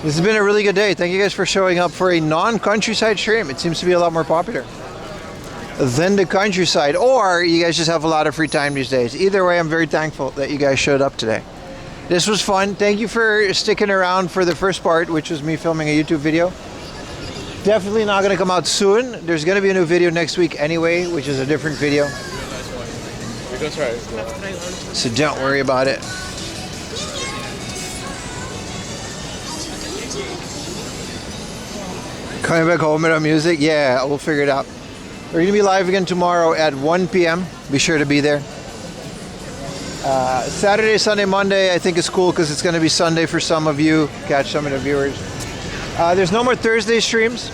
This has been a really good day. Thank you guys for showing up for a non-countryside stream. It seems to be a lot more popular than the countryside, or you guys just have a lot of free time these days. Either way, I'm very thankful that you guys showed up today. This was fun. Thank you for sticking around for the first part, which was me filming a YouTube video. Definitely not going to come out soon. There's going to be a new video next week anyway, which is a different video. So don't worry about it. Coming back home with our music? Yeah, we'll figure it out. We're going to be live again tomorrow at 1 p.m. Be sure to be there. Saturday, Sunday, Monday, I think is cool because it's going to be Sunday for some of you. Catch some of the viewers. There's no more Thursday streams.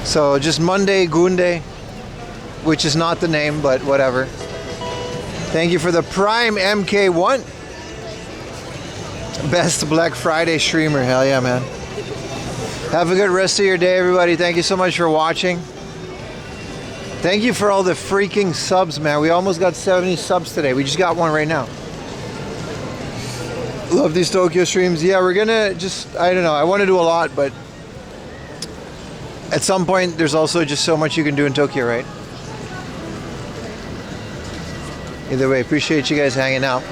So just Monday, Gunday, which is not the name, but whatever. Thank you for the Prime MK1. Best Black Friday streamer. Hell yeah, man. Have a good rest of your day, everybody. Thank you so much for watching. Thank you for all the freaking subs, man. We almost got 70 subs today. We just got one right now. Love these Tokyo streams. Yeah, we're gonna just, I don't know. I want to do a lot, but at some point, there's also just so much you can do in Tokyo, right? Either way, appreciate you guys hanging out.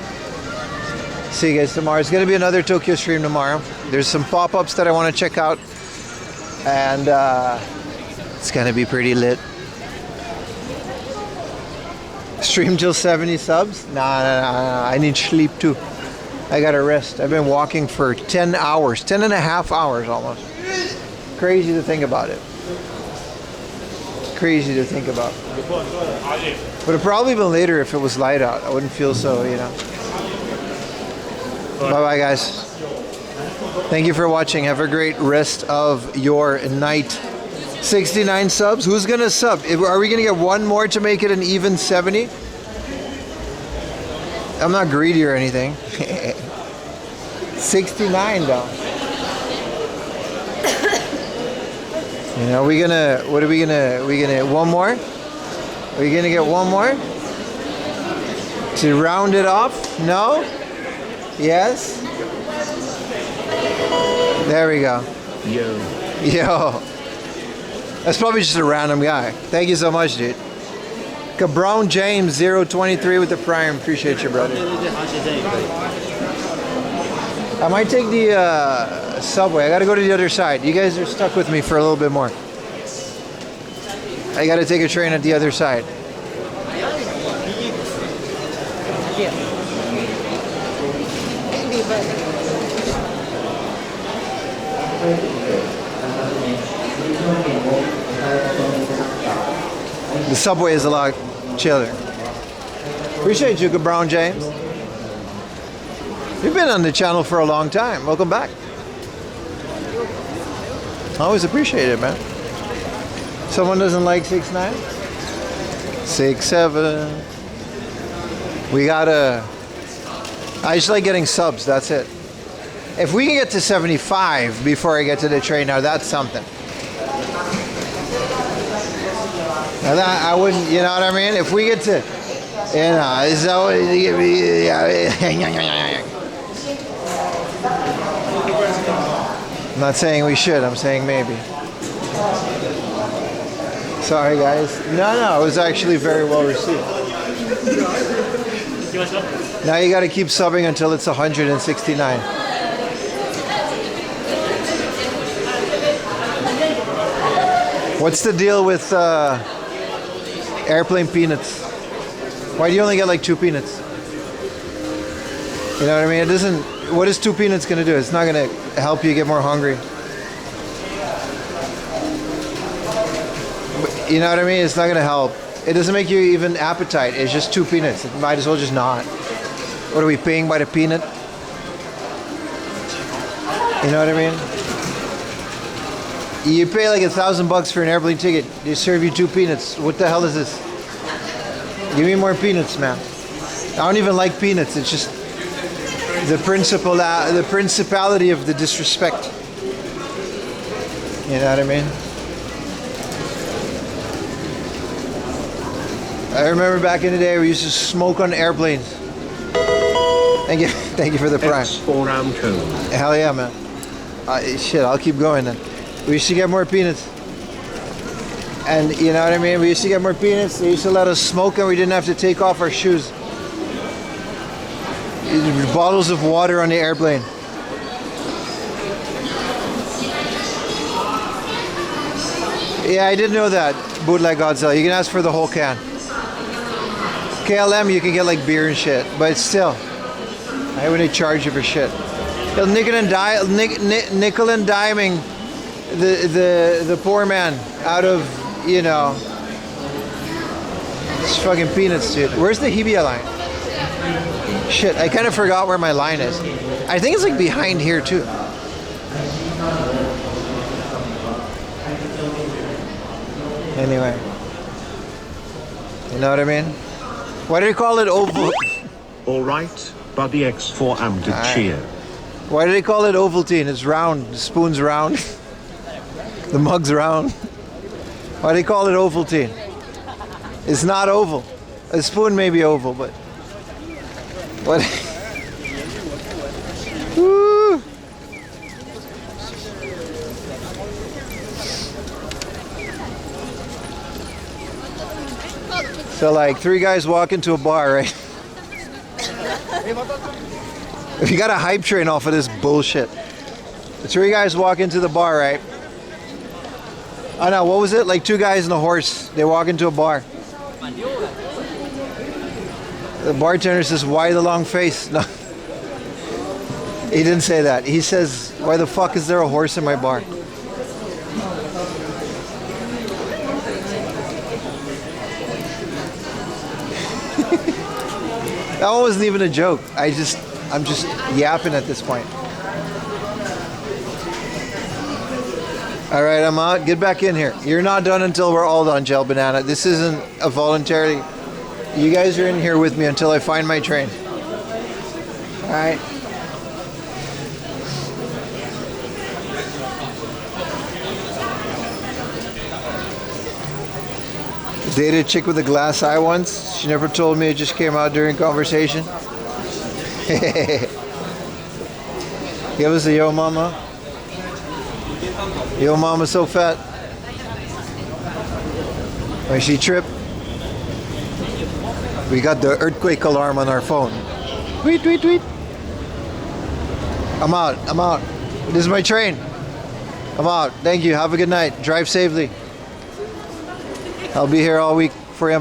See you guys tomorrow. It's going to be another Tokyo stream tomorrow. There's some pop-ups that I want to check out. And it's going to be pretty lit. Stream till 70 subs? Nah. I need sleep too. I got to rest. I've been walking for 10 hours. 10 and a half hours almost. Crazy to think about it. Crazy to think about. Would have probably been later if it was light out. I wouldn't feel so, you know. Bye-bye, guys. Thank you for watching. Have a great rest of your night. 69 subs. Who's going to sub? Are we going to get one more to make it an even 70? I'm not greedy or anything. 69 though. You know, what are we gonna, one more? Are we gonna get one more? To round it off? No? Yes? There we go. Yo. That's probably just a random guy. Thank you so much, dude. Brown James 023 with the Prime. Appreciate you, brother. I might take the subway. I gotta go to the other side. You guys are stuck with me for a little bit more. I gotta take a train at the other side. The subway is a lot chiller. Appreciate you, Brown James. You've been on the channel for a long time. Welcome back. Always appreciate it, man. Someone doesn't like 6'9"? 6'7". We gotta... I just like getting subs, that's it. If we can get to 75 before I get to the train, now that's something. Now that, I wouldn't, you know what I mean? If we get to, you know, so I'm not saying we should, I'm saying maybe. Sorry guys. No, it was actually very well received. Now you gotta keep subbing until it's 169. What's the deal with airplane peanuts? Why do you only get like 2 peanuts? You know what I mean? It doesn't, what is 2 peanuts gonna do? It's not gonna help you get more hungry. You know what I mean? It's not gonna help. It doesn't make you even appetite. It's just 2 peanuts. It might as well just not. What are we paying by the peanut? You know what I mean? You pay like $1,000 for an airplane ticket. They serve you 2 peanuts. What the hell is this? Give me more peanuts, man. I don't even like peanuts. It's just the principality of the disrespect. You know what I mean? I remember back in the day we used to smoke on airplanes. Thank you for the Prime. Hell yeah, man. Shit, I'll keep going then. We used to get more peanuts. And you know what I mean? We used to get more peanuts. They used to let us smoke and we didn't have to take off our shoes. Bottles of water on the airplane. Yeah, I didn't know that. Bootleg Godzilla. You can ask for the whole can. KLM, you can get like beer and shit. But still, I wouldn't charge you for shit. Nickel and diming the poor man out of, you know, it's fucking peanuts, dude. Where's the Hibiya line? Shit, I kind of forgot where my line is. I think it's like behind here too. Anyway, you know what I mean? Why do they call it oval? All right, Buddy X for Amd cheer. Why do they call it Ovaltine? It's round. The spoon's round. The mug's round. Why do they call it Ovaltine? It's not oval. A spoon may be oval, but what? Woo! So like 3 guys walk into a bar, right? If you got a hype train off of this bullshit. The 3 guys walk into the bar, right? I know, what was it? Like 2 guys and a horse. They walk into a bar. The bartender says, "Why the long face?" No. He didn't say that. He says, "Why the fuck is there a horse in my bar?" That one wasn't even a joke. I'm just yapping at this point. All right, I'm out. Get back in here. You're not done until we're all done, Gel Banana. This isn't a voluntary. You guys are in here with me until I find my train. All right. Dated a chick with a glass eye once. She never told me. It just came out during conversation. Give us a yo mama. Yo mama so fat. When she tripped, we got the earthquake alarm on our phone. Tweet, tweet, tweet. I'm out. I'm out. This is my train. I'm out. Thank you. Have a good night. Drive safely. I'll be here all week for you.